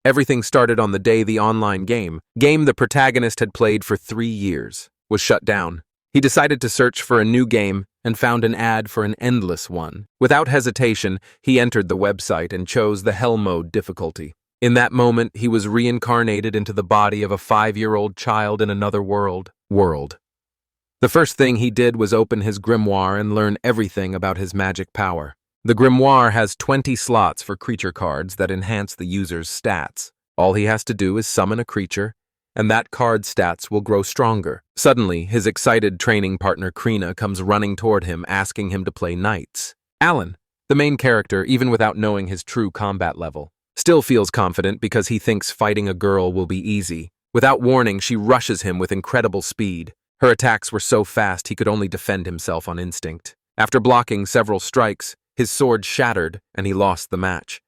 Everything started on the day the online game the protagonist had played for 3 years, was shut down. He decided to search for a new game and found an ad for an endless one. Without hesitation, he entered the website and chose the Hell Mode difficulty. In that moment, he was reincarnated into the body of a 5-year-old child in another world. The first thing he did was open his grimoire and learn everything about his magic power. The grimoire has 20 slots for creature cards that enhance the user's stats. All he has to do is summon a creature, and that card's stats will grow stronger. Suddenly, his excited training partner Krina comes running toward him, asking him to play knights. Alan, the main character, even without knowing his true combat level, still feels confident because he thinks fighting a girl will be easy. Without warning, she rushes him with incredible speed. Her attacks were so fast he could only defend himself on instinct. After blocking several strikes, his sword shattered and he lost the match.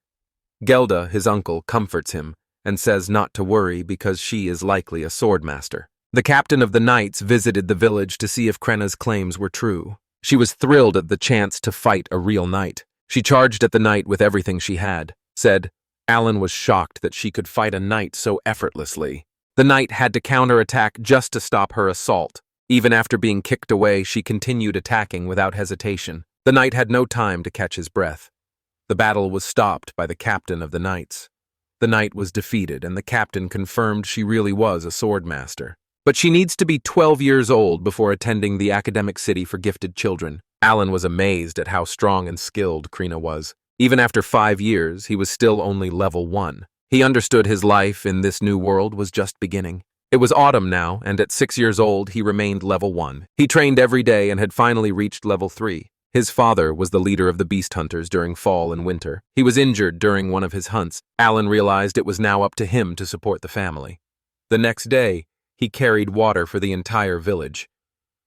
Gelda, his uncle, comforts him and says not to worry because she is likely a swordmaster. The captain of the knights visited the village to see if Krena's claims were true. She was thrilled at the chance to fight a real knight. She charged at the knight with everything she had. Alan was shocked that she could fight a knight so effortlessly. The knight had to counterattack just to stop her assault. Even after being kicked away, she continued attacking without hesitation. The knight had no time to catch his breath. The battle was stopped by the captain of the knights. The knight was defeated, and the captain confirmed she really was a swordmaster. But she needs to be 12 years old before attending the academic city for gifted children. Alan was amazed at how strong and skilled Krina was. Even after 5 years, he was still only level 1. He understood his life in this new world was just beginning. It was autumn now, and at 6 years old, he remained level 1. He trained every day and had finally reached level 3. His father was the leader of the beast hunters during fall and winter. He was injured during one of his hunts. Alan realized it was now up to him to support the family. The next day, he carried water for the entire village.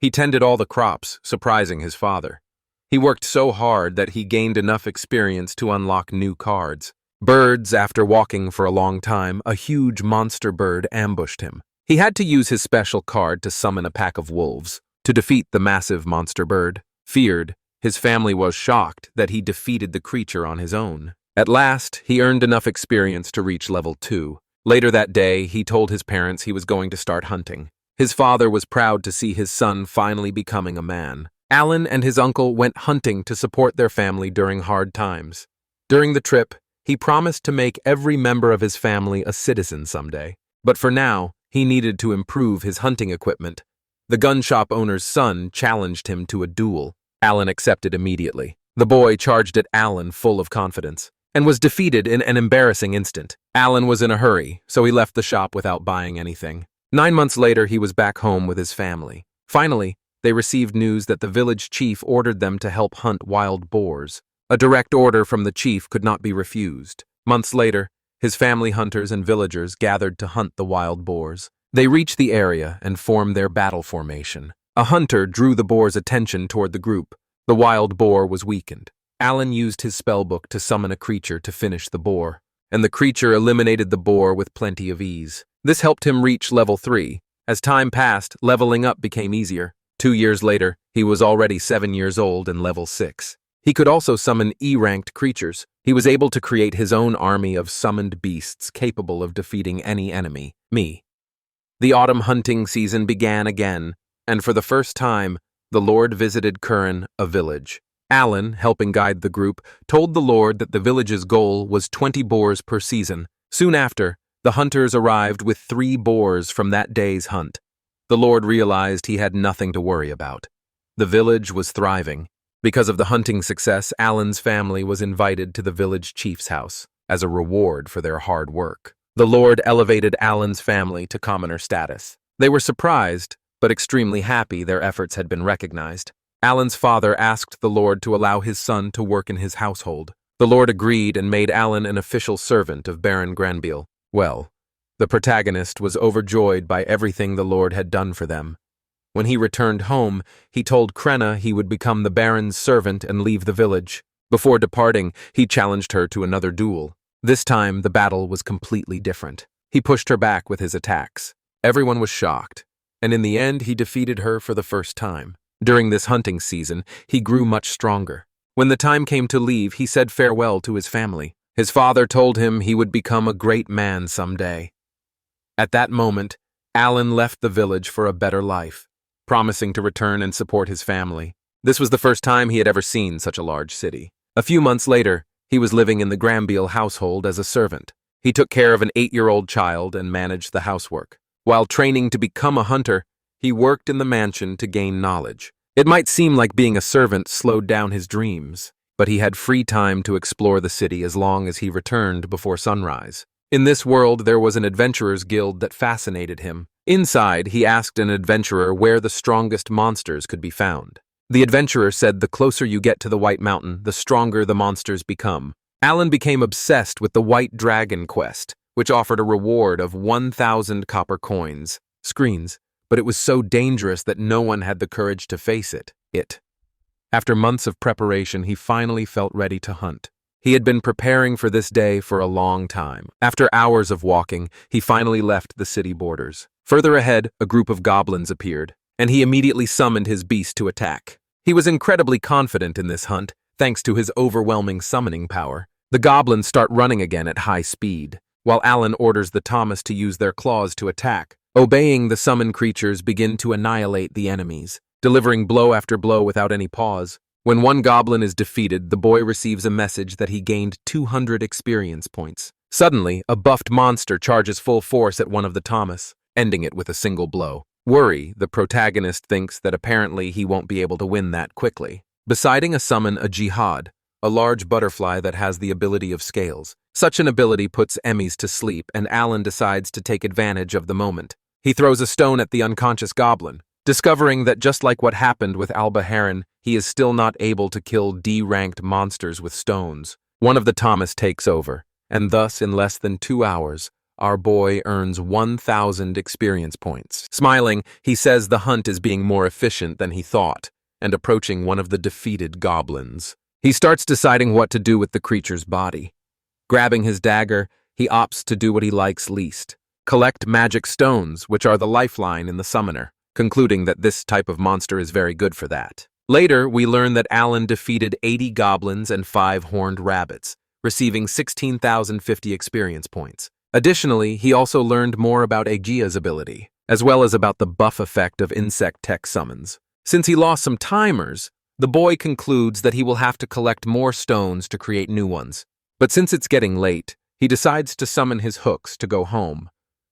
He tended all the crops, surprising his father. He worked so hard that he gained enough experience to unlock new cards. Birds, after walking for a long time, a huge monster bird ambushed him. He had to use his special card to summon a pack of wolves. To defeat the massive monster bird, feared, his family was shocked that he defeated the creature on his own. At last, he earned enough experience to reach level 2. Later that day, he told his parents he was going to start hunting. His father was proud to see his son finally becoming a man. Alan and his uncle went hunting to support their family during hard times. During the trip, he promised to make every member of his family a citizen someday. But for now, he needed to improve his hunting equipment. The gun shop owner's son challenged him to a duel. Alan accepted immediately. The boy charged at Alan full of confidence and was defeated in an embarrassing instant. Alan was in a hurry, so he left the shop without buying anything. 9 months later, he was back home with his family. Finally, they received news that the village chief ordered them to help hunt wild boars. A direct order from the chief could not be refused. Months later, his family hunters and villagers gathered to hunt the wild boars. They reached the area and formed their battle formation. A hunter drew the boar's attention toward the group. The wild boar was weakened. Alan used his spellbook to summon a creature to finish the boar, and the creature eliminated the boar with plenty of ease. This helped him reach level 3. As time passed, leveling up became easier. 2 years later, he was already 7 years old and level 6. He could also summon E-ranked creatures. He was able to create his own army of summoned beasts capable of defeating any enemy, me. The autumn hunting season began again, and for the first time, the Lord visited Curran, a village. Alan, helping guide the group, told the Lord that the village's goal was 20 boars per season. Soon after, the hunters arrived with 3 boars from that day's hunt. The Lord realized he had nothing to worry about. The village was thriving. Because of the hunting success, Alan's family was invited to the village chief's house as a reward for their hard work. The Lord elevated Alan's family to commoner status. They were surprised, but extremely happy their efforts had been recognized. Alan's father asked the Lord to allow his son to work in his household. The Lord agreed and made Alan an official servant of Baron Granville. Well, the protagonist was overjoyed by everything the Lord had done for them. When he returned home, he told Krena he would become the Baron's servant and leave the village. Before departing, he challenged her to another duel. This time, the battle was completely different. He pushed her back with his attacks. Everyone was shocked, and in the end, he defeated her for the first time. During this hunting season, he grew much stronger. When the time came to leave, he said farewell to his family. His father told him he would become a great man someday. At that moment, Alan left the village for a better life, promising to return and support his family. This was the first time he had ever seen such a large city. A few months later, he was living in the Grambeal household as a servant. He took care of an 8-year-old child and managed the housework. While training to become a hunter, he worked in the mansion to gain knowledge. It might seem like being a servant slowed down his dreams, but he had free time to explore the city as long as he returned before sunrise. In this world, there was an adventurers' guild that fascinated him. Inside, he asked an adventurer where the strongest monsters could be found. The adventurer said the closer you get to the White Mountain, the stronger the monsters become. Alan became obsessed with the White Dragon quest, which offered a reward of 1,000 copper coins, screens, but it was so dangerous that no one had the courage to face it. After months of preparation, he finally felt ready to hunt. He had been preparing for this day for a long time. After hours of walking, he finally left the city borders. Further ahead, a group of goblins appeared, and he immediately summoned his beast to attack. He was incredibly confident in this hunt, thanks to his overwhelming summoning power. The goblins start running again at high speed, while Alan orders the Thomas to use their claws to attack. Obeying, the summoned creatures begin to annihilate the enemies, delivering blow after blow without any pause. When one goblin is defeated, the boy receives a message that he gained 200 experience points. Suddenly, a buffed monster charges full force at one of the Thomas, ending it with a single blow. Worry, the protagonist thinks that apparently he won't be able to win that quickly. Deciding to summon a jihad, a large butterfly that has the ability of scales. Such an ability puts enemies to sleep, and Alan decides to take advantage of the moment. He throws a stone at the unconscious goblin, discovering that just like what happened with Alba Heron, he is still not able to kill D-ranked monsters with stones. One of the Thomas takes over, and thus in less than 2 hours, our boy earns 1,000 experience points. Smiling, he says the hunt is being more efficient than he thought, and approaching one of the defeated goblins. He starts deciding what to do with the creature's body. Grabbing his dagger, he opts to do what he likes least: collect magic stones, which are the lifeline in the summoner, concluding that this type of monster is very good for that. Later, we learn that Alan defeated 80 goblins and 5 horned rabbits, receiving 16,050 experience points. Additionally, he also learned more about Aegea's ability, as well as about the buff effect of insect tech summons. Since he lost some timers, the boy concludes that he will have to collect more stones to create new ones. But since it's getting late, he decides to summon his hooks to go home.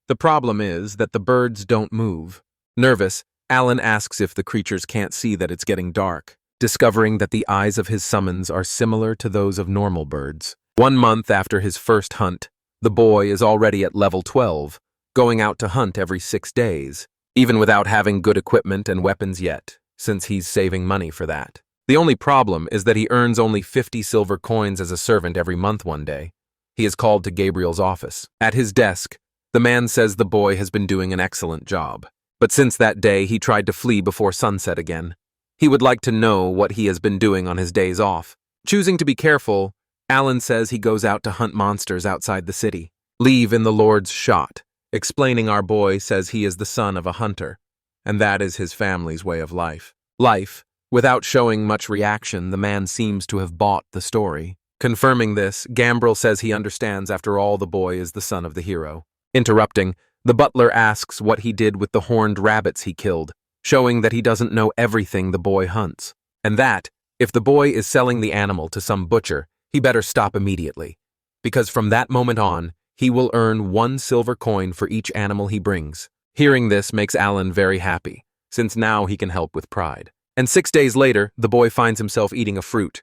The problem is that the birds don't move. Nervous, Alan asks if the creatures can't see that it's getting dark, discovering that the eyes of his summons are similar to those of normal birds. 1 month after his first hunt, the boy is already at level 12, going out to hunt every 6 days, even without having good equipment and weapons yet, since he's saving money for that. The only problem is that he earns only 50 silver coins as a servant every month. One day, he is called to Gabriel's office. At his desk, the man says the boy has been doing an excellent job, but since that day he tried to flee before sunset again. He would like to know what he has been doing on his days off. Choosing to be careful, Alan says he goes out to hunt monsters outside the city. Leave in the Lord's shot, explaining our boy says he is the son of a hunter, and that is his family's way of life. Without showing much reaction, the man seems to have bought the story. Confirming this, Gambrel says he understands after all the boy is the son of the hero. Interrupting, the butler asks what he did with the horned rabbits he killed, showing that he doesn't know everything the boy hunts, and that, if the boy is selling the animal to some butcher, he better stop immediately, because from that moment on, he will earn 1 silver coin for each animal he brings. Hearing this makes Alan very happy, since now he can help with pride. And 6 days later, the boy finds himself eating a fruit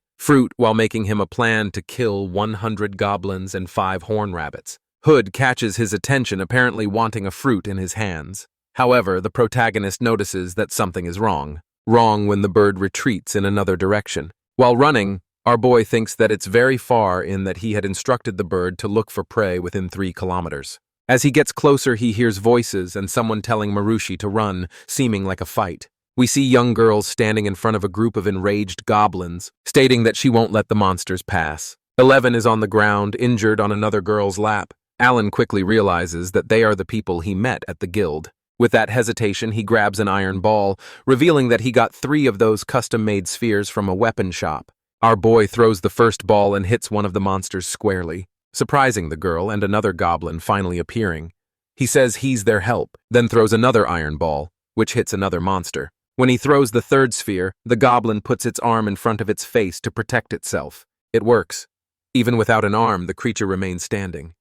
while making him a plan to kill 100 goblins and 5 horn rabbits. Hood catches his attention, apparently wanting a fruit in his hands. However, the protagonist notices that something is wrong when the bird retreats in another direction. While running, our boy thinks that it's very far in that he had instructed the bird to look for prey within 3 kilometers. As he gets closer, he hears voices and someone telling Marushi to run, seeming like a fight. We see young girls standing in front of a group of enraged goblins, stating that she won't let the monsters pass. 11 is on the ground, injured on another girl's lap. Alan quickly realizes that they are the people he met at the guild. With that hesitation, he grabs an iron ball, revealing that he got 3 of those custom-made spheres from a weapon shop. Our boy throws the first ball and hits one of the monsters squarely. surprising the girl and another goblin finally appearing. He says he's their help, then throws another iron ball, which hits another monster. When he throws the third sphere, the goblin puts its arm in front of its face to protect itself. It works. Even without an arm, the creature remains standing.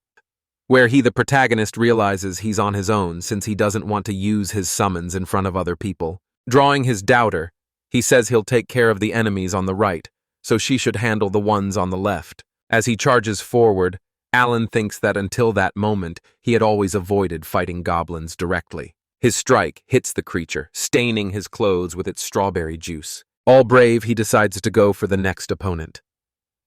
Where he, the protagonist, realizes he's on his own since he doesn't want to use his summons in front of other people. Drawing his doubter, he says he'll take care of the enemies on the right, so she should handle the ones on the left. As he charges forward, Alan thinks that until that moment, he had always avoided fighting goblins directly. His strike hits the creature, staining his clothes with its strawberry juice. All brave, he decides to go for the next opponent.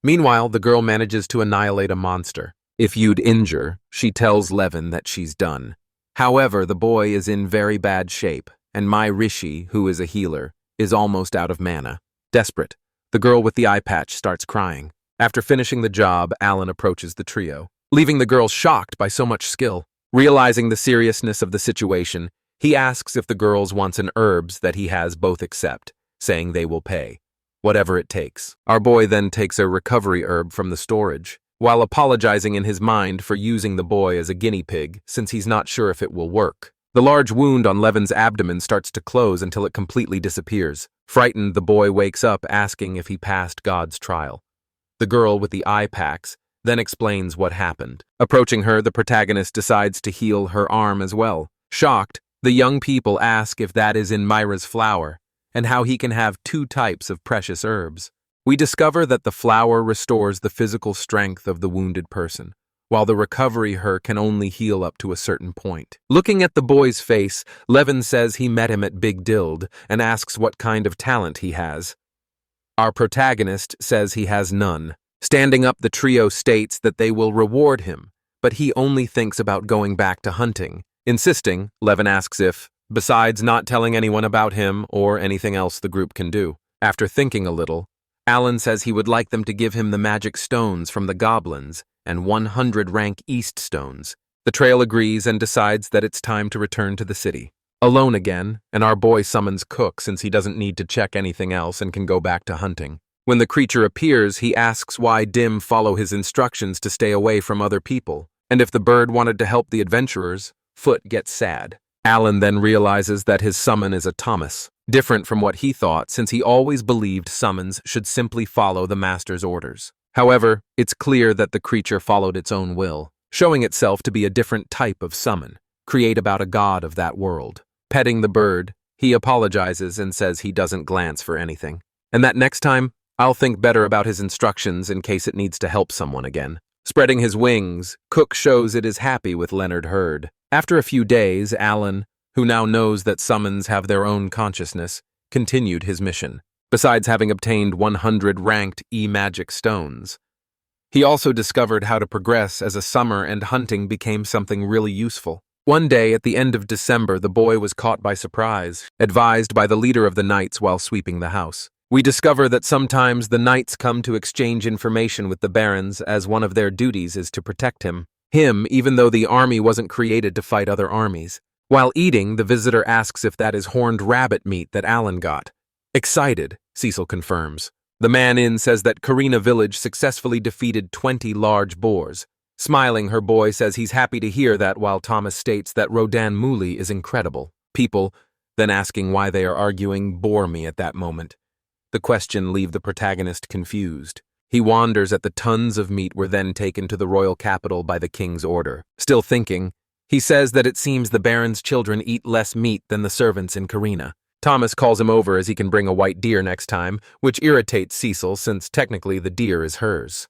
Meanwhile, the girl manages to annihilate a monster. If you'd injure, she tells Levin that she's done. However, the boy is in very bad shape, and my Rishi, who is a healer, is almost out of mana. Desperate, the girl with the eye patch starts crying. After finishing the job, Alan approaches the trio, leaving the girl shocked by so much skill. Realizing the seriousness of the situation, he asks if the girls want an herbs that he has both accept, saying they will pay. Whatever it takes. Our boy then takes a recovery herb from the storage, while apologizing in his mind for using the boy as a guinea pig since he's not sure if it will work. The large wound on Levin's abdomen starts to close until it completely disappears. Frightened, the boy wakes up asking if he passed God's trial. The girl with the eye packs then explains what happened. Approaching her, the protagonist decides to heal her arm as well. Shocked, the young people ask if that is in Myra's flower, and how he can have two types of precious herbs. We discover that the flower restores the physical strength of the wounded person, while the recovery herb can only heal up to a certain point. Looking at the boy's face, Levin says he met him at Big Dild and asks what kind of talent he has. Our protagonist says he has none. Standing up, the trio states that they will reward him, but he only thinks about going back to hunting. Insisting, Levin asks if, besides not telling anyone about him or anything else the group can do. After thinking a little, Alan says he would like them to give him the magic stones from the goblins and 100 rank East stones. The trail agrees and decides that it's time to return to the city. Alone again, and our boy summons Cook since he doesn't need to check anything else and can go back to hunting. When the creature appears, he asks why Dim follow his instructions to stay away from other people, and if the bird wanted to help the adventurers, Foot gets sad. Alan then realizes that his summon is a Thomas, different from what he thought since he always believed summons should simply follow the master's orders. However, it's clear that the creature followed its own will, showing itself to be a different type of summon, create about a god of that world. Petting the bird, he apologizes and says he doesn't glance for anything, and that next time, I'll think better about his instructions in case it needs to help someone again. Spreading his wings, Cook shows it is happy with Leonard Hurd. After a few days, Alan, who now knows that summons have their own consciousness, continued his mission. Besides having obtained 100 ranked E-magic stones, he also discovered how to progress as a summer and hunting became something really useful. One day at the end of December, the boy was caught by surprise, advised by the leader of the knights while sweeping the house. We discover that sometimes the knights come to exchange information with the barons as one of their duties is to protect him, even though the army wasn't created to fight other armies. While eating, the visitor asks if that is horned rabbit meat that Alan got. Excited, Cecil confirms. The man in says that Karina village successfully defeated 20 large boars. Smiling, her boy says he's happy to hear that, while Thomas states that Rodan Mooley is incredible. People, then asking why they are arguing, bore me at that moment. The question leaves the protagonist confused. He wonders at the tons of meat were then taken to the royal capital by the king's order. Still thinking, he says that it seems the baron's children eat less meat than the servants in Karina. Thomas calls him over as he can bring a white deer next time, which irritates Cecil since technically the deer is hers.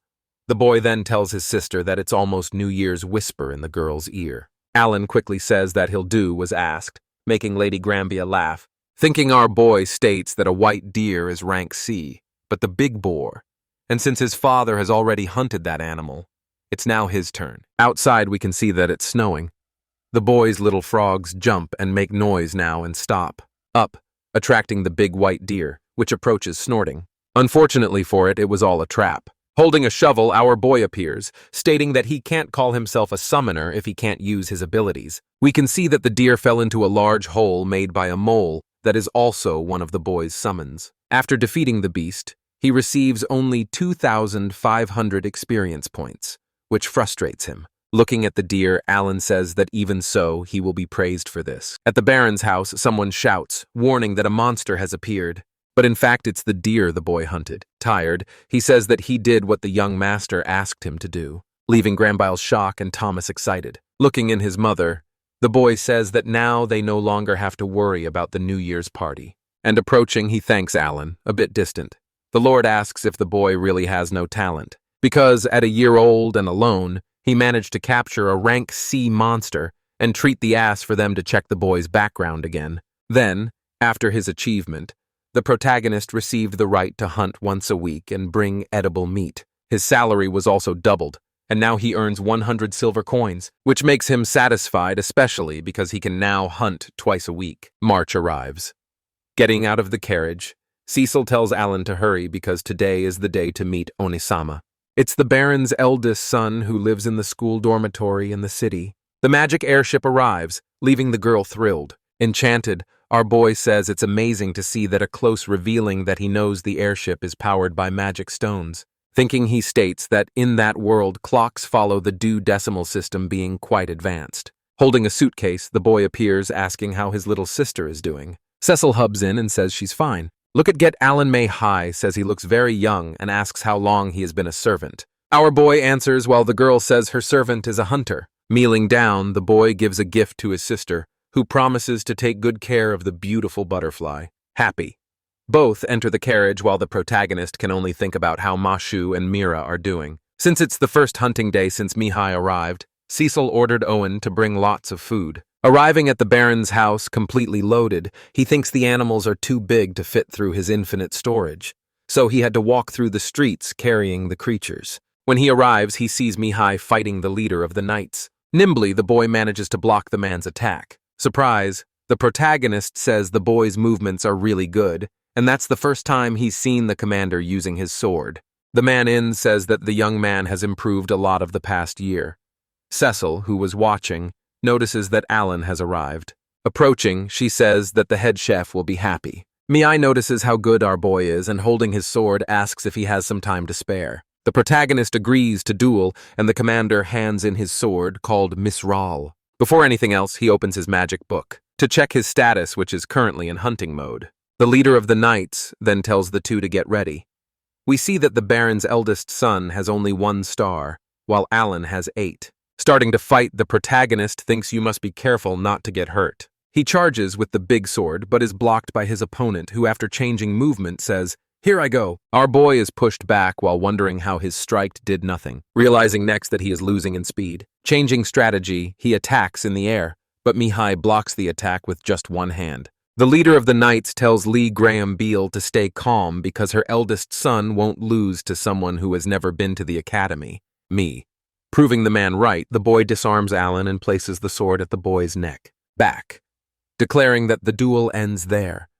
The boy then tells his sister that it's almost New Year's whisper in the girl's ear. Alan quickly says that he'll do was asked, making Lady Grambia laugh. Thinking our boy states that a white deer is rank C, but the big boar, and since his father has already hunted that animal, it's now his turn. Outside we can see that it's snowing. The boy's little frogs jump and make noise now and stop, up, attracting the big white deer, which approaches snorting. Unfortunately for it, it was all a trap. Holding a shovel, our boy appears, stating that he can't call himself a summoner if he can't use his abilities. We can see that the deer fell into a large hole made by a mole that is also one of the boy's summons. After defeating the beast, he receives only 2,500 experience points, which frustrates him. Looking at the deer, Alan says that even so, he will be praised for this. At the Baron's house, someone shouts, warning that a monster has appeared. But in fact, it's the deer the boy hunted. Tired, he says that he did what the young master asked him to do, leaving Grambiles shocked and Thomas excited. Looking in his mother, the boy says that now they no longer have to worry about the New Year's party. And approaching, he thanks Alan, a bit distant. The Lord asks if the boy really has no talent, because at a year old and alone, he managed to capture a rank C monster and treat the ass for them to check the boy's background again. Then, after his achievement, the protagonist received the right to hunt once a week and bring edible meat. His salary was also doubled, and now he earns 100 silver coins, which makes him satisfied, especially because he can now hunt twice a week. March arrives. Getting out of the carriage, Cecil tells Alan to hurry because today is the day to meet Onisama. It's the Baron's eldest son who lives in the school dormitory in the city. The magic airship arrives, leaving the girl thrilled. Enchanted, our boy says it's amazing to see that a close revealing that he knows the airship is powered by magic stones. Thinking, he states that in that world, clocks follow the due decimal system, being quite advanced. Holding a suitcase, the boy appears, asking how his little sister is doing. Cecil hubs in and says she's fine. Look at Get Alan May High says he looks very young and asks how long he has been a servant. Our boy answers while the girl says her servant is a hunter. Kneeling down, the boy gives a gift to his sister, who promises to take good care of the beautiful butterfly. Happy. Both enter the carriage while the protagonist can only think about how Mashu and Mira are doing. Since it's the first hunting day since Mihai arrived, Cecil ordered Owen to bring lots of food. Arriving at the Baron's house completely loaded, he thinks the animals are too big to fit through his infinite storage, so he had to walk through the streets carrying the creatures. When he arrives, he sees Mihai fighting the leader of the knights. Nimbly, the boy manages to block the man's attack. Surprise, the protagonist says the boy's movements are really good, and that's the first time he's seen the commander using his sword. The man in says that the young man has improved a lot of the past year. Cecil, who was watching, notices that Alan has arrived. Approaching, she says that the head chef will be happy. Mihai notices how good our boy is and holding his sword asks if he has some time to spare. The protagonist agrees to duel and the commander hands in his sword called Misral. Before anything else, he opens his magic book to check his status, which is currently in hunting mode. The leader of the knights then tells the two to get ready. We see that the Baron's eldest son has only 1 star, while Alan has 8. Starting to fight, the protagonist thinks you must be careful not to get hurt. He charges with the big sword, but is blocked by his opponent, who after changing movement says, "Here I go." Our boy is pushed back while wondering how his strike did nothing, realizing next that he is losing in speed. Changing strategy, he attacks in the air, but Mihai blocks the attack with just one hand. The leader of the knights tells Lee Graham Beale to stay calm because her eldest son won't lose to someone who has never been to the academy, me. Proving the man right, the boy disarms Alan and places the sword at the boy's neck. Back. Declaring that the duel ends there.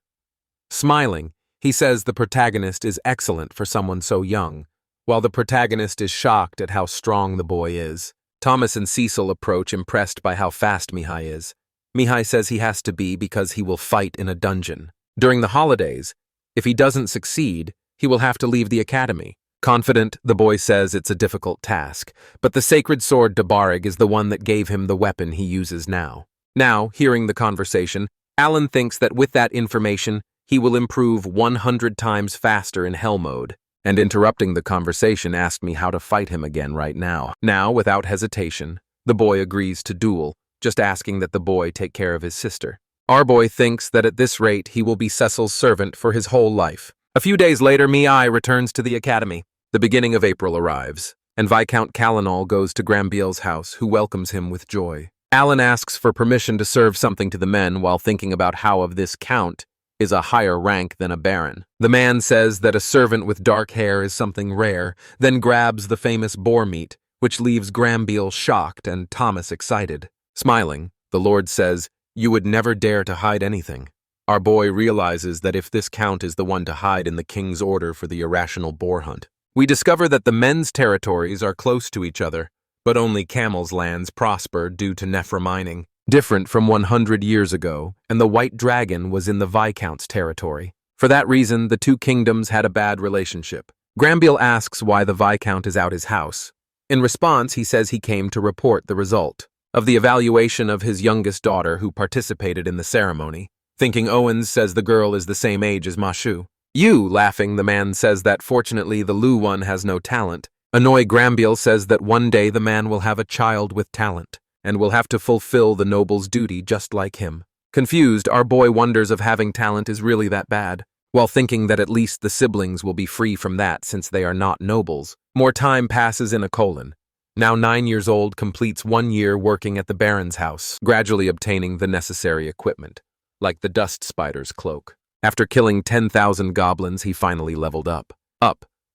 Smiling, he says the protagonist is excellent for someone so young, while the protagonist is shocked at how strong the boy is. Thomas and Cecil approach, impressed by how fast Mihai is. Mihai says he has to be because he will fight in a dungeon. During the holidays, if he doesn't succeed, he will have to leave the academy. Confident, the boy says it's a difficult task, but the sacred sword Dabarig is the one that gave him the weapon he uses now. Now, hearing the conversation, Alan thinks that with that information, he will improve 100 times faster in hell mode, and interrupting the conversation asked me how to fight him again right now. Now, without hesitation, the boy agrees to duel, just asking that the boy take care of his sister. Our boy thinks that at this rate he will be Cecil's servant for his whole life. A few days later, Mihai returns to the academy. The beginning of April arrives, and Viscount Calinol goes to Grambiel's house, who welcomes him with joy. Alan asks for permission to serve something to the men while thinking about how of this count is a higher rank than a baron. The man says that a servant with dark hair is something rare, then grabs the famous boar meat, which leaves Grambiel shocked and Thomas excited. Smiling, the Lord says, "You would never dare to hide anything." Our boy realizes that if this count is the one to hide in the king's order for the irrational boar hunt. We discover that the men's territories are close to each other, but only Camel's lands prosper due to Nephra mining, different from 100 years ago, and the White Dragon was in the Viscount's territory. For that reason, the two kingdoms had a bad relationship. Grambiel asks why the Viscount is out his house. In response, he says he came to report the result of the evaluation of his youngest daughter who participated in the ceremony. Thinking Owens says the girl is the same age as Mashu. You, laughing, the man says that fortunately the Lu one has no talent. Annoy Grambiel says that one day the man will have a child with talent, and will have to fulfill the noble's duty just like him. Confused, our boy wonders if having talent is really that bad, while thinking that at least the siblings will be free from that since they are not nobles. More time passes in a colon. Now 9 years old, completes 1 year working at the Baron's house, gradually obtaining the necessary equipment, like the dust spider's cloak. After killing 10,000 goblins, he finally leveled up.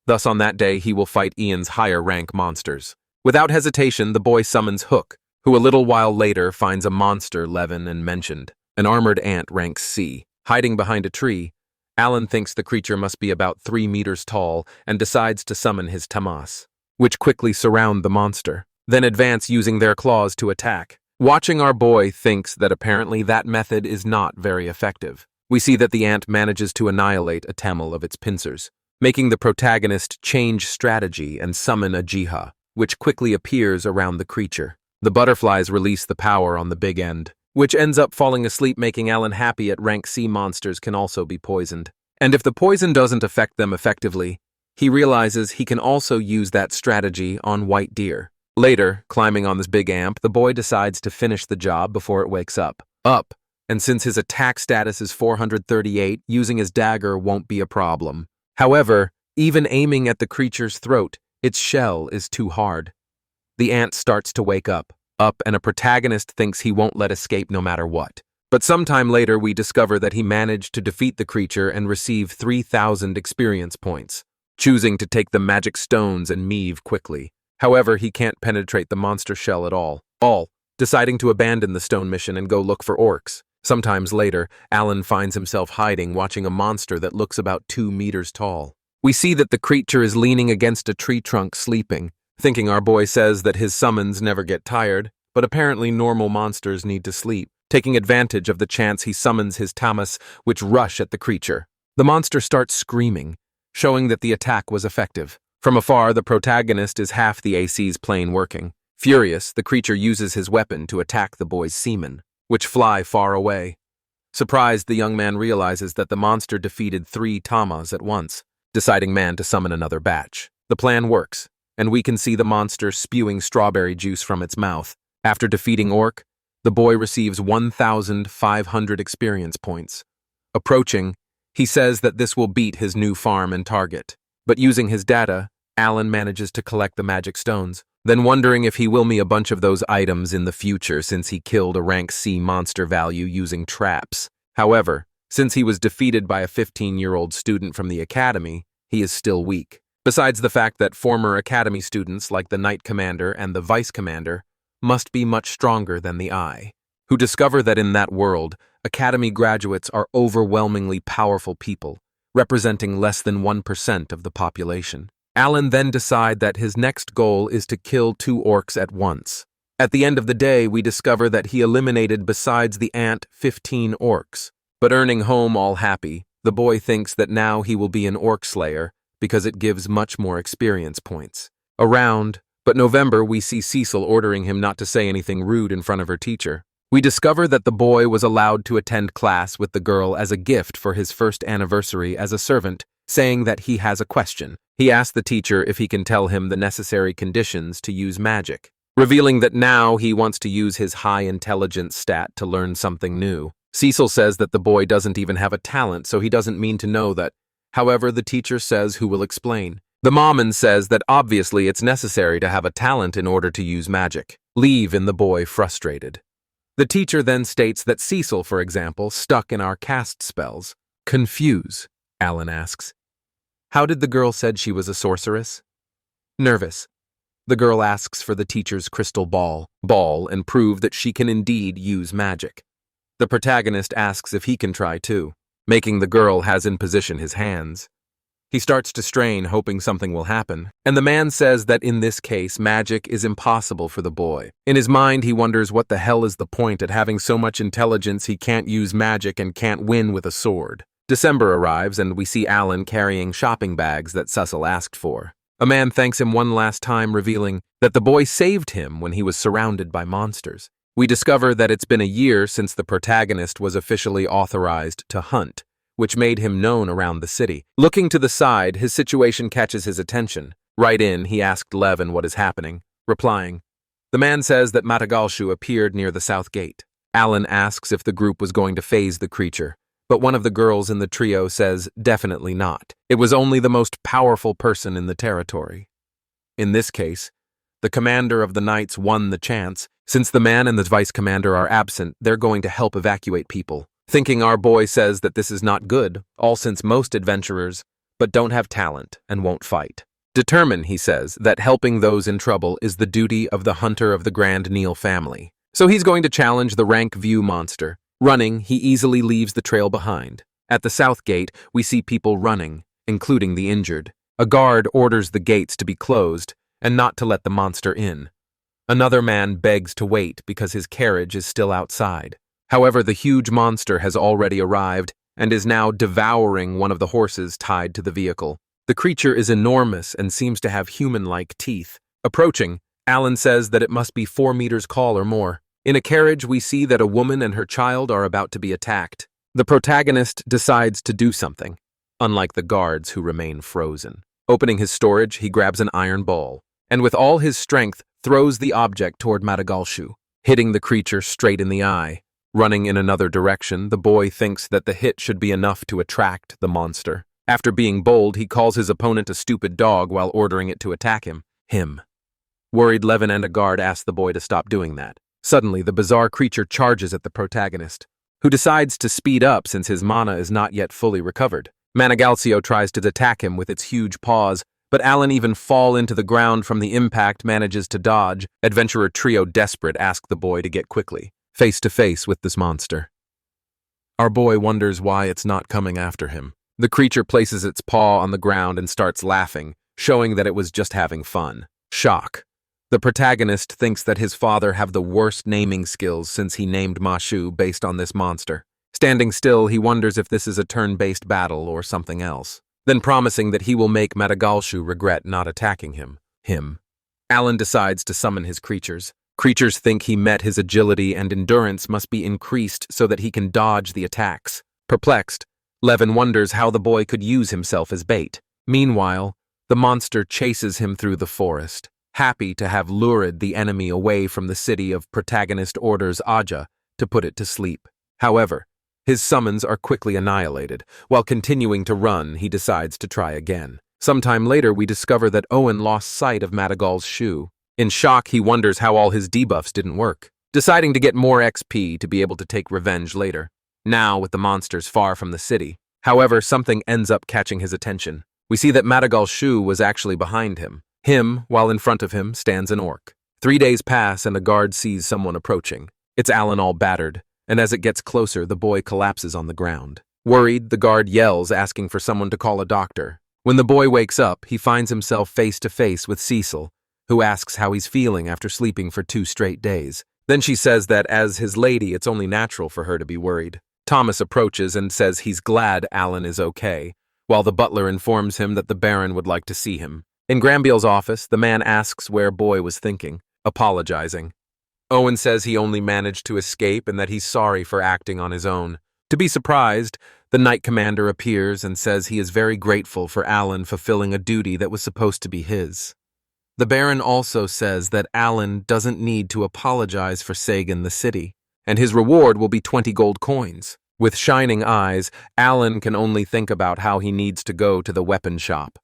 Thus on that day he will fight Ian's higher rank monsters. Without hesitation, the boy summons Hook, who a little while later finds a monster Levin and mentioned, an armored ant rank C. Hiding behind a tree, Alan thinks the creature must be about 3 meters tall and decides to summon his tamas, which quickly surround the monster, then advance using their claws to attack. Watching, our boy thinks that apparently that method is not very effective. We see that the ant manages to annihilate a Tamil of its pincers, making the protagonist change strategy and summon a Jiha, which quickly appears around the creature. The butterflies release the power on the big end, which ends up falling asleep, making Alan happy at rank C monsters can also be poisoned. And if the poison doesn't affect them effectively, he realizes he can also use that strategy on white deer. Later, climbing on this big amp, the boy decides to finish the job before it wakes up. And since his attack status is 438, using his dagger won't be a problem. However, even aiming at the creature's throat, its shell is too hard. The ant starts to wake up, and a protagonist thinks he won't let escape no matter what. But sometime later we discover that he managed to defeat the creature and receive 3,000 experience points, choosing to take the magic stones and Meave quickly. However, he can't penetrate the monster shell at all, deciding to abandon the stone mission and go look for orcs. Sometimes later, Alan finds himself hiding, watching a monster that looks about 2 meters tall. We see that the creature is leaning against a tree trunk sleeping. Thinking, our boy says that his summons never get tired, but apparently normal monsters need to sleep. Taking advantage of the chance, he summons his tamas, which rush at the creature. The monster starts screaming, showing that the attack was effective. From afar, the protagonist is half the AC's plane working. Furious, the creature uses his weapon to attack the boy's semen, which fly far away. Surprised, the young man realizes that the monster defeated 3 tamas at once, deciding man to summon another batch. The plan works, and we can see the monster spewing strawberry juice from its mouth. After defeating Orc, the boy receives 1,500 experience points. Approaching, he says that this will beat his new farm and target. But using his data, Alan manages to collect the magic stones, then wondering if he will me a bunch of those items in the future since he killed a rank C monster value using traps. However, since he was defeated by a 15-year-old student from the academy, he is still weak. Besides the fact that former academy students like the Knight Commander and the Vice Commander must be much stronger than the Eye, who discover that in that world, academy graduates are overwhelmingly powerful people, representing less than 1% of the population. Alan then decides that his next goal is to kill 2 orcs at once. At the end of the day, we discover that he eliminated, besides the ant, 15 orcs. But earning home all happy, the boy thinks that now he will be an orc slayer because it gives much more experience points. But November, we see Cecil ordering him not to say anything rude in front of her teacher. We discover that the boy was allowed to attend class with the girl as a gift for his first anniversary as a servant, saying that he has a question. He asks the teacher if he can tell him the necessary conditions to use magic, revealing that now he wants to use his high intelligence stat to learn something new. Cecil says that the boy doesn't even have a talent, so he doesn't mean to know that. However, the teacher says who will explain. The Maman says that obviously it's necessary to have a talent in order to use magic. Leave in the boy frustrated. The teacher then states that Cecil, for example, stuck in our cast spells. Confuse, Alan asks. How did the girl said she was a sorceress? Nervous. The girl asks for the teacher's crystal ball and prove that she can indeed use magic. The protagonist asks if he can try too, making the girl has in position his hands. He starts to strain, hoping something will happen, and the man says that in this case, magic is impossible for the boy. In his mind, he wonders what the hell is the point at having so much intelligence he can't use magic and can't win with a sword. December arrives, and we see Alan carrying shopping bags that Cecil asked for. A man thanks him one last time, revealing that the boy saved him when he was surrounded by monsters. We discover that it's been a year since the protagonist was officially authorized to hunt, which made him known around the city. Looking to the side, his situation catches his attention. Right in, he asked Levin what is happening, replying, "The man says that Matagalshu appeared near the south gate." Alan asks if the group was going to phase the creature, but one of the girls in the trio says definitely not. It was only the most powerful person in the territory. In this case, the commander of the knights won the chance. Since the man and the vice commander are absent, they're going to help evacuate people. Thinking our boy says that this is not good, all since most adventurers, but don't have talent and won't fight. Determine, he says, that helping those in trouble is the duty of the hunter of the Grand Neil family. So he's going to challenge the rank view monster. Running, he easily leaves the trail behind. At the south gate, we see people running, including the injured. A guard orders the gates to be closed and not to let the monster in. Another man begs to wait because his carriage is still outside. However, the huge monster has already arrived and is now devouring one of the horses tied to the vehicle. The creature is enormous and seems to have human-like teeth. Approaching, Alan says that it must be 4 meters tall or more. In a carriage, we see that a woman and her child are about to be attacked. The protagonist decides to do something, unlike the guards who remain frozen. Opening his storage, he grabs an iron ball, and with all his strength, throws the object toward Matagalshu, hitting the creature straight in the eye. Running in another direction, the boy thinks that the hit should be enough to attract the monster. After being bold, he calls his opponent a stupid dog while ordering it to attack him. Worried, Levin and a guard ask the boy to stop doing that. Suddenly, the bizarre creature charges at the protagonist, who decides to speed up since his mana is not yet fully recovered. Managalsio tries to attack him with its huge paws, but Alan, even fall into the ground from the impact, manages to dodge. Adventurer trio, desperate, ask the boy to get quickly, face to face with this monster. Our boy wonders why it's not coming after him. The creature places its paw on the ground and starts laughing, showing that it was just having fun. Shock. The protagonist thinks that his father have the worst naming skills since he named Mashu based on this monster. Standing still, he wonders if this is a turn-based battle or something else, then promising that he will make Matagalshu regret not attacking him. Alan decides to summon his creatures. Creatures think he met his agility and endurance must be increased so that he can dodge the attacks. Perplexed, Levin wonders how the boy could use himself as bait. Meanwhile, the monster chases him through the forest. Happy to have lured the enemy away from the city of protagonist orders Aja to put it to sleep. However, his summons are quickly annihilated. While continuing to run, he decides to try again. Sometime later, we discover that Owen lost sight of Matagal's shoe. In shock, he wonders how all his debuffs didn't work, deciding to get more XP to be able to take revenge later. Now, with the monsters far from the city. However, something ends up catching his attention. We see that Matagal's shoe was actually behind him. While in front of him, stands an orc. 3 days pass and a guard sees someone approaching. It's Alan, all battered, and as it gets closer, the boy collapses on the ground. Worried, the guard yells, asking for someone to call a doctor. When the boy wakes up, he finds himself face to face with Cecil, who asks how he's feeling after sleeping for 2 straight days. Then she says that as his lady, it's only natural for her to be worried. Thomas approaches and says he's glad Alan is okay, while the butler informs him that the Baron would like to see him. In Grambiel's office, the man asks where Boy was thinking, apologizing. Owen says he only managed to escape and that he's sorry for acting on his own. To be surprised, the Knight Commander appears and says he is very grateful for Alan fulfilling a duty that was supposed to be his. The Baron also says that Alan doesn't need to apologize for Sagan the city, and his reward will be 20 gold coins. With shining eyes, Alan can only think about how he needs to go to the weapon shop.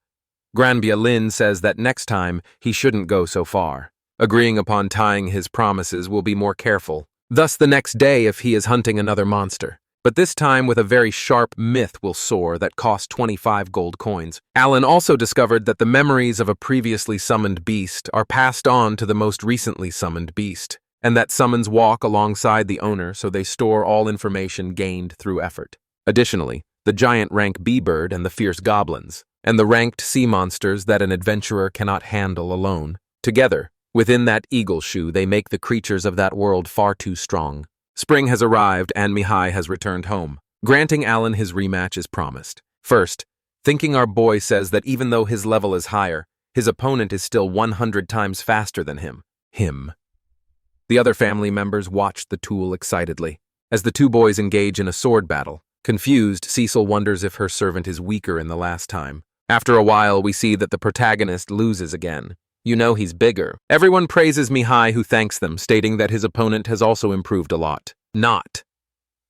Granbia Lin says that next time he shouldn't go so far. Agreeing upon tying his promises, will be more careful. Thus the next day if he is hunting another monster. But this time with a very sharp myth will soar that costs 25 gold coins. Alan also discovered that the memories of a previously summoned beast are passed on to the most recently summoned beast, and that summons walk alongside the owner so they store all information gained through effort. Additionally, the giant rank bee-bird and the fierce goblins, and the ranked sea monsters that an adventurer cannot handle alone. Together, within that eagle shoe, they make the creatures of that world far too strong. Spring has arrived and Mihai has returned home. Granting Alan his rematch is promised. First, thinking our boy says that even though his level is higher, his opponent is still 100 times faster than him. The other family members watched the tool excitedly. As the two boys engage in a sword battle, confused, Cecil wonders if her servant is weaker in the last time. After a while, we see that the protagonist loses again. You know he's bigger. Everyone praises Mihai, who thanks them, stating that his opponent has also improved a lot. Not.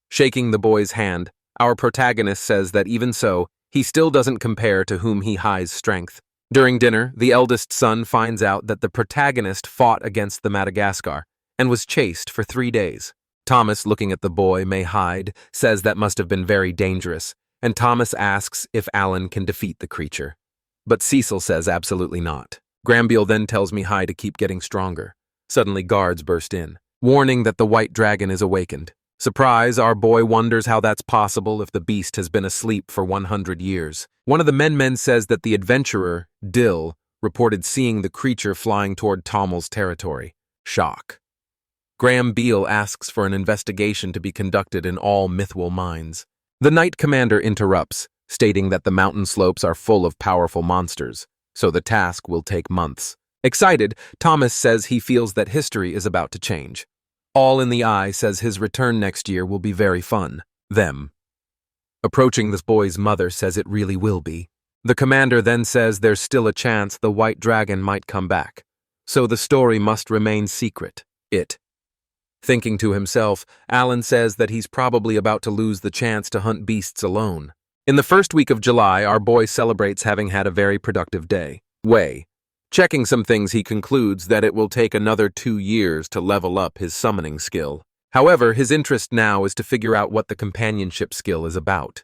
Shaking the boy's hand, our protagonist says that even so, he still doesn't compare to whom Mihai's strength. During dinner, the eldest son finds out that the protagonist fought against the Madagascar and was chased for 3 days. Thomas, looking at the boy, Mihai, says that must have been very dangerous, and Thomas asks if Alan can defeat the creature. But Cecil says absolutely not. Grambiel then tells Mihai to keep getting stronger. Suddenly guards burst in, warning that the white dragon is awakened. Surprise, our boy wonders how that's possible if the beast has been asleep for 100 years. One of the men says that the adventurer, Dill, reported seeing the creature flying toward Tommel's territory. Shock. Graham Beale asks for an investigation to be conducted in all Mythwell mines. The Knight Commander interrupts, stating that the mountain slopes are full of powerful monsters, so the task will take months. Excited, Thomas says he feels that history is about to change. All in the Eye says his return next year will be very fun. Them. Approaching this boy's mother says it really will be. The commander then says there's still a chance the white dragon might come back, so the story must remain secret. Thinking to himself, Alan says that he's probably about to lose the chance to hunt beasts alone. In the first week of July, our boy celebrates having had a very productive day. Checking some things, he concludes that it will take another 2 years to level up his summoning skill. However, his interest now is to figure out what the companionship skill is about.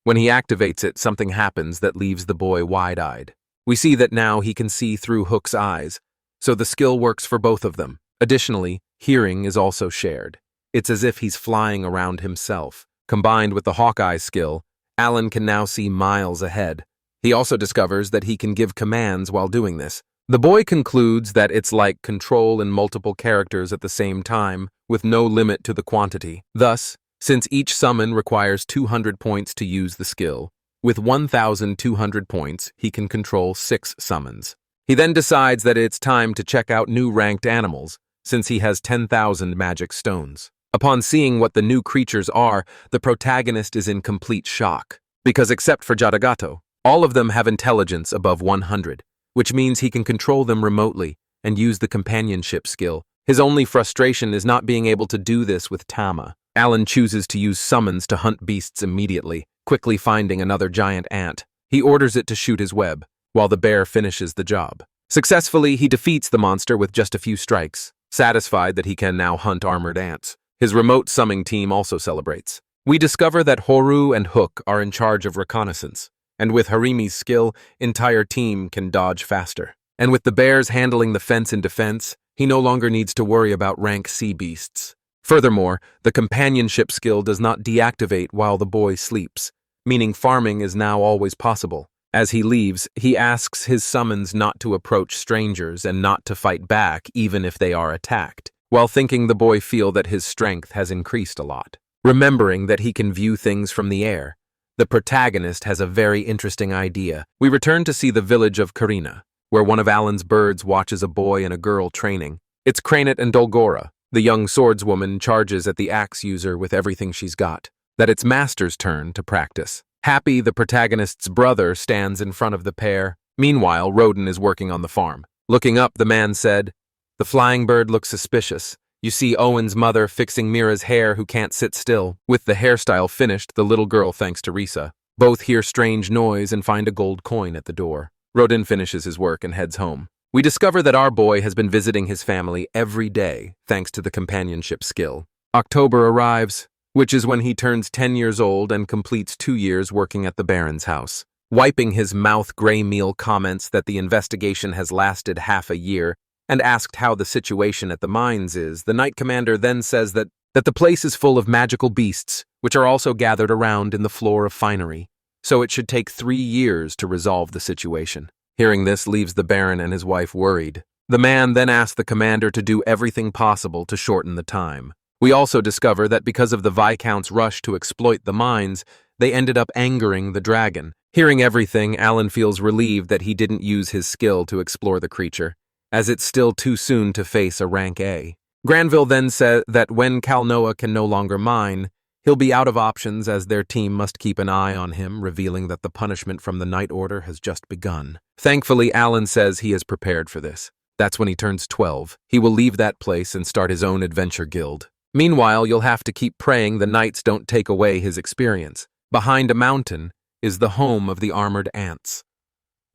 When he activates it, something happens that leaves the boy wide-eyed. We see that now he can see through Hook's eyes, so the skill works for both of them. Additionally, hearing is also shared. It's as if he's flying around himself. Combined with the Hawkeye skill, Alan can now see miles ahead. He also discovers that he can give commands while doing this. The boy concludes that it's like control in multiple characters at the same time, with no limit to the quantity. Thus, since each summon requires 200 points to use the skill, with 1,200 points, he can control 6 summons. He then decides that it's time to check out new ranked animals, since he has 10,000 magic stones. Upon seeing what the new creatures are, the protagonist is in complete shock, because except for Jadagato, all of them have intelligence above 100, which means he can control them remotely and use the companionship skill. His only frustration is not being able to do this with Tama. Alan chooses to use summons to hunt beasts immediately, quickly finding another giant ant. He orders it to shoot his web, while the bear finishes the job. Successfully, he defeats the monster with just a few strikes, satisfied that he can now hunt armored ants. His remote summoning team also celebrates. We discover that Horu and Hook are in charge of reconnaissance, and with Harimi's skill, entire team can dodge faster. And with the bears handling the fence in defense, he no longer needs to worry about rank sea beasts. Furthermore, the companionship skill does not deactivate while the boy sleeps, meaning farming is now always possible. As he leaves, he asks his summons not to approach strangers and not to fight back even if they are attacked, while thinking the boy feel that his strength has increased a lot. Remembering that he can view things from the air, the protagonist has a very interesting idea. We return to see the village of Karina, where one of Alan's birds watches a boy and a girl training. It's Cranit and Dolgora. The young swordswoman charges at the axe user with everything she's got. That it's Master's turn to practice. Happy, the protagonist's brother stands in front of the pair. Meanwhile, Roden is working on the farm. Looking up, the man said, "The flying bird looks suspicious. You see Owen's mother fixing Mira's hair who can't sit still." With the hairstyle finished, the little girl thanks to Risa. Both hear strange noise and find a gold coin at the door. Roden finishes his work and heads home. We discover that our boy has been visiting his family every day, thanks to the companionship skill. October arrives, which is when he turns 10 years old and completes 2 years working at the Baron's house. Wiping his mouth, Greymeal comments that the investigation has lasted half a year, and asked how the situation at the mines is. The Knight Commander then says that the place is full of magical beasts, which are also gathered around in the floor of finery, so it should take 3 years to resolve the situation. Hearing this leaves the Baron and his wife worried. The man then asks the commander to do everything possible to shorten the time. We also discover that because of the Viscount's rush to exploit the mines, they ended up angering the dragon, Hearing everything, Alan feels relieved that he didn't use his skill to explore the creature, as it's still too soon to face a rank A. Granville then said that when Kalnoa can no longer mine, he'll be out of options as their team must keep an eye on him, revealing that the punishment from the Night Order has just begun. Thankfully, Alan says he is prepared for this. That's when he turns 12. He will leave that place and start his own adventure guild. Meanwhile, you'll have to keep praying the knights don't take away his experience. Behind a mountain is the home of the armored ants.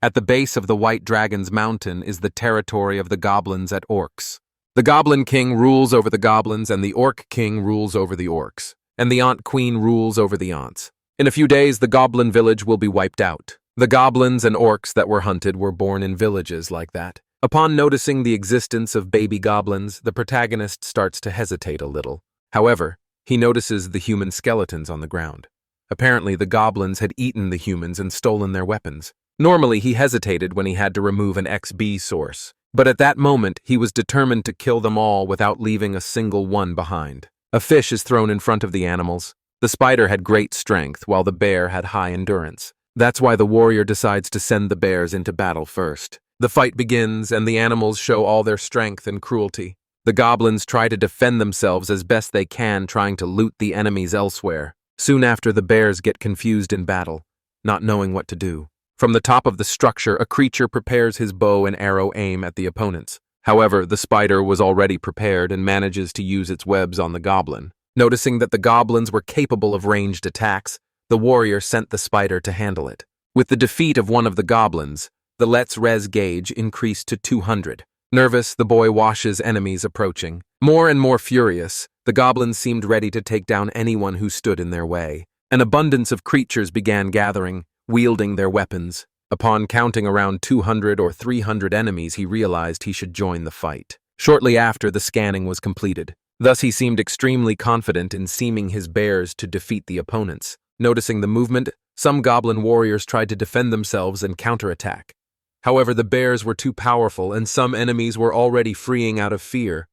At the base of the White Dragon's mountain is the territory of the goblins at orcs. The Goblin King rules over the goblins, and the Orc King rules over the orcs, and the Ant Queen rules over the ants. In a few days, the goblin village will be wiped out. The goblins and orcs that were hunted were born in villages like that. Upon noticing the existence of baby goblins, the protagonist starts to hesitate a little. However, he notices the human skeletons on the ground. Apparently, the goblins had eaten the humans and stolen their weapons. Normally, he hesitated when he had to remove an XB source, but at that moment, he was determined to kill them all without leaving a single one behind. A fish is thrown in front of the animals. The spider had great strength, while the bear had high endurance. That's why the warrior decides to send the bears into battle first. The fight begins, and the animals show all their strength and cruelty. The goblins try to defend themselves as best they can, trying to loot the enemies elsewhere. Soon after, the bears get confused in battle, not knowing what to do. From the top of the structure, a creature prepares his bow and arrow aim at the opponents. However, the spider was already prepared and manages to use its webs on the goblin. Noticing that the goblins were capable of ranged attacks, the warrior sent the spider to handle it. With the defeat of one of the goblins, the Let's Res gauge increased to 200. Nervous, the boy watches enemies approaching. More and more furious, the goblins seemed ready to take down anyone who stood in their way. An abundance of creatures began gathering, wielding their weapons. Upon counting around 200 or 300 enemies, he realized he should join the fight. Shortly after, the scanning was completed. Thus, he seemed extremely confident in seaming his bears to defeat the opponents. Noticing the movement, some goblin warriors tried to defend themselves and counterattack. However, the bears were too powerful, and some enemies were already freeing out of fear.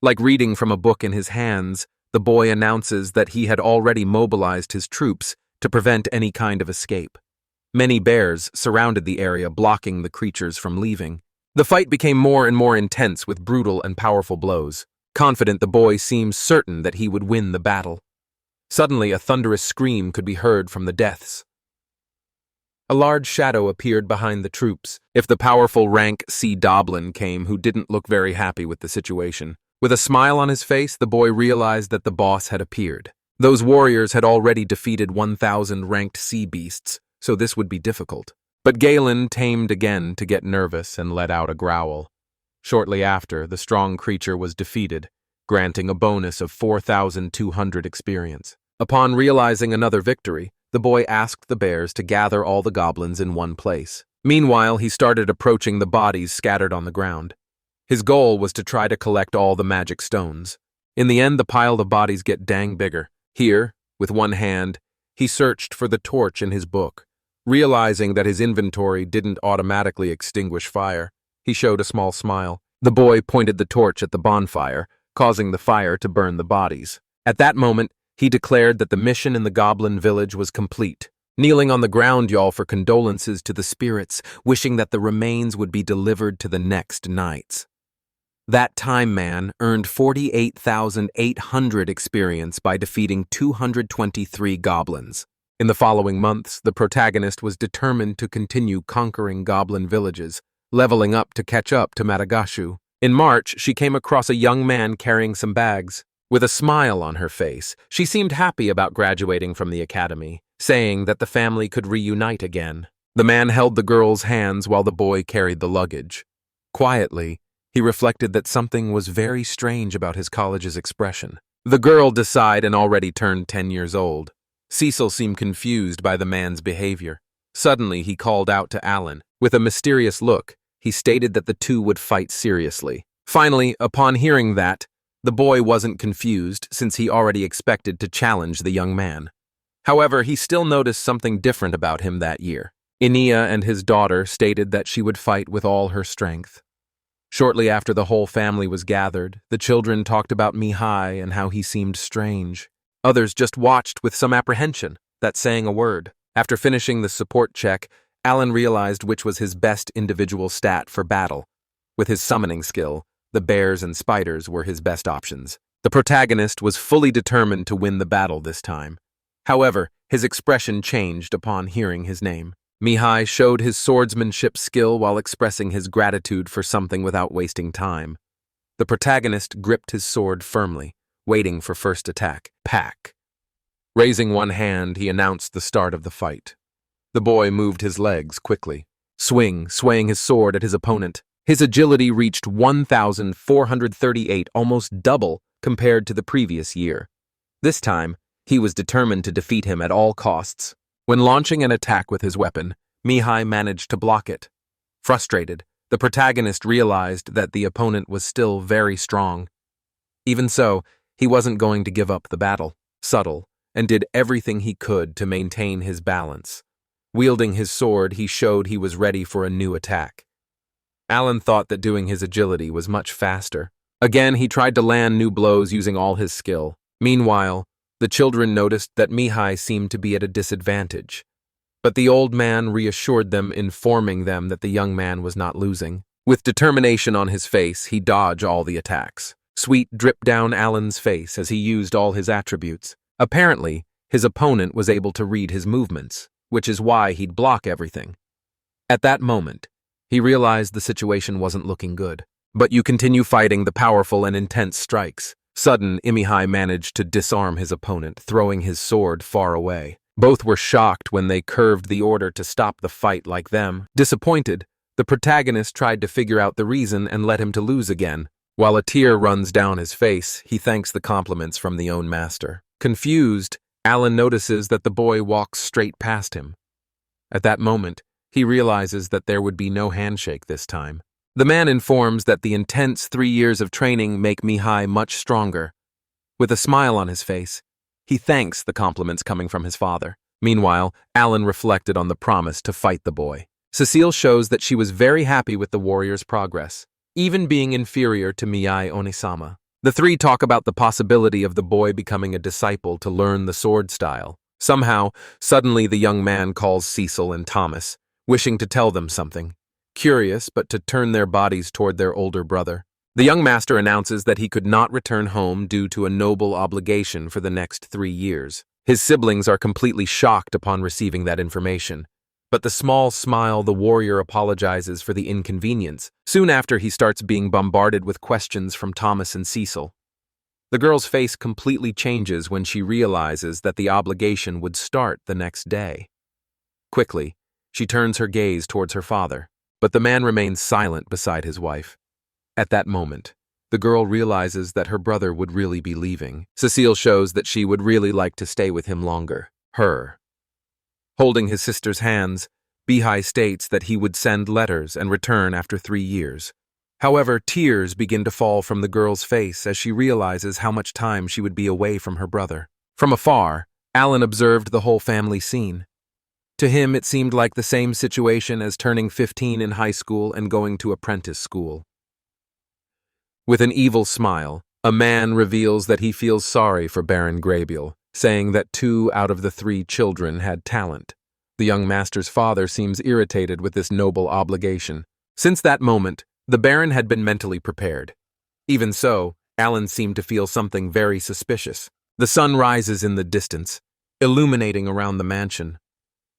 Like reading from a book in his hands, the boy announces that he had already mobilized his troops to prevent any kind of escape. Many bears surrounded the area, blocking the creatures from leaving. The fight became more and more intense with brutal and powerful blows. Confident, the boy seemed certain that he would win the battle. Suddenly, a thunderous scream could be heard from the depths. A large shadow appeared behind the troops. If the powerful rank C Doblin came, who didn't look very happy with the situation. With a smile on his face, the boy realized that the boss had appeared. Those warriors had already defeated 1,000 ranked sea beasts, so this would be difficult. But Galen tamed again to get nervous and let out a growl. Shortly after, the strong creature was defeated, granting a bonus of 4,200 experience. Upon realizing another victory, the boy asked the bears to gather all the goblins in one place. Meanwhile, he started approaching the bodies scattered on the ground. His goal was to try to collect all the magic stones. In the end, the pile of bodies get dang bigger. Here, with one hand, he searched for the torch in his book. Realizing that his inventory didn't automatically extinguish fire, he showed a small smile. The boy pointed the torch at the bonfire, causing the fire to burn the bodies. At that moment, he declared that the mission in the goblin village was complete. Kneeling on the ground, y'all, for condolences to the spirits, wishing that the remains would be delivered to the next knights. That time man earned 48,800 experience by defeating 223 goblins. In the following months, the protagonist was determined to continue conquering goblin villages, leveling up to catch up to Madagashu. In March, she came across a young man carrying some bags. With a smile on her face, she seemed happy about graduating from the academy, saying that the family could reunite again. The man held the girl's hands while the boy carried the luggage. Quietly, he reflected that something was very strange about his college's expression. The girl decided and already turned 10 years old. Cecil seemed confused by the man's behavior. Suddenly, he called out to Alan. With a mysterious look, he stated that the two would fight seriously. Finally, upon hearing that, the boy wasn't confused since he already expected to challenge the young man. However, he still noticed something different about him that year. Inia and his daughter stated that she would fight with all her strength. Shortly after the whole family was gathered, the children talked about Mihai and how he seemed strange. Others just watched with some apprehension, that saying a word. After finishing the support check, Alan realized which was his best individual stat for battle. With his summoning skill, the bears and spiders were his best options. The protagonist was fully determined to win the battle this time. However, his expression changed upon hearing his name. Mihai showed his swordsmanship skill while expressing his gratitude for something without wasting time. The protagonist gripped his sword firmly, waiting for first attack. Pack. Raising one hand, he announced the start of the fight. The boy moved his legs quickly, swaying his sword at his opponent. His agility reached 1,438, almost double compared to the previous year. This time, he was determined to defeat him at all costs. When launching an attack with his weapon, Mihai managed to block it. Frustrated, the protagonist realized that the opponent was still very strong. Even so, he wasn't going to give up the battle. Subtle, and did everything he could to maintain his balance. Wielding his sword, he showed he was ready for a new attack. Alan thought that doing his agility was much faster. Again, he tried to land new blows using all his skill. Meanwhile, the children noticed that Mihai seemed to be at a disadvantage. But the old man reassured them, informing them that the young man was not losing. With determination on his face, he dodged all the attacks. Sweat dripped down Alan's face as he used all his attributes. Apparently, his opponent was able to read his movements, which is why he'd block everything. At that moment, he realized the situation wasn't looking good. But you continue fighting the powerful and intense strikes. Sudden, Mihai managed to disarm his opponent, throwing his sword far away. Both were shocked when they curved the order to stop the fight like them. Disappointed, the protagonist tried to figure out the reason and led him to lose again. While a tear runs down his face, he thanks the compliments from the own master. Confused, Alan notices that the boy walks straight past him. At that moment, he realizes that there would be no handshake this time. The man informs that the intense 3 years of training make Mihai much stronger. With a smile on his face, he thanks the compliments coming from his father. Meanwhile, Alan reflected on the promise to fight the boy. Cecile shows that she was very happy with the warrior's progress, even being inferior to Miyai Onisama. The three talk about the possibility of the boy becoming a disciple to learn the sword style. Somehow, suddenly the young man calls Cecil and Thomas, wishing to tell them something. Curious, but to turn their bodies toward their older brother. The young master announces that he could not return home due to a noble obligation for the next 3 years. His siblings are completely shocked upon receiving that information. But the small smile, the warrior apologizes for the inconvenience. Soon after, he starts being bombarded with questions from Thomas and Cecil. The girl's face completely changes when she realizes that the obligation would start the next day. Quickly, she turns her gaze towards her father, but the man remains silent beside his wife. At that moment, the girl realizes that her brother would really be leaving. Cecile shows that she would really like to stay with him longer. Holding his sister's hands, Mihai states that he would send letters and return after 3 years. However, tears begin to fall from the girl's face as she realizes how much time she would be away from her brother. From afar, Alan observed the whole family scene. To him, it seemed like the same situation as turning 15 in high school and going to apprentice school. With an evil smile, a man reveals that he feels sorry for Baron Graybiel, saying that 2 out of the 3 children had talent. The young master's father seems irritated with this noble obligation. Since that moment, the Baron had been mentally prepared. Even so, Alan seemed to feel something very suspicious. The sun rises in the distance, illuminating around the mansion.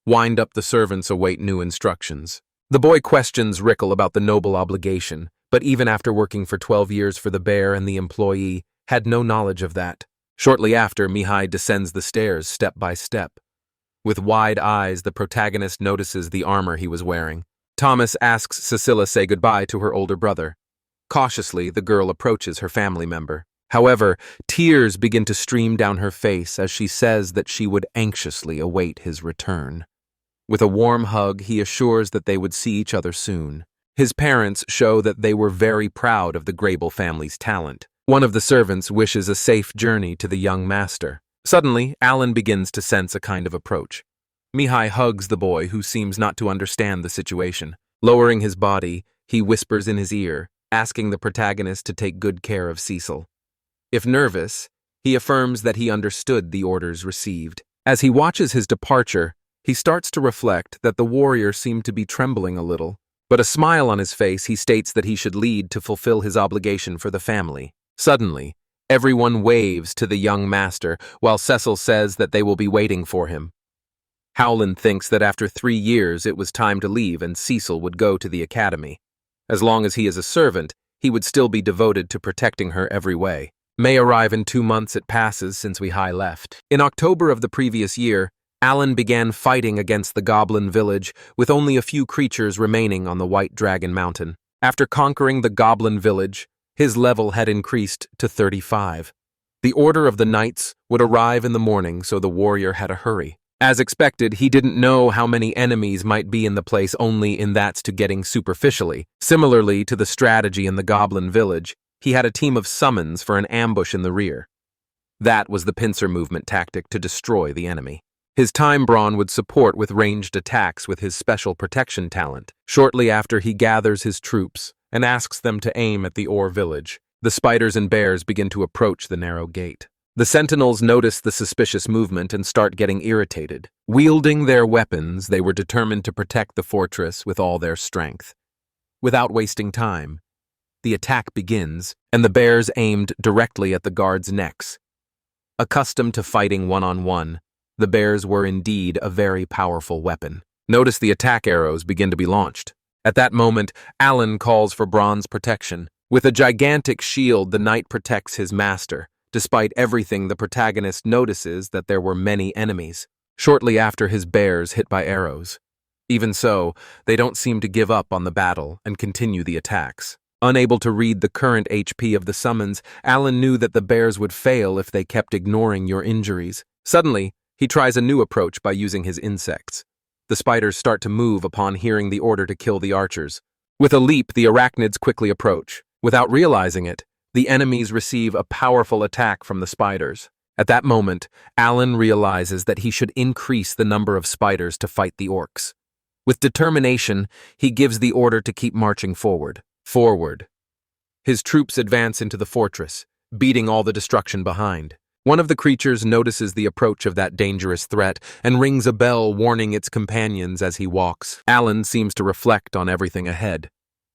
Wind up, the servants await new instructions. The boy questions Rickle about the noble obligation, but even after working for 12 years for the bear and the employee, had no knowledge of that. Shortly after, Mihai descends the stairs step by step. With wide eyes, the protagonist notices the armor he was wearing. Thomas asks Cecilia say goodbye to her older brother. Cautiously, the girl approaches her family member. However, tears begin to stream down her face as she says that she would anxiously await his return. With a warm hug, he assures that they would see each other soon. His parents show that they were very proud of the Graybiel family's talent. One of the servants wishes a safe journey to the young master. Suddenly, Alan begins to sense a kind of approach. Mihai hugs the boy, who seems not to understand the situation. Lowering his body, he whispers in his ear, asking the protagonist to take good care of Cecil. If nervous, he affirms that he understood the orders received. As he watches his departure, He starts to reflect that the warrior seemed to be trembling a little, but a smile on his face he states that he should lead to fulfill his obligation for the family. Suddenly, everyone waves to the young master, while Cecil says that they will be waiting for him. Howland thinks that after 3 years it was time to leave and Cecil would go to the academy. As long as he is a servant, he would still be devoted to protecting her every way. May arrive in 2 months it passes since we high left. In October of the previous year, Alan began fighting against the Goblin village with only a few creatures remaining on the White Dragon Mountain. After conquering the Goblin village, his level had increased to 35. The order of the knights would arrive in the morning, so the warrior had a hurry. As expected, he didn't know how many enemies might be in the place, only in that's to getting superficially. Similarly to the strategy in the Goblin village, he had a team of summons for an ambush in the rear. That was the pincer movement tactic to destroy the enemy. His time brawn would support with ranged attacks with his special protection talent. Shortly after, he gathers his troops and asks them to aim at the Ore village. The spiders and bears begin to approach the narrow gate. The sentinels notice the suspicious movement and start getting irritated. Wielding their weapons, they were determined to protect the fortress with all their strength. Without wasting time, the attack begins, and the bears aimed directly at the guards' necks. Accustomed to fighting one-on-one, the bears were indeed a very powerful weapon. Notice the attack arrows begin to be launched. At that moment, Alan calls for bronze protection. With a gigantic shield, the knight protects his master. Despite everything, the protagonist notices that there were many enemies. Shortly after, his bears hit by arrows. Even so, they don't seem to give up on the battle and continue the attacks. Unable to read the current HP of the summons, Alan knew that the bears would fail if they kept ignoring your injuries. Suddenly, he tries a new approach by using his insects. The spiders start to move upon hearing the order to kill the archers. With a leap, the arachnids quickly approach. Without realizing it, the enemies receive a powerful attack from the spiders. At that moment, Alan realizes that he should increase the number of spiders to fight the orcs. With determination, he gives the order to keep marching forward. His troops advance into the fortress, beating all the destruction behind. One of the creatures notices the approach of that dangerous threat and rings a bell warning its companions as he walks. Alan seems to reflect on everything ahead.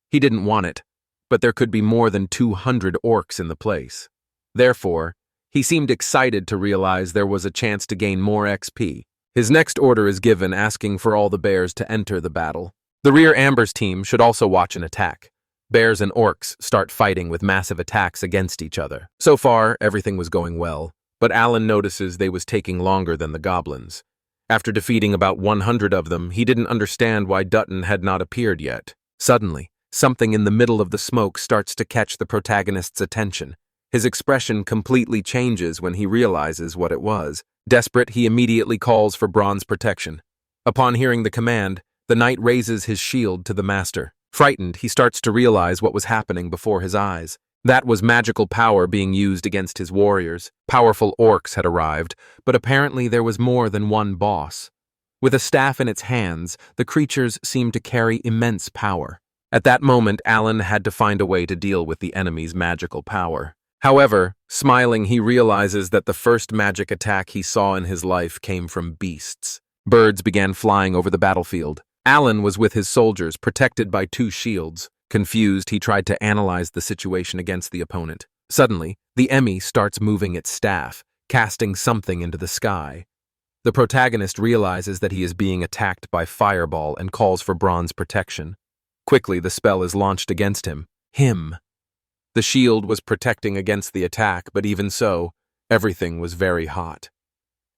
He didn't want it, but there could be more than 200 orcs in the place. Therefore, he seemed excited to realize there was a chance to gain more XP. His next order is given, asking for all the bears to enter the battle. The rear Amber's team should also watch an attack. Bears and orcs start fighting with massive attacks against each other. So far, everything was going well, but Alan notices they was taking longer than the goblins. After defeating about 100 of them, he didn't understand why Dutton had not appeared yet. Suddenly, something in the middle of the smoke starts to catch the protagonist's attention. His expression completely changes when he realizes what it was. Desperate, he immediately calls for bronze protection. Upon hearing the command, the knight raises his shield to the master. Frightened, he starts to realize what was happening before his eyes. That was magical power being used against his warriors. Powerful orcs had arrived, but apparently there was more than one boss. With a staff in its hands, the creatures seemed to carry immense power. At that moment, Alan had to find a way to deal with the enemy's magical power. However, smiling, he realizes that the first magic attack he saw in his life came from beasts. Birds began flying over the battlefield. Alan was with his soldiers, protected by 2 shields. Confused, he tried to analyze the situation against the opponent. Suddenly, the Emmy starts moving its staff, casting something into the sky. The protagonist realizes that he is being attacked by Fireball and calls for bronze protection. Quickly, the spell is launched against him. The shield was protecting against the attack, but even so, everything was very hot.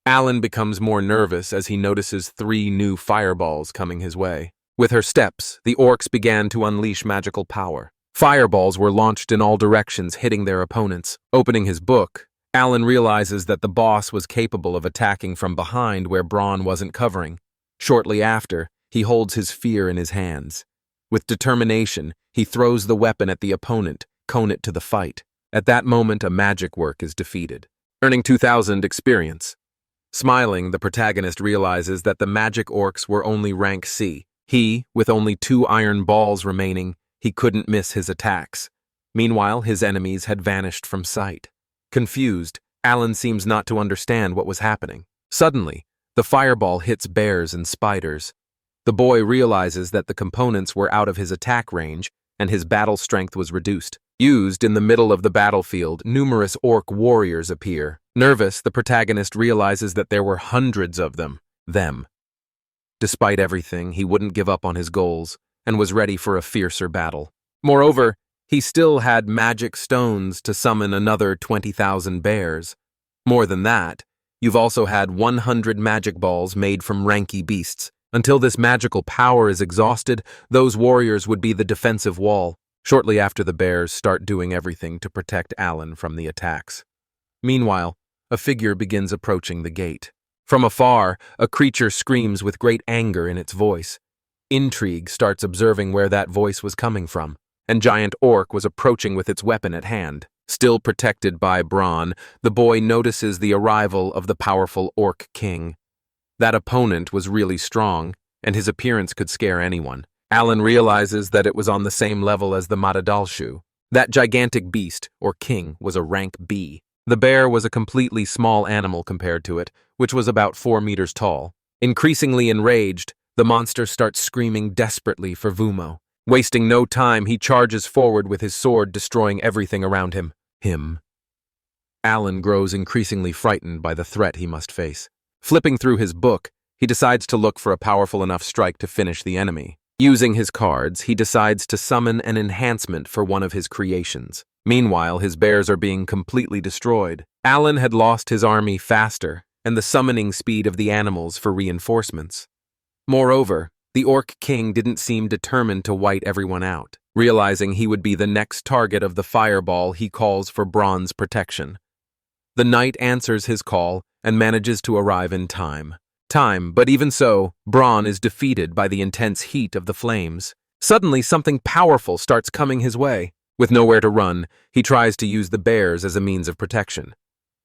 Alan becomes more nervous as he notices 3 new fireballs coming his way. With her steps, the orcs began to unleash magical power. Fireballs were launched in all directions, hitting their opponents. Opening his book, Alan realizes that the boss was capable of attacking from behind where Braun wasn't covering. Shortly after, he holds his fear in his hands. With determination, he throws the weapon at the opponent, cone it to the fight. At that moment, a magic work is defeated, earning 2,000 experience. Smiling, the protagonist realizes that the magic orcs were only rank C. He, with only 2 iron balls remaining, he couldn't miss his attacks. Meanwhile, his enemies had vanished from sight. Confused, Alan seems not to understand what was happening. Suddenly, The fireball hits bears and spiders. The boy realizes that the components were out of his attack range, and his battle strength was reduced. Used in the middle of the battlefield, numerous orc warriors appear. Nervous, the protagonist realizes that there were hundreds of them. Despite everything, he wouldn't give up on his goals, and was ready for a fiercer battle. Moreover, he still had magic stones to summon another 20,000 bears. More than that, you've also had 100 magic balls made from ranky beasts. Until this magical power is exhausted, those warriors would be the defensive wall. Shortly after, the bears start doing everything to protect Alan from the attacks. Meanwhile, a figure begins approaching the gate. From afar, a creature screams with great anger in its voice. Intrigue starts observing where that voice was coming from, and giant orc was approaching with its weapon at hand. Still protected by brawn, the boy notices the arrival of the powerful orc king. That opponent was really strong, and his appearance could scare anyone. Alan realizes that it was on the same level as the Madadalshu. That gigantic beast, or king, was a rank B. The bear was a completely small animal compared to it, which was about 4 meters tall. Increasingly enraged, the monster starts screaming desperately for Vumo. Wasting no time, he charges forward with his sword, destroying everything around him. Alan grows increasingly frightened by the threat he must face. Flipping through his book, he decides to look for a powerful enough strike to finish the enemy. Using his cards, he decides to summon an enhancement for one of his creations. Meanwhile, his bears are being completely destroyed. Alan had lost his army faster, and the summoning speed of the animals for reinforcements. Moreover, the Orc King didn't seem determined to white everyone out. Realizing he would be the next target of the fireball, he calls for Braun's protection. The knight answers his call and manages to arrive in time. But even so, Braun is defeated by the intense heat of the flames. Suddenly, something powerful starts coming his way. With nowhere to run, he tries to use the bears as a means of protection.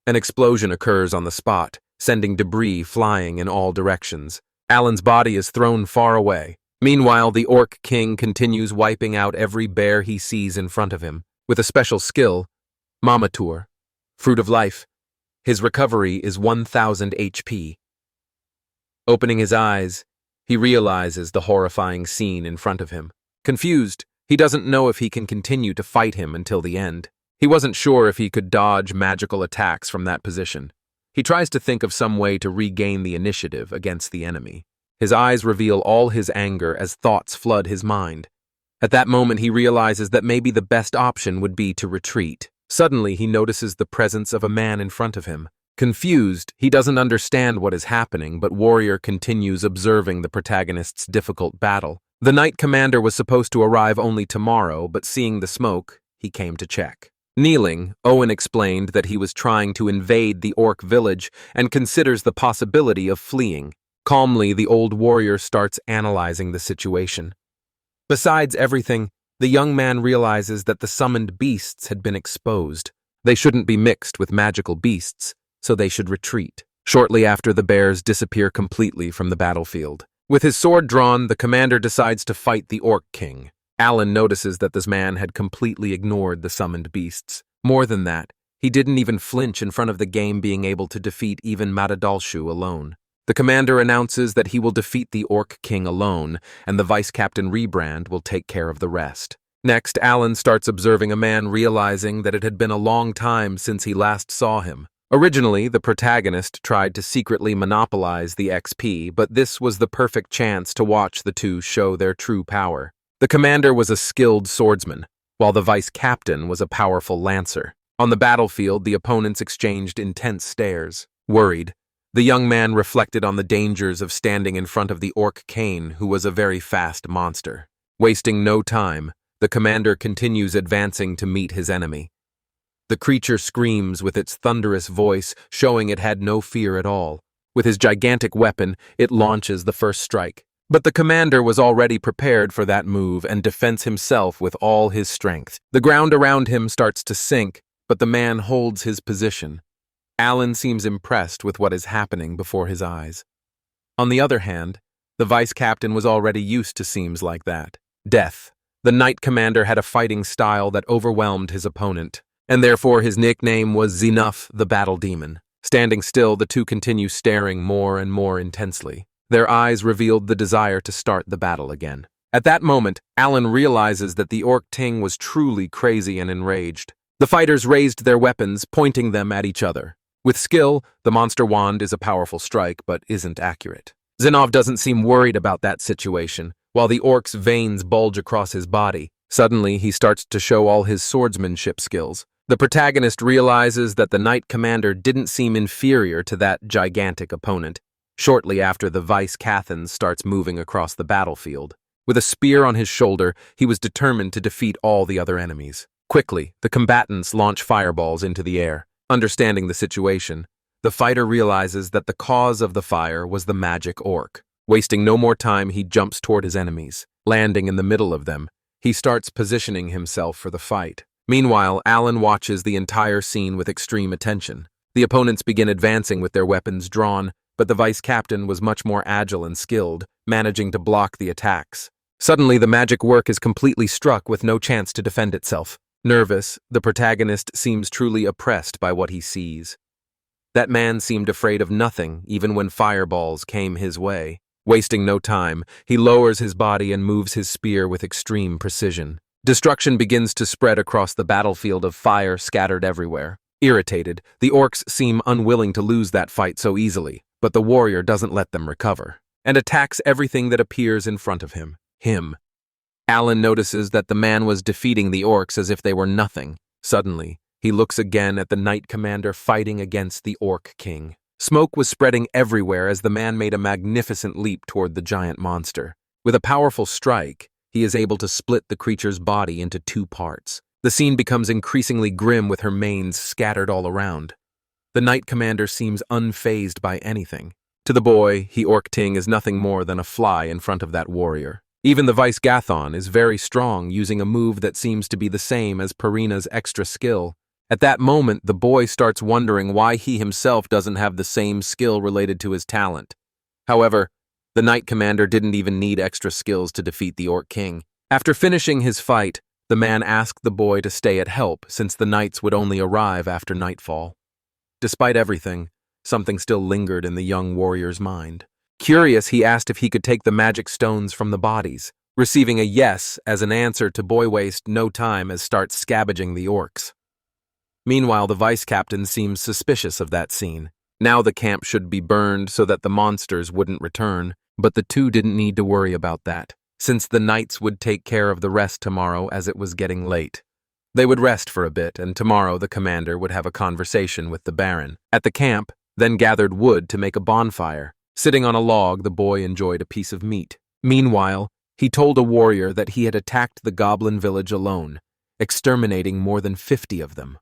An explosion occurs on the spot, sending debris flying in all directions. Alan's body is thrown far away. Meanwhile, the Orc King continues wiping out every bear he sees in front of him. With a special skill, Mamatur, Fruit of Life, his recovery is 1000 HP. Opening his eyes, he realizes the horrifying scene in front of him. Confused, he doesn't know if he can continue to fight him until the end. He wasn't sure if he could dodge magical attacks from that position. He tries to think of some way to regain the initiative against the enemy. His eyes reveal all his anger as thoughts flood his mind. At that moment, he realizes that maybe the best option would be to retreat. Suddenly, he notices the presence of a man in front of him. Confused, he doesn't understand what is happening, but Warrior continues observing the protagonist's difficult battle. The Knight Commander was supposed to arrive only tomorrow, but seeing the smoke, he came to check. Kneeling, Owen explained that he was trying to invade the orc village and considers the possibility of fleeing. Calmly, the old warrior starts analyzing the situation. Besides everything, the young man realizes that the summoned beasts had been exposed. They shouldn't be mixed with magical beasts, so they should retreat. Shortly after, the bears disappear completely from the battlefield. With his sword drawn, the commander decides to fight the Orc King. Alan notices that this man had completely ignored the summoned beasts. More than that, he didn't even flinch in front of the game being able to defeat even Madadalshu alone. The commander announces that he will defeat the Orc King alone, and the Vice Captain Rebrand will take care of the rest. Next, Alan starts observing a man, realizing that it had been a long time since he last saw him. Originally, the protagonist tried to secretly monopolize the XP, but this was the perfect chance to watch the two show their true power. The commander was a skilled swordsman, while the vice captain was a powerful lancer. On the battlefield, the opponents exchanged intense stares. Worried, the young man reflected on the dangers of standing in front of the Orc King, who was a very fast monster. Wasting no time, the commander continues advancing to meet his enemy. The creature screams with its thunderous voice, showing it had no fear at all. With his gigantic weapon, it launches the first strike. But the commander was already prepared for that move and defends himself with all his strength. The ground around him starts to sink, but the man holds his position. Alan seems impressed with what is happening before his eyes. On the other hand, the vice captain was already used to scenes like that. Death. The knight commander had a fighting style that overwhelmed his opponent, and therefore his nickname was Zenuf the Battle Demon. Standing still, the two continue staring more and more intensely. Their eyes revealed the desire to start the battle again. At that moment, Alan realizes that the orc Ting was truly crazy and enraged. The fighters raised their weapons, pointing them at each other. With skill, the monster wand is a powerful strike, but isn't accurate. Zinov doesn't seem worried about that situation. While the orc's veins bulge across his body, suddenly he starts to show all his swordsmanship skills. The protagonist realizes that the knight commander didn't seem inferior to that gigantic opponent. Shortly after, the vice Cathan starts moving across the battlefield. With a spear on his shoulder, he was determined to defeat all the other enemies. Quickly, the combatants launch fireballs into the air. Understanding the situation, the fighter realizes that the cause of the fire was the magic orc. Wasting no more time, he jumps toward his enemies. Landing in the middle of them, he starts positioning himself for the fight. Meanwhile, Alan watches the entire scene with extreme attention. The opponents begin advancing with their weapons drawn, but the vice captain was much more agile and skilled, managing to block the attacks. Suddenly, the magic work is completely struck with no chance to defend itself. Nervous, the protagonist seems truly oppressed by what he sees. That man seemed afraid of nothing, even when fireballs came his way. Wasting no time, he lowers his body and moves his spear with extreme precision. Destruction begins to spread across the battlefield of fire scattered everywhere. Irritated, the orcs seem unwilling to lose that fight so easily, but the warrior doesn't let them recover, and attacks everything that appears in front of him. Alan notices that the man was defeating the orcs as if they were nothing. Suddenly, he looks again at the knight commander fighting against the orc king. Smoke was spreading everywhere as the man made a magnificent leap toward the giant monster. With a powerful strike, he is able to split the creature's body into two parts. The scene becomes increasingly grim with her manes scattered all around. The knight commander seems unfazed by anything. To the boy, orc Ting is nothing more than a fly in front of that warrior. Even the vice Gathon is very strong, using a move that seems to be the same as Parina's extra skill. At that moment, the boy starts wondering why he himself doesn't have the same skill related to his talent. However, the knight commander didn't even need extra skills to defeat the orc king. After finishing his fight, the man asked the boy to stay at help since the knights would only arrive after nightfall. Despite everything, something still lingered in the young warrior's mind. Curious, he asked if he could take the magic stones from the bodies. Receiving a yes as an answer, to boy waste no time as starts scavenging the orcs. Meanwhile, the vice captain seems suspicious of that scene. Now the camp should be burned so that the monsters wouldn't return, but the two didn't need to worry about that, since the knights would take care of the rest tomorrow as it was getting late. They would rest for a bit, and tomorrow the commander would have a conversation with the baron. At the camp, then gathered wood to make a bonfire. Sitting on a log, the boy enjoyed a piece of meat. Meanwhile, he told a warrior that he had attacked the goblin village alone, exterminating more than 50 of them.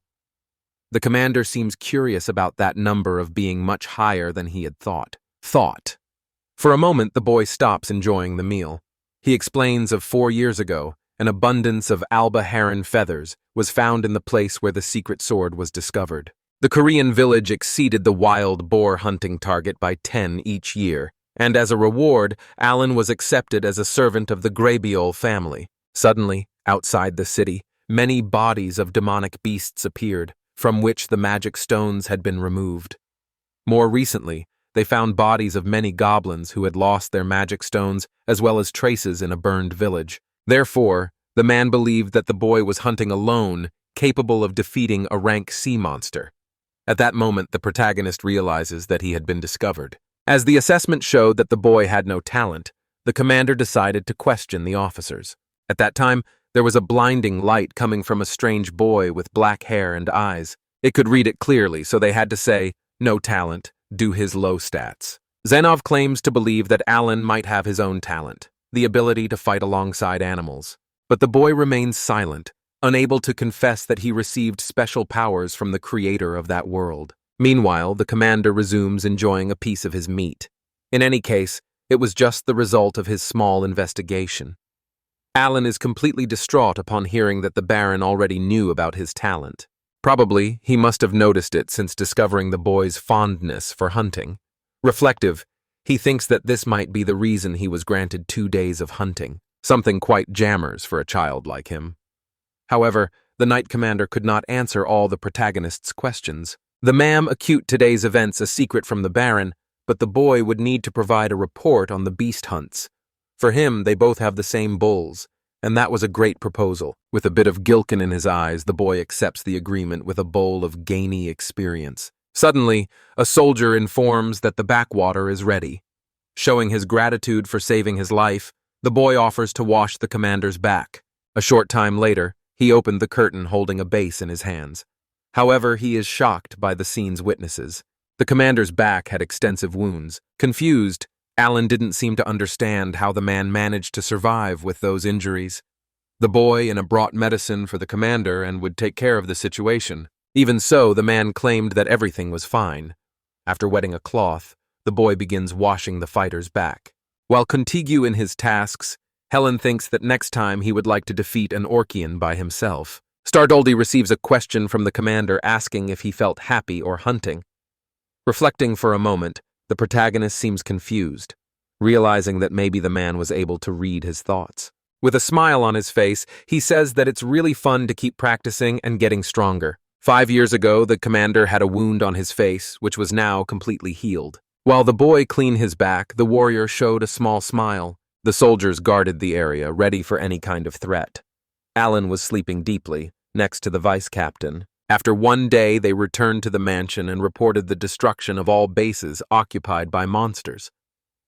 The commander seems curious about that number of being much higher than he had thought. For a moment, the boy stops enjoying the meal. He explains of 4 years ago, an abundance of alba heron feathers was found in the place where the secret sword was discovered. The Korean village exceeded the wild boar hunting target by 10 each year, and as a reward, Alan was accepted as a servant of the Graybiol family. Suddenly, outside the city, many bodies of demonic beasts appeared, from which the magic stones had been removed. More recently, they found bodies of many goblins who had lost their magic stones, as well as traces in a burned village. Therefore, the man believed that the boy was hunting alone, capable of defeating a rank sea monster. At that moment, the protagonist realizes that he had been discovered. As the assessment showed that the boy had no talent, the commander decided to question the officers. At that time, there was a blinding light coming from a strange boy with black hair and eyes. It could read it clearly, so they had to say, "No talent, due his low stats." Zenov claims to believe that Alan might have his own talent, the ability to fight alongside animals. But the boy remains silent, unable to confess that he received special powers from the creator of that world. Meanwhile, the commander resumes enjoying a piece of his meat. In any case, it was just the result of his small investigation. Alan is completely distraught upon hearing that the Baron already knew about his talent. Probably, he must have noticed it since discovering the boy's fondness for hunting. Reflective, he thinks that this might be the reason he was granted 2 days of hunting, something quite jammers for a child like him. However, the knight commander could not answer all the protagonist's questions. The ma'am acute today's events a secret from the Baron, but the boy would need to provide a report on the beast hunts. For him, they both have the same bulls, and that was a great proposal. With a bit of gilkin in his eyes, the boy accepts the agreement with a bowl of gainy experience. Suddenly, a soldier informs that the backwater is ready. Showing his gratitude for saving his life, the boy offers to wash the commander's back. A short time later, he opened the curtain holding a bass in his hands. However, he is shocked by the scene's witnesses. The commander's back had extensive wounds. Confused, Alan didn't seem to understand how the man managed to survive with those injuries. The boy brought medicine for the commander and would take care of the situation. Even so, the man claimed that everything was fine. After wetting a cloth, the boy begins washing the fighter's back. While contigu in his tasks, Helen thinks that next time he would like to defeat an Orcian by himself. Stardoldi receives a question from the commander asking if he felt happy or hunting. Reflecting for a moment, the protagonist seems confused, realizing that maybe the man was able to read his thoughts. With a smile on his face, he says that it's really fun to keep practicing and getting stronger. 5 years ago, the commander had a wound on his face, which was now completely healed. While the boy cleaned his back, the warrior showed a small smile. The soldiers guarded the area, ready for any kind of threat. Alan was sleeping deeply, next to the vice-captain. After one day, they returned to the mansion and reported the destruction of all bases occupied by monsters.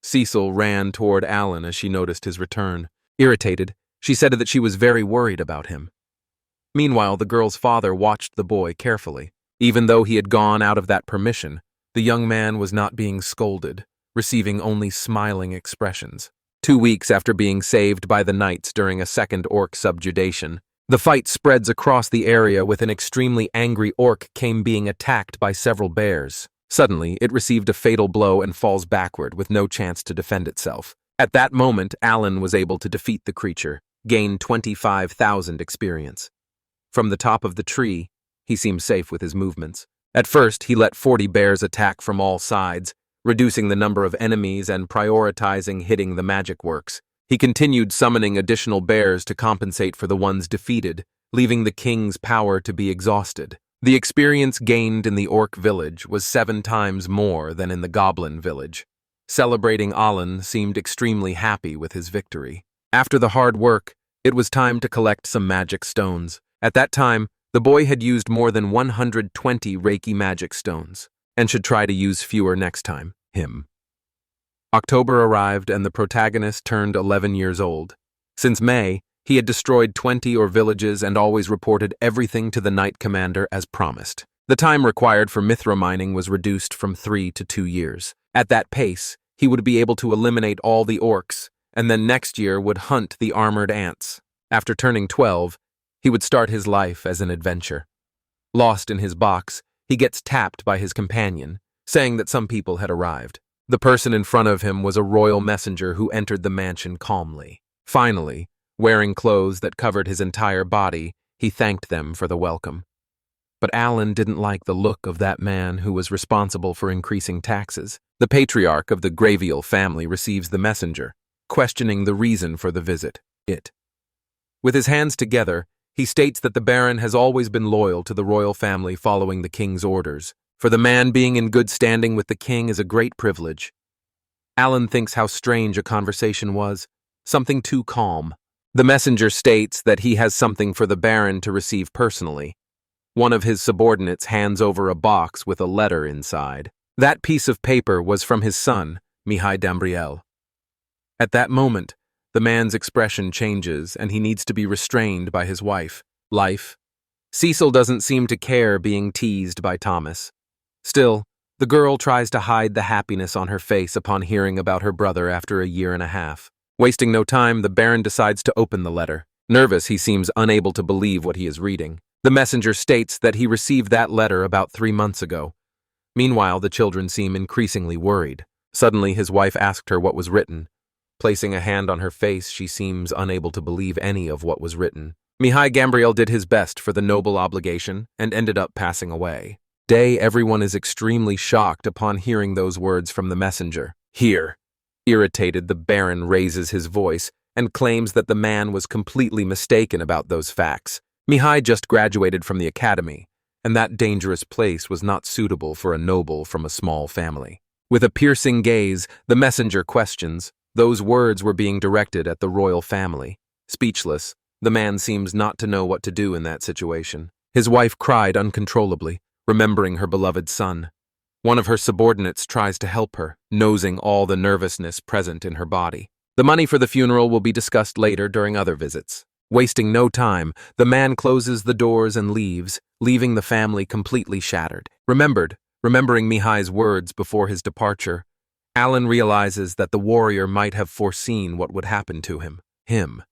Cecil ran toward Alan as she noticed his return. Irritated, she said that she was very worried about him. Meanwhile, the girl's father watched the boy carefully. Even though he had gone out of that permission, the young man was not being scolded, receiving only smiling expressions. 2 weeks after being saved by the knights during a second orc subjugation, the fight spreads across the area with an extremely angry orc being attacked by several bears. Suddenly, it received a fatal blow and falls backward with no chance to defend itself. At that moment, Alan was able to defeat the creature, gain 25,000 experience. From the top of the tree, he seemed safe with his movements. At first, he let 40 bears attack from all sides, reducing the number of enemies and prioritizing hitting the magic works. He continued summoning additional bears to compensate for the ones defeated, leaving the king's power to be exhausted. The experience gained in the orc village was 7 times more than in the goblin village. Celebrating Alan seemed extremely happy with his victory. After the hard work, it was time to collect some magic stones. At that time, the boy had used more than 120 Reiki magic stones, and should try to use fewer next time. October arrived and the protagonist turned 11 years old. Since May, he had destroyed 20 villages and always reported everything to the knight commander as promised. The time required for Mithra mining was reduced from 3 to 2 years. At that pace, he would be able to eliminate all the orcs, and then next year would hunt the armored ants. After turning 12, he would start his life as an adventure. Lost in his box, he gets tapped by his companion, saying that some people had arrived. The person in front of him was a royal messenger who entered the mansion calmly. Finally, wearing clothes that covered his entire body, he thanked them for the welcome. But Alan didn't like the look of that man who was responsible for increasing taxes. The patriarch of the Graviel family receives the messenger, questioning the reason for the visit. With his hands together, he states that the Baron has always been loyal to the royal family following the king's orders. For the man, being in good standing with the king is a great privilege. Alan thinks how strange a conversation was, something too calm. The messenger states that he has something for the Baron to receive personally. One of his subordinates hands over a box with a letter inside. That piece of paper was from his son, Mihai Dambriel. At that moment, the man's expression changes and he needs to be restrained by his wife. Cecil doesn't seem to care being teased by Thomas. Still, the girl tries to hide the happiness on her face upon hearing about her brother after a year and a half. Wasting no time, the Baron decides to open the letter. Nervous, he seems unable to believe what he is reading. The messenger states that he received that letter about 3 months ago. Meanwhile, the children seem increasingly worried. Suddenly, his wife asked her what was written. Placing a hand on her face, she seems unable to believe any of what was written. Mihai Gambriel did his best for the noble obligation and ended up passing away. Everyone is extremely shocked upon hearing those words from the messenger. Here. Irritated, the Baron raises his voice and claims that the man was completely mistaken about those facts. Mihai just graduated from the academy, and that dangerous place was not suitable for a noble from a small family. With a piercing gaze, the messenger questions. Those words were being directed at the royal family. Speechless, the man seems not to know what to do in that situation. His wife cried uncontrollably, remembering her beloved son. One of her subordinates tries to help her, nosing all the nervousness present in her body. The money for the funeral will be discussed later during other visits. Wasting no time, the man closes the doors and leaves, leaving the family completely shattered. Remembering Mihai's words before his departure, Alan realizes that the warrior might have foreseen what would happen to him.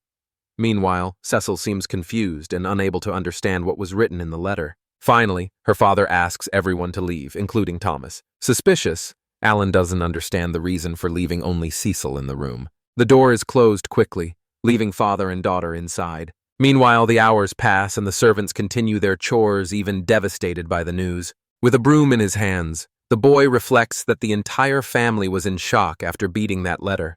Meanwhile, Cecil seems confused and unable to understand what was written in the letter. Finally, her father asks everyone to leave, including Thomas. Suspicious, Alan doesn't understand the reason for leaving only Cecil in the room. The door is closed quickly, leaving father and daughter inside. Meanwhile, the hours pass and the servants continue their chores, even devastated by the news. With a broom in his hands, the boy reflects that the entire family was in shock after beating that letter.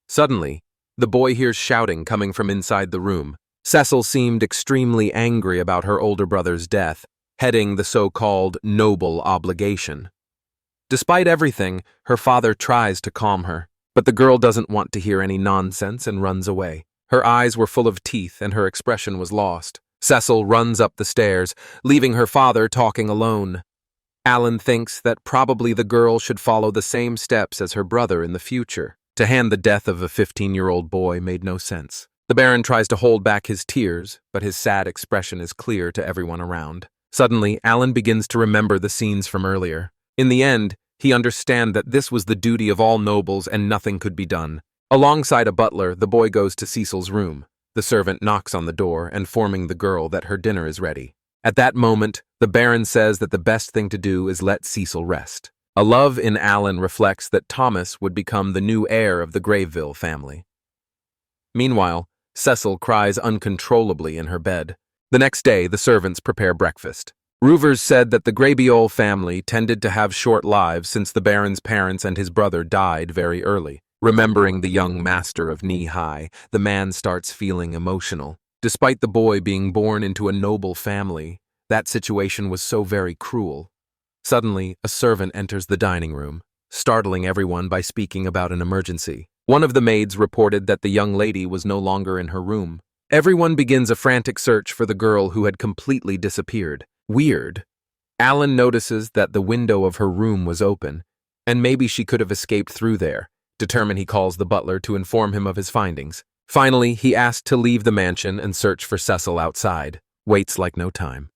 Suddenly, the boy hears shouting coming from inside the room. Cecil seemed extremely angry about her older brother's death, heading the so-called noble obligation. Despite everything, her father tries to calm her, but the girl doesn't want to hear any nonsense and runs away. Her eyes were full of teeth and her expression was lost. Cecil runs up the stairs, leaving her father talking alone. Alan thinks that probably the girl should follow the same steps as her brother in the future. To hand the death of a 15-year-old boy made no sense. The Baron tries to hold back his tears, but his sad expression is clear to everyone around. Suddenly, Alan begins to remember the scenes from earlier. In the end, he understands that this was the duty of all nobles and nothing could be done. Alongside a butler, the boy goes to Cecil's room. The servant knocks on the door, informing the girl that her dinner is ready. At that moment, the Baron says that the best thing to do is let Cecil rest. A love in Alan reflects that Thomas would become the new heir of the Graveville family. Meanwhile, Cecil cries uncontrollably in her bed. The next day, the servants prepare breakfast. Ruvers said that the Graveville family tended to have short lives since the Baron's parents and his brother died very early. Remembering the young master of knee-high, the man starts feeling emotional. Despite the boy being born into a noble family, that situation was so very cruel. Suddenly, a servant enters the dining room, startling everyone by speaking about an emergency. One of the maids reported that the young lady was no longer in her room. Everyone begins a frantic search for the girl who had completely disappeared. Weird. Alan notices that the window of her room was open, and maybe she could have escaped through there. Determined, he calls the butler to inform him of his findings. Finally, he asked to leave the mansion and search for Cecil outside. Waits like no time.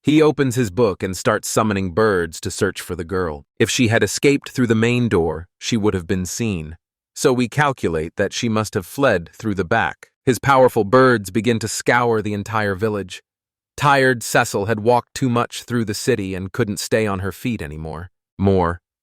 He opens his book and starts summoning birds to search for the girl. If she had escaped through the main door, she would have been seen. So we calculate that she must have fled through the back. His powerful birds begin to scour the entire village. Tired, Cecil had walked too much through the city and couldn't stay on her feet anymore.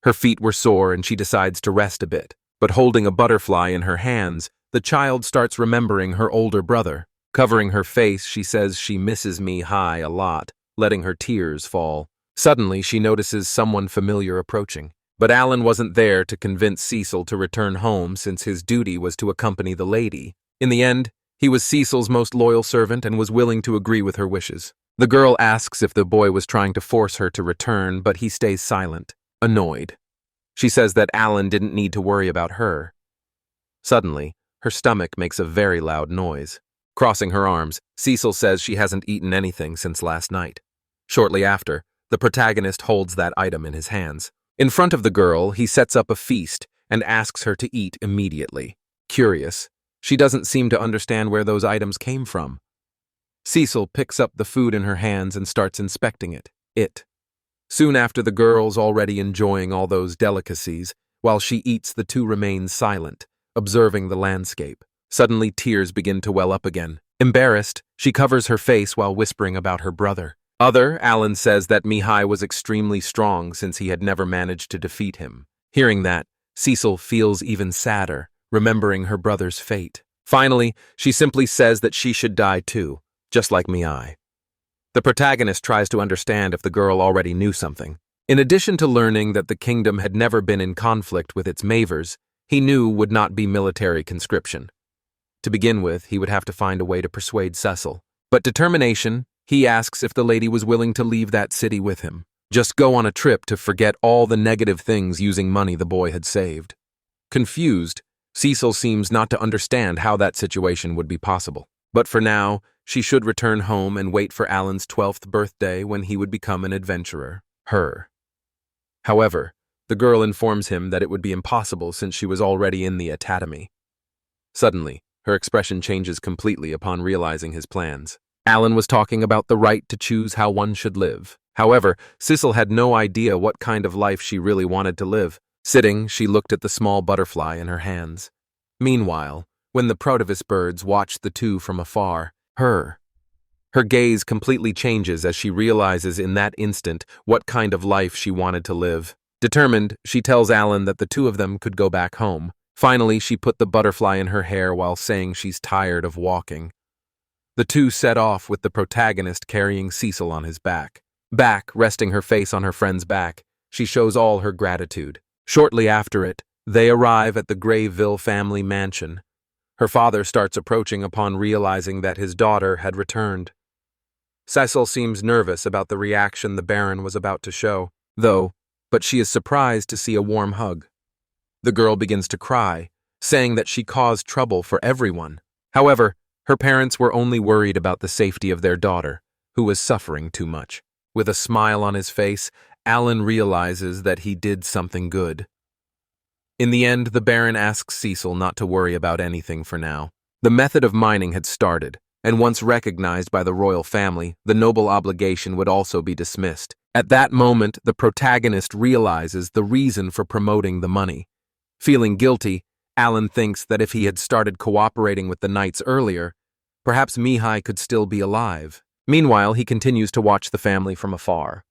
Her feet were sore and she decides to rest a bit. But holding a butterfly in her hands, the child starts remembering her older brother. Covering her face, she says she misses Mihai a lot, letting her tears fall. Suddenly, she notices someone familiar approaching. But Alan wasn't there to convince Cecil to return home since his duty was to accompany the lady. In the end, he was Cecil's most loyal servant and was willing to agree with her wishes. The girl asks if the boy was trying to force her to return, but he stays silent, annoyed. She says that Alan didn't need to worry about her. Suddenly, her stomach makes a very loud noise. Crossing her arms, Cecil says she hasn't eaten anything since last night. Shortly after, the protagonist holds that item in his hands. In front of the girl, he sets up a feast and asks her to eat immediately. Curious, she doesn't seem to understand where those items came from. Cecil picks up the food in her hands and starts inspecting it. Soon after, the girl's already enjoying all those delicacies. While she eats, the two remain silent, observing the landscape. Suddenly, tears begin to well up again. Embarrassed, she covers her face while whispering about her brother. Alan says that Mihai was extremely strong since he had never managed to defeat him. Hearing that, Cecil feels even sadder, remembering her brother's fate. Finally, she simply says that she should die too, just like Mihai. The protagonist tries to understand if the girl already knew something. In addition to learning that the kingdom had never been in conflict with its mavers, he knew would not be military conscription. To begin with, he would have to find a way to persuade Cecil. But determination, He asks if the lady was willing to leave that city with him. Just go on a trip to forget all the negative things using money the boy had saved. Confused, Cecil seems not to understand how that situation would be possible. But for now, she should return home and wait for Alan's 12th birthday when he would become an adventurer. However, the girl informs him that it would be impossible since she was already in the academy. Suddenly, her expression changes completely upon realizing his plans. Alan was talking about the right to choose how one should live. However, Cecil had no idea what kind of life she really wanted to live. Sitting, she looked at the small butterfly in her hands. Meanwhile, when the protivus birds watched the two from afar, her gaze completely changes as she realizes in that instant what kind of life she wanted to live. Determined, she tells Alan that the two of them could go back home. Finally, she put the butterfly in her hair while saying she's tired of walking. The two set off with the protagonist carrying Cecil on his back. Resting her face on her friend's back, she shows all her gratitude. Shortly after it, they arrive at the Grayville family mansion. Her father starts approaching upon realizing that his daughter had returned. Cecil seems nervous about the reaction the Baron was about to show, but she is surprised to see a warm hug. The girl begins to cry, saying that she caused trouble for everyone. However, her parents were only worried about the safety of their daughter, who was suffering too much. With a smile on his face, Alan realizes that he did something good. In the end, the Baron asks Cecil not to worry about anything for now. The method of mining had started, and once recognized by the royal family, the noble obligation would also be dismissed. At that moment, the protagonist realizes the reason for promoting the money. Feeling guilty, Alan thinks that if he had started cooperating with the knights earlier, perhaps Mihai could still be alive. Meanwhile, he continues to watch the family from afar.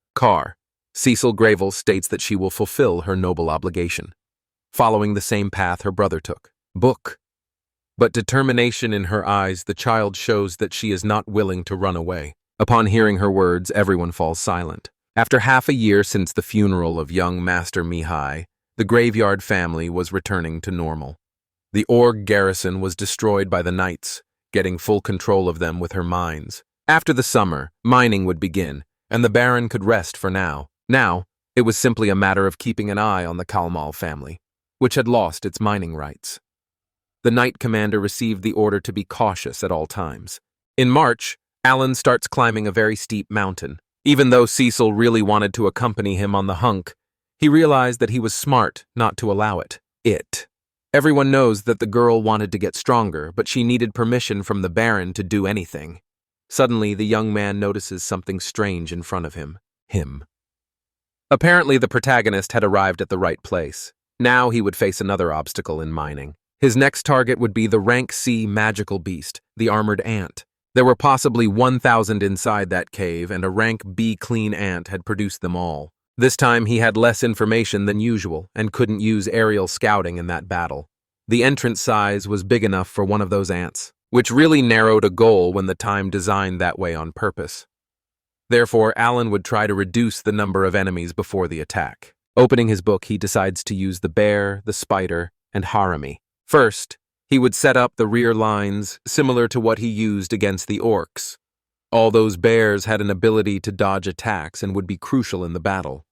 Cecil Grayville states that she will fulfill her noble obligation, following the same path her brother took. But determination in her eyes, the child shows that she is not willing to run away. Upon hearing her words, everyone falls silent. After half a year since the funeral of young Master Mihai, the Graveyard family was returning to normal. The Org garrison was destroyed by the knights, getting full control of them with her mines. After the summer, mining would begin, and the Baron could rest for now. Now, it was simply a matter of keeping an eye on the Kalmal family, which had lost its mining rights. The Knight Commander received the order to be cautious at all times. In March, Alan starts climbing a very steep mountain. Even though Cecil really wanted to accompany him on the hunk, he realized that he was smart not to allow it. Everyone knows that the girl wanted to get stronger, but she needed permission from the Baron to do anything. Suddenly, the young man notices something strange in front of him. Apparently, the protagonist had arrived at the right place. Now he would face another obstacle in mining. His next target would be the rank C magical beast, the armored ant. There were possibly 1,000 inside that cave, and a rank B clean ant had produced them all. This time he had less information than usual and couldn't use aerial scouting in that battle. The entrance size was big enough for one of those ants, which really narrowed a goal when the time designed that way on purpose. Therefore, Alan would try to reduce the number of enemies before the attack. Opening his book, he decides to use the bear, the spider, and harami. First, he would set up the rear lines similar to what he used against the orcs. All those bears had an ability to dodge attacks and would be crucial in the battle.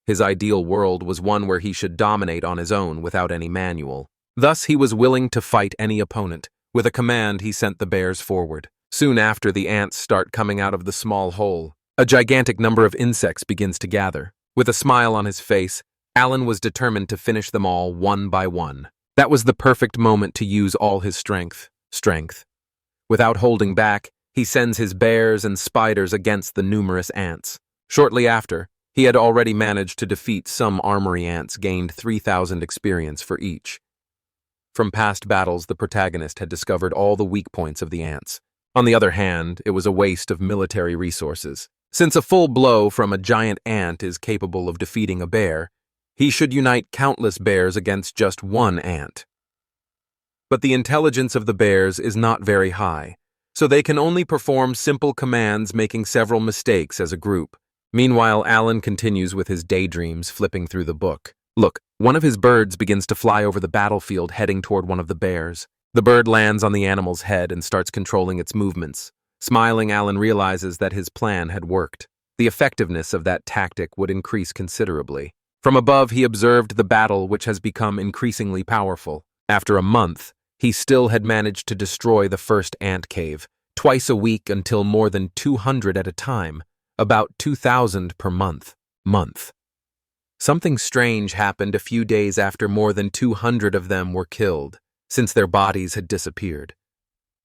His ideal world was one where he should dominate on his own without any manual. Thus, he was willing to fight any opponent. With a command, he sent the bears forward. Soon after, the ants start coming out of the small hole. A gigantic number of insects begins to gather. With a smile on his face, Alan was determined to finish them all one by one. That was the perfect moment to use all his strength. Without holding back, he sends his bears and spiders against the numerous ants. Shortly after, he had already managed to defeat some armory ants, gained 3,000 experience for each. From past battles, the protagonist had discovered all the weak points of the ants. On the other hand, it was a waste of military resources. Since a full blow from a giant ant is capable of defeating a bear, he should unite countless bears against just one ant. But the intelligence of the bears is not very high, so they can only perform simple commands, making several mistakes as a group. Meanwhile, Alan continues with his daydreams, flipping through the book. Look, one of his birds begins to fly over the battlefield, heading toward one of the bears. The bird lands on the animal's head and starts controlling its movements. Smiling, Alan realizes that his plan had worked. The effectiveness of that tactic would increase considerably. From above, he observed the battle, which has become increasingly powerful. After a month, he still had managed to destroy the first ant cave, twice a week until more than 200 at a time, about 2,000 per month. Something strange happened a few days after more than 200 of them were killed, since their bodies had disappeared.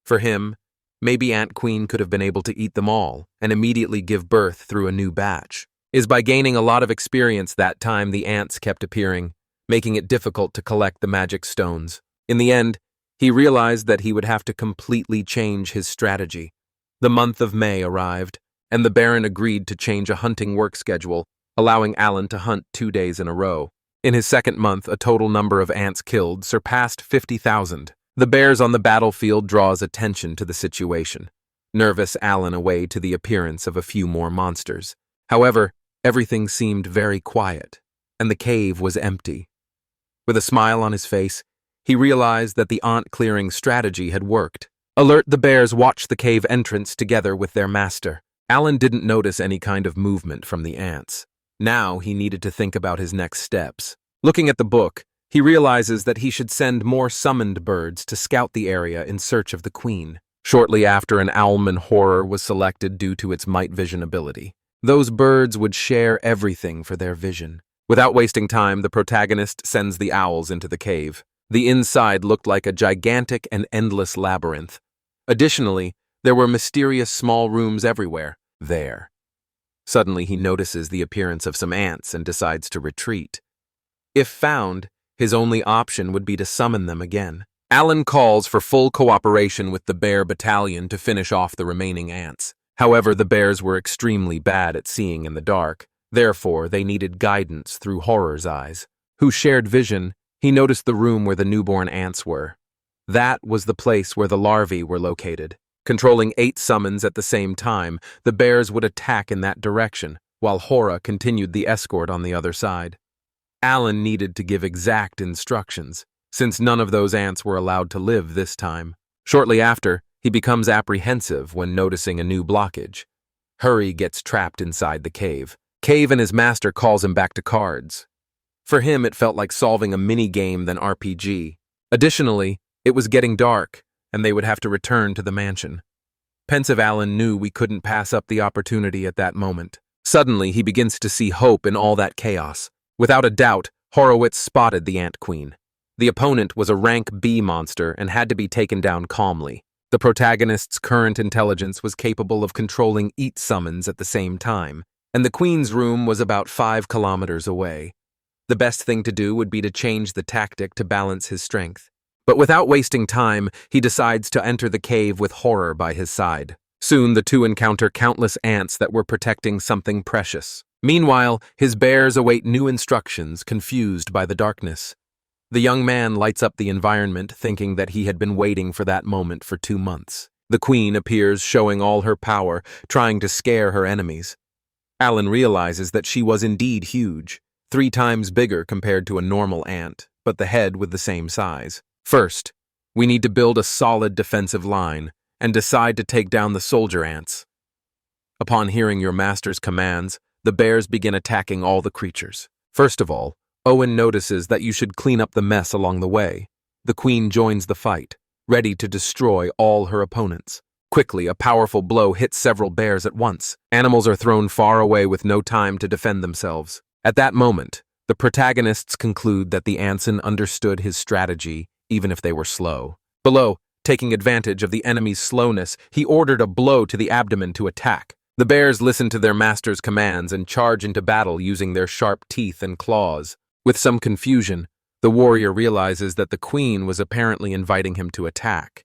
For him, maybe Ant Queen could have been able to eat them all and immediately give birth through a new batch. By gaining a lot of experience that time, the ants kept appearing, making it difficult to collect the magic stones. In the end, he realized that he would have to completely change his strategy. The month of May arrived, and the Baron agreed to change a hunting work schedule, allowing Alan to hunt 2 days in a row. In his second month, a total number of ants killed surpassed 50,000. The bears on the battlefield draws attention to the situation. Nervous Alan away to the appearance of a few more monsters. However, everything seemed very quiet, and the cave was empty. With a smile on his face, he realized that the ant-clearing strategy had worked. Alert, the bears watched the cave entrance together with their master. Alan didn't notice any kind of movement from the ants. Now he needed to think about his next steps. Looking at the book, he realizes that he should send more summoned birds to scout the area in search of the queen. Shortly after, an owlman horror was selected due to its might vision ability. Those birds would share everything for their vision. Without wasting time, the protagonist sends the owls into the cave. The inside looked like a gigantic and endless labyrinth. Additionally, there were mysterious small rooms everywhere. There. Suddenly, he notices the appearance of some ants and decides to retreat. If found, his only option would be to summon them again. Alan calls for full cooperation with the bear battalion to finish off the remaining ants. However, the bears were extremely bad at seeing in the dark. Therefore, they needed guidance through Horror's eyes. Who shared vision, he noticed the room where the newborn ants were. That was the place where the larvae were located. Controlling 8 summons at the same time, the bears would attack in that direction, while Horror continued the escort on the other side. Alan needed to give exact instructions, since none of those ants were allowed to live this time. Shortly after, he becomes apprehensive when noticing a new blockage. Hurry gets trapped inside the cave. Cave and his master calls him back to cards. For him, it felt like solving a mini-game than RPG. Additionally, it was getting dark, and they would have to return to the mansion. Pensive Alan knew we couldn't pass up the opportunity at that moment. Suddenly, he begins to see hope in all that chaos. Without a doubt, Horowitz spotted the Ant Queen. The opponent was a rank B monster and had to be taken down calmly. The protagonist's current intelligence was capable of controlling 8 summons at the same time, and the Queen's room was about 5 kilometers away. The best thing to do would be to change the tactic to balance his strength. But without wasting time, he decides to enter the cave with Horror by his side. Soon, the two encounter countless ants that were protecting something precious. Meanwhile, his bears await new instructions, confused by the darkness. The young man lights up the environment, thinking that he had been waiting for that moment for 2 months. The queen appears, showing all her power, trying to scare her enemies. Alan realizes that she was indeed huge, 3 times bigger compared to a normal ant, but the head with the same size. First, we need to build a solid defensive line and decide to take down the soldier ants. Upon hearing your master's commands, the bears begin attacking all the creatures. First of all, Owen notices that you should clean up the mess along the way. The queen joins the fight, ready to destroy all her opponents. Quickly, a powerful blow hits several bears at once. Animals are thrown far away with no time to defend themselves. At that moment, the protagonists conclude that the Anson understood his strategy, even if they were slow. Below, taking advantage of the enemy's slowness, he ordered a blow to the abdomen to attack. The bears listen to their master's commands and charge into battle using their sharp teeth and claws. With some confusion, the warrior realizes that the queen was apparently inviting him to attack.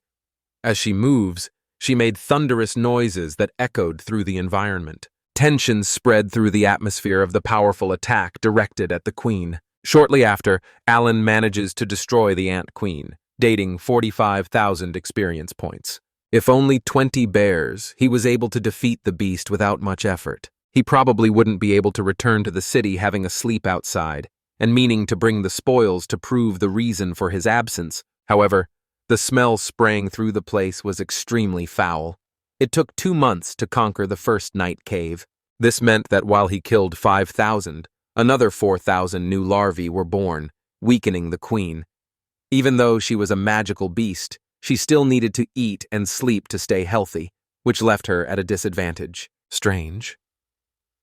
As she moves, she made thunderous noises that echoed through the environment. Tension spread through the atmosphere of the powerful attack directed at the queen. Shortly after, Alan manages to destroy the Ant Queen, dating 45,000 experience points. If only 20 bears, he was able to defeat the beast without much effort. He probably wouldn't be able to return to the city having a sleep outside, and meaning to bring the spoils to prove the reason for his absence. However, the smell spraying through the place was extremely foul. It took 2 months to conquer the first night cave. This meant that while he killed 5,000, another 4,000 new larvae were born, weakening the queen. Even though she was a magical beast, she still needed to eat and sleep to stay healthy, which left her at a disadvantage. Strange.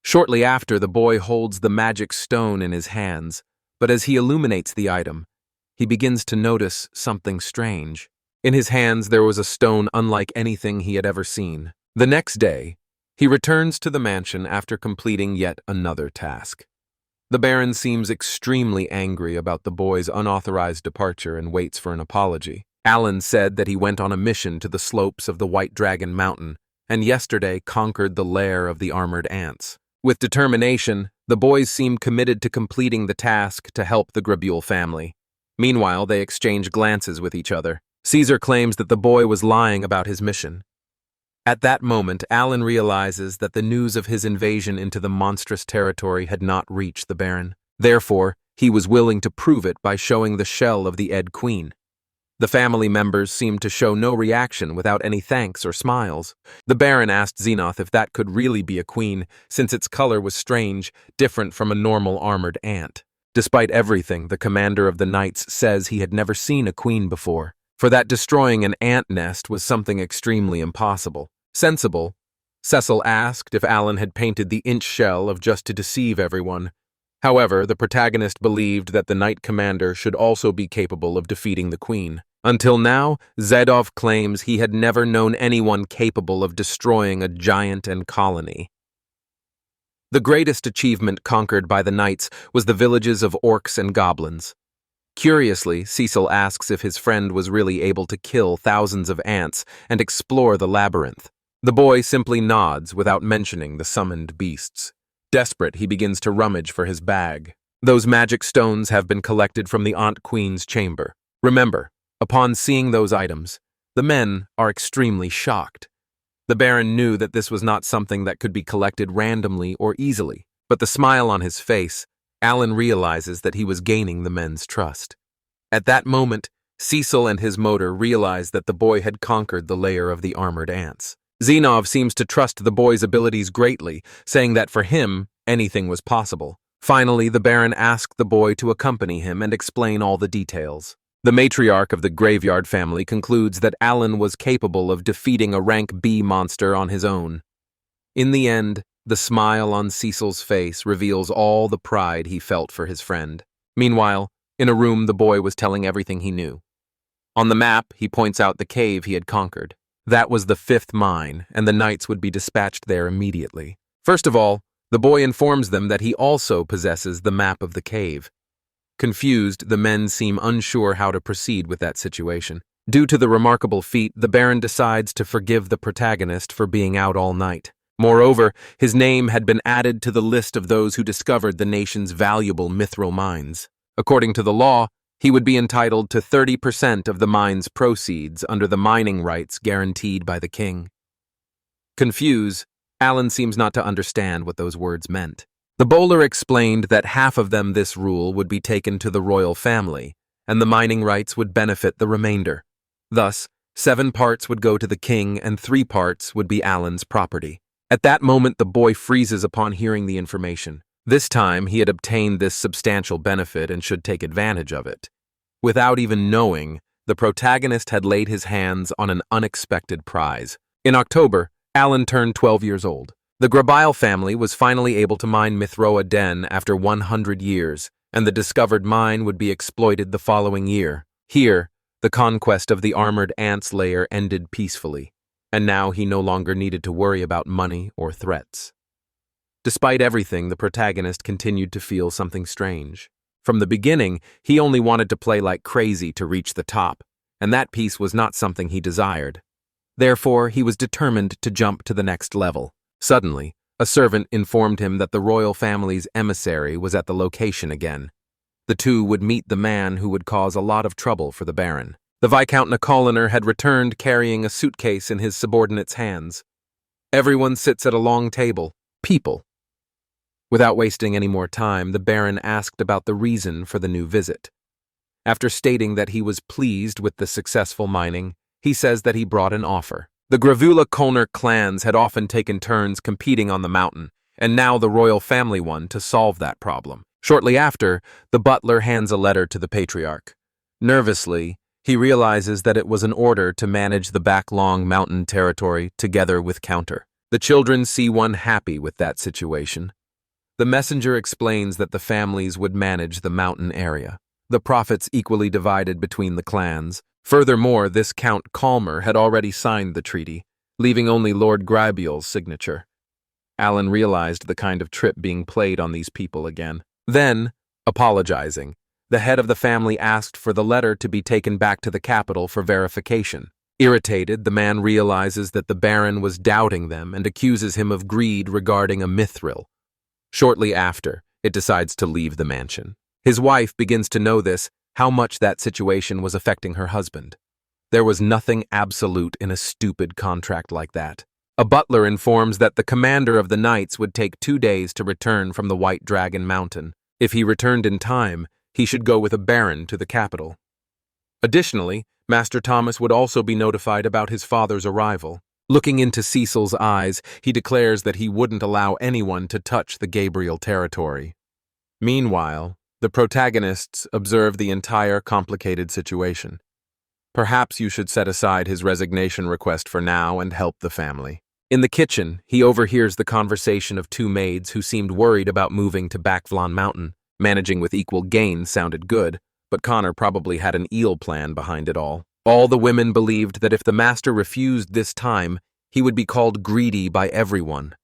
Shortly after, the boy holds the magic stone in his hands, but as he illuminates the item, he begins to notice something strange. In his hands there was a stone unlike anything he had ever seen. The next day, he returns to the mansion after completing yet another task. The Baron seems extremely angry about the boy's unauthorized departure and waits for an apology. Alan said that he went on a mission to the slopes of the White Dragon Mountain and yesterday conquered the lair of the armored ants. With determination, the boys seem committed to completing the task to help the Grabule family. Meanwhile, they exchange glances with each other. Caesar claims that the boy was lying about his mission. At that moment, Alan realizes that the news of his invasion into the monstrous territory had not reached the Baron. Therefore, he was willing to prove it by showing the shell of the Ed Queen. The family members seemed to show no reaction without any thanks or smiles. The Baron asked Xenoth if that could really be a queen, since its color was strange, different from a normal armored ant. Despite everything, the commander of the knights says he had never seen a queen before, for that destroying an ant nest was something extremely impossible. Sensible, Cecil asked if Alan had painted the inch shell of just to deceive everyone. However, the protagonist believed that the knight commander should also be capable of defeating the queen. Until now, Zedov claims he had never known anyone capable of destroying a giant and colony. The greatest achievement conquered by the knights was the villages of orcs and goblins. Curiously, Cecil asks if his friend was really able to kill thousands of ants and explore the labyrinth. The boy simply nods without mentioning the summoned beasts. Desperate, he begins to rummage for his bag. Those magic stones have been collected from the Aunt Queen's chamber. Remember, upon seeing those items, the men are extremely shocked. The Baron knew that this was not something that could be collected randomly or easily, but the smile on his face, Alan realizes that he was gaining the men's trust. At that moment, Cecil and his motor realized that the boy had conquered the lair of the armored ants. Xenov seems to trust the boy's abilities greatly, saying that for him, anything was possible. Finally, the Baron asked the boy to accompany him and explain all the details. The matriarch of the Graveyard family concludes that Alan was capable of defeating a rank B monster on his own. In the end, the smile on Cecil's face reveals all the pride he felt for his friend. Meanwhile, in a room, the boy was telling everything he knew. On the map, he points out the cave he had conquered. That was the 5th mine, and the knights would be dispatched there immediately. First of all, the boy informs them that he also possesses the map of the cave. Confused, the men seem unsure how to proceed with that situation. Due to the remarkable feat, the Baron decides to forgive the protagonist for being out all night. Moreover, his name had been added to the list of those who discovered the nation's valuable mithril mines. According to the law, he would be entitled to 30% of the mine's proceeds under the mining rights guaranteed by the king. Confused, Alan seems not to understand what those words meant. The bowler explained that half of them this rule would be taken to the royal family, and the mining rights would benefit the remainder. Thus, 7 parts would go to the king and 3 parts would be Alan's property. At that moment, the boy freezes upon hearing the information. This time, he had obtained this substantial benefit and should take advantage of it. Without even knowing, the protagonist had laid his hands on an unexpected prize. In October, Alan turned 12 years old. The Grabile family was finally able to mine Mithroa Den after 100 years, and the discovered mine would be exploited the following year. Here, the conquest of the armored ants lair ended peacefully, and now he no longer needed to worry about money or threats. Despite everything, the protagonist continued to feel something strange. From the beginning, he only wanted to play like crazy to reach the top, and that piece was not something he desired. Therefore, he was determined to jump to the next level. Suddenly, a servant informed him that the royal family's emissary was at the location again. The two would meet the man who would cause a lot of trouble for the Baron. The Viscount Nicoliner had returned carrying a suitcase in his subordinate's hands. Everyone sits at a long table. People. Without wasting any more time, the Baron asked about the reason for the new visit. After stating that he was pleased with the successful mining, he says that he brought an offer. The Gravula Kolner clans had often taken turns competing on the mountain, and now the royal family won to solve that problem. Shortly after, the butler hands a letter to the patriarch. Nervously, he realizes that it was an order to manage the backlong mountain territory together with Counter. The children see one happy with that situation. The messenger explains that the families would manage the mountain area, the profits equally divided between the clans. Furthermore, this Count Calmer had already signed the treaty, leaving only Lord Gribiel's signature. Alan realized the kind of trip being played on these people again. Then, apologizing, the head of the family asked for the letter to be taken back to the capital for verification. Irritated, the man realizes that the Baron was doubting them and accuses him of greed regarding a mithril. Shortly after, it decides to leave the mansion. His wife begins to know how much that situation was affecting her husband. There was nothing absolute in a stupid contract like that. A butler informs that the commander of the knights would take 2 days to return from the White Dragon Mountain. If he returned in time, he should go with a baron to the capital. Additionally, Master Thomas would also be notified about his father's arrival. Looking into Cecil's eyes, he declares that he wouldn't allow anyone to touch the Gabriel territory. Meanwhile, the protagonists observe the entire complicated situation. Perhaps you should set aside his resignation request for now and help the family. In the kitchen, he overhears the conversation of 2 maids who seemed worried about moving to Backvlon Mountain. Managing with equal gain sounded good, but Connor probably had an eel plan behind it all. All the women believed that if the master refused this time, he would be called greedy by everyone.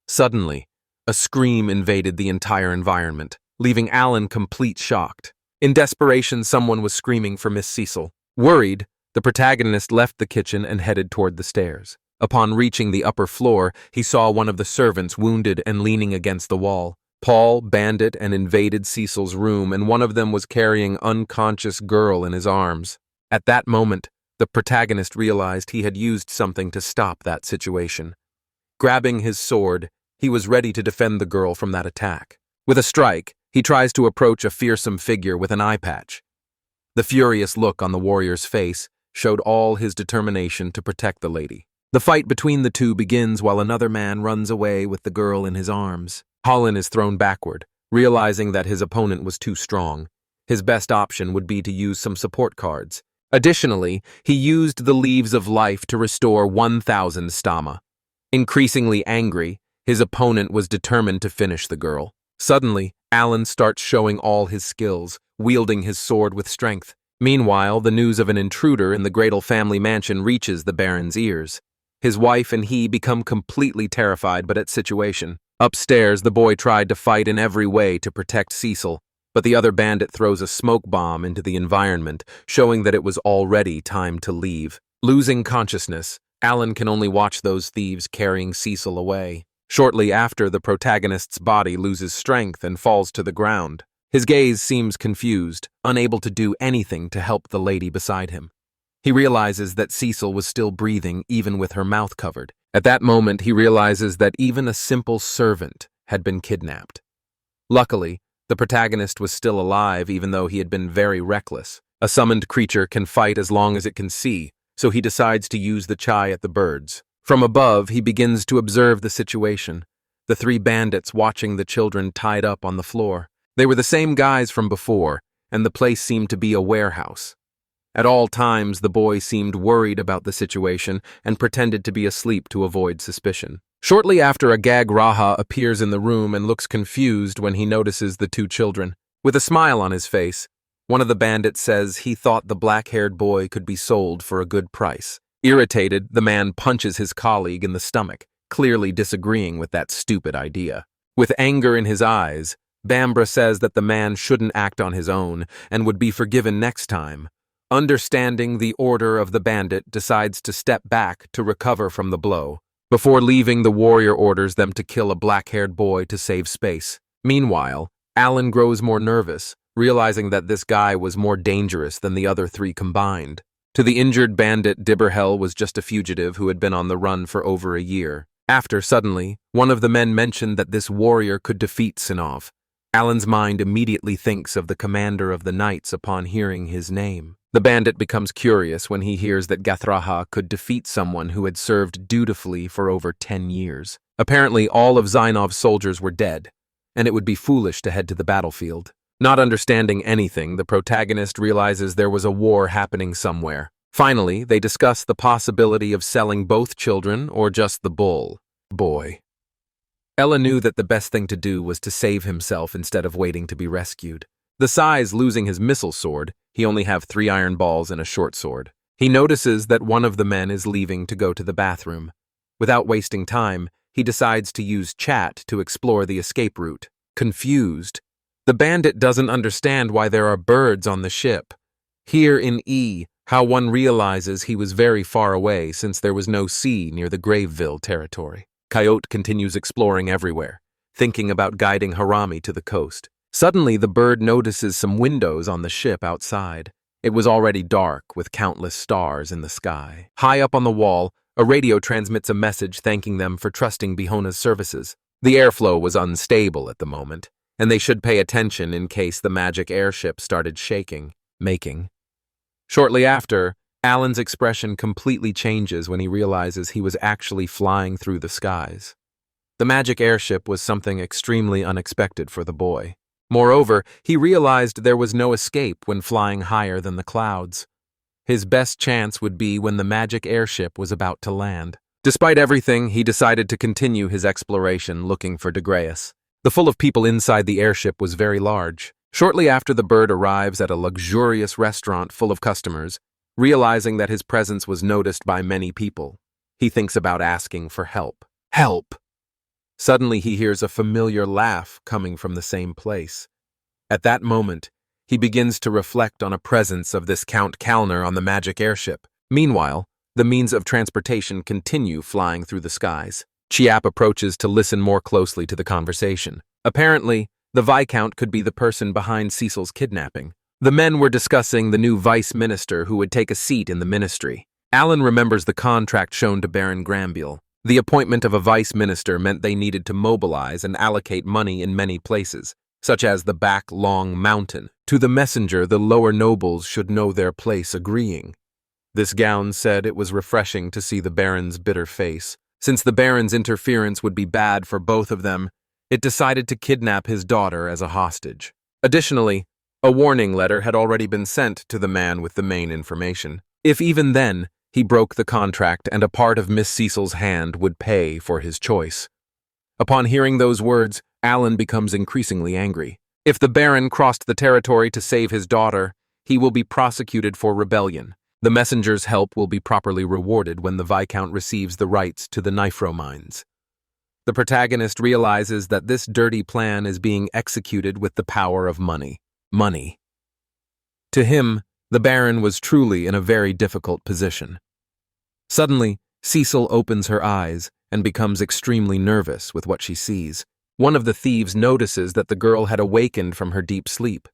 Suddenly, a scream invaded the entire environment, leaving Alan complete shocked. In desperation, someone was screaming for Miss Cecil. Worried, the protagonist left the kitchen and headed toward the stairs. Upon reaching the upper floor, he saw one of the servants wounded and leaning against the wall. Paul, Bandit, and invaded Cecil's room, and one of them was carrying unconscious girl in his arms. At that moment, the protagonist realized he had used something to stop that situation. Grabbing his sword, he was ready to defend the girl from that attack. With a strike, he tries to approach a fearsome figure with an eye patch. The furious look on the warrior's face showed all his determination to protect the lady. The fight between the two begins while another man runs away with the girl in his arms. Holland is thrown backward, realizing that his opponent was too strong. His best option would be to use some support cards. Additionally, he used the Leaves of Life to restore 1,000 stamina. Increasingly angry, his opponent was determined to finish the girl. Suddenly, Alan starts showing all his skills, wielding his sword with strength. Meanwhile, the news of an intruder in the Gradle family mansion reaches the Baron's ears. His wife and he become completely terrified by that situation. Upstairs, the boy tried to fight in every way to protect Cecil, but the other bandit throws a smoke bomb into the environment, showing that it was already time to leave. Losing consciousness, Alan can only watch those thieves carrying Cecil away. Shortly after, the protagonist's body loses strength and falls to the ground. His gaze seems confused, unable to do anything to help the lady beside him. He realizes that Cecil was still breathing even with her mouth covered. At that moment, he realizes that even a simple servant had been kidnapped. Luckily, the protagonist was still alive even though he had been very reckless. A summoned creature can fight as long as it can see, so he decides to use the chai at the birds. From above, he begins to observe the situation. The 3 bandits watching the children tied up on the floor. They were the same guys from before, and the place seemed to be a warehouse. At all times, the boy seemed worried about the situation and pretended to be asleep to avoid suspicion. Shortly after, a Gag Raha appears in the room and looks confused when he notices the 2 children. With a smile on his face, one of the bandits says he thought the black-haired boy could be sold for a good price. Irritated, the man punches his colleague in the stomach, clearly disagreeing with that stupid idea. With anger in his eyes, Bambra says that the man shouldn't act on his own and would be forgiven next time. Understanding the order of the bandit, decides to step back to recover from the blow. Before leaving, the warrior orders them to kill a black-haired boy to save space. Meanwhile, Alan grows more nervous, realizing that this guy was more dangerous than the other 3 combined. To the injured bandit, Dibberhell was just a fugitive who had been on the run for over a year. After, suddenly, one of the men mentioned that this warrior could defeat Sinov. Alan's mind immediately thinks of the commander of the knights upon hearing his name. The bandit becomes curious when he hears that Gathraha could defeat someone who had served dutifully for over 10 years. Apparently, all of Zainov's soldiers were dead, and it would be foolish to head to the battlefield. Not understanding anything, the protagonist realizes there was a war happening somewhere. Finally, they discuss the possibility of selling both children or just the boy. Ella knew that the best thing to do was to save himself instead of waiting to be rescued. The Sai's losing his missile sword, he only have 3 iron balls and a short sword. He notices that one of the men is leaving to go to the bathroom. Without wasting time, he decides to use chat to explore the escape route. Confused, the bandit doesn't understand why there are birds on the ship. Here in E, how one realizes he was very far away since there was no sea near the Graveville territory. Coyote continues exploring everywhere, thinking about guiding Harami to the coast. Suddenly, the bird notices some windows on the ship outside. It was already dark, with countless stars in the sky. High up on the wall, a radio transmits a message thanking them for trusting Bihona's services. The airflow was unstable at the moment, and they should pay attention in case the magic airship started making. Shortly after, Alan's expression completely changes when he realizes he was actually flying through the skies. The magic airship was something extremely unexpected for the boy. Moreover, he realized there was no escape when flying higher than the clouds. His best chance would be when the magic airship was about to land. Despite everything, he decided to continue his exploration looking for Degreus. The full of people inside the airship was very large. Shortly after the bird arrives at a luxurious restaurant full of customers, realizing that his presence was noticed by many people, he thinks about asking for help. Help! Suddenly he hears a familiar laugh coming from the same place. At that moment, he begins to reflect on a presence of this Count Kalner on the magic airship. Meanwhile, the means of transportation continue flying through the skies. Chiap approaches to listen more closely to the conversation. Apparently, the Viscount could be the person behind Cecil's kidnapping. The men were discussing the new vice minister who would take a seat in the ministry. Alan remembers the contract shown to Baron Granville. The appointment of a vice minister meant they needed to mobilize and allocate money in many places, such as the back long mountain. To the messenger, the lower nobles should know their place agreeing. This gown said it was refreshing to see the Baron's bitter face. Since the Baron's interference would be bad for both of them, it decided to kidnap his daughter as a hostage. Additionally, a warning letter had already been sent to the man with the main information. If even then, he broke the contract and a part of Miss Cecil's hand would pay for his choice. Upon hearing those words, Alan becomes increasingly angry. If the Baron crossed the territory to save his daughter, he will be prosecuted for rebellion. The messenger's help will be properly rewarded when the Viscount receives the rights to the Nifro mines. The protagonist realizes that this dirty plan is being executed with the power of money. Money. To him, the Baron was truly in a very difficult position. Suddenly, Cecil opens her eyes and becomes extremely nervous with what she sees. One of the thieves notices that the girl had awakened from her deep sleep.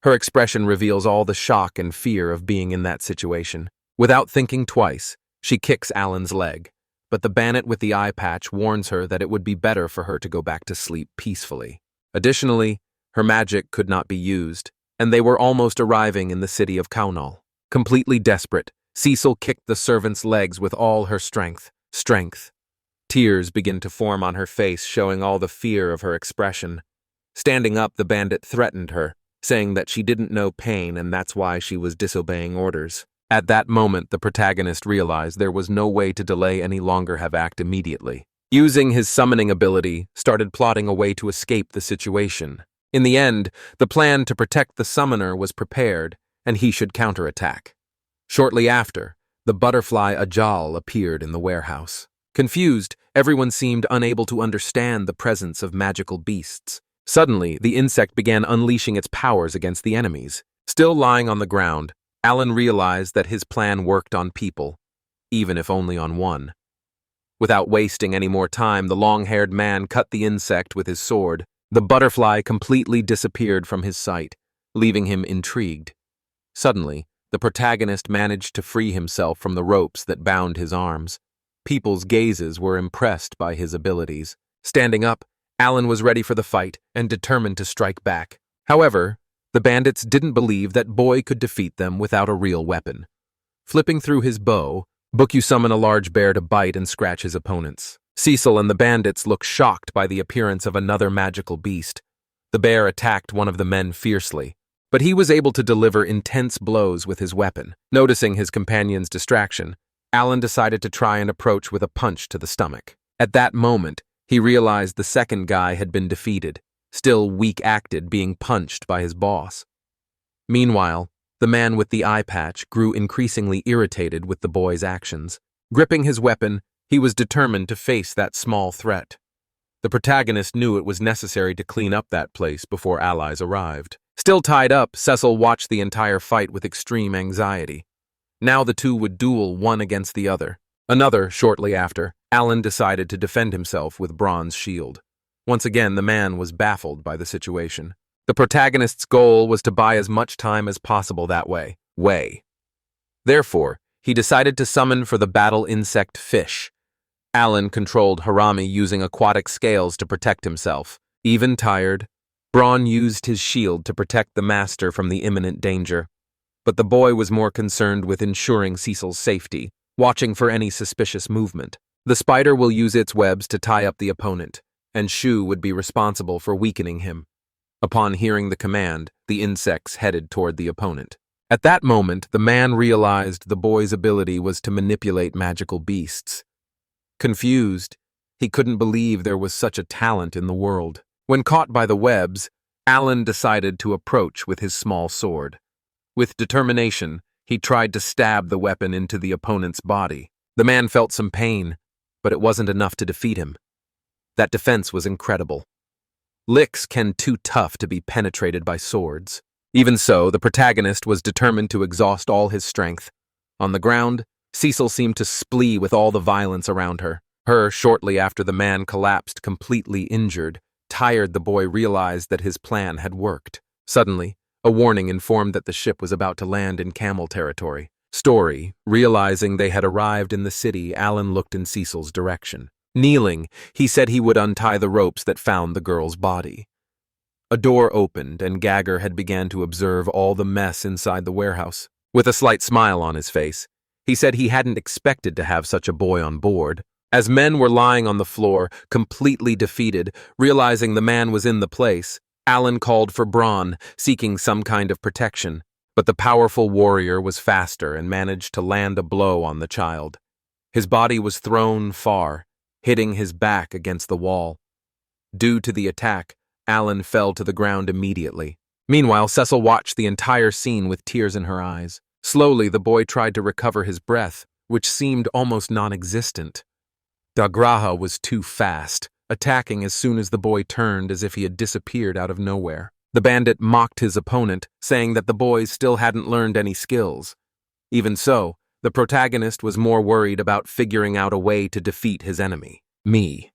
Her expression reveals all the shock and fear of being in that situation. Without thinking twice, she kicks Alan's leg, but the bandit with the eye patch warns her that it would be better for her to go back to sleep peacefully. Additionally, her magic could not be used, and they were almost arriving in the city of Kaunal. Completely desperate, Cecil kicked the servant's legs with all her strength. Tears begin to form on her face, showing all the fear of her expression. Standing up, the bandit threatened her, saying that she didn't know pain and that's why she was disobeying orders. At that moment, the protagonist realized there was no way to delay any longer, have act immediately. Using his summoning ability, started plotting a way to escape the situation. In the end, the plan to protect the summoner was prepared, and he should counterattack. Shortly after, the butterfly Ajal appeared in the warehouse. Confused, everyone seemed unable to understand the presence of magical beasts. Suddenly, the insect began unleashing its powers against the enemies. Still lying on the ground, Alan realized that his plan worked on people, even if only on one. Without wasting any more time, the long-haired man cut the insect with his sword. The butterfly completely disappeared from his sight, leaving him intrigued. Suddenly, the protagonist managed to free himself from the ropes that bound his arms. People's gazes were impressed by his abilities. Standing up, Alan was ready for the fight and determined to strike back. However, the bandits didn't believe that Boy could defeat them without a real weapon. Flipping through his bow, Book summon a large bear to bite and scratch his opponents. Cecil and the bandits look shocked by the appearance of another magical beast. The bear attacked one of the men fiercely, but he was able to deliver intense blows with his weapon. Noticing his companion's distraction, Alan decided to try and approach with a punch to the stomach. At that moment, he realized the second guy had been defeated, still weak-acted, being punched by his boss. Meanwhile, the man with the eye patch grew increasingly irritated with the boy's actions. Gripping his weapon, he was determined to face that small threat. The protagonist knew it was necessary to clean up that place before allies arrived. Still tied up, Cecil watched the entire fight with extreme anxiety. Now the two would duel one against the other. Shortly after, Alan decided to defend himself with bronze shield. Once again, the man was baffled by the situation. The protagonist's goal was to buy as much time as possible that way. Therefore, he decided to summon for the battle insect fish. Alan controlled Harami using aquatic scales to protect himself. Even tired, Braun used his shield to protect the master from the imminent danger. But the boy was more concerned with ensuring Cecil's safety, watching for any suspicious movement. The spider will use its webs to tie up the opponent, and Shu would be responsible for weakening him. Upon hearing the command, the insects headed toward the opponent. At that moment, the man realized the boy's ability was to manipulate magical beasts. Confused, he couldn't believe there was such a talent in the world. When caught by the webs, Alan decided to approach with his small sword. With determination, he tried to stab the weapon into the opponent's body. The man felt some pain, but it wasn't enough to defeat him. That defense was incredible. Licks can too tough to be penetrated by swords. Even so, the protagonist was determined to exhaust all his strength. On the ground, Cecil seemed to splee with all the violence around her. Shortly after the man collapsed completely injured, tired, the boy realized that his plan had worked. Suddenly, a warning informed that the ship was about to land in camel territory. Realizing they had arrived in the city, Alan looked in Cecil's direction. Kneeling, he said he would untie the ropes that found the girl's body. A door opened, and Gagger had began to observe all the mess inside the warehouse. With a slight smile on his face, he said he hadn't expected to have such a boy on board. As men were lying on the floor, completely defeated, realizing the man was in the place, Alan called for Braun, seeking some kind of protection. But the powerful warrior was faster and managed to land a blow on the child. His body was thrown far, hitting his back against the wall. Due to the attack, Alan fell to the ground immediately. Meanwhile, Cecil watched the entire scene with tears in her eyes. Slowly, the boy tried to recover his breath, which seemed almost non-existent. Dagraha was too fast, attacking as soon as the boy turned as if he had disappeared out of nowhere. The bandit mocked his opponent, saying that the boys still hadn't learned any skills. Even so, the protagonist was more worried about figuring out a way to defeat his enemy, me.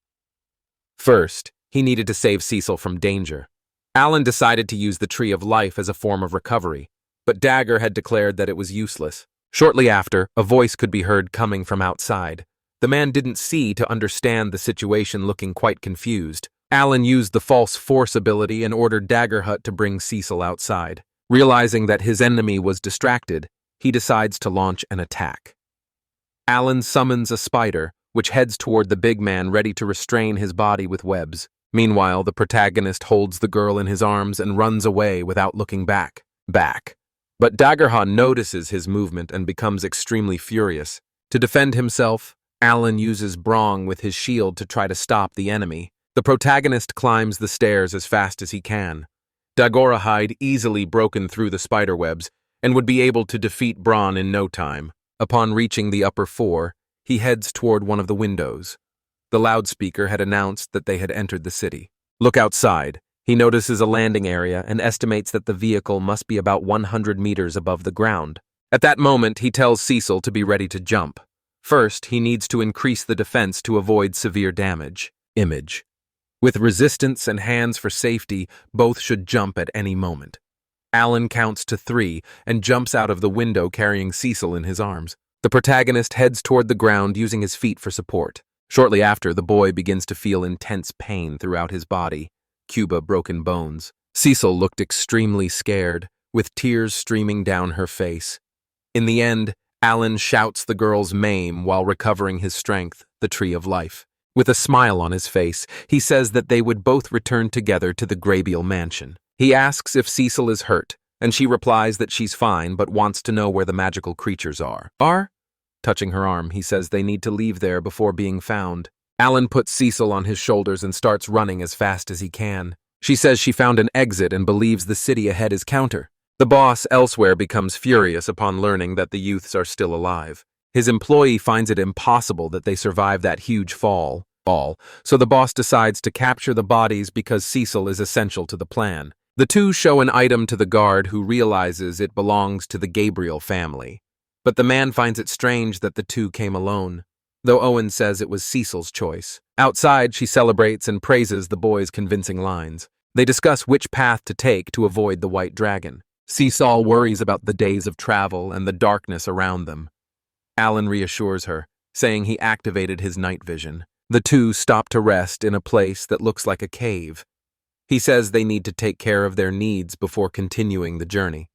First, he needed to save Cecil from danger. Alan decided to use the Tree of Life as a form of recovery, but Dagger had declared that it was useless. Shortly after, a voice could be heard coming from outside. The man didn't see to understand the situation, looking quite confused. Alan used the false force ability and ordered Daggerhut to bring Cecil outside. Realizing that his enemy was distracted, he decides to launch an attack. Alan summons a spider, which heads toward the big man, ready to restrain his body with webs. Meanwhile, the protagonist holds the girl in his arms and runs away without looking back. But Daggerha notices his movement and becomes extremely furious. To defend himself, Alan uses Brong with his shield to try to stop the enemy. The protagonist climbs the stairs as fast as he can. Dagorahide easily broken through the spiderwebs and would be able to defeat Braun in no time. Upon reaching the upper floor, he heads toward one of the windows. The loudspeaker had announced that they had entered the city. Look outside. He notices a landing area and estimates that the vehicle must be about 100 meters above the ground. At that moment, he tells Cecil to be ready to jump. First, he needs to increase the defense to avoid severe damage. Image. With resistance and hands for safety, both should jump at any moment. Alan counts to 3 and jumps out of the window carrying Cecil in his arms. The protagonist heads toward the ground using his feet for support. Shortly after, the boy begins to feel intense pain throughout his body. Cuba broken bones. Cecil looked extremely scared, with tears streaming down her face. In the end, Alan shouts the girl's name while recovering his strength, the Tree of Life. With a smile on his face, he says that they would both return together to the Graybeal mansion. He asks if Cecil is hurt, and she replies that she's fine but wants to know where the magical creatures are. Touching her arm, he says they need to leave there before being found. Alan puts Cecil on his shoulders and starts running as fast as he can. She says she found an exit and believes the city ahead is counter. The boss elsewhere becomes furious upon learning that the youths are still alive. His employee finds it impossible that they survive that huge fall, so the boss decides to capture the bodies because Cecil is essential to the plan. The two show an item to the guard who realizes it belongs to the Gabriel family. But the man finds it strange that the two came alone, though Owen says it was Cecil's choice. Outside, she celebrates and praises the boy's convincing lines. They discuss which path to take to avoid the White Dragon. Cecil worries about the days of travel and the darkness around them. Alan reassures her, saying he activated his night vision. The two stop to rest in a place that looks like a cave. He says they need to take care of their needs before continuing the journey.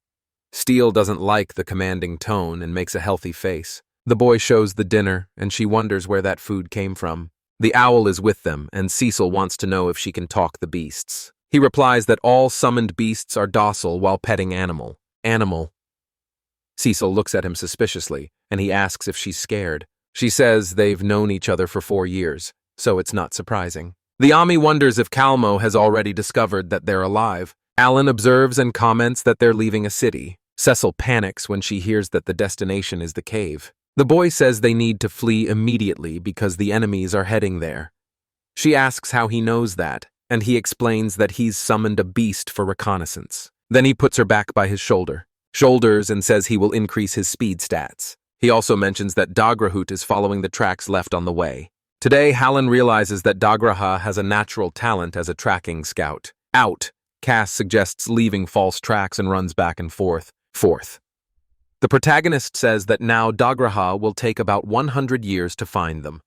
Steele doesn't like the commanding tone and makes a healthy face. The boy shows the dinner, and she wonders where that food came from. The owl is with them, and Cecil wants to know if she can talk the beasts. He replies that all summoned beasts are docile while petting Animal. Cecil looks at him suspiciously, and he asks if she's scared. She says they've known each other for 4 years, so it's not surprising. The Ami wonders if Calmo has already discovered that they're alive. Alan observes and comments that they're leaving a city. Cecil panics when she hears that the destination is the cave. The boy says they need to flee immediately because the enemies are heading there. She asks how he knows that, and he explains that he's summoned a beast for reconnaissance. Then he puts her back by his shoulders and says he will increase his speed stats. He also mentions that Dagrahut is following the tracks left on the way. Today, Hallan realizes that Dagraha has a natural talent as a tracking scout. Cass suggests leaving false tracks and runs back and forth. The protagonist says that now Dagraha will take about 100 years to find them.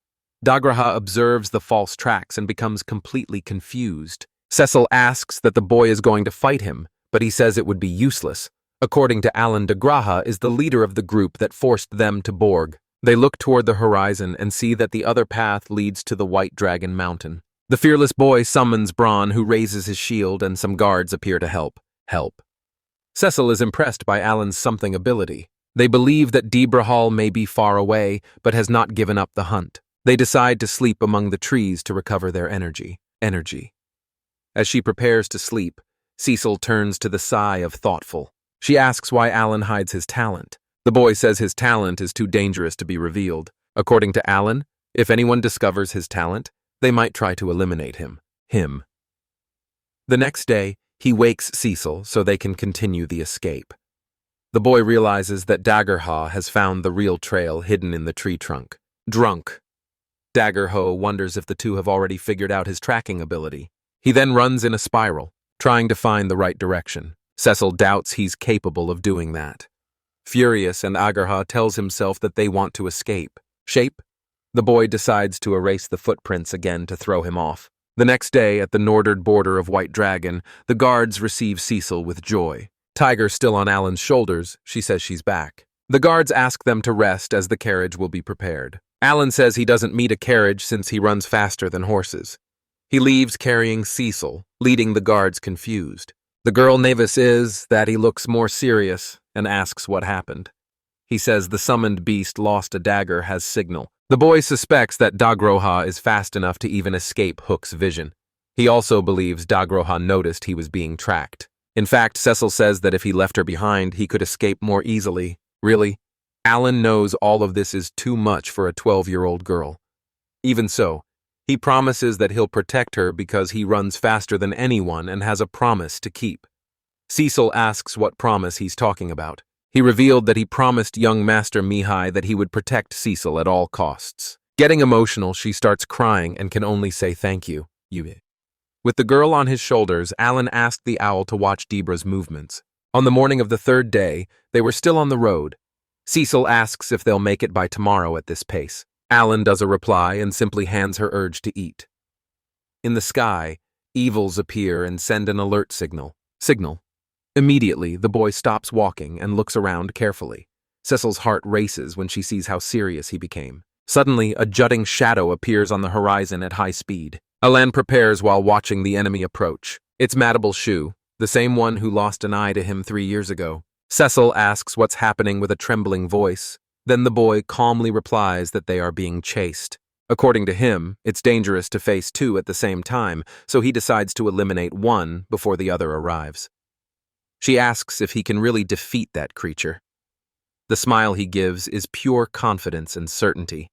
Dagraha observes the false tracks and becomes completely confused. Cecil asks that the boy is going to fight him, but he says it would be useless. According to Alan, Dagraha is the leader of the group that forced them to Borg. They look toward the horizon and see that the other path leads to the White Dragon Mountain. The fearless boy summons Braun, who raises his shield, and some guards appear to help. Cecil is impressed by Alan's something ability. They believe that Debrahal may be far away, but has not given up the hunt. They decide to sleep among the trees to recover their energy. As she prepares to sleep, Cecil turns to the sigh of thoughtful. She asks why Alan hides his talent. The boy says his talent is too dangerous to be revealed. According to Alan, if anyone discovers his talent, they might try to eliminate him. The next day, he wakes Cecil so they can continue the escape. The boy realizes that Daggerha has found the real trail hidden in the tree trunk. Drunk. Daggerho wonders if the two have already figured out his tracking ability. He then runs in a spiral, trying to find the right direction. Cecil doubts he's capable of doing that. Furious, and Agarha tells himself that they want to escape. The boy decides to erase the footprints again to throw him off. The next day, at the northern border of White Dragon, the guards receive Cecil with joy. Tiger still on Alan's shoulders, she says she's back. The guards ask them to rest as the carriage will be prepared. Alan says he doesn't need a carriage since he runs faster than horses. He leaves carrying Cecil, leading the guards confused. The girl Navis is that he looks more serious and asks what happened. He says the summoned beast lost a dagger has signal. The boy suspects that Dagroha is fast enough to even escape Hook's vision. He also believes Dagroha noticed he was being tracked. In fact, Cecil says that if he left her behind, he could escape more easily. Really? Alan knows all of this is too much for a 12-year-old girl. Even so, he promises that he'll protect her because he runs faster than anyone and has a promise to keep. Cecil asks what promise he's talking about. He revealed that he promised young Master Mihai that he would protect Cecil at all costs. Getting emotional, she starts crying and can only say thank you. With the girl on his shoulders, Alan asked the owl to watch Debra's movements. On the morning of the third day, they were still on the road. Cecil asks if they'll make it by tomorrow at this pace. Alan does a reply and simply hands her urge to eat. In the sky, evils appear and send an alert signal. Immediately, the boy stops walking and looks around carefully. Cecil's heart races when she sees how serious he became. Suddenly, a jutting shadow appears on the horizon at high speed. Alan prepares while watching the enemy approach. It's Madable Shu, the same one who lost an eye to him 3 years ago. Cecil asks what's happening with a trembling voice. Then the boy calmly replies that they are being chased. According to him, it's dangerous to face two at the same time, so he decides to eliminate one before the other arrives. She asks if he can really defeat that creature. The smile he gives is pure confidence and certainty.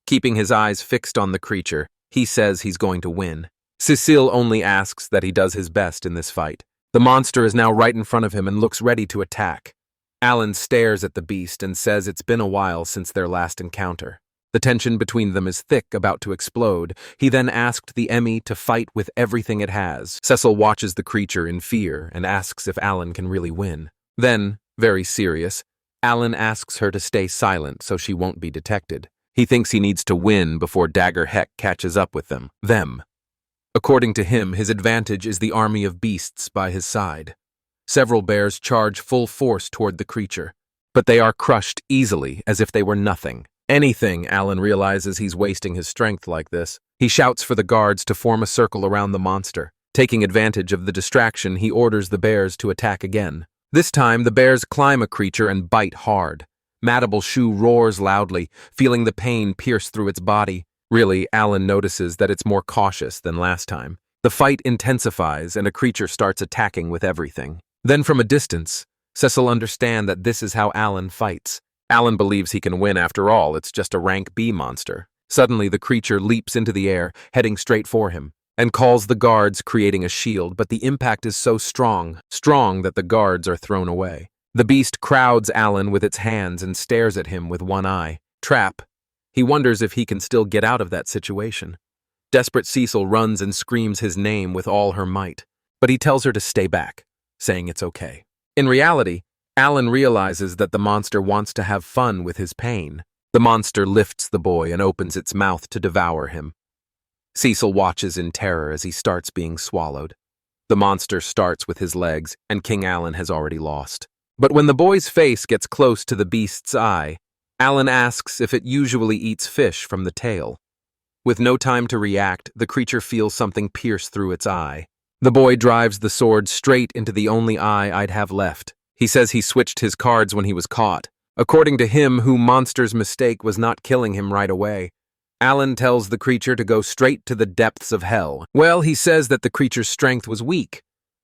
Keeping his eyes fixed on the creature, he says he's going to win. Cecile only asks that he does his best in this fight. The monster is now right in front of him and looks ready to attack. Alan stares at the beast and says it's been a while since their last encounter. The tension between them is thick, about to explode. He then asked the Emmy to fight with everything it has. Cecil watches the creature in fear and asks if Alan can really win. Then, very serious, Alan asks her to stay silent so she won't be detected. He thinks he needs to win before Dagger Heck catches up with them. According to him, his advantage is the army of beasts by his side. Several bears charge full force toward the creature, but they are crushed easily as if they were nothing. Alan realizes he's wasting his strength like this. He shouts for the guards to form a circle around the monster. Taking advantage of the distraction, he orders the bears to attack again. This time, the bears climb a creature and bite hard. Madable Shu roars loudly, feeling the pain pierce through its body. Really, Alan notices that it's more cautious than last time. The fight intensifies and a creature starts attacking with everything. Then from a distance, Cecil understands that this is how Alan fights. Alan believes he can win after all, it's just a rank B monster. Suddenly, the creature leaps into the air, heading straight for him, and calls the guards, creating a shield, but the impact is so strong that the guards are thrown away. The beast crowds Alan with its hands and stares at him with one eye. Trap. He wonders if he can still get out of that situation. Desperate Cecil runs and screams his name with all her might, but he tells her to stay back, saying it's okay. In reality, Alan realizes that the monster wants to have fun with his pain. The monster lifts the boy and opens its mouth to devour him. Cecil watches in terror as he starts being swallowed. The monster starts with his legs, and King Alan has already lost. But when the boy's face gets close to the beast's eye, Alan asks if it usually eats fish from the tail. With no time to react, the creature feels something pierce through its eye. The boy drives the sword straight into the only eye I'd have left. He says he switched his cards when he was caught. According to him, who monster's mistake was not killing him right away. Alan tells the creature to go straight to the depths of hell. Well, he says that the creature's strength was weak.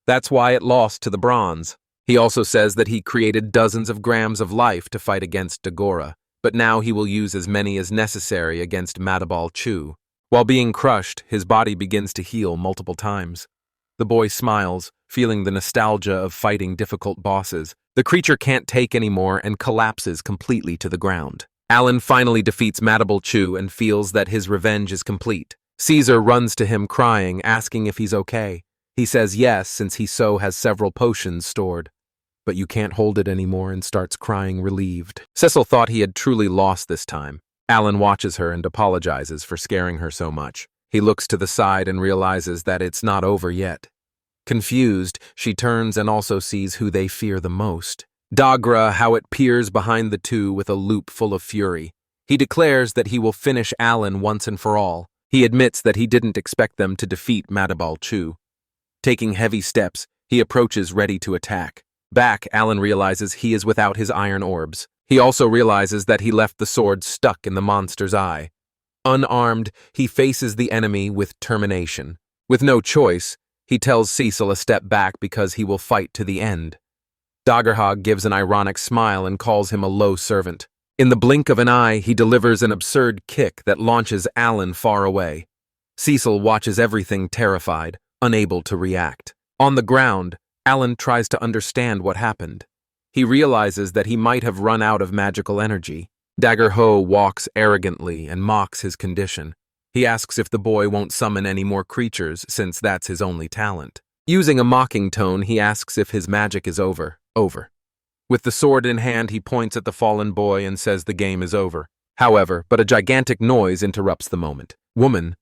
That's why it lost to the bronze. He also says that he created dozens of grams of life to fight against Dagora, but now he will use as many as necessary against Madable Shu. While being crushed, his body begins to heal multiple times. The boy smiles, feeling the nostalgia of fighting difficult bosses. The creature can't take anymore and collapses completely to the ground. Alan finally defeats Madable Shu and feels that his revenge is complete. Caesar runs to him crying, asking if he's okay. He says yes, since he has several potions stored. But you can't hold it anymore and starts crying relieved. Cecil thought he had truly lost this time. Alan watches her and apologizes for scaring her so much. He looks to the side and realizes that it's not over yet. Confused, she turns and also sees who they fear the most. Dagra, how it peers behind the two with a loop full of fury. He declares that he will finish Alan once and for all. He admits that he didn't expect them to defeat Madable Shu. Taking heavy steps, he approaches ready to attack. Back, Alan realizes he is without his iron orbs. He also realizes that he left the sword stuck in the monster's eye. Unarmed, he faces the enemy with determination. With no choice, he tells Cecil a step back because he will fight to the end. Daggerhog gives an ironic smile and calls him a low servant. In the blink of an eye, he delivers an absurd kick that launches Alan far away. Cecil watches everything terrified, unable to react. On the ground, Alan tries to understand what happened. He realizes that he might have run out of magical energy. Dagger Ho walks arrogantly and mocks his condition. He asks if the boy won't summon any more creatures since that's his only talent. Using a mocking tone, he asks if his magic is over. With the sword in hand, he points at the fallen boy and says the game is over. However, but a gigantic noise interrupts the moment. Woman.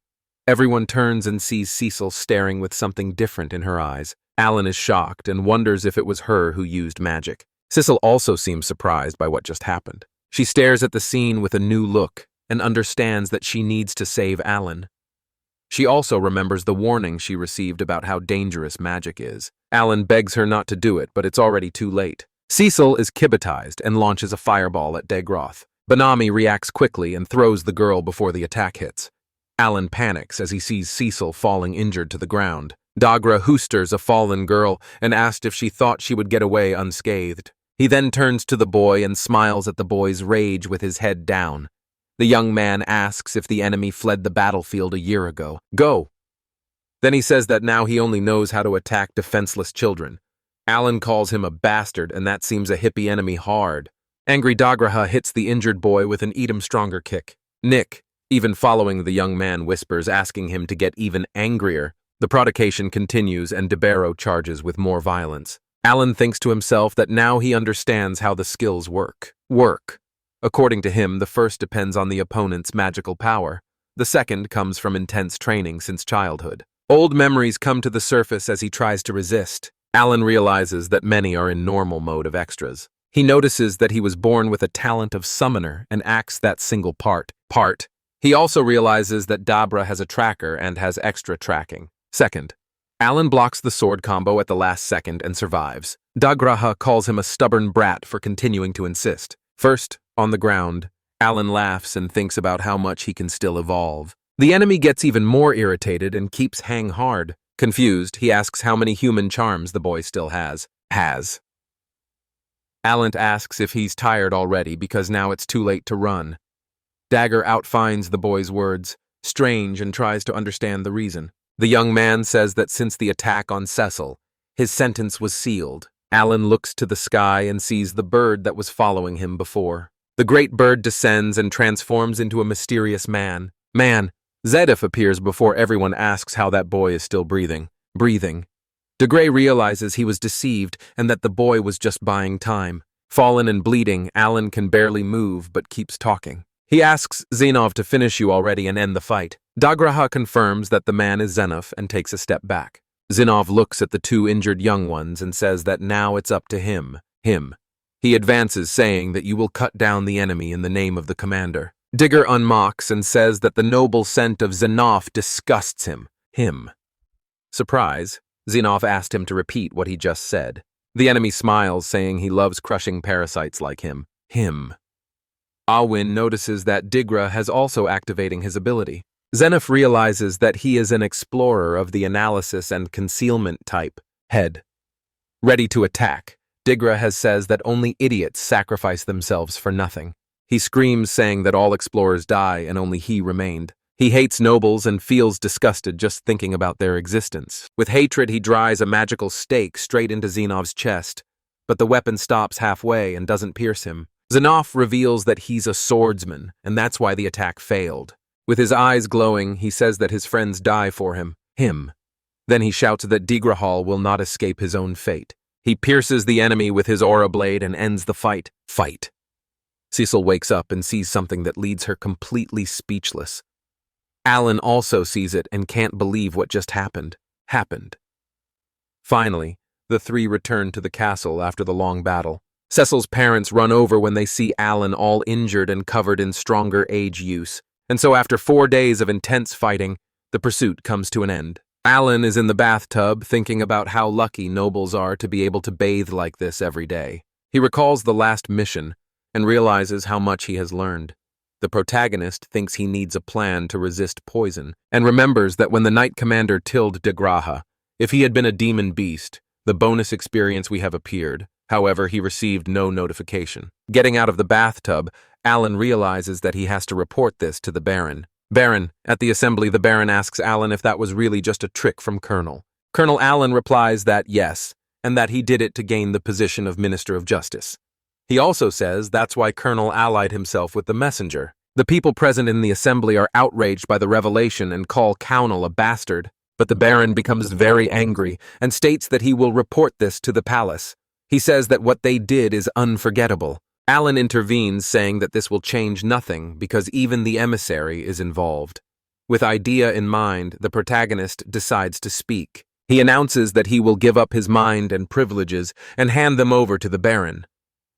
Everyone turns and sees Cecil staring with something different in her eyes. Alan is shocked and wonders if it was her who used magic. Cecil also seems surprised by what just happened. She stares at the scene with a new look and understands that she needs to save Alan. She also remembers the warning she received about how dangerous magic is. Alan begs her not to do it, but it's already too late. Cecil is kibitized and launches a fireball at Degroth. Banami reacts quickly and throws the girl before the attack hits. Alan panics as he sees Cecil falling injured to the ground. Dagra hoosters a fallen girl and asked if she thought she would get away unscathed. He then turns to the boy and smiles at the boy's rage with his head down. The young man asks if the enemy fled the battlefield a year ago. Go! Then he says that now he only knows how to attack defenseless children. Alan calls him a bastard, and that seems a hippie enemy hard. Angry Dagraha hits the injured boy with an eat-him stronger kick. Nick, even following the young man, whispers, asking him to get even angrier. The provocation continues and DeBarrow charges with more violence. Alan thinks to himself that now he understands how the skills work. According to him, the first depends on the opponent's magical power. The second comes from intense training since childhood. Old memories come to the surface as he tries to resist. Alan realizes that many are in normal mode of extras. He notices that he was born with a talent of summoner and acts that single part. He also realizes that Dabra has a tracker and has extra tracking. Second, Alan blocks the sword combo at the last second and survives. Dagraha calls him a stubborn brat for continuing to insist. First, on the ground, Alan laughs and thinks about how much he can still evolve. The enemy gets even more irritated and keeps hang hard. Confused, he asks how many human charms the boy still has. Alan asks if he's tired already because now it's too late to run. Dagger outfinds the boy's words, strange, and tries to understand the reason. The young man says that since the attack on Cecil, his sentence was sealed. Alan looks to the sky and sees the bird that was following him before. The great bird descends and transforms into a mysterious man. Zedif appears before everyone asks how that boy is still breathing. De Grey realizes he was deceived and that the boy was just buying time. Fallen and bleeding, Alan can barely move but keeps talking. He asks Zenov to finish you already and end the fight. Dagraha confirms that the man is Zenov and takes a step back. Zinov looks at the two injured young ones and says that now it's up to him. He advances, saying that you will cut down the enemy in the name of the commander. Digger unmocks and says that the noble scent of Zenov disgusts him. Surprise, Zenov asked him to repeat what he just said. The enemy smiles, saying he loves crushing parasites like him. Awin notices that Digra has also activating his ability. Zenith realizes that he is an explorer of the analysis and concealment type. Ready to attack, Digra says that only idiots sacrifice themselves for nothing. He screams, saying that all explorers die and only he remained. He hates nobles and feels disgusted just thinking about their existence. With hatred, he drives a magical stake straight into Zenov's chest, but the weapon stops halfway and doesn't pierce him. Zenov reveals that he's a swordsman, and that's why the attack failed. With his eyes glowing, he says that his friends die for him. Then he shouts that Digrahal will not escape his own fate. He pierces the enemy with his aura blade and ends the fight. Cecil wakes up and sees something that leaves her completely speechless. Alan also sees it and can't believe what just happened. Finally, the three return to the castle after the long battle. Cecil's parents run over when they see Alan all injured and covered in stronger age use. And so after 4 days of intense fighting, the pursuit comes to an end. Alan is in the bathtub thinking about how lucky nobles are to be able to bathe like this every day. He recalls the last mission and realizes how much he has learned. The protagonist thinks he needs a plan to resist poison and remembers that when the Knight Commander tilled Degraha, if he had been a demon beast, the bonus experience we have appeared. However, he received no notification. Getting out of the bathtub, Alan realizes that he has to report this to the Baron. At the assembly, the Baron asks Alan if that was really just a trick from Colonel. Colonel Alan replies that yes, and that he did it to gain the position of Minister of Justice. He also says that's why Colonel allied himself with the messenger. The people present in the assembly are outraged by the revelation and call Cownal a bastard, but the Baron becomes very angry and states that he will report this to the palace. He says that what they did is unforgettable. Alan intervenes, saying that this will change nothing because even the emissary is involved. With idea in mind, the protagonist decides to speak. He announces that he will give up his mind and privileges and hand them over to the Baron.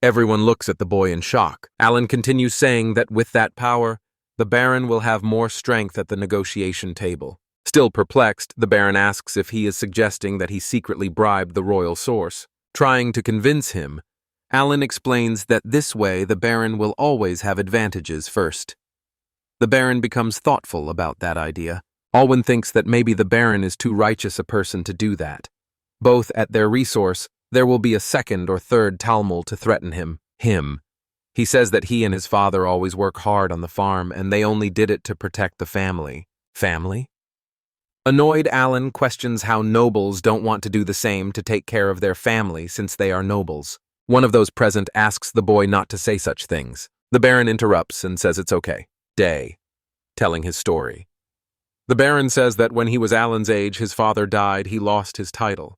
Everyone looks at the boy in shock. Alan continues, saying that with that power, the Baron will have more strength at the negotiation table. Still perplexed, the Baron asks if he is suggesting that he secretly bribed the royal source. Trying to convince him, Alan explains that this way the Baron will always have advantages first. The Baron becomes thoughtful about that idea. Alwyn thinks that maybe the Baron is too righteous a person to do that. Both at their resource, there will be a second or third Talmul to threaten him. He says that he and his father always work hard on the farm and they only did it to protect the family. Family? Annoyed, Alan questions how nobles don't want to do the same to take care of their family since they are nobles. One of those present asks the boy not to say such things. The Baron interrupts and says it's okay. Telling his story. The Baron says that when he was Alan's age, his father died, he lost his title.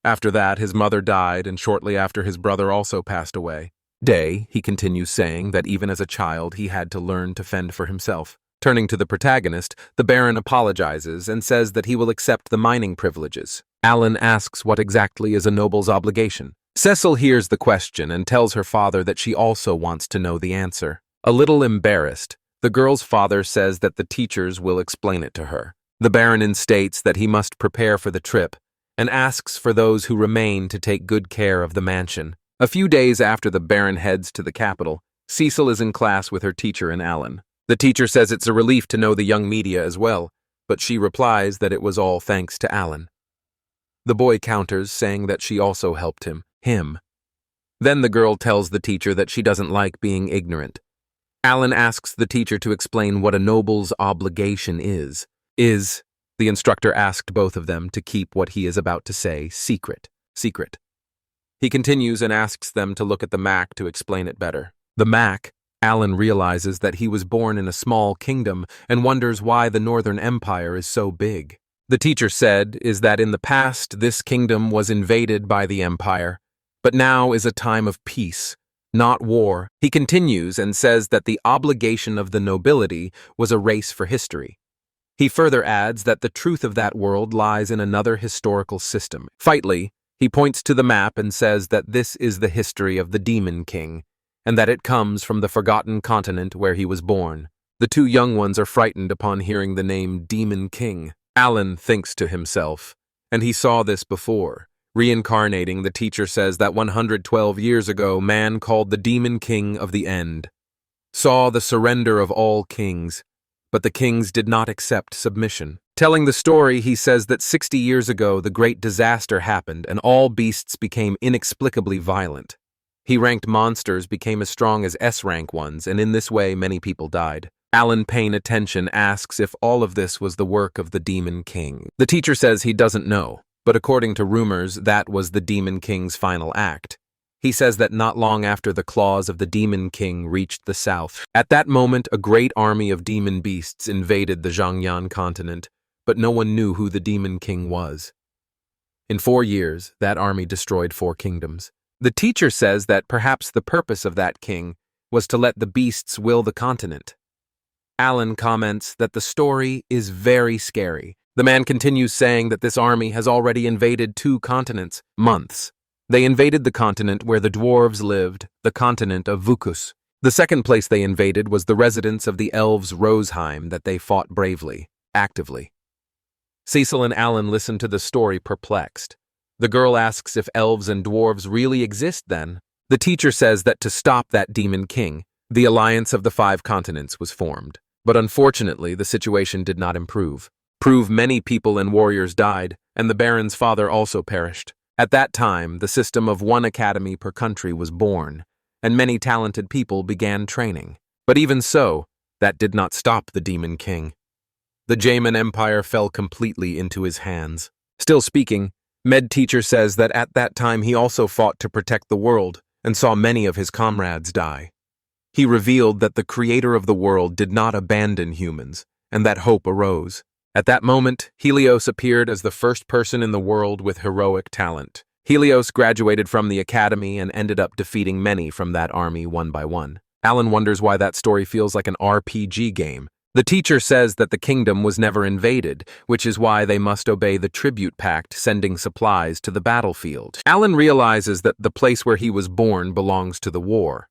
After that, his mother died, and shortly after his brother also passed away. He continues, saying that even as a child, he had to learn to fend for himself. Turning to the protagonist, the Baron apologizes and says that he will accept the mining privileges. Alan asks what exactly is a noble's obligation. Cecil hears the question and tells her father that she also wants to know the answer. A little embarrassed, the girl's father says that the teachers will explain it to her. The Baron states that he must prepare for the trip and asks for those who remain to take good care of the mansion. A few days after the Baron heads to the capital, Cecil is in class with her teacher and Alan. The teacher says it's a relief to know the young media as well, but she replies that it was all thanks to Alan. The boy counters, saying that she also helped him. Then the girl tells the teacher that she doesn't like being ignorant. Alan asks the teacher to explain what a noble's obligation is. The instructor asked both of them to keep what he is about to say secret. He continues and asks them to look at the map to explain it better. The map, Alan realizes that he was born in a small kingdom and wonders why the Northern Empire is so big. The teacher said is that in the past this kingdom was invaded by the Empire, but now is a time of peace, not war. He continues and says that the obligation of the nobility was a race for history. He further adds that the truth of that world lies in another historical system. Finally, he points to the map and says that this is the history of the Demon King, and that it comes from the forgotten continent where he was born. The two young ones are frightened upon hearing the name Demon King. Alan thinks to himself, and he saw this before. Reincarnating, the teacher says that 112 years ago, man called the Demon King of the End saw the surrender of all kings, but the kings did not accept submission. Telling the story, he says that 60 years ago, the great disaster happened and all beasts became inexplicably violent. He-ranked monsters became as strong as S-rank ones, and in this way, many people died. Alan, paying attention, asks if all of this was the work of the Demon King. The teacher says he doesn't know, but according to rumors, that was the Demon King's final act. He says that not long after the claws of the Demon King reached the south. At that moment, a great army of demon beasts invaded the Zhangyan continent, but no one knew who the Demon King was. In 4 years, that army destroyed 4 kingdoms. The teacher says that perhaps the purpose of that king was to let the beasts will the continent. Alan comments that the story is very scary. The man continues, saying that this army has already invaded 2 continents, months. They invaded the continent where the dwarves lived, the continent of Vukus. The second place they invaded was the residence of the elves Roseheim that they fought bravely, actively. Cecil and Alan listen to the story perplexed. The girl asks if elves and dwarves really exist then. The teacher says that to stop that Demon King, the alliance of the 5 continents was formed. But unfortunately, the situation did not improve. Many people and warriors died, and the Baron's father also perished. At that time, the system of 1 academy per country was born, and many talented people began training. But even so, that did not stop the Demon King. The Jaman Empire fell completely into his hands. Still speaking, Med teacher says that at that time he also fought to protect the world and saw many of his comrades die. He revealed that the creator of the world did not abandon humans, and that hope arose. At that moment, Helios appeared as the first person in the world with heroic talent. Helios graduated from the academy and ended up defeating many from that army one by one. Alan wonders why that story feels like an RPG game. The teacher says that the kingdom was never invaded, which is why they must obey the tribute pact, sending supplies to the battlefield. Alan realizes that the place where he was born belongs to the war.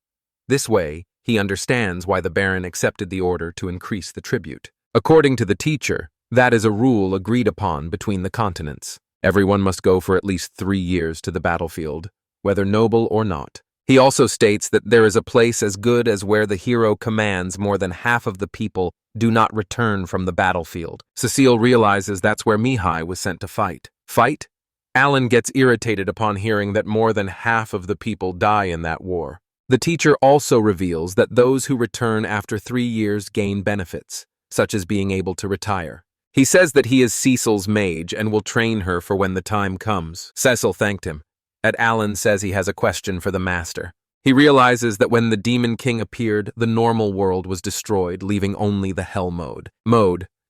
This way, he understands why the Baron accepted the order to increase the tribute. According to the teacher, that is a rule agreed upon between the continents. Everyone must go for at least 3 years to the battlefield, whether noble or not. He also states that there is a place as good as where the hero commands more than half of the people do not return from the battlefield. Cecile realizes that's where Mihai was sent to fight. Fight? Alan gets irritated upon hearing that more than half of the people die in that war. The teacher also reveals that those who return after 3 years gain benefits, such as being able to retire. He says that he is Cecil's mage and will train her for when the time comes. Cecil thanked him. Alan says he has a question for the master. He realizes that when the Demon King appeared, the normal world was destroyed, leaving only the Hell mode.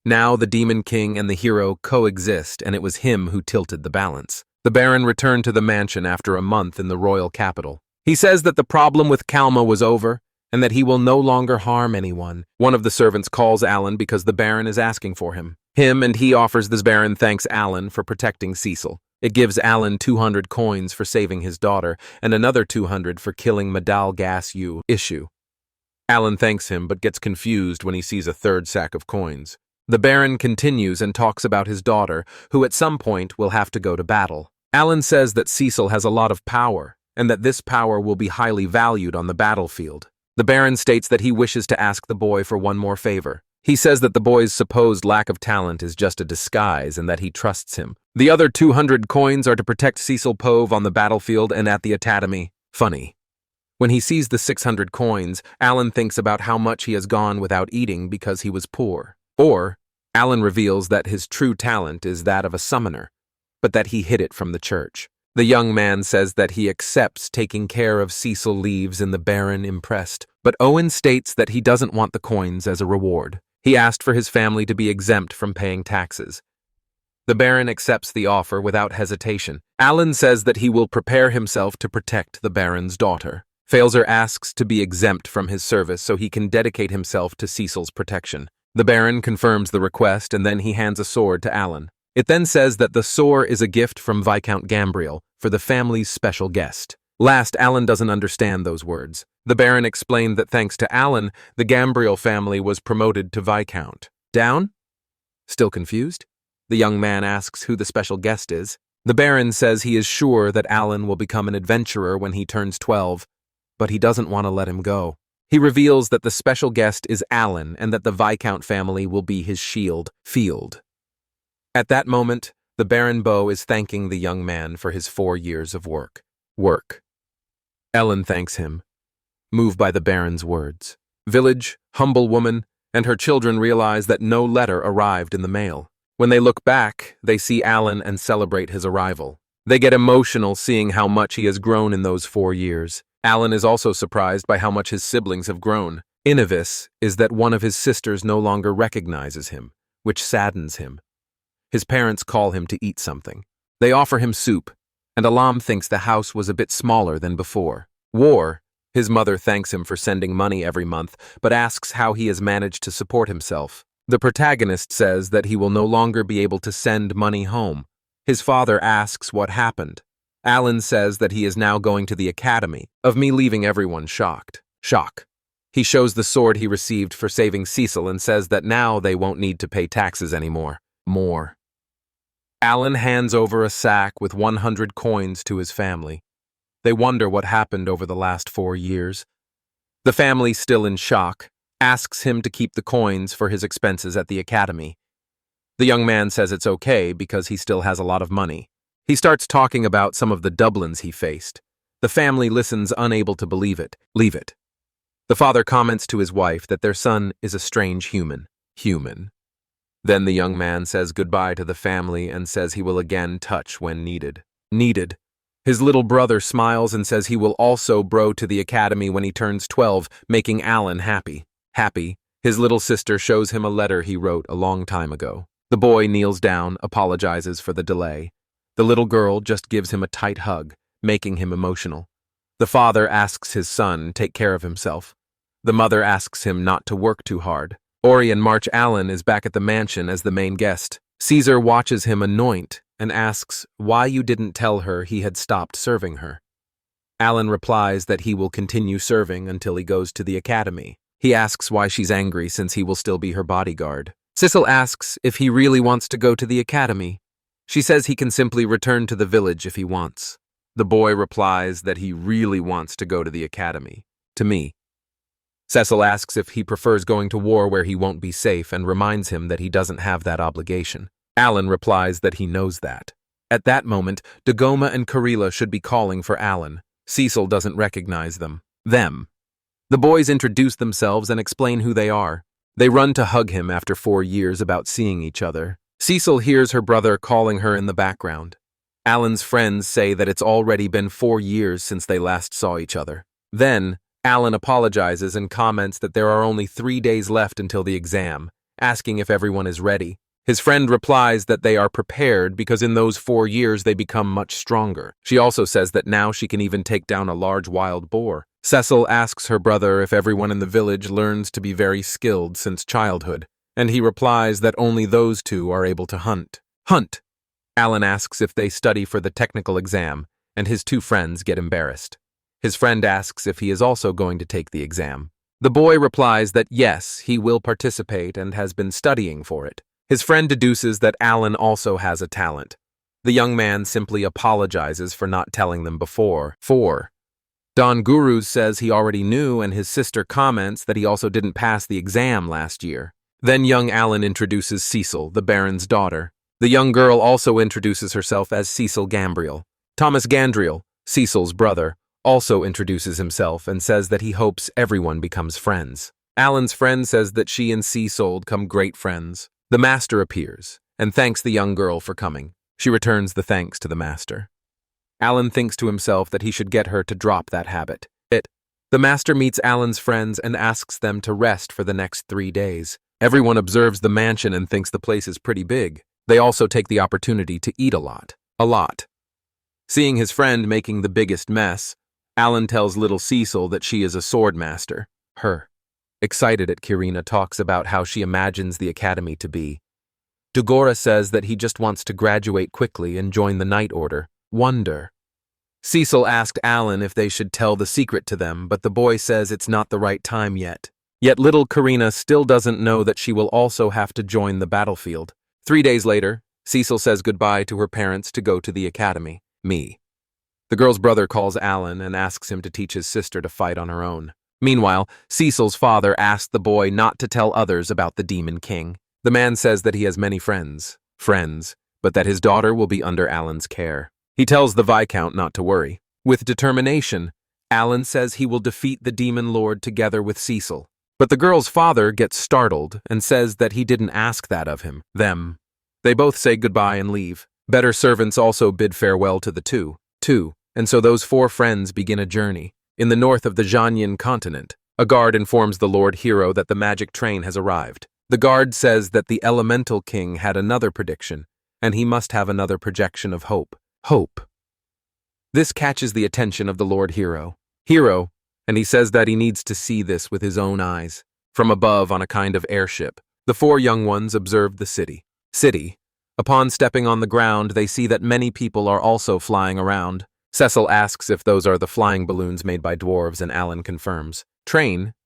Now the Demon King and the hero coexist, and it was him who tilted the balance. The Baron returned to the mansion after a month in the royal capital. He says that the problem with Kalma was over, and that he will no longer harm anyone. One of the servants calls Alan because the Baron is asking for him. He offers the Baron thanks Alan for protecting Cecil. It gives Alan 200 coins for saving his daughter, and another 200 for killing Madal Gas U issue. Alan thanks him but gets confused when he sees a third sack of coins. The Baron continues and talks about his daughter, who at some point will have to go to battle. Alan says that Cecil has a lot of power, and that this power will be highly valued on the battlefield. The Baron states that he wishes to ask the boy for one more favor. He says that the boy's supposed lack of talent is just a disguise and that he trusts him. The other 200 coins are to protect Cecil Pove on the battlefield and at the academy. Funny. When he sees the 600 coins, Alan thinks about how much he has gone without eating because he was poor. Or, Alan reveals that his true talent is that of a summoner, but that he hid it from the church. The young man says that he accepts taking care of Cecil leaves and the Baron impressed, but Owen states that he doesn't want the coins as a reward. He asked for his family to be exempt from paying taxes. The Baron accepts the offer without hesitation. Alan says that he will prepare himself to protect the Baron's daughter. Falzer asks to be exempt from his service so he can dedicate himself to Cecil's protection. The Baron confirms the request and then he hands a sword to Alan. It then says that the sword is a gift from Viscount Gambriel for the family's special guest. Last, Alan doesn't understand those words. The Baron explained that thanks to Alan, the Gambriel family was promoted to Viscount. Down? Still confused? The young man asks who the special guest is. The Baron says he is sure that Alan will become an adventurer when he turns 12, but he doesn't want to let him go. He reveals that the special guest is Alan and that the Viscount family will be his field. At that moment, the Baron Beau is thanking the young man for his 4 years of work. Ellen thanks him, moved by the Baron's words. Village, humble woman, and her children realize that no letter arrived in the mail. When they look back, they see Alan and celebrate his arrival. They get emotional seeing how much he has grown in those 4 years. Alan is also surprised by how much his siblings have grown. Innovis is that one of his sisters no longer recognizes him, which saddens him. His parents call him to eat something. They offer him soup, and Alam thinks the house was a bit smaller than before. His mother thanks him for sending money every month, but asks how he has managed to support himself. The protagonist says that he will no longer be able to send money home. His father asks what happened. Alan says that he is now going to the academy, of me leaving everyone shocked. He shows the sword he received for saving Cecil and says that now they won't need to pay taxes anymore. Alan hands over a sack with 100 coins to his family. They wonder what happened over the last 4 years. The family, still in shock, asks him to keep the coins for his expenses at the academy. The young man says it's okay because he still has a lot of money. He starts talking about some of the Dublins he faced. The family listens, unable to believe it. Leave it. The father comments to his wife that their son is a strange human. Then the young man says goodbye to the family and says he will again touch when needed. His little brother smiles and says he will also bro to the academy when he turns 12, making Alan happy. His little sister shows him a letter he wrote a long time ago. The boy kneels down, apologizes for the delay. The little girl just gives him a tight hug, making him emotional. The father asks his son take care of himself. The mother asks him not to work too hard. Ori and March Allen is back at the mansion as the main guest. Caesar watches him anoint and asks why you didn't tell her he had stopped serving her. Allen replies that he will continue serving until he goes to the academy. He asks why she's angry since he will still be her bodyguard. Sissel asks if he really wants to go to the academy. She says he can simply return to the village if he wants. The boy replies that he really wants to go to the academy. To me. Cecil asks if he prefers going to war where he won't be safe and reminds him that he doesn't have that obligation. Allen replies that he knows that. At that moment, Dagoma and Karila should be calling for Allen. Cecil doesn't recognize them. The boys introduce themselves and explain who they are. They run to hug him after 4 years about seeing each other. Cecil hears her brother calling her in the background. Allen's friends say that it's already been 4 years since they last saw each other. Then, Allen apologizes and comments that there are only 3 days left until the exam, asking if everyone is ready. His friend replies that they are prepared because in those 4 years they become much stronger. She also says that now she can even take down a large wild boar. Cecil asks her brother if everyone in the village learns to be very skilled since childhood, and he replies that only those two are able to hunt. Hunt! Allen asks if they study for the technical exam, and his 2 friends get embarrassed. His friend asks if he is also going to take the exam. The boy replies that yes, he will participate and has been studying for it. His friend deduces that Allen also has a talent. The young man simply apologizes for not telling them before. Don Gurus says he already knew, and his sister comments that he also didn't pass the exam last year. Then young Allen introduces Cecil, the Baron's daughter. The young girl also introduces herself as Cecil Gambriel. Thomas Gandriel, Cecil's brother, also introduces himself and says that he hopes everyone becomes friends. Allen's friend says that she and Cecil become great friends. The master appears and thanks the young girl for coming. She returns the thanks to the master. Allen thinks to himself that he should get her to drop that habit. The master meets Allen's friends and asks them to rest for the next 3 days. Everyone observes the mansion and thinks the place is pretty big. They also take the opportunity to eat a lot. Seeing his friend making the biggest mess, Allen tells little Cecil that she is a sword master. Excited at Kirina talks about how she imagines the academy to be. Dugora says that he just wants to graduate quickly and join the Night Order. Wonder. Cecil asked Allen if they should tell the secret to them, but the boy says it's not the right time yet. Yet little Karina still doesn't know that she will also have to join the battlefield. 3 days later, Cecil says goodbye to her parents to go to the academy. The girl's brother calls Allen and asks him to teach his sister to fight on her own. Meanwhile, Cecil's father asks the boy not to tell others about the Demon King. The man says that he has many friends, but that his daughter will be under Allen's care. He tells the Viscount not to worry. With determination, Allen says he will defeat the Demon Lord together with Cecil. But the girl's father gets startled and says that he didn't ask that of him. They both say goodbye and leave. Better servants also bid farewell to the two, and so those 4 friends begin a journey. In the north of the Jianyan continent, a guard informs the Lord Hero that the magic train has arrived. The guard says that the Elemental King had another prediction, and he must have another projection of hope. This catches the attention of the Lord Hero, and he says that he needs to see this with his own eyes. From above on a kind of airship, the 4 young ones observe the city. Upon stepping on the ground, they see that many people are also flying around. Cecil asks if those are the flying balloons made by dwarves, and Allen confirms.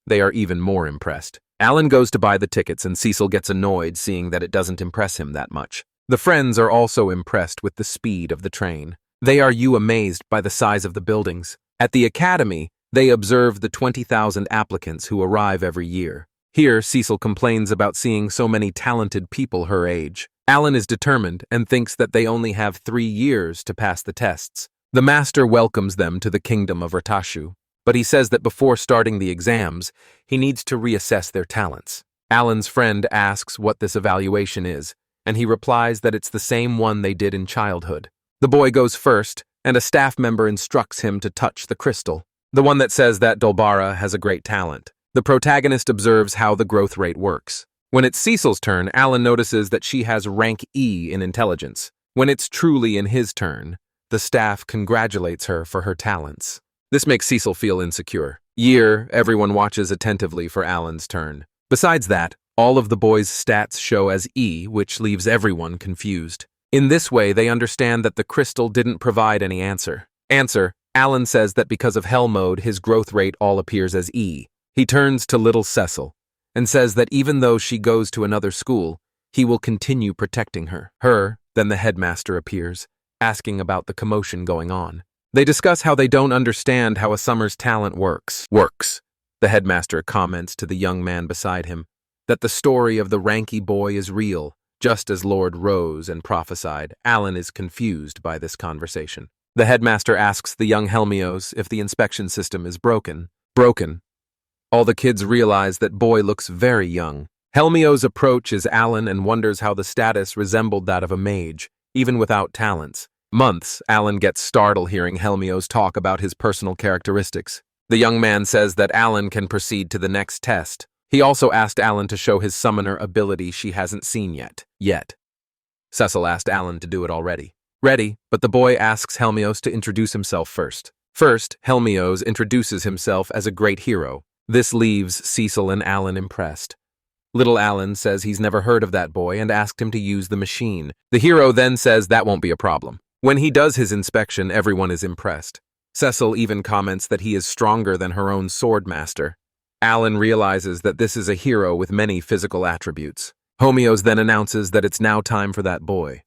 They are even more impressed. Allen goes to buy the tickets, and Cecil gets annoyed seeing that it doesn't impress him that much. The friends are also impressed with the speed of the train. They are amazed by the size of the buildings. At the academy, they observe the 20,000 applicants who arrive every year. Here, Cecil complains about seeing so many talented people her age. Allen is determined and thinks that they only have 3 years to pass the tests. The master welcomes them to the kingdom of Ratashu, but he says that before starting the exams, he needs to reassess their talents. Allen's friend asks what this evaluation is, and he replies that it's the same one they did in childhood. The boy goes first, and a staff member instructs him to touch the crystal, the one that says that Dolbara has a great talent. The protagonist observes how the growth rate works. When it's Cecil's turn, Allen notices that she has rank E in intelligence. When it's truly in his turn, the staff congratulates her for her talents. This makes Cecil feel insecure. Everyone watches attentively for Alan's turn. Besides that, all of the boys' stats show as E, which leaves everyone confused. In this way, they understand that the crystal didn't provide any answer. Alan says that because of Hell Mode, his growth rate all appears as E. He turns to little Cecil and says that even though she goes to another school, he will continue protecting her. Then the headmaster appears, asking about the commotion going on. They discuss how they don't understand how a summer's talent works. The headmaster comments to the young man beside him that the story of the Ranky boy is real, just as Lord Rose and prophesied. Alan is confused by this conversation. The headmaster asks the young Helmios if the inspection system is broken. All the kids realize that boy looks very young. Helmio's approaches Alan and wonders how the status resembled that of a mage, even without talents. Alan gets startled hearing Helmios talk about his personal characteristics. The young man says that Alan can proceed to the next test. He also asked Alan to show his summoner ability she hasn't seen yet. Cecil asked Alan to do it already. Ready, but the boy asks Helmios to introduce himself first. Helmios introduces himself as a great hero. This leaves Cecil and Alan impressed. Little Alan says he's never heard of that boy and asked him to use the machine. The hero then says that won't be a problem. When he does his inspection, everyone is impressed. Cecil even comments that he is stronger than her own sword master. Alan realizes that this is a hero with many physical attributes. Helmios then announces that it's now time for that boy.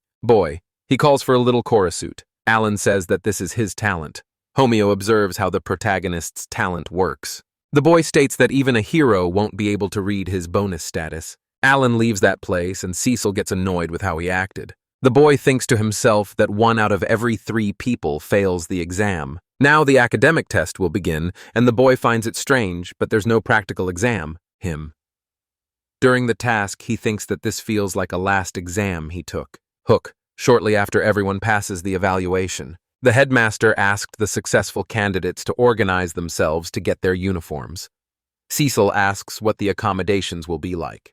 He calls for a little chorus-suit. Alan says that this is his talent. Helmio observes how the protagonist's talent works. The boy states that even a hero won't be able to read his bonus status. Alan leaves that place and Cecil gets annoyed with how he acted. The boy thinks to himself that 1 out of every 3 people fails the exam. Now the academic test will begin, and the boy finds it strange, but there's no practical exam. During the task, he thinks that this feels like a last exam he took. Shortly after everyone passes the evaluation, the headmaster asked the successful candidates to organize themselves to get their uniforms. Cecil asks what the accommodations will be like.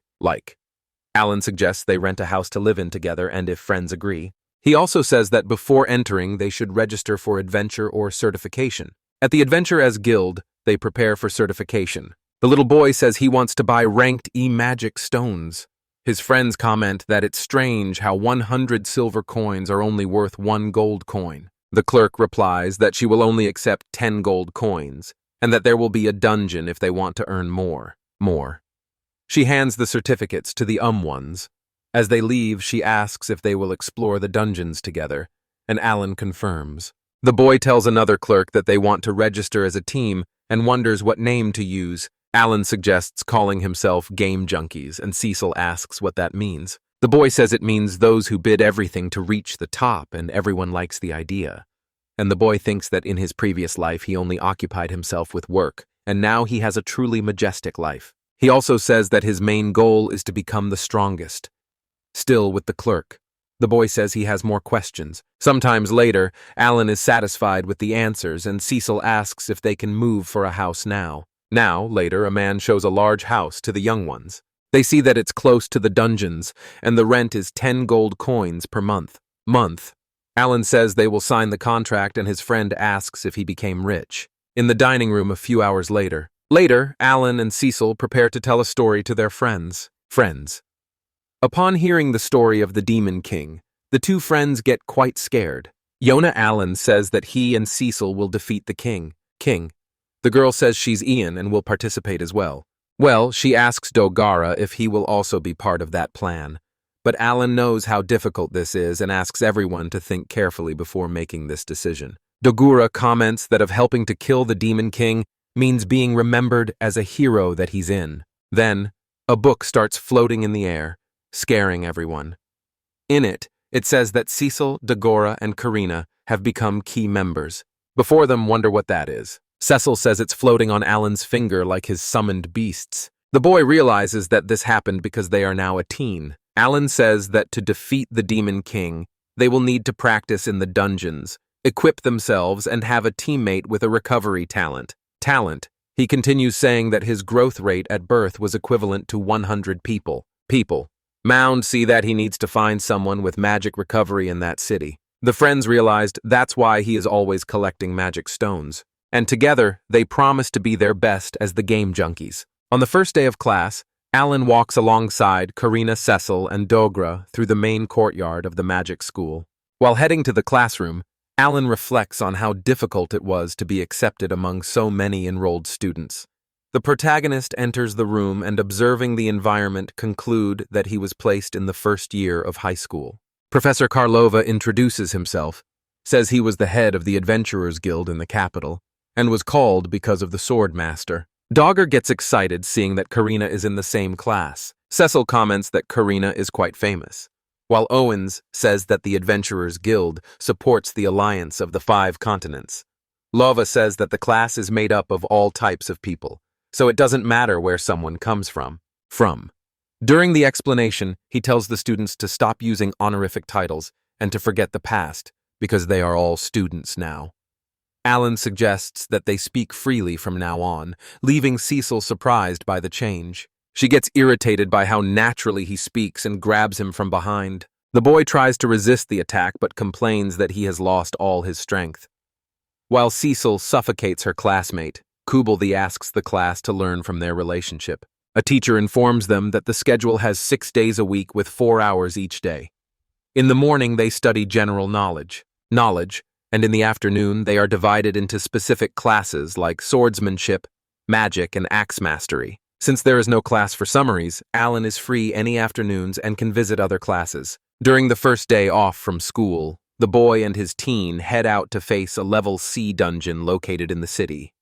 Alan suggests they rent a house to live in together and if friends agree. He also says that before entering, they should register for adventure or certification. At the Adventure as Guild, they prepare for certification. The little boy says he wants to buy ranked E-magic stones. His friends comment that it's strange how 100 silver coins are only worth 1 gold coin. The clerk replies that she will only accept 10 gold coins, and that there will be a dungeon if they want to earn more. She hands the certificates to the ones. As they leave, she asks if they will explore the dungeons together, and Alan confirms. The boy tells another clerk that they want to register as a team and wonders what name to use. Alan suggests calling himself Game Junkies, and Cecil asks what that means. The boy says it means those who bid everything to reach the top, and everyone likes the idea. And the boy thinks that in his previous life he only occupied himself with work, and now he has a truly majestic life. He also says that his main goal is to become the strongest. Still with the clerk, the boy says he has more questions. Sometimes later, Alan is satisfied with the answers, and Cecil asks if they can move for a house now. Later, a man shows a large house to the young ones. They see that it's close to the dungeons, and the rent is 10 gold coins per month. Alan says they will sign the contract, and his friend asks if he became rich. In the dining room a few hours later, Alan and Cecil prepare to tell a story to their friends. Upon hearing the story of the Demon King, the 2 friends get quite scared. Yona Alan says that he and Cecil will defeat the king. The girl says she's Ian and will participate as well. She asks Dogara if he will also be part of that plan. But Alan knows how difficult this is and asks everyone to think carefully before making this decision. Dogura comments that of helping to kill the Demon King means being remembered as a hero that he's in. Then, a book starts floating in the air, scaring everyone. In it says that Cecil, Dogora, and Karina have become key members. Before them wonder what that is. Cecil says it's floating on Alan's finger like his summoned beasts. The boy realizes that this happened because they are now a teen. Alan says that to defeat the Demon King, they will need to practice in the dungeons, equip themselves, and have a teammate with a recovery talent. He continues saying that his growth rate at birth was equivalent to 100 people. Mound see that he needs to find someone with magic recovery in that city. The friends realized that's why he is always collecting magic stones. And together, they promise to be their best as the game junkies. On the first day of class, Alan walks alongside Karina, Cecil, and Dogra through the main courtyard of the magic school. While heading to the classroom, Alan reflects on how difficult it was to be accepted among so many enrolled students. The protagonist enters the room and, observing the environment, conclude that he was placed in the first year of high school. Professor Karlova introduces himself, says he was the head of the Adventurers Guild in the capital, and was called because of the sword master. Dogger gets excited seeing that Karina is in the same class. Cecil comments that Karina is quite famous, while Owens says that the Adventurers Guild supports the alliance of the 5 continents. Lova says that the class is made up of all types of people, so it doesn't matter where someone comes from. During the explanation, he tells the students to stop using honorific titles and to forget the past, because they are all students now. Alan suggests that they speak freely from now on, leaving Cecil surprised by the change. She gets irritated by how naturally he speaks and grabs him from behind. The boy tries to resist the attack but complains that he has lost all his strength. While Cecil suffocates her classmate, Kubaldi asks the class to learn from their relationship. A teacher informs them that the schedule has 6 days a week with 4 hours each day. In the morning, they study general knowledge, and in the afternoon, they are divided into specific classes like swordsmanship, magic, and axe mastery. Since there is no class for summaries, Alan is free any afternoons and can visit other classes. During the first day off from school, the boy and his teen head out to face a level C dungeon located in the city.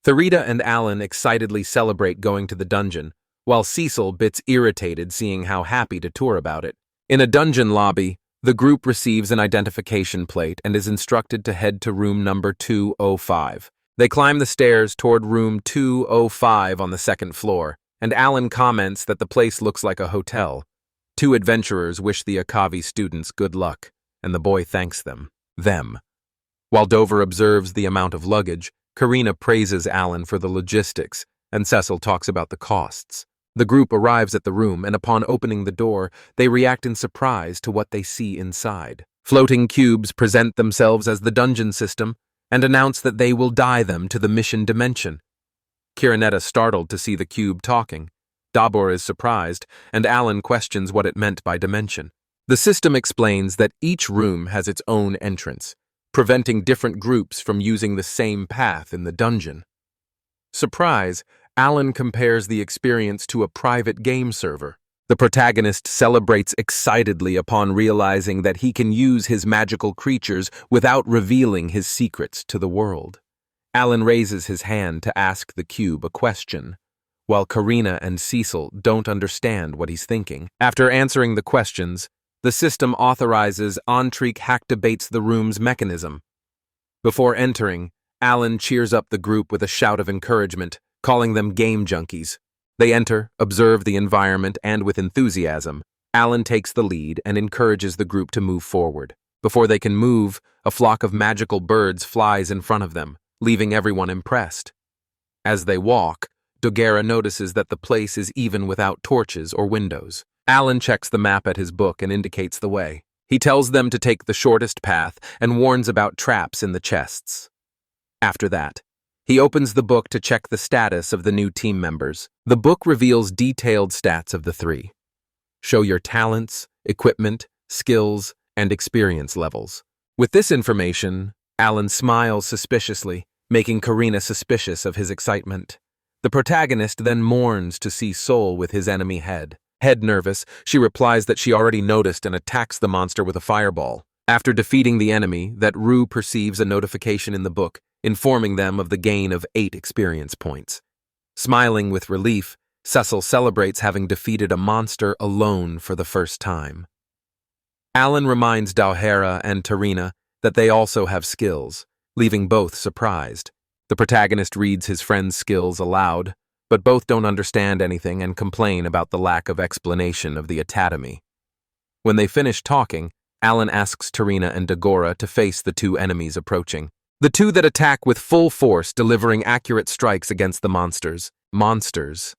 Theresa and Alan excitedly celebrate going to the dungeon, while Cecil gets irritated seeing how happy to tour about it. In a dungeon lobby, the group receives an identification plate and is instructed to head to room number 205. They climb the stairs toward room 205 on the second floor, and Alan comments that the place looks like a hotel. 2 adventurers wish the Akavi students good luck, and the boy thanks them. While Dover observes the amount of luggage, Karina praises Alan for the logistics, and Cecil talks about the costs. The group arrives at the room, and upon opening the door, they react in surprise to what they see inside. Floating cubes present themselves as the dungeon system and announce that they will die them to the mission dimension. Kiranetta startled to see the cube talking. Dabor is surprised, and Alan questions what it meant by dimension. The system explains that each room has its own entrance, preventing different groups from using the same path in the dungeon. Surprise, Alan compares the experience to a private game server. The protagonist celebrates excitedly upon realizing that he can use his magical creatures without revealing his secrets to the world. Alan raises his hand to ask the cube a question, while Karina and Cecil don't understand what he's thinking. After answering the questions, the system authorizes enrollment the room's mechanism. Before entering, Alan cheers up the group with a shout of encouragement, calling them game junkies. They enter, observe the environment, and with enthusiasm, Alan takes the lead and encourages the group to move forward. Before they can move, a flock of magical birds flies in front of them, leaving everyone impressed. As they walk, Dogera notices that the place is even without torches or windows. Alan checks the map at his book and indicates the way. He tells them to take the shortest path and warns about traps in the chests. After that, he opens the book to check the status of the new team members. The book reveals detailed stats of the 3. Show your talents, equipment, skills, and experience levels. With this information, Alan smiles suspiciously, making Karina suspicious of his excitement. The protagonist then mourns to see Sol with his enemy head. Head nervous, she replies that she already noticed and attacks the monster with a fireball. After defeating the enemy, that Rue perceives a notification in the book, informing them of the gain of 8 experience points. Smiling with relief, Cecil celebrates having defeated a monster alone for the first time. Alan reminds Dowhera and Tarina that they also have skills, leaving both surprised. The protagonist reads his friend's skills aloud, but both don't understand anything and complain about the lack of explanation of the anatomy. When they finish talking, Alan asks Tarina and Dagora to face the 2 enemies approaching. The 2 that attack with full force, delivering accurate strikes against the monsters.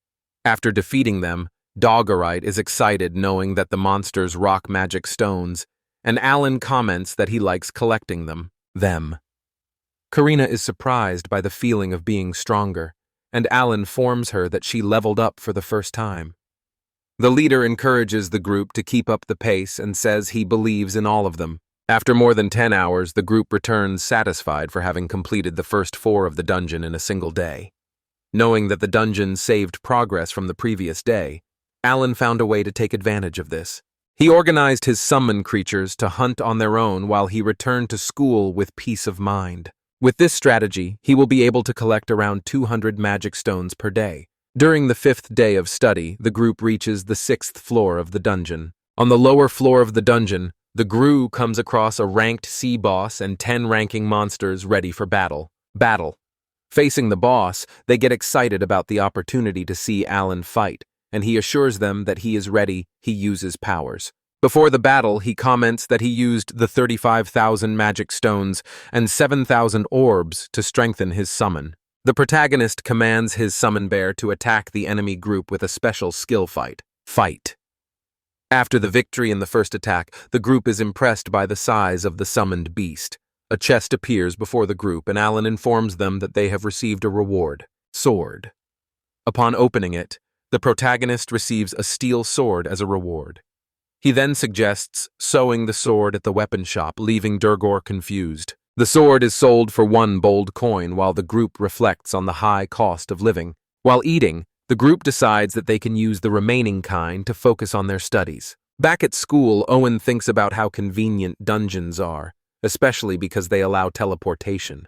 After defeating them, Doggerite is excited knowing that the monsters rock magic stones, and Alan comments that he likes collecting them. Karina is surprised by the feeling of being stronger, and Alan informs her that she leveled up for the first time. The leader encourages the group to keep up the pace and says he believes in all of them. After more than 10 hours, the group returns satisfied for having completed the first 4 of the dungeon in a single day. Knowing that the dungeon saved progress from the previous day, Alan found a way to take advantage of this. He organized his summon creatures to hunt on their own while he returned to school with peace of mind. With this strategy, he will be able to collect around 200 magic stones per day. During the 5th day of study, the group reaches the 6th floor of the dungeon. On the lower floor of the dungeon, the group comes across a ranked sea boss and 10 ranking monsters ready for battle. Facing the boss, they get excited about the opportunity to see Alan fight, and he assures them that he is ready. He uses powers. Before the battle, he comments that he used the 35,000 magic stones and 7,000 orbs to strengthen his summon. The protagonist commands his summon bear to attack the enemy group with a special skill fight. After the victory in the first attack, the group is impressed by the size of the summoned beast. A chest appears before the group, and Alan informs them that they have received a reward: sword. Upon opening it, the protagonist receives a steel sword as a reward. He then suggests sewing the sword at the weapon shop, leaving Durgor confused. The sword is sold for 1 bold coin while the group reflects on the high cost of living. While eating, the group decides that they can use the remaining kind to focus on their studies. Back at school, Owen thinks about how convenient dungeons are, especially because they allow teleportation.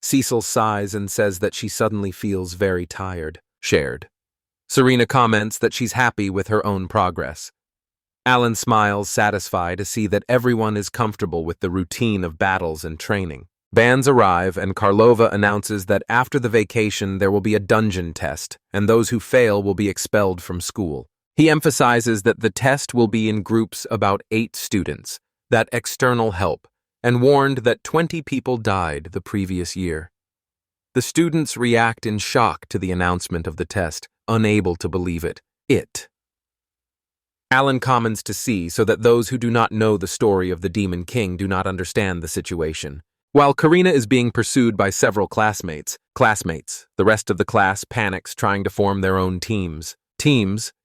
Cecil sighs and says that she suddenly feels very tired. Shared. Serena comments that she's happy with her own progress. Alan smiles, satisfied to see that everyone is comfortable with the routine of battles and training. Bands arrive, and Karlova announces that after the vacation there will be a dungeon test, and those who fail will be expelled from school. He emphasizes that the test will be in groups about 8 students, that external help, and warned that 20 people died the previous year. The students react in shock to the announcement of the test, unable to believe it. Alan comments to see so that those who do not know the story of the Demon King do not understand the situation. While Karina is being pursued by several classmates, the rest of the class panics trying to form their own teams.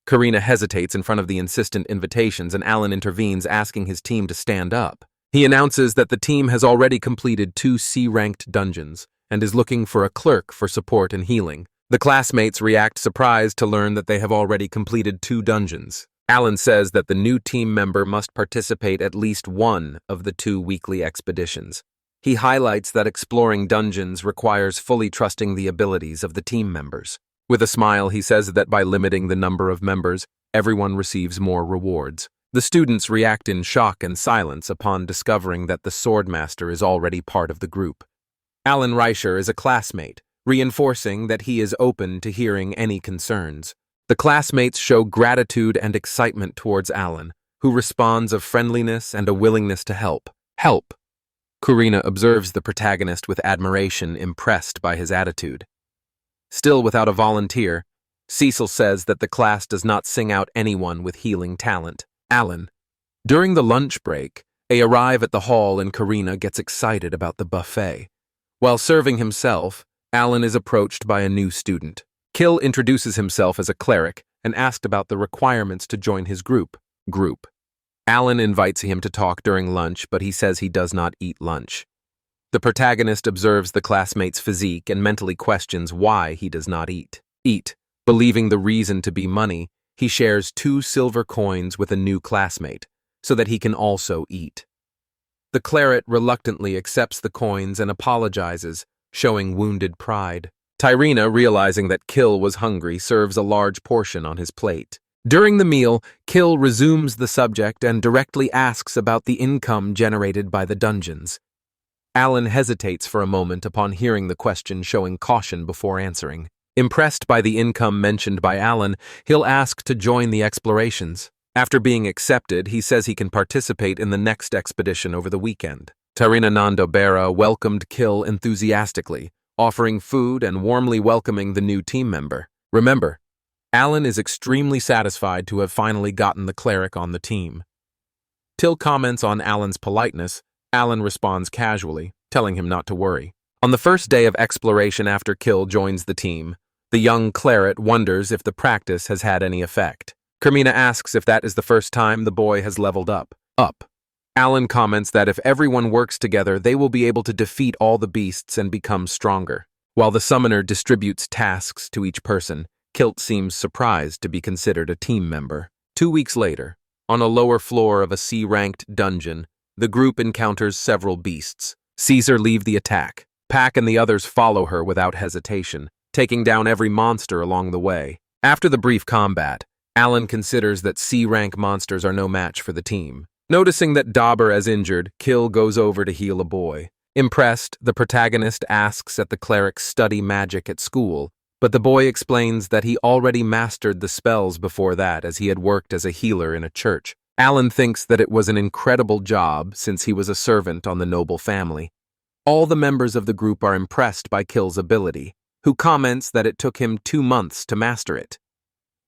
Karina hesitates in front of the insistent invitations, and Alan intervenes, asking his team to stand up. He announces that the team has already completed 2 C-ranked dungeons and is looking for a clerk for support and healing. The classmates react surprised to learn that they have already completed 2 dungeons. Alan says that the new team member must participate at least 1 of the 2 weekly expeditions. He highlights that exploring dungeons requires fully trusting the abilities of the team members. With a smile, he says that by limiting the number of members, everyone receives more rewards. The students react in shock and silence upon discovering that the Swordmaster is already part of the group. Alan Reicher is a classmate, reinforcing that he is open to hearing any concerns. The classmates show gratitude and excitement towards Alan, who responds of friendliness and a willingness to help. Karina observes the protagonist with admiration, impressed by his attitude. Still without a volunteer, Cecil says that the class does not sing out anyone with healing talent. Alan. During the lunch break, they arrive at the hall and Karina gets excited about the buffet. While serving himself, Alan is approached by a new student. Kill introduces himself as a cleric and asked about the requirements to join his group. Alan invites him to talk during lunch, but he says he does not eat lunch. The protagonist observes the classmate's physique and mentally questions why he does not eat. Believing the reason to be money, he shares 2 silver coins with a new classmate so that he can also eat. The cleric reluctantly accepts the coins and apologizes, showing wounded pride. Tyrina, realizing that Kill was hungry, serves a large portion on his plate. During the meal, Kill resumes the subject and directly asks about the income generated by the dungeons. Alan hesitates for a moment upon hearing the question, showing caution before answering. Impressed by the income mentioned by Alan, he'll ask to join the explorations. After being accepted, he says he can participate in the next expedition over the weekend. Tyrina Nandobera welcomed Kill enthusiastically, offering food and warmly welcoming the new team member. Remember, Alan is extremely satisfied to have finally gotten the cleric on the team. Till comments on Alan's politeness. Alan responds casually, telling him not to worry. On the first day of exploration after Kill joins the team, the young cleric wonders if the practice has had any effect. Carmina asks if that is the first time the boy has leveled up. Alan comments that if everyone works together, they will be able to defeat all the beasts and become stronger. While the summoner distributes tasks to each person, Kilt seems surprised to be considered a team member. 2 weeks later, on a lower floor of a C-ranked dungeon, the group encounters several beasts. Caesar leaves the attack. Pack and the others follow her without hesitation, taking down every monster along the way. After the brief combat, Alan considers that C-rank monsters are no match for the team. Noticing that Dauber is injured, Kill goes over to heal a boy. Impressed, the protagonist asks that the cleric study magic at school, but the boy explains that he already mastered the spells before that as he had worked as a healer in a church. Alan thinks that it was an incredible job since he was a servant on the noble family. All the members of the group are impressed by Kill's ability, who comments that it took him 2 months to master it.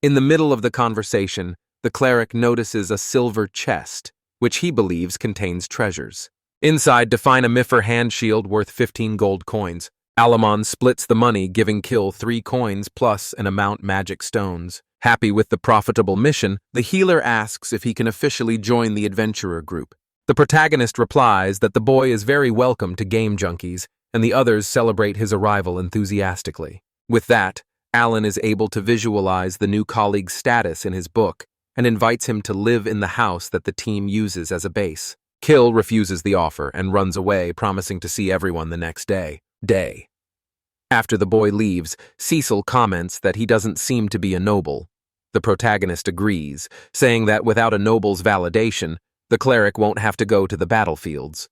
In the middle of the conversation, the cleric notices a silver chest, which he believes contains treasures. Inside, to find a Miffer hand shield worth 15 gold coins. Alamon splits the money, giving Kill 3 coins plus an amount magic stones. Happy with the profitable mission, the healer asks if he can officially join the adventurer group. The protagonist replies that the boy is very welcome to game junkies, and the others celebrate his arrival enthusiastically. With that, Alan is able to visualize the new colleague's status in his book, and invites him to live in the house that the team uses as a base. Kill refuses the offer and runs away, promising to see everyone the next day. After the boy leaves, Cecil comments that he doesn't seem to be a noble. The protagonist agrees, saying that without a noble's validation, the cleric won't have to go to the battlefields.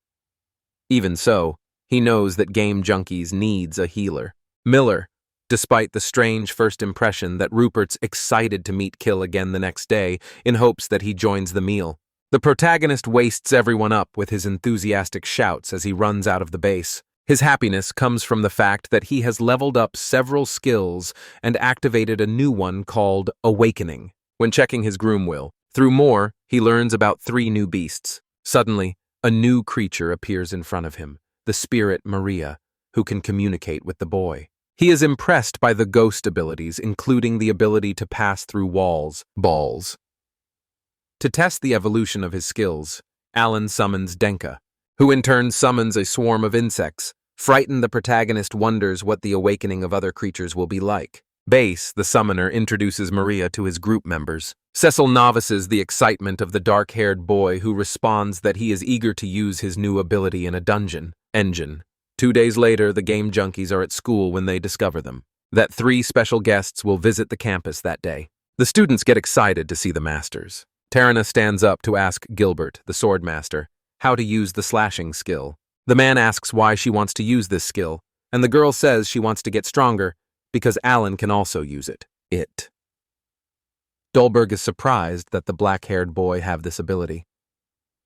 Even so, he knows that Game Junkies needs a healer. Miller, despite the strange first impression that Rupert's excited to meet Kill again the next day in hopes that he joins the meal. The protagonist wastes everyone up with his enthusiastic shouts as he runs out of the base. His happiness comes from the fact that he has leveled up several skills and activated a new one called Awakening. When checking his groom will, through more, he learns about 3 new beasts. Suddenly, a new creature appears in front of him, the spirit Maria, who can communicate with the boy. He is impressed by the ghost abilities, including the ability to pass through balls. To test the evolution of his skills, Alan summons Denka, who in turn summons a swarm of insects. Frightened, the protagonist wonders what the awakening of other creatures will be like. Base, the summoner, introduces Maria to his group members. Cecil novices the excitement of the dark-haired boy, who responds that he is eager to use his new ability in a dungeon. 2 days later, the Game Junkies are at school when they discover them. That 3 special guests will visit the campus that day. The students get excited to see the masters. Tarana stands up to ask Gilbert, the swordmaster, how to use the slashing skill. The man asks why she wants to use this skill, and the girl says she wants to get stronger because Alan can also use it. Dolberg is surprised that the black-haired boy have this ability.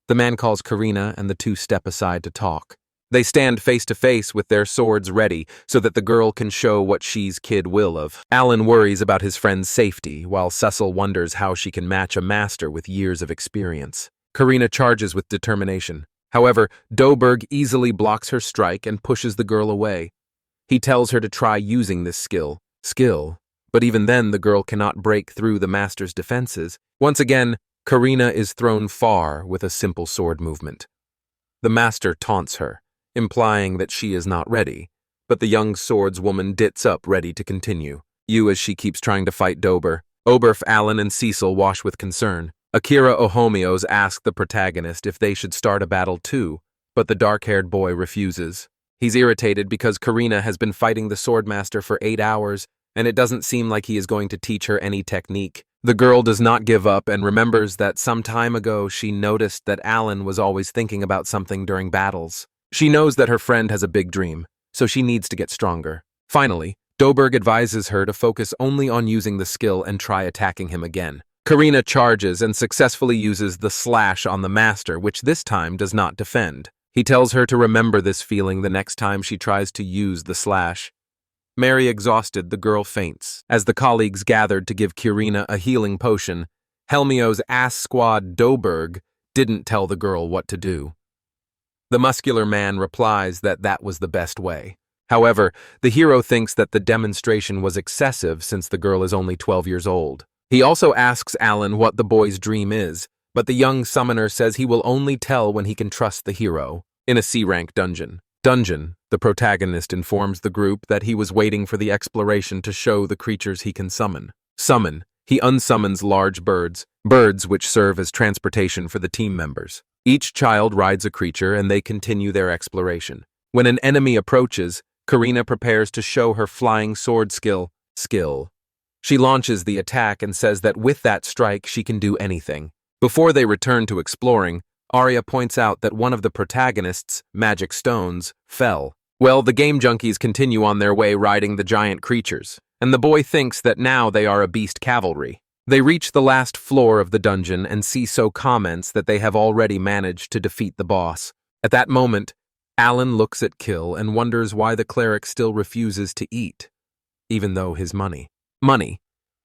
The man calls Karina and the 2 step aside to talk. They stand face to face with their swords ready so that the girl can show what she's kid will of. Alan worries about his friend's safety, while Cecil wonders how she can match a master with years of experience. Karina charges with determination. However, Dolberg easily blocks her strike and pushes the girl away. He tells her to try using this skill, but even then the girl cannot break through the master's defenses. Once again, Karina is thrown far with a simple sword movement. The master taunts her, implying that she is not ready, but the young swordswoman dits up ready to continue. As she keeps trying to fight Dober. Oberf, Alan, and Cecil wash with concern. Akira Ohomios asks the protagonist if they should start a battle too, but the dark-haired boy refuses. He's irritated because Karina has been fighting the swordmaster for 8 hours, and it doesn't seem like he is going to teach her any technique. The girl does not give up and remembers that some time ago she noticed that Alan was always thinking about something during battles. She knows that her friend has a big dream, so she needs to get stronger. Finally, Dolberg advises her to focus only on using the skill and try attacking him again. Karina charges and successfully uses the slash on the master, which this time does not defend. He tells her to remember this feeling the next time she tries to use the slash. Mary exhausted, the girl faints. As the colleagues gathered to give Kirina a healing potion, Helmio's ass squad Doberg didn't tell the girl what to do. The muscular man replies that that was the best way. However, the hero thinks that the demonstration was excessive since the girl is only 12 years old. He also asks Alan what the boy's dream is, but the young summoner says he will only tell when he can trust the hero. In a C-rank dungeon, the protagonist informs the group that he was waiting for the exploration to show the creatures he can summon. He unsummons large birds which serve as transportation for the team members. Each child rides a creature and they continue their exploration. When an enemy approaches, Kirina prepares to show her flying sword skill. She launches the attack and says that with that strike she can do anything. Before they return to exploring, Arya points out that one of the protagonists' magic stones fell. Well, the game junkies continue on their way riding the giant creatures, and the boy thinks that now they are a beast cavalry. They reach the last floor of the dungeon and Ciso comments that they have already managed to defeat the boss. At that moment, Alan looks at Kill and wonders why the cleric still refuses to eat, even though his money.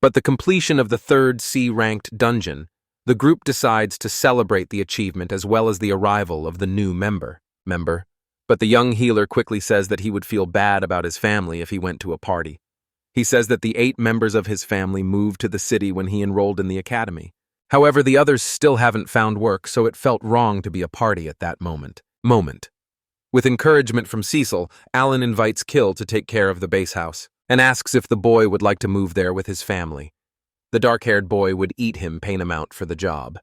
But the completion of the third C-ranked dungeon, the group decides to celebrate the achievement as well as the arrival of the new member. But the young healer quickly says that he would feel bad about his family if he went to a party. He says that the 8 members of his family moved to the city when he enrolled in the academy. However, the others still haven't found work, so it felt wrong to be a party at that moment. With encouragement from Cecil, Alan invites Kill to take care of the base house and asks if the boy would like to move there with his family. The dark-haired boy would eat him paramount for the job.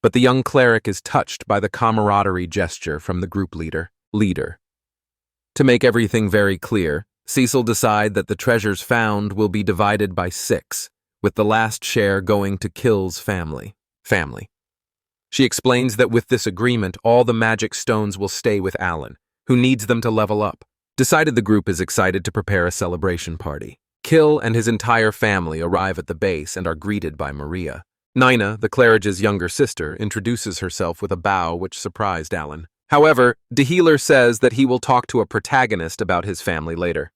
But the young cleric is touched by the camaraderie gesture from the group leader. To make everything very clear, Cecil decides that the treasures found will be divided by 6, with the last share going to Kill's family. She explains that with this agreement, all the magic stones will stay with Alan, who needs them to level up. The group is excited to prepare a celebration party. Kill and his entire family arrive at the base and are greeted by Maria. Nina, the cleric's younger sister, introduces herself with a bow which surprised Alan. However, the healer says that he will talk to a protagonist about his family later.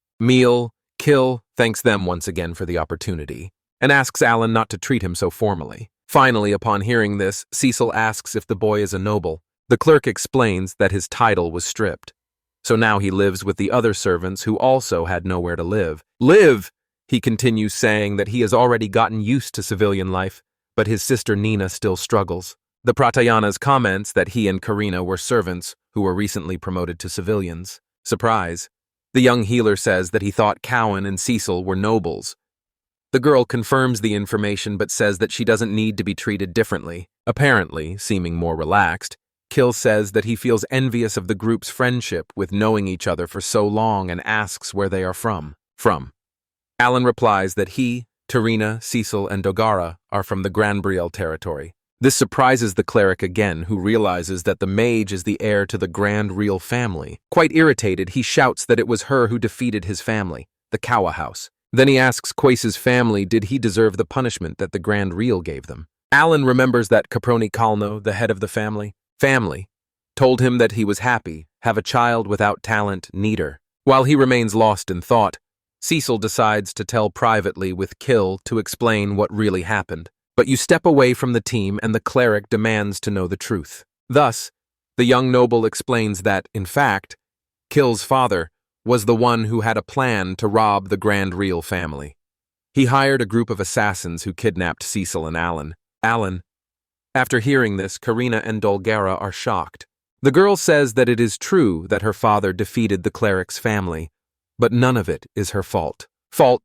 Kill thanks them once again for the opportunity, and asks Alan not to treat him so formally. Finally, upon hearing this, Cecil asks if the boy is a noble. The clerk explains that his title was stripped. So now he lives with the other servants who also had nowhere to live. He continues saying that he has already gotten used to civilian life, but his sister Nina still struggles. The Pratayanas comments that he and Kirina were servants who were recently promoted to civilians. Surprise. The young healer says that he thought Cowan and Cecil were nobles. The girl confirms the information but says that she doesn't need to be treated differently. Apparently, seeming more relaxed, Kill says that he feels envious of the group's friendship with knowing each other for so long and asks where they are from. Alan replies that he, Tarina, Cecil, and Dogara are from the Granbriel territory. This surprises the cleric again, who realizes that the mage is the heir to the Grand Real family. Quite irritated, he shouts that it was her who defeated his family, the Kawa house. Then he asks Quace's family did he deserve the punishment that the Grand Real gave them. Alan remembers that Caproni Calno, the head of the family, told him that he was happy, have a child without talent, neater. While he remains lost in thought, Cecil decides to tell privately with Kill to explain what really happened. But you step away from the team and the cleric demands to know the truth. Thus, the young noble explains that, in fact, Kill's father was the one who had a plan to rob the Grand Real family. He hired a group of assassins who kidnapped Cecil and Alan. After hearing this, Kirina and Dolgara are shocked. The girl says that it is true that her father defeated the cleric's family, but none of it is her fault.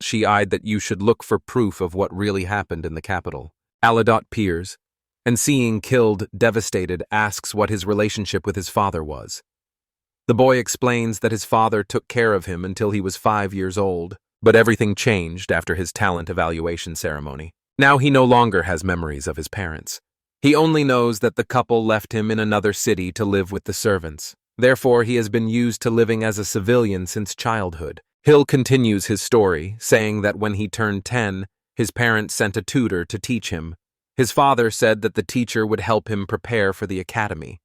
She eyed that you should look for proof of what really happened in the capital. Aladot peers, and seeing Killed devastated, asks what his relationship with his father was. The boy explains that his father took care of him until he was 5 years old, but everything changed after his talent evaluation ceremony. Now he no longer has memories of his parents. He only knows that the couple left him in another city to live with the servants. Therefore, he has been used to living as a civilian since childhood. Hill continues his story, saying that when he turned 10, his parents sent a tutor to teach him. His father said that the teacher would help him prepare for the academy.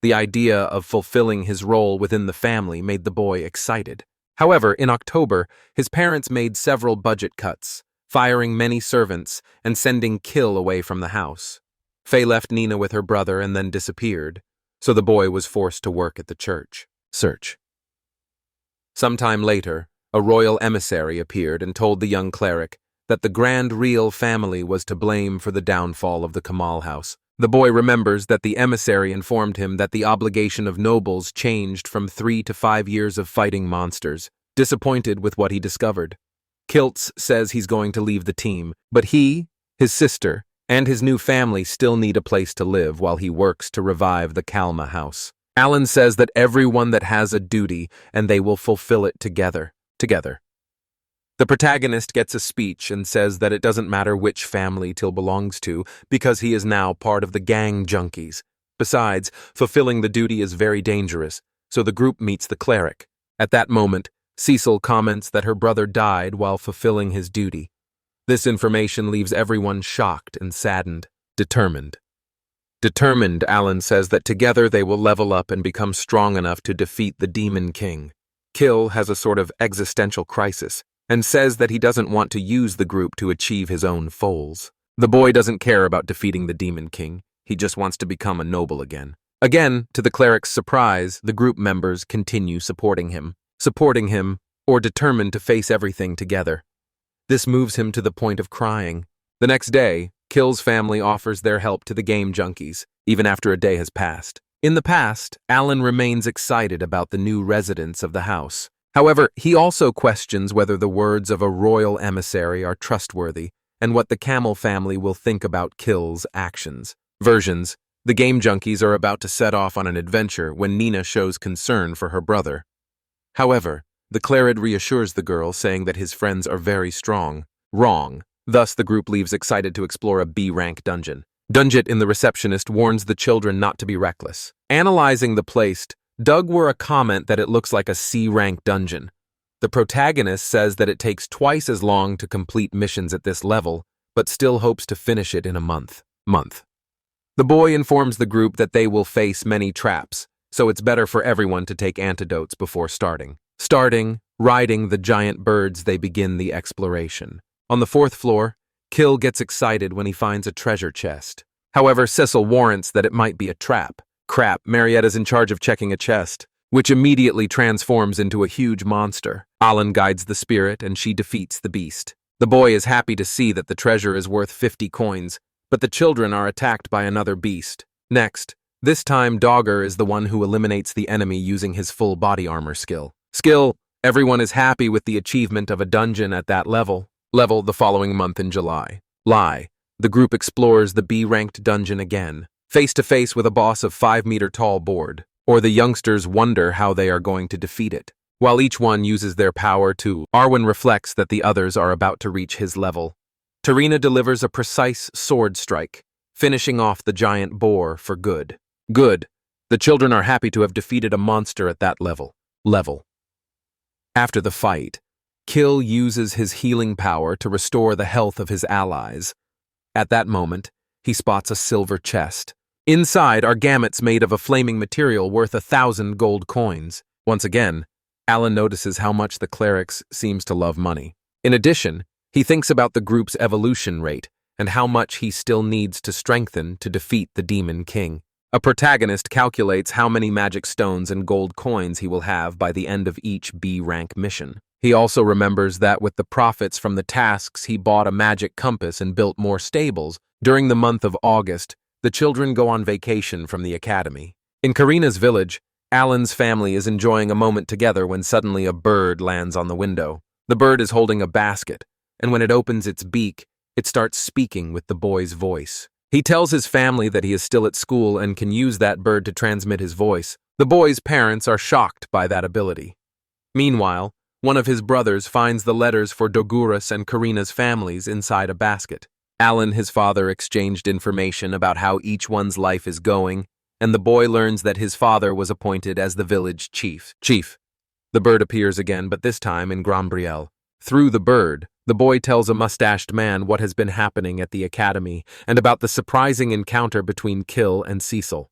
The idea of fulfilling his role within the family made the boy excited. However, in October, his parents made several budget cuts, firing many servants and sending Kill away from the house. Faye left Nina with her brother and then disappeared, so the boy was forced to work at the church. Search. Sometime later, a royal emissary appeared and told the young cleric that the Grand Real family was to blame for the downfall of the Kamal house. The boy remembers that the emissary informed him that the obligation of nobles changed from 3 to 5 years of fighting monsters, disappointed with what he discovered. Kiltz says he's going to leave the team, but he, his sister, and his new family still need a place to live while he works to revive the Kalma house. Alan says that everyone that has a duty and they will fulfill it together. The protagonist gets a speech and says that it doesn't matter which family Till belongs to because he is now part of the gang junkies. Besides, fulfilling the duty is very dangerous, so the group meets the cleric. At that moment, Cecil comments that her brother died while fulfilling his duty. This information leaves everyone shocked and saddened. Determined, Alan says that together they will level up and become strong enough to defeat the Demon King. Kill has a sort of existential crisis and says that he doesn't want to use the group to achieve his own foals. The boy doesn't care about defeating the Demon King, he just wants to become a noble again. Again, to the cleric's surprise, the group members continue supporting him, or determined to face everything together. This moves him to the point of crying. The next day, Kill's family offers their help to the game junkies, even after a day has passed. In the past, Alan remains excited about the new residents of the house. However, he also questions whether the words of a royal emissary are trustworthy and what the Camel family will think about Kill's actions. Versions: the game junkies are about to set off on an adventure when Nina shows concern for her brother. However, the cleric reassures the girl, saying that his friends are very strong. Wrong. Thus, the group leaves excited to explore a B-rank dungeon. Dunget in the receptionist warns the children not to be reckless. Analyzing the place, Doug were a comment that it looks like a C-rank dungeon. The protagonist says that it takes twice as long to complete missions at this level, but still hopes to finish it in a month. The boy informs the group that they will face many traps, so it's better for everyone to take antidotes before starting. Riding the giant birds, they begin the exploration. On the 4th floor, Kill gets excited when he finds a treasure chest. However, Cecil warrants that it might be a trap. Crap, Marietta's in charge of checking a chest, which immediately transforms into a huge monster. Alan guides the spirit and she defeats the beast. The boy is happy to see that the treasure is worth 50 coins, but the children are attacked by another beast. Next, this time Dogger is the one who eliminates the enemy using his full body armor skill. Everyone is happy with the achievement of a dungeon at that level. The following month in July. The group explores the B-ranked dungeon again, face to face with a boss of 5-meter-tall board, or the youngsters wonder how they are going to defeat it. While each one uses their power to, Arwen reflects that the others are about to reach his level. Tarina delivers a precise sword strike, finishing off the giant boar for good. The children are happy to have defeated a monster at that level. After the fight, Kill uses his healing power to restore the health of his allies. At that moment, he spots a silver chest. Inside are gamuts made of a flaming material worth 1,000 gold coins. Once again, Alan notices how much the cleric seems to love money. In addition, he thinks about the group's evolution rate and how much he still needs to strengthen to defeat the Demon King. A protagonist calculates how many magic stones and gold coins he will have by the end of each B-rank mission. He also remembers that with the profits from the tasks, he bought a magic compass and built more stables. During the month of August, the children go on vacation from the academy. In Karina's village, Alan's family is enjoying a moment together when suddenly a bird lands on the window. The bird is holding a basket, and when it opens its beak, it starts speaking with the boy's voice. He tells his family that he is still at school and can use that bird to transmit his voice. The boy's parents are shocked by that ability. Meanwhile, one of his brothers finds the letters for Doguras and Karina's families inside a basket. Alan, his father, exchanged information about how each one's life is going, and the boy learns that his father was appointed as the village chief. The bird appears again, but this time in Grambriel. Through the bird, the boy tells a mustached man what has been happening at the academy and about the surprising encounter between Kill and Cecil.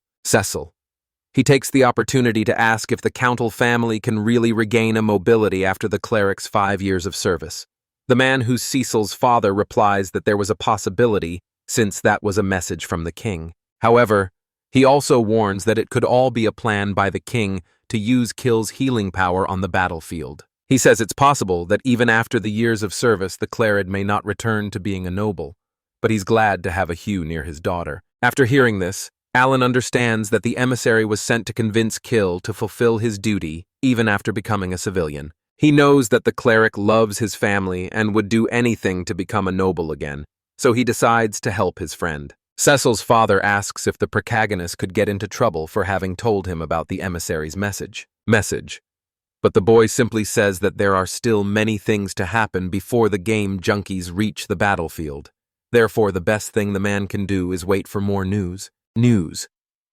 He takes the opportunity to ask if the Countal family can really regain a mobility after the cleric's 5 years of service. The man who's Cecil's father replies that there was a possibility, since that was a message from the king. However, he also warns that it could all be a plan by the king to use Kill's healing power on the battlefield. He says it's possible that even after the years of service, the cleric may not return to being a noble, but he's glad to have a Hugh near his daughter. After hearing this, Alan understands that the emissary was sent to convince Kill to fulfill his duty even after becoming a civilian. He knows that the cleric loves his family and would do anything to become a noble again, so he decides to help his friend. Cecil's father asks if the protagonist could get into trouble for having told him about the emissary's message. But the boy simply says that there are still many things to happen before the game junkies reach the battlefield. Therefore, the best thing the man can do is wait for more news.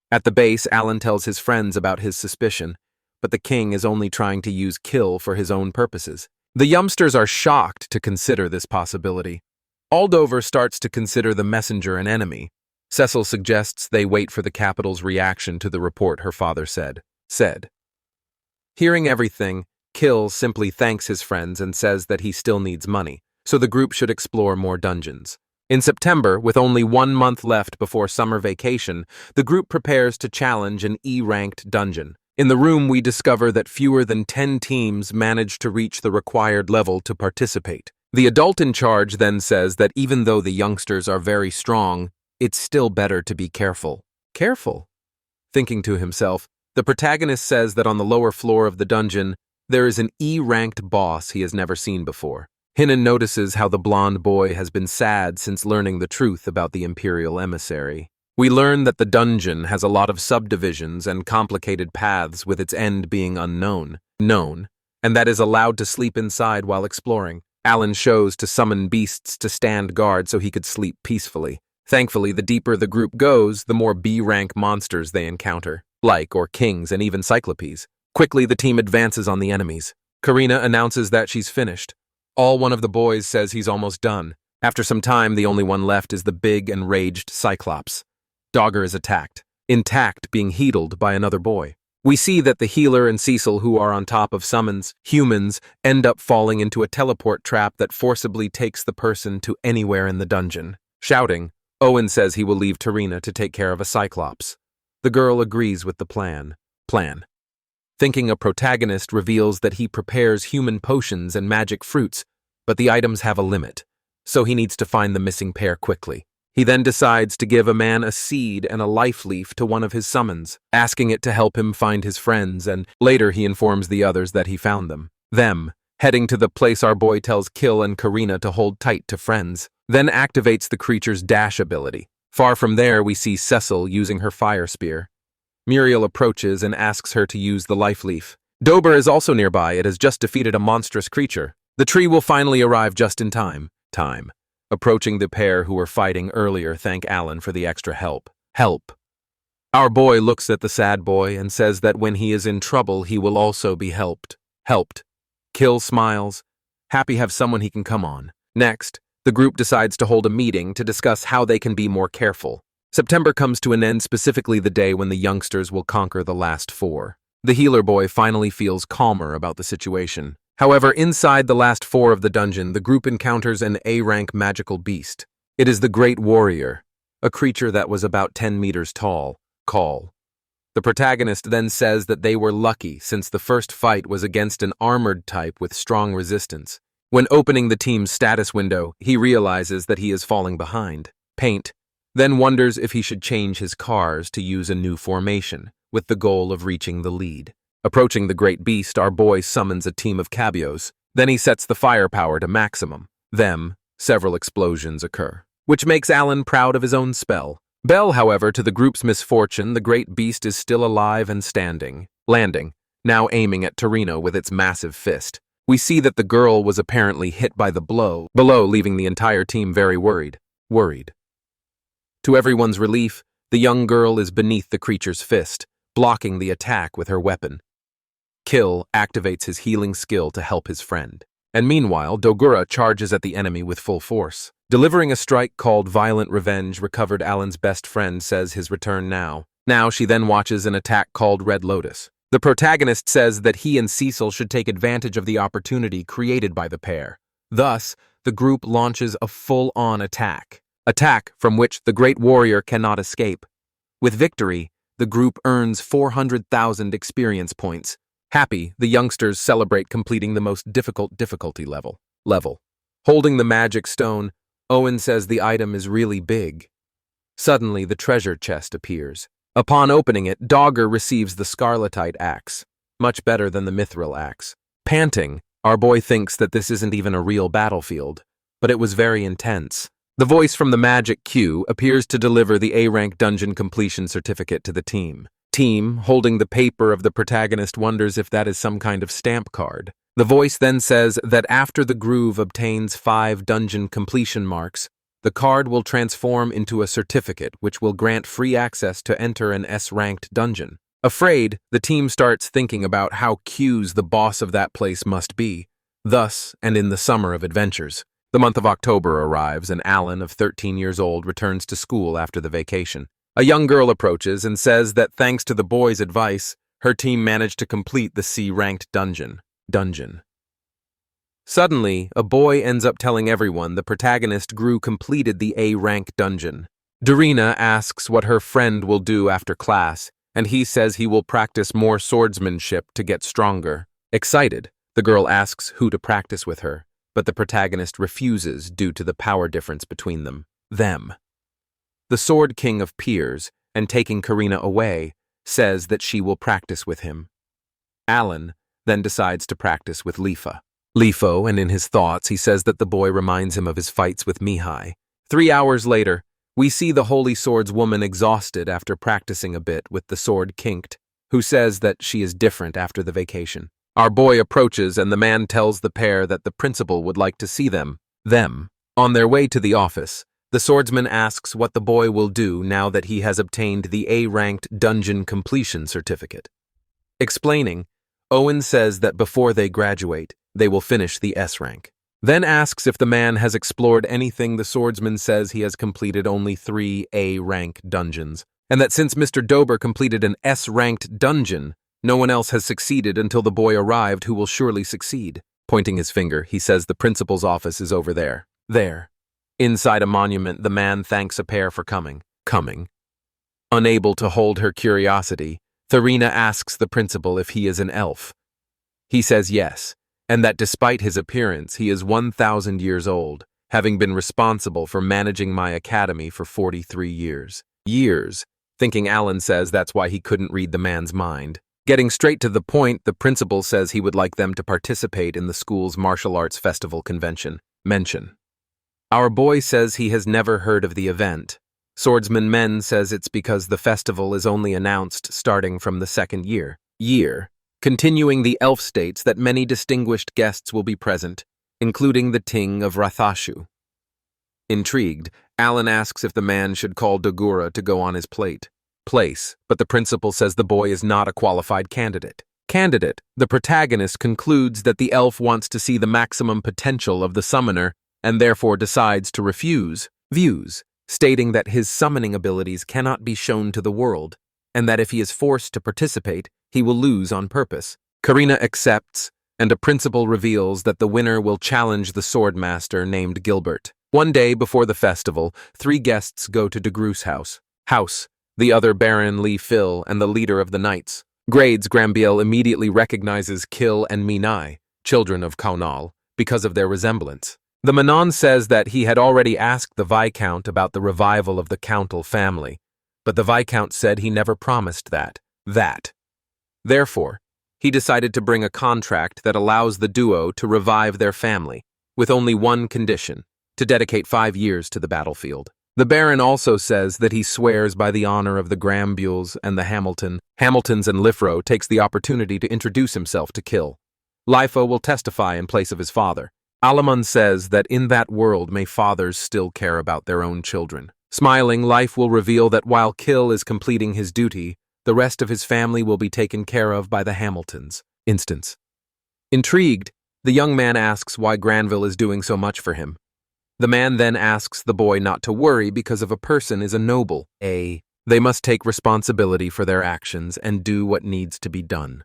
At the base, Alan tells his friends about his suspicion, but the king is only trying to use Kill for his own purposes. The youngsters are shocked to consider this possibility. Aldover starts to consider the messenger an enemy. Cecil suggests they wait for the capital's reaction to the report her father said. Hearing everything, Kill simply thanks his friends and says that he still needs money, so the group should explore more dungeons. In September, with only 1 month left before summer vacation, the group prepares to challenge an E-ranked dungeon. In the room, we discover that fewer than 10 teams manage to reach the required level to participate. The adult in charge then says that even though the youngsters are very strong, it's still better to be careful. Careful? Thinking to himself, the protagonist says that on the lower floor of the dungeon, there is an E-ranked boss he has never seen before. Hinnon notices how the blonde boy has been sad since learning the truth about the Imperial emissary. We learn that the dungeon has a lot of subdivisions and complicated paths with its end being unknown, and that is allowed to sleep inside while exploring. Alan chose to summon beasts to stand guard so he could sleep peacefully. Thankfully, the deeper the group goes, the more B-rank monsters they encounter, or kings and even cyclopes. Quickly, the team advances on the enemies. Karina announces that she's finished. One of the boys says he's almost done. After some time, the only one left is the big, enraged Cyclops. Dogger is attacked, intact, being healed by another boy. We see that the healer and Cecil, who are on top of humans, end up falling into a teleport trap that forcibly takes the person to anywhere in the dungeon. Shouting, Owen says he will leave Tarina to take care of a Cyclops. The girl agrees with the plan. Thinking a protagonist reveals that he prepares human potions and magic fruits, but the items have a limit, so he needs to find the missing pair quickly. He then decides to give a man a seed and a life leaf to one of his summons, asking it to help him find his friends, and later he informs the others that he found them. Heading to the place our boy tells Kill and Karina to hold tight to friends, then activates the creature's dash ability. Far from there, we see Cecil using her fire spear. Muriel approaches and asks her to use the life leaf. Dober is also nearby. It has just defeated a monstrous creature. The tree will finally arrive just in time. Approaching the pair who were fighting earlier, thank Alan for the extra help. Our boy looks at the sad boy and says that when he is in trouble, he will also be helped. Kill smiles, happy have someone he can come on. Next, the group decides to hold a meeting to discuss how they can be more careful. September comes to an end, specifically the day when the youngsters will conquer the last 4. The healer boy finally feels calmer about the situation. However, inside the last 4 of the dungeon, the group encounters an A-rank magical beast. It is the Great Warrior, a creature that was about 10 meters tall. The protagonist then says that they were lucky since the first fight was against an armored type with strong resistance. When opening the team's status window, he realizes that he is falling behind. Paint then wonders if he should change his cars to use a new formation, with the goal of reaching the lead. Approaching the great beast, our boy summons a team of cabios. Then he sets the firepower to maximum. Several explosions occur, which makes Alan proud of his own spell. However, to the group's misfortune, the great beast is still alive and standing, landing, now aiming at Torino with its massive fist. We see that the girl was apparently hit by the blow below, leaving the entire team very worried. To everyone's relief, the young girl is beneath the creature's fist, blocking the attack with her weapon. Kill activates his healing skill to help his friend. And meanwhile, Dogura charges at the enemy with full force. Delivering a strike called Violent Revenge, recovered Alan's best friend says his return now. Now she then watches an attack called Red Lotus. The protagonist says that he and Cecil should take advantage of the opportunity created by the pair. Thus, the group launches a full-on attack from which the Great Warrior cannot escape. With victory, the group earns 400,000 experience points. Happy, the youngsters celebrate completing the most difficult difficulty level. Holding the magic stone, Owen says the item is really big. Suddenly, the treasure chest appears. Upon opening it, Dogger receives the Scarletite axe, much better than the Mithril axe. Panting, our boy thinks that this isn't even a real battlefield, but it was very intense. The voice from the magic queue appears to deliver the A-rank dungeon completion certificate to the team. Team, holding the paper of the protagonist, wonders if that is some kind of stamp card. The voice then says that after the groove obtains 5 dungeon completion marks, the card will transform into a certificate which will grant free access to enter an S-ranked dungeon. Afraid, the team starts thinking about how Q's the boss of that place must be. Thus, and in the summer of adventures, the month of October arrives and Alan, of 13 years old, returns to school after the vacation. A young girl approaches and says that thanks to the boy's advice, her team managed to complete the C-ranked dungeon. Suddenly, a boy ends up telling everyone the protagonist Gru completed the A-rank dungeon. Darina asks what her friend will do after class, and he says he will practice more swordsmanship to get stronger. Excited, the girl asks who to practice with her, but the protagonist refuses due to the power difference between them. The Sword King appears, and taking Karina away, says that she will practice with him. Alan then decides to practice with Lifo, and in his thoughts he says that the boy reminds him of his fights with Mihai. 3 hours later, we see the Holy Swords woman exhausted after practicing a bit with the Sword Kinked, who says that she is different after the vacation. Our boy approaches and the man tells the pair that the principal would like to see them. On their way to the office, the swordsman asks what the boy will do now that he has obtained the A-ranked dungeon completion certificate. Explaining, Owen says that before they graduate, they will finish the S-rank. Then asks if the man has explored anything. The swordsman says he has completed only 3 A-rank dungeons, and that since Mr. Dober completed an S-ranked dungeon, no one else has succeeded until the boy arrived who will surely succeed. Pointing his finger, he says the principal's office is over there. Inside a monument, the man thanks a pair for coming. Unable to hold her curiosity, Tharina asks the principal if he is an elf. He says yes, and that despite his appearance, he is 1,000 years old, having been responsible for managing my academy for 43 years. Thinking Alan says that's why he couldn't read the man's mind. Getting straight to the point, the principal says he would like them to participate in the school's martial arts festival convention. Our boy says he has never heard of the event. Swordsman Men says it's because the festival is only announced starting from the second year. Continuing, the elf states that many distinguished guests will be present, including the Ting of Rathashu. Intrigued, Alan asks if the man should call Dagura to go on his place, but the principal says the boy is not a qualified candidate. The protagonist concludes that the elf wants to see the maximum potential of the summoner and therefore decides to refuse, stating that his summoning abilities cannot be shown to the world, and that if he is forced to participate, he will lose on purpose. Karina accepts, and a principal reveals that the winner will challenge the swordmaster named Gilbert. One day before the festival, 3 guests go to Degru's house, the other Baron Li Phil and the leader of the knights. Grades Grambiel immediately recognizes Kil and Minai, children of Kaunal, because of their resemblance. The Manon says that he had already asked the Viscount about the revival of the Countal family, but the Viscount said he never promised that. Therefore, he decided to bring a contract that allows the duo to revive their family, with only one condition, to dedicate 5 years to the battlefield. The Baron also says that he swears by the honor of the Grambules and the Hamiltons, and Lifro takes the opportunity to introduce himself to Kil. Lifo will testify in place of his father. Alamun says that in that world may fathers still care about their own children. Smiling, Life will reveal that while Kil is completing his duty, the rest of his family will be taken care of by the Hamiltons. Intrigued, the young man asks why Granville is doing so much for him. The man then asks the boy not to worry because if a person is a noble, They must take responsibility for their actions and do what needs to be done.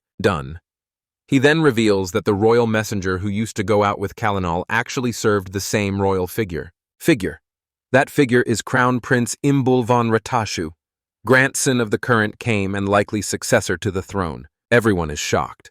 He then reveals that the royal messenger who used to go out with Kalinal actually served the same royal figure. That figure is Crown Prince Imbul von Ratashu, grandson of the current Kame and likely successor to the throne. Everyone is shocked.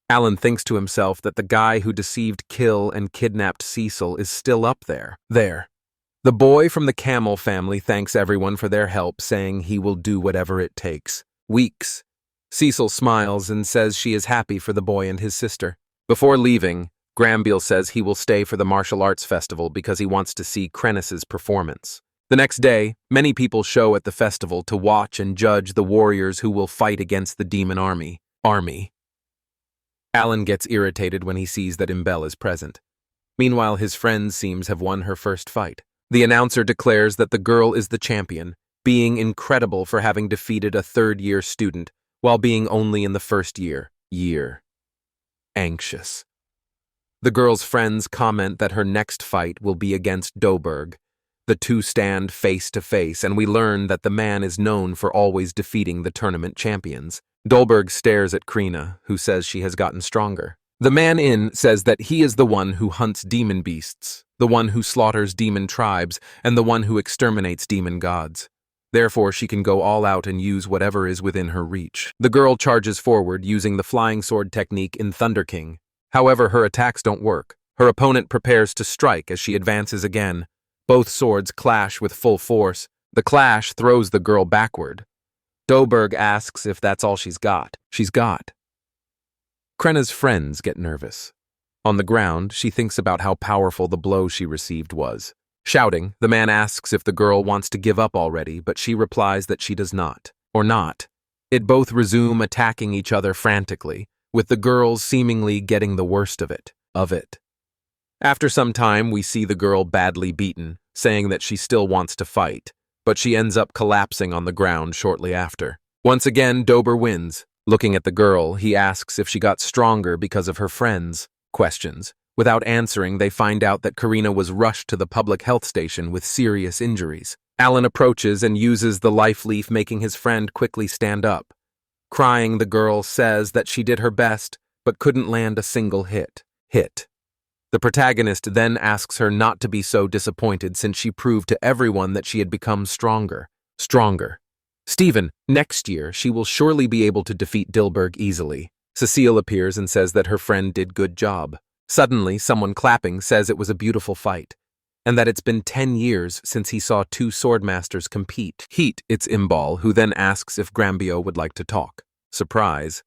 Alan thinks to himself that the guy who deceived Kill and kidnapped Cecil is still up there. The boy from the Camel family thanks everyone for their help, saying he will do whatever it takes. Weeks. Cecil smiles and says she is happy for the boy and his sister. Before leaving, Granville says he will stay for the martial arts festival because he wants to see Krennis's performance. The next day, many people show at the festival to watch and judge the warriors who will fight against the demon army. Alan gets irritated when he sees that Imbel is present. Meanwhile, his friend seems have won her first fight. The announcer declares that the girl is the champion, being incredible for having defeated a third-year student while being only in the first year. Anxious. The girl's friends comment that her next fight will be against Doberg. The two stand face to face, and we learn that the man is known for always defeating the tournament champions. Dolberg stares at Krina, who says she has gotten stronger. The man in says that he is the one who hunts demon beasts, the one who slaughters demon tribes, and the one who exterminates demon gods. Therefore, she can go all out and use whatever is within her reach. The girl charges forward using the flying sword technique in Thunder King. However, her attacks don't work. Her opponent prepares to strike as she advances again. Both swords clash with full force. The clash throws the girl backward. Doberg asks if that's all she's got. Krenna's friends get nervous. On the ground, she thinks about how powerful the blow she received was. Shouting, the man asks if the girl wants to give up already, but she replies that she does not. Or not. It both resume attacking each other frantically, with the girls seemingly getting the worst of it. After some time, we see the girl badly beaten, saying that she still wants to fight, but she ends up collapsing on the ground shortly after. Once again, Dober wins. Looking at the girl, he asks if she got stronger because of her friends. Questions. Without answering, they find out that Karina was rushed to the public health station with serious injuries. Alan approaches and uses the life leaf, making his friend quickly stand up. Crying, the girl says that she did her best, but couldn't land a single hit. The protagonist then asks her not to be so disappointed since she proved to everyone that she had become stronger. Stephen, next year she will surely be able to defeat Dilberg easily. Cecile appears and says that her friend did good job. Suddenly, someone clapping says it was a beautiful fight, and that it's been 10 years since he saw two swordmasters compete. It's Imbal, who then asks if Grambio would like to talk. Surprise.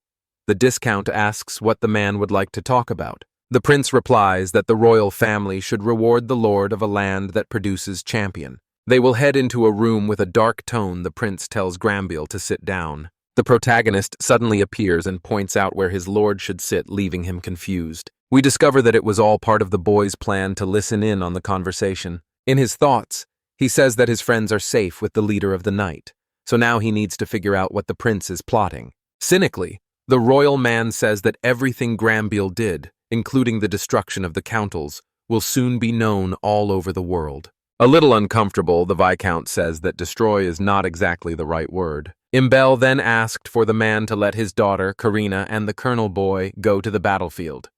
The discount asks what the man would like to talk about. The prince replies that the royal family should reward the lord of a land that produces champion. They will head into a room with a dark tone. The prince tells Grambil to sit down. The protagonist suddenly appears and points out where his lord should sit, leaving him confused. We discover that it was all part of the boy's plan to listen in on the conversation. In his thoughts, he says that his friends are safe with the leader of the night, so now he needs to figure out what the prince is plotting. Cynically, the royal man says that everything Grambil did, including the destruction of the Countels, will soon be known all over the world. A little uncomfortable, the Viscount says that destroy is not exactly the right word. Imbel then asked for the man to let his daughter, Karina, and the colonel boy go to the battlefield.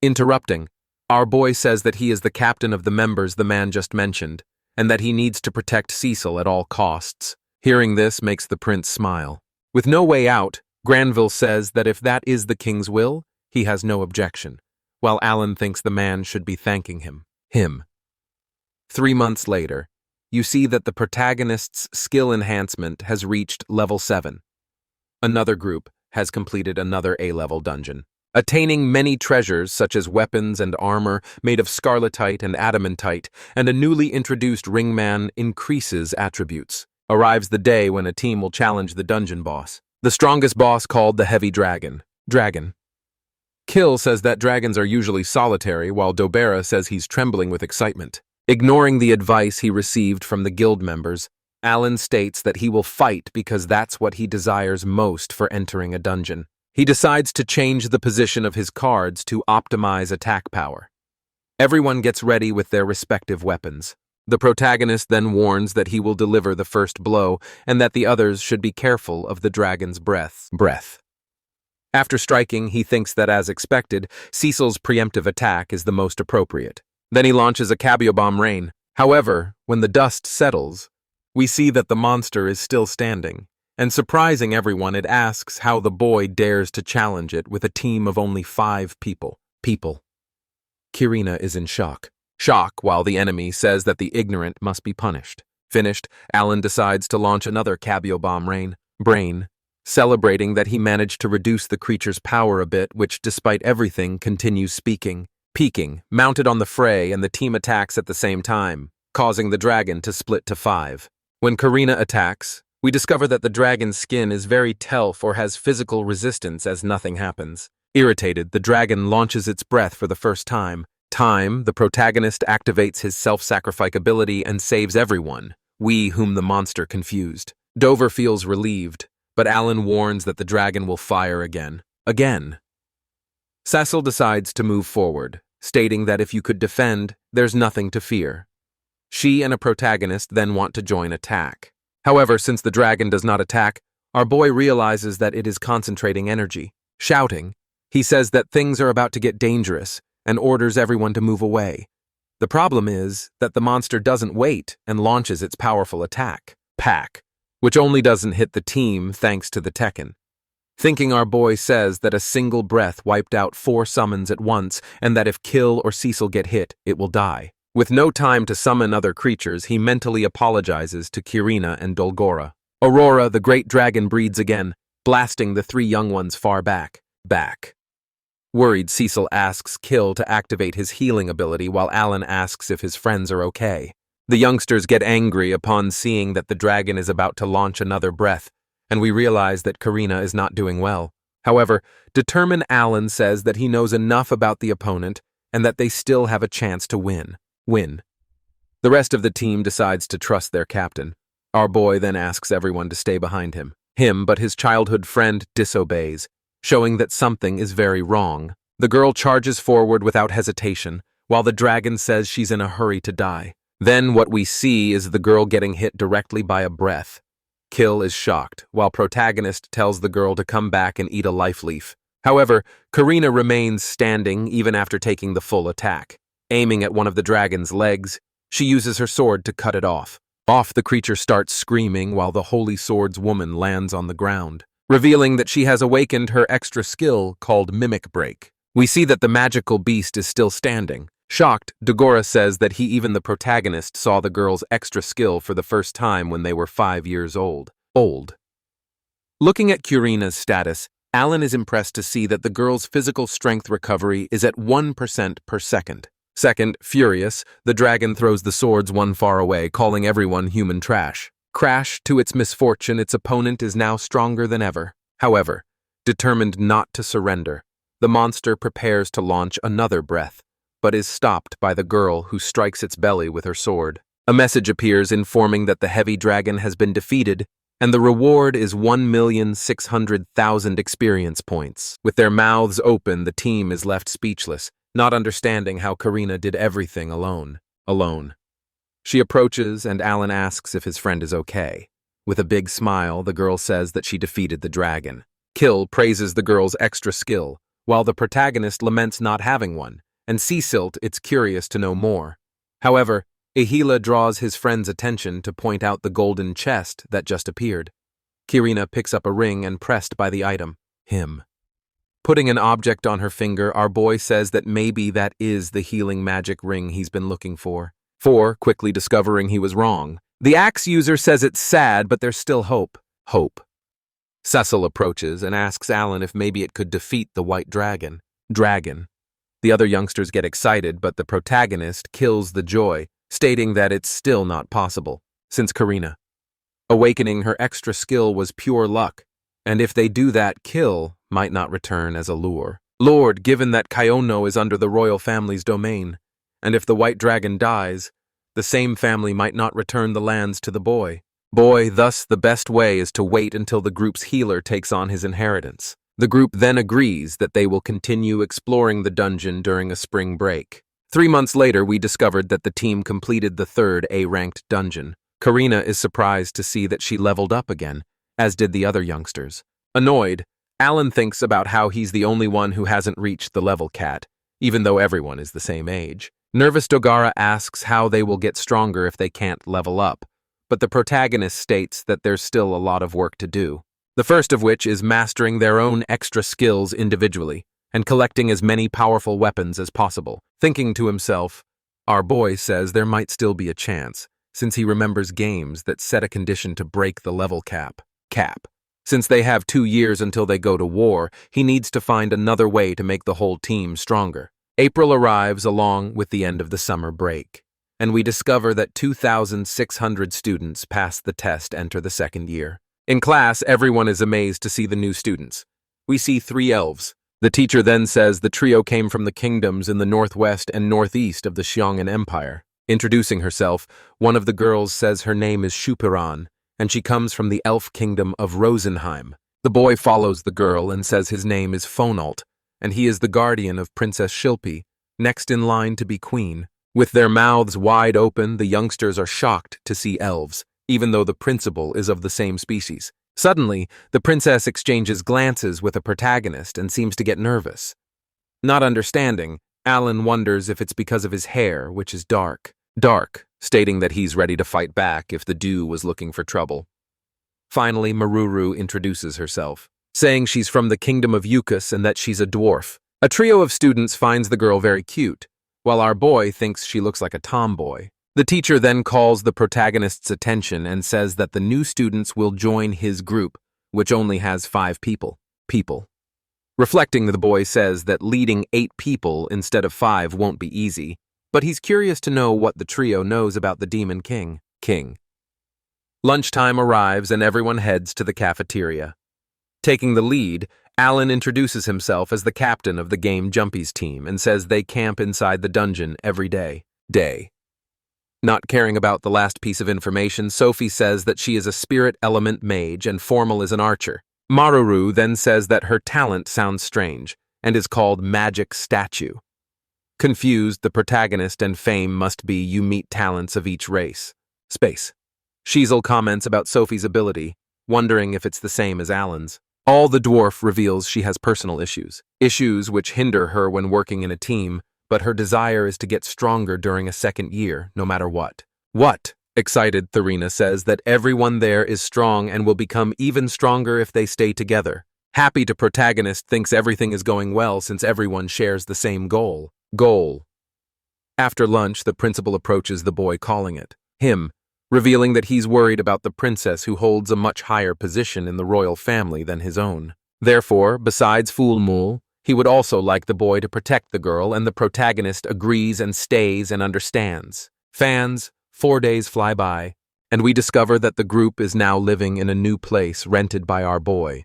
Interrupting, our boy says that he is the captain of the members the man just mentioned, and that he needs to protect Cecil at all costs. Hearing this makes the prince smile. With no way out, Granville says that if that is the king's will, he has no objection, while Alan thinks the man should be thanking him. 3 months later, you see that the protagonist's skill enhancement has reached level 7. Another group has completed another A-level dungeon, attaining many treasures such as weapons and armor made of scarletite and adamantite, and a newly introduced ringman increases attributes. Arrives the day when a team will challenge the dungeon boss. The strongest boss called the Heavy Dragon. Kill says that dragons are usually solitary, while Dobera says he's trembling with excitement. Ignoring the advice he received from the guild members, Alan states that he will fight because that's what he desires most for entering a dungeon. He decides to change the position of his cards to optimize attack power. Everyone gets ready with their respective weapons. The protagonist then warns that he will deliver the first blow and that the others should be careful of the dragon's breath. After striking, he thinks that, as expected, Cecil's preemptive attack is the most appropriate. Then he launches a Kabyobomb rain. However, when the dust settles, we see that the monster is still standing, and surprising everyone, it asks how the boy dares to challenge it with a team of only 5 people. Kirina is in shock, while the enemy says that the ignorant must be punished. Finished, Alan decides to launch another Kabyobomb brain, celebrating that he managed to reduce the creature's power a bit, which, despite everything, continues peaking, mounted on the fray, and the team attacks at the same time, causing the dragon to split to 5. When Kirina attacks, we discover that the dragon's skin is very tough or has physical resistance as nothing happens. Irritated, the dragon launches its breath for the first time. The protagonist activates his self-sacrifice ability and saves everyone, whom the monster confused. Dover feels relieved, but Alan warns that the dragon will fire again. Cecil decides to move forward, stating that if you could defend, there's nothing to fear. She and a protagonist then want to join attack. However, since the dragon does not attack, our boy realizes that it is concentrating energy. Shouting, he says that things are about to get dangerous and orders everyone to move away. The problem is that the monster doesn't wait and launches its powerful attack, which only doesn't hit the team thanks to the Tekken. Thinking, our boy says that a single breath wiped out 4 summons at once and that if Kill or Cecil get hit, it will die. With no time to summon other creatures, he mentally apologizes to Kirina and Dolgora. Aurora, the great dragon, breeds again, blasting the 3 young ones far back. Worried, Cecil asks Kill to activate his healing ability while Alan asks if his friends are okay. The youngsters get angry upon seeing that the dragon is about to launch another breath, and we realize that Kirina is not doing well. However, determined Alan says that he knows enough about the opponent and that they still have a chance to win. The rest of the team decides to trust their captain. Our boy then asks everyone to stay behind him, but his childhood friend disobeys, showing that something is very wrong. The girl charges forward without hesitation, while the dragon says she's in a hurry to die. Then what we see is the girl getting hit directly by a breath. Kill is shocked, while protagonist tells the girl to come back and eat a life leaf. However, Kirina remains standing even after taking the full attack. Aiming at one of the dragon's legs, she uses her sword to cut it off. The creature starts screaming while the Holy Sword's woman lands on the ground, revealing that she has awakened her extra skill called Mimic Break. We see that the magical beast is still standing. Shocked, Dogora says that even the protagonist saw the girl's extra skill for the first time when they were 5 years old. Looking at Kirina's status, Alan is impressed to see that the girl's physical strength recovery is at 1% per second. Furious, the dragon throws the swords one far away, calling everyone human trash. To its misfortune, its opponent is now stronger than ever. However, determined not to surrender, the monster prepares to launch another breath, but is stopped by the girl who strikes its belly with her sword. A message appears informing that the heavy dragon has been defeated, and the reward is 1,600,000 experience points. With their mouths open, the team is left speechless, not understanding how Kirina did everything alone. She approaches, and Alan asks if his friend is okay. With a big smile, the girl says that she defeated the dragon. Kill praises the girl's extra skill, while the protagonist laments not having one, and Cecil is curious to know more. However, Ahila draws his friend's attention to point out the golden chest that just appeared. Kirina picks up a ring and pressed by the item, Putting an object on her finger, our boy says that maybe that is the healing magic ring he's been looking for. Quickly discovering he was wrong. The axe user says it's sad, but there's still hope. Cecil approaches and asks Alan if maybe it could defeat the white dragon. The other youngsters get excited, but the protagonist kills the joy, stating that it's still not possible, since Kirina awakening her extra skill was pure luck, and if they do that, Kill might not return as a lure. Lord, given that Kaiono is under the royal family's domain, and if the white dragon dies, the same family might not return the lands to the boy. Thus the best way is to wait until the group's healer takes on his inheritance. The group then agrees that they will continue exploring the dungeon during a spring break. 3 months later, we discovered that the team completed the third A-ranked dungeon. Karina is surprised to see that she leveled up again, as did the other youngsters. Annoyed, Alan thinks about how he's the only one who hasn't reached the level cap, even though everyone is the same age. Nervous Dogara asks how they will get stronger if they can't level up, but the protagonist states that there's still a lot of work to do. The first of which is mastering their own extra skills individually and collecting as many powerful weapons as possible. Thinking to himself, our boy says there might still be a chance, since he remembers games that set a condition to break the level cap. Since they have 2 years until they go to war, he needs to find another way to make the whole team stronger. April arrives along with the end of the summer break, and we discover that 2,600 students pass the test enter the second year. In class, everyone is amazed to see the new students. We see 3 elves. The teacher then says the trio came from the kingdoms in the northwest and northeast of the Xiong'an Empire. Introducing herself, one of the girls says her name is Shupiran, and she comes from the elf kingdom of Rosenheim. The boy follows the girl and says his name is Fonalt, and he is the guardian of Princess Shilpi, next in line to be queen. With their mouths wide open, the youngsters are shocked to see elves, even though the principal is of the same species. Suddenly, the princess exchanges glances with a protagonist and seems to get nervous. Not understanding, Alan wonders if it's because of his hair, which is dark, stating that he's ready to fight back if the Dew was looking for trouble. Finally, Maruru introduces herself, saying she's from the kingdom of Yukas and that she's a dwarf. A trio of students finds the girl very cute, while our boy thinks she looks like a tomboy. The teacher then calls the protagonist's attention and says that the new students will join his group, which only has 5 people. Reflecting, the boy says that leading 8 people instead of 5 won't be easy, but he's curious to know what the trio knows about the Demon King. Lunchtime arrives and everyone heads to the cafeteria. Taking the lead, Alan introduces himself as the captain of the Game Jumpies team and says they camp inside the dungeon every day. Not caring about the last piece of information, Sophie says that she is a spirit element mage and Formal is an archer. Maruru then says that her talent sounds strange and is called Magic Statue. Confused, the protagonist and Fame must be you meet talents of each race. Shizel comments about Sophie's ability, wondering if it's the same as Alan's. All the dwarf reveals she has personal issues which hinder her when working in a team, but her desire is to get stronger during a second year, no matter what. Excited, Tharina says that everyone there is strong and will become even stronger if they stay together. Happy, to protagonist thinks everything is going well since everyone shares the same goal. After lunch, the principal approaches the boy, calling it him, revealing that he's worried about the princess who holds a much higher position in the royal family than his own. Therefore, besides Fulmul, he would also like the boy to protect the girl, and the protagonist agrees and stays and understands. 4 days fly by, and we discover that the group is now living in a new place rented by our boy.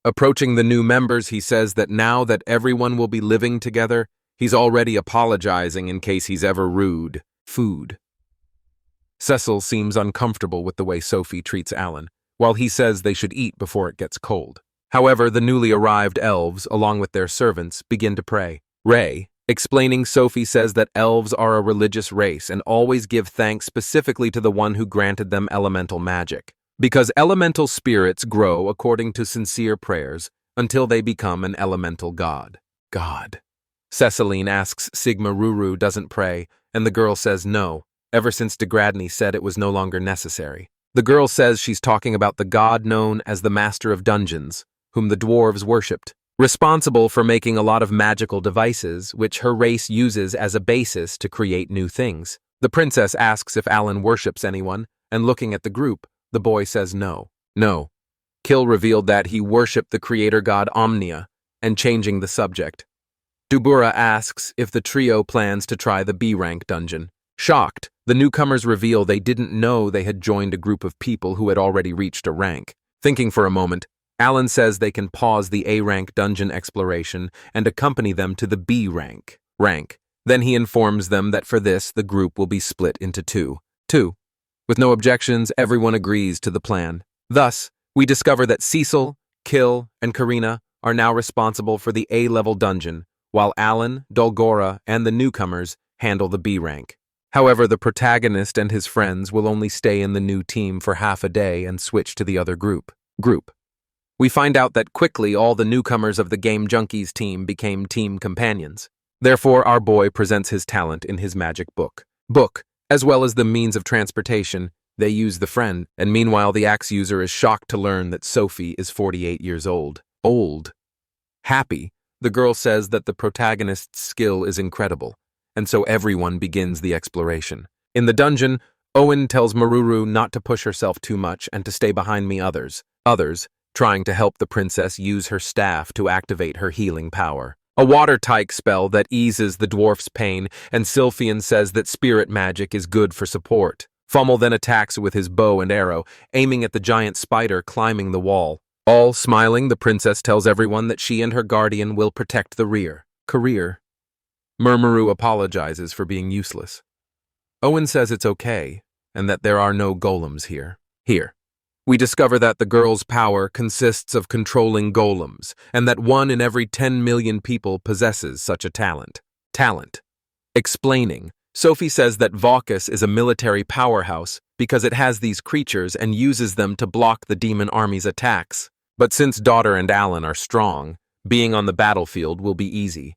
Approaching the new members, he says that now that everyone will be living together, he's already apologizing in case he's ever rude. Cecil seems uncomfortable with the way Sophie treats Alan, while he says they should eat before it gets cold. However, the newly arrived elves, along with their servants, begin to pray. Ray, explaining, Sophie says that elves are a religious race and always give thanks specifically to the one who granted them elemental magic, because elemental spirits grow according to sincere prayers until they become an elemental god. Ceciline asks Sigma Ruru doesn't pray, and the girl says no, ever since Degradney said it was no longer necessary. The girl says she's talking about the god known as the Master of Dungeons, whom the dwarves worshipped, responsible for making a lot of magical devices, which her race uses as a basis to create new things. The princess asks if Alan worships anyone, and looking at the group, the boy says no. Kill revealed that he worshipped the creator god Omnia, and changing the subject. Dubura asks if the trio plans to try the B-rank dungeon. Shocked, the newcomers reveal they didn't know they had joined a group of people who had already reached a rank. Thinking for a moment, Alan says they can pause the A-rank dungeon exploration and accompany them to the B-rank. Then he informs them that for this, the group will be split into two. With no objections, everyone agrees to the plan. Thus, we discover that Cecil, Kill, and Karina are now responsible for the A-level dungeon, while Alan, Dolgora, and the newcomers handle the B rank. However, the protagonist and his friends will only stay in the new team for half a day and switch to the other group. We find out that quickly all the newcomers of the Game Junkies team became team companions. Therefore, our boy presents his talent in his magic book. As well as the means of transportation, they use the friend, and meanwhile the axe user is shocked to learn that Sophie is 48 years old. Happy, the girl says that the protagonist's skill is incredible, and so everyone begins the exploration. In the dungeon, Owen tells Maruru not to push herself too much and to stay behind me others, trying to help the princess use her staff to activate her healing power. A water tyke spell that eases the dwarf's pain, and Sylphian says that spirit magic is good for support. Fummel then attacks with his bow and arrow, aiming at the giant spider climbing the wall. All smiling, the princess tells everyone that she and her guardian will protect the rear. Murmuru apologizes for being useless. Owen says it's okay, and that there are no golems here. We discover that the girl's power consists of controlling golems, and that 1 in every 10 million people possesses such a talent. Explaining, Sophie says that Vaucus is a military powerhouse because it has these creatures and uses them to block the demon army's attacks. But since Daughter and Alan are strong, being on the battlefield will be easy.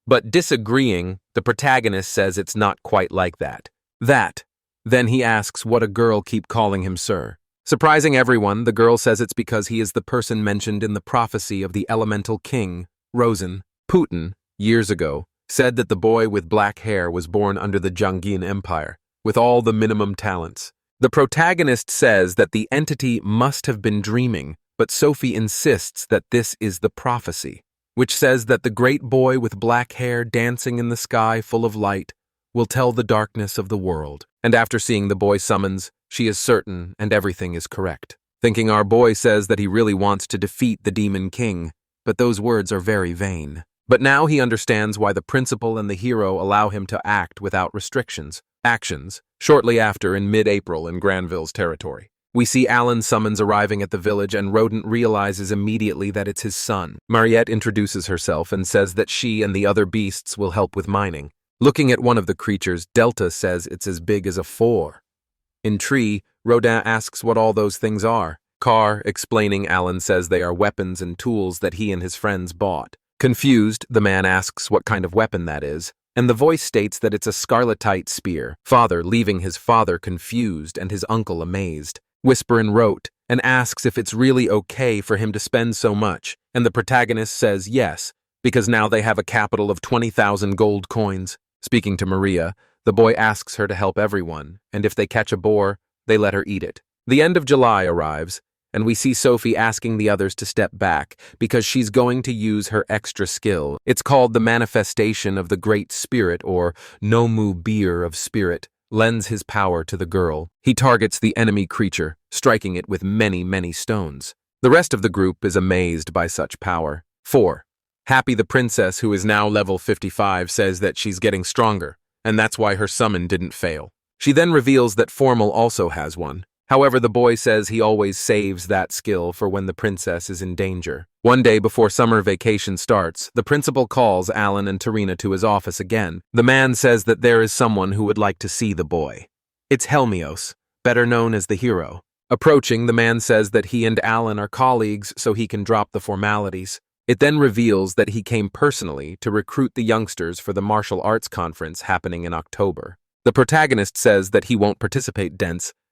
But disagreeing, the protagonist says it's not quite like that. Then he asks what a girl keep calling him sir. Surprising everyone, the girl says it's because he is the person mentioned in the prophecy of the elemental king, Rosen. Putin, years ago, said that the boy with black hair was born under the Jangin Empire, with all the minimum talents. The protagonist says that the entity must have been dreaming, but Sophie insists that this is the prophecy, which says that the great boy with black hair dancing in the sky full of light will tell the darkness of the world. And after seeing the boy summons, she is certain and everything is correct. Thinking our boy says that he really wants to defeat the Demon King, but those words are very vain. But now he understands why the principal and the hero allow him to act without restrictions. Actions. Shortly after, in mid-April in Granville's territory, we see Alan summons arriving at the village, and Rodent realizes immediately that it's his son. Mariette introduces herself and says that she and the other beasts will help with mining. Looking at one of the creatures, Delta says it's as big as a 4. In Tree, Rodin asks what all those things are. Carr, explaining, Alan says they are weapons and tools that he and his friends bought. Confused, the man asks what kind of weapon that is, and the voice states that it's a scarletite spear. Father leaving his father confused and his uncle amazed. Whisperin wrote and asks if it's really okay for him to spend so much, and the protagonist says yes, because now they have a capital of 20,000 gold coins. Speaking to Maria, the boy asks her to help everyone, and if they catch a boar, they let her eat it. The end of July arrives, and we see Sophie asking the others to step back because she's going to use her extra skill. It's called the manifestation of the Great Spirit, or Nomu Beer of Spirit, lends his power to the girl. He targets the enemy creature, striking it with many, many stones. The rest of the group is amazed by such power. 4. Happy the princess, who is now level 55, says that she's getting stronger, and that's why her summon didn't fail. She then reveals that Formal also has one. However, the boy says he always saves that skill for when the princess is in danger. One day before summer vacation starts, the principal calls Alan and Tarina to his office again. The man says that there is someone who would like to see the boy. It's Helmios, better known as the hero. Approaching, the man says that he and Alan are colleagues so he can drop the formalities. It then reveals that he came personally to recruit the youngsters for the martial arts conference happening in October. The protagonist says that he won't participate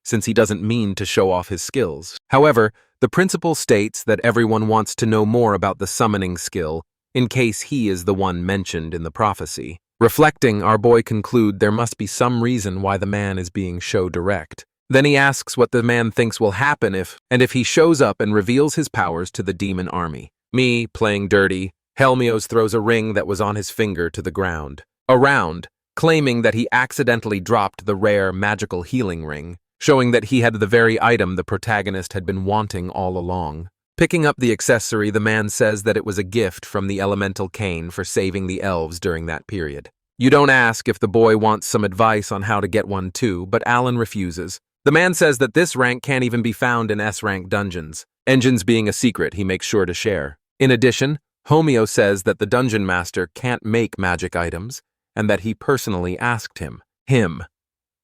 since he doesn't mean to show off his skills. However, the principal states that everyone wants to know more about the summoning skill in case he is the one mentioned in the prophecy. Reflecting, our boy concludes there must be some reason why the man is being show direct. Then he asks what the man thinks will happen if he shows up and reveals his powers to the demon army. Me, playing dirty, Helmios throws a ring that was on his finger to the ground. Around, claiming that he accidentally dropped the rare magical healing ring, showing that he had the very item the protagonist had been wanting all along. Picking up the accessory, the man says that it was a gift from the elemental Cain for saving the elves during that period. You don't ask if the boy wants some advice on how to get one too, but Alan refuses. The man says that this rank can't even be found in S-rank dungeons. Engines being a secret he makes sure to share. In addition, Homeo says that the dungeon master can't make magic items and that he personally asked him.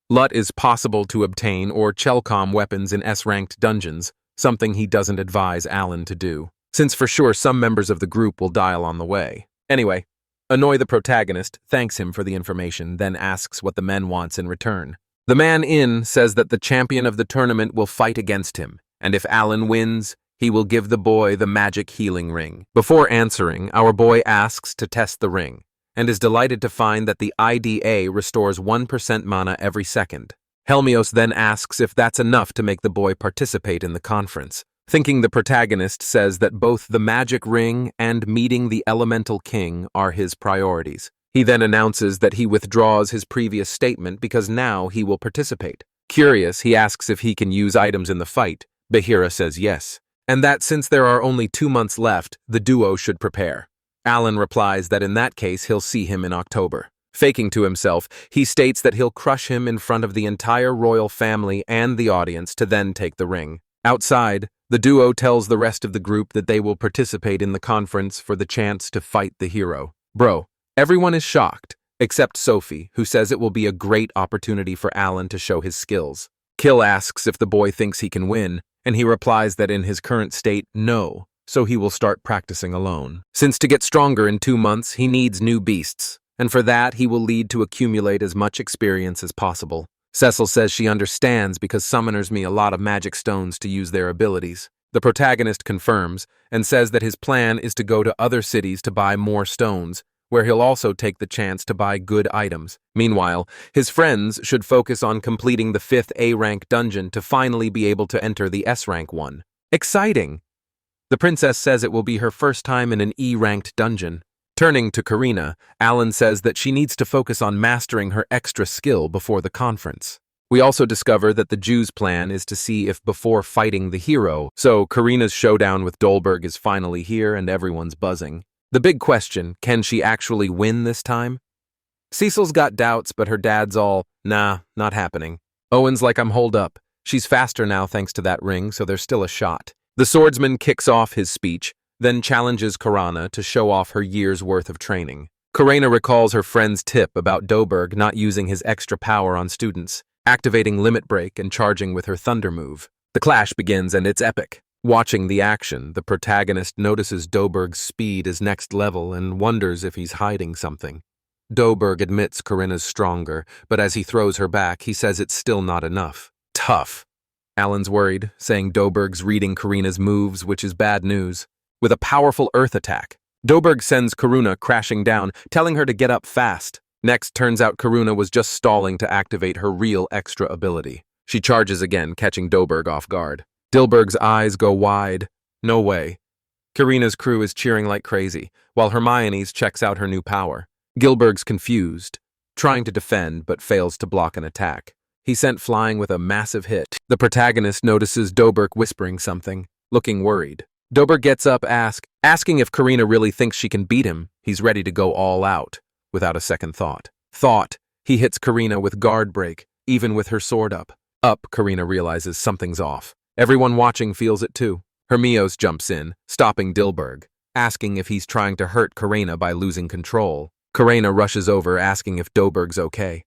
LUT is possible to obtain or Chelcom weapons in S-ranked dungeons, something he doesn't advise Alan to do, since for sure some members of the group will die on the way. Anyway, Annoy the protagonist thanks him for the information, then asks what the men wants in return. The man in says that the champion of the tournament will fight against him, and if Alan wins, he will give the boy the magic healing ring. Before answering, our boy asks to test the ring, and is delighted to find that the IDA restores 1% mana every second. Helmios then asks if that's enough to make the boy participate in the conference. Thinking the protagonist says that both the magic ring and meeting the elemental king are his priorities. He then announces that he withdraws his previous statement because now he will participate. Curious, he asks if he can use items in the fight. Bahira says yes, and that since there are only 2 months left, the duo should prepare. Alan replies that in that case he'll see him in October. Faking to himself, he states that he'll crush him in front of the entire royal family and the audience to then take the ring. Outside, the duo tells the rest of the group that they will participate in the conference for the chance to fight the hero. Bro, everyone is shocked, except Sophie, who says it will be a great opportunity for Alan to show his skills. Kill asks if the boy thinks he can win, and he replies that in his current state, no, so he will start practicing alone. Since to get stronger in 2 months, he needs new beasts, and for that he will need to accumulate as much experience as possible. Cecil says she understands because summoners me a lot of magic stones to use their abilities. The protagonist confirms and says that his plan is to go to other cities to buy more stones, where he'll also take the chance to buy good items. Meanwhile, his friends should focus on completing the 5th A-rank dungeon to finally be able to enter the S-rank one. Exciting! The princess says it will be her first time in an E-ranked dungeon. Turning to Karina, Alan says that she needs to focus on mastering her extra skill before the conference. We also discover that the Jew's plan is to see if before fighting the hero, so Karina's showdown with Dolberg is finally here and everyone's buzzing. The big question, can she actually win this time? Cecil's got doubts, but her dad's all, nah, not happening. Owen's like, I'm holed up. She's faster now thanks to that ring, so there's still a shot. The swordsman kicks off his speech, then challenges Karana to show off her year's worth of training. Karina recalls her friend's tip about Dolberg not using his extra power on students, activating Limit Break and charging with her Thunder move. The clash begins and it's epic. Watching the action, the protagonist notices Dolberg's speed is next level and wonders if he's hiding something. Dolberg admits Karina's stronger, but as he throws her back, he says it's still not enough. Tough. Alan's worried, saying Dolberg's reading Karina's moves, which is bad news. With a powerful earth attack, Dolberg sends Karuna crashing down, telling her to get up fast. Next, turns out Karuna was just stalling to activate her real extra ability. She charges again, catching Dolberg off guard. Dolberg's eyes go wide. No way. Karina's crew is cheering like crazy, while Hermione's checks out her new power. Gilberg's confused, trying to defend but fails to block an attack. He's sent flying with a massive hit. The protagonist notices Dolberg whispering something, looking worried. Dolberg gets up, asking if Karina really thinks she can beat him. He's ready to go all out, without a second thought. He hits Karina with guard break, even with her sword up. Karina realizes something's off. Everyone watching feels it too. Hermios jumps in, stopping Dolberg, asking if he's trying to hurt Karina by losing control. Karina rushes over, asking if Dolberg's okay.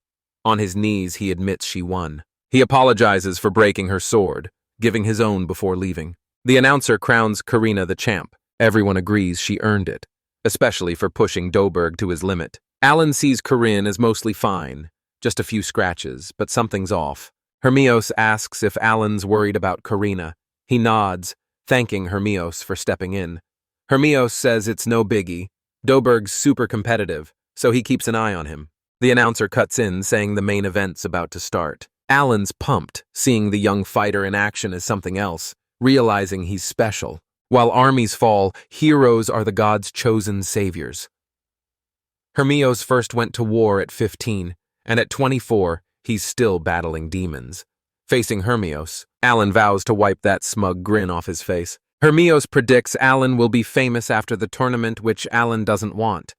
On his knees, he admits she won. He apologizes for breaking her sword, giving his own before leaving. The announcer crowns Karina the champ. Everyone agrees she earned it, especially for pushing Dolberg to his limit. Alan sees Corinne as mostly fine, just a few scratches, but something's off. Hermios asks if Alan's worried about Karina. He nods, thanking Hermios for stepping in. Hermios says it's no biggie. Dolberg's super competitive, so he keeps an eye on him. The announcer cuts in, saying the main event's about to start. Alan's pumped, seeing the young fighter in action as something else, realizing he's special. While armies fall, heroes are the gods' chosen saviors. Hermios first went to war at 15, and at 24, he's still battling demons. Facing Hermios, Alan vows to wipe that smug grin off his face. Hermios predicts Alan will be famous after the tournament, which Alan doesn't want.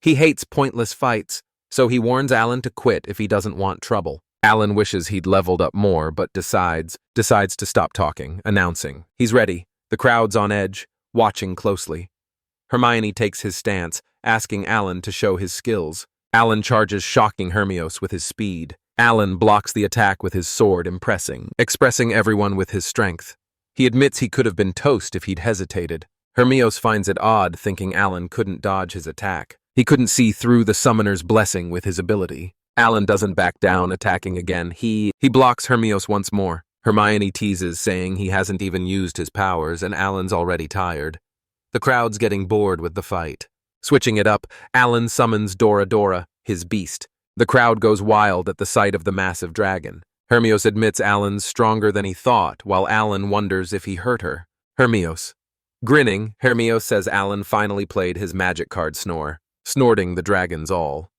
He hates pointless fights, so he warns Alan to quit if he doesn't want trouble. Alan wishes he'd leveled up more, but decides to stop talking, announcing he's ready. The crowd's on edge, watching closely. Hermione takes his stance, asking Alan to show his skills. Alan charges, shocking Hermione with his speed. Alan blocks the attack with his sword, expressing everyone with his strength. He admits he could have been toast if he'd hesitated. Hermione finds it odd, thinking Alan couldn't dodge his attack. He couldn't see through the summoner's blessing with his ability. Alan doesn't back down, attacking again. He blocks Hermione once more. Hermione teases, saying he hasn't even used his powers, and Alan's already tired. The crowd's getting bored with the fight. Switching it up, Alan summons Dora, his beast. The crowd goes wild at the sight of the massive dragon. Hermione admits Alan's stronger than he thought, while Alan wonders if he hurt her. Hermione. Grinning, Hermione says Alan finally played his magic card snore, snorting the dragon's all.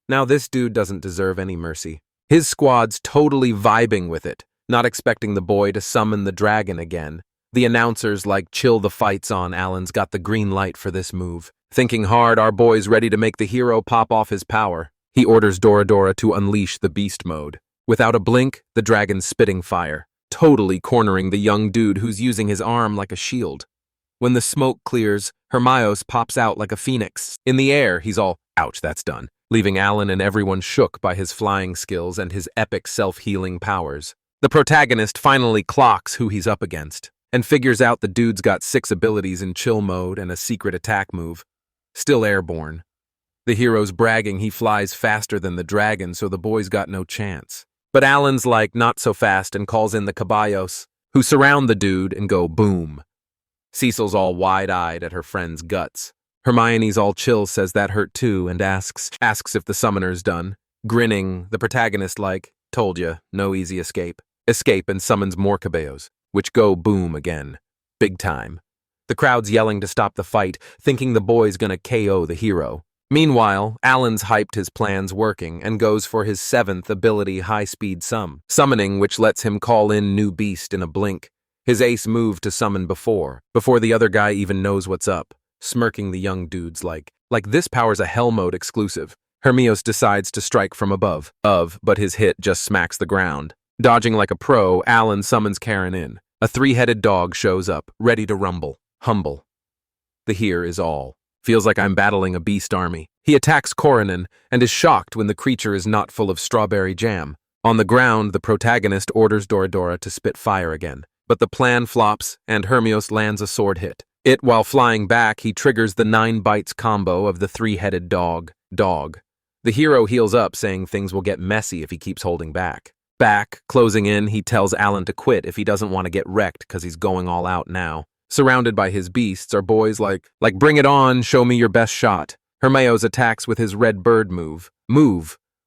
Now this dude doesn't deserve any mercy. His squad's totally vibing with it, not expecting the boy to summon the dragon again. The announcers chill the fights on. Alan's got the green light for this move. Thinking hard, our boy's ready to make the hero pop off his power. He orders Dora to unleash the beast mode. Without a blink, the dragon's spitting fire, totally cornering the young dude who's using his arm like a shield. When the smoke clears, Hermione pops out like a phoenix. In the air, he's all, ouch, that's done, leaving Alan and everyone shook by his flying skills and his epic self-healing powers. The protagonist finally clocks who he's up against, and figures out the dude's got 6 abilities in chill mode and a secret attack move. Still airborne. The hero's bragging he flies faster than the dragon, so the boy's got no chance. But Alan's not so fast and calls in the caballos, who surround the dude and go boom. Cecil's all wide-eyed at her friend's guts. Hermione's all chill, says that hurt too, and asks if the summoner's done. Grinning, the protagonist told ya, no easy escape. Escape and summons more caballos, which go boom again. Big time. The crowd's yelling to stop the fight, thinking the boy's gonna KO the hero. Meanwhile, Alan's hyped his plans working and goes for his 7th ability, high-speed summoning, which lets him call in new beast in a blink. His ace move to summon before the other guy even knows what's up, smirking the young dudes like this power's a hell mode exclusive. Hermione decides to strike from above, but his hit just smacks the ground. Dodging like a pro, Alan summons Karen in. A 3-headed dog shows up, ready to rumble. Humble. The here is all. Feels like I'm battling a beast army. He attacks Coronin and is shocked when the creature is not full of strawberry jam. On the ground, the protagonist orders Dora to spit fire again. But the plan flops, and Hermione lands a sword hit. While flying back, he triggers the 9 bites combo of the 3-headed dog. The hero heals up, saying things will get messy if he keeps holding back. Closing in, he tells Alan to quit if he doesn't want to get wrecked because he's going all out now. Surrounded by his beasts are boys like bring it on, show me your best shot. Hermione attacks with his red bird move,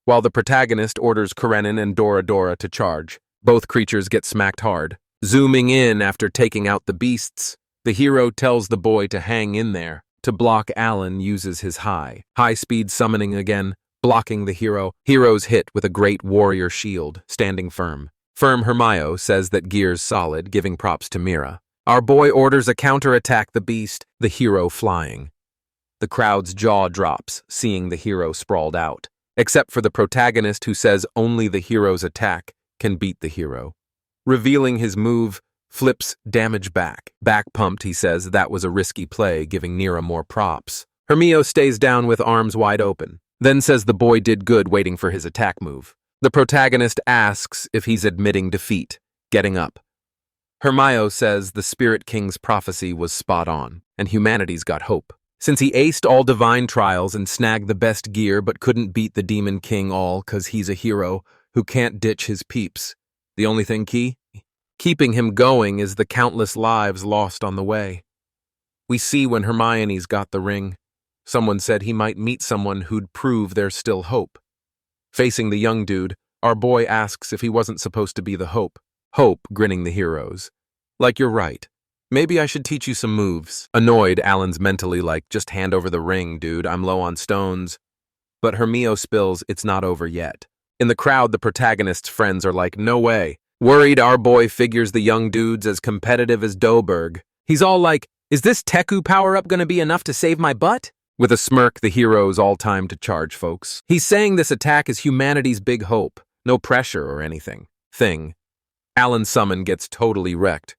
while the protagonist orders Karenin and Dora to charge. Both creatures get smacked hard. Zooming in after taking out the beasts, the hero tells the boy to hang in there. To block, Alan uses his high-speed summoning again, blocking the hero. Hero's hit with a great warrior shield, standing firm. Hermione says that gear's solid, giving props to Mira. Our boy orders a counter-attack the beast, the hero flying. The crowd's jaw drops, seeing the hero sprawled out, except for the protagonist who says only the hero's attack can beat the hero. Revealing his move, flips damage back. Back pumped, he says that was a risky play, giving Nira more props. Hermione stays down with arms wide open, then says the boy did good waiting for his attack move. The protagonist asks if he's admitting defeat, getting up. Hermione says the Spirit King's prophecy was spot on, and humanity's got hope. Since he aced all divine trials and snagged the best gear but couldn't beat the Demon King all 'cause he's a hero who can't ditch his peeps. The only thing keeping him going is the countless lives lost on the way. We see when Hermione's got the ring. Someone said he might meet someone who'd prove there's still hope. Facing the young dude, our boy asks if he wasn't supposed to be the hope. Hope, grinning the heroes. You're right. Maybe I should teach you some moves. Annoyed, Alan's mentally just hand over the ring, dude, I'm low on stones. But Hermione spills it's not over yet. In the crowd, the protagonist's friends are no way. Worried, our boy figures the young dude's as competitive as Doughberg. He's all is this Teku power-up gonna be enough to save my butt? With a smirk, the hero's all time to charge, folks. He's saying this attack is humanity's big hope. No pressure or anything. Alan's summon gets totally wrecked.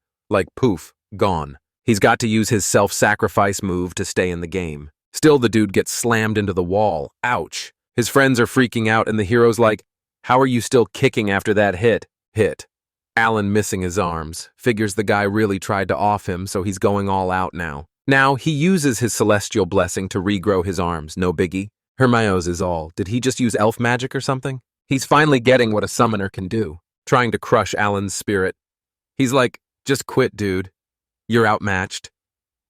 Poof, gone. He's got to use his self-sacrifice move to stay in the game. Still, the dude gets slammed into the wall. Ouch. His friends are freaking out and the hero's like, "How are you still kicking after that hit?" Hit. Alan, missing his arms, figures the guy really tried to off him, so he's going all out now. Now, he uses his celestial blessing to regrow his arms, no biggie. Hermio's is all. Did he just use elf magic or something? He's finally getting what a summoner can do, trying to crush Alan's spirit. He's like, "Just quit, dude. You're outmatched."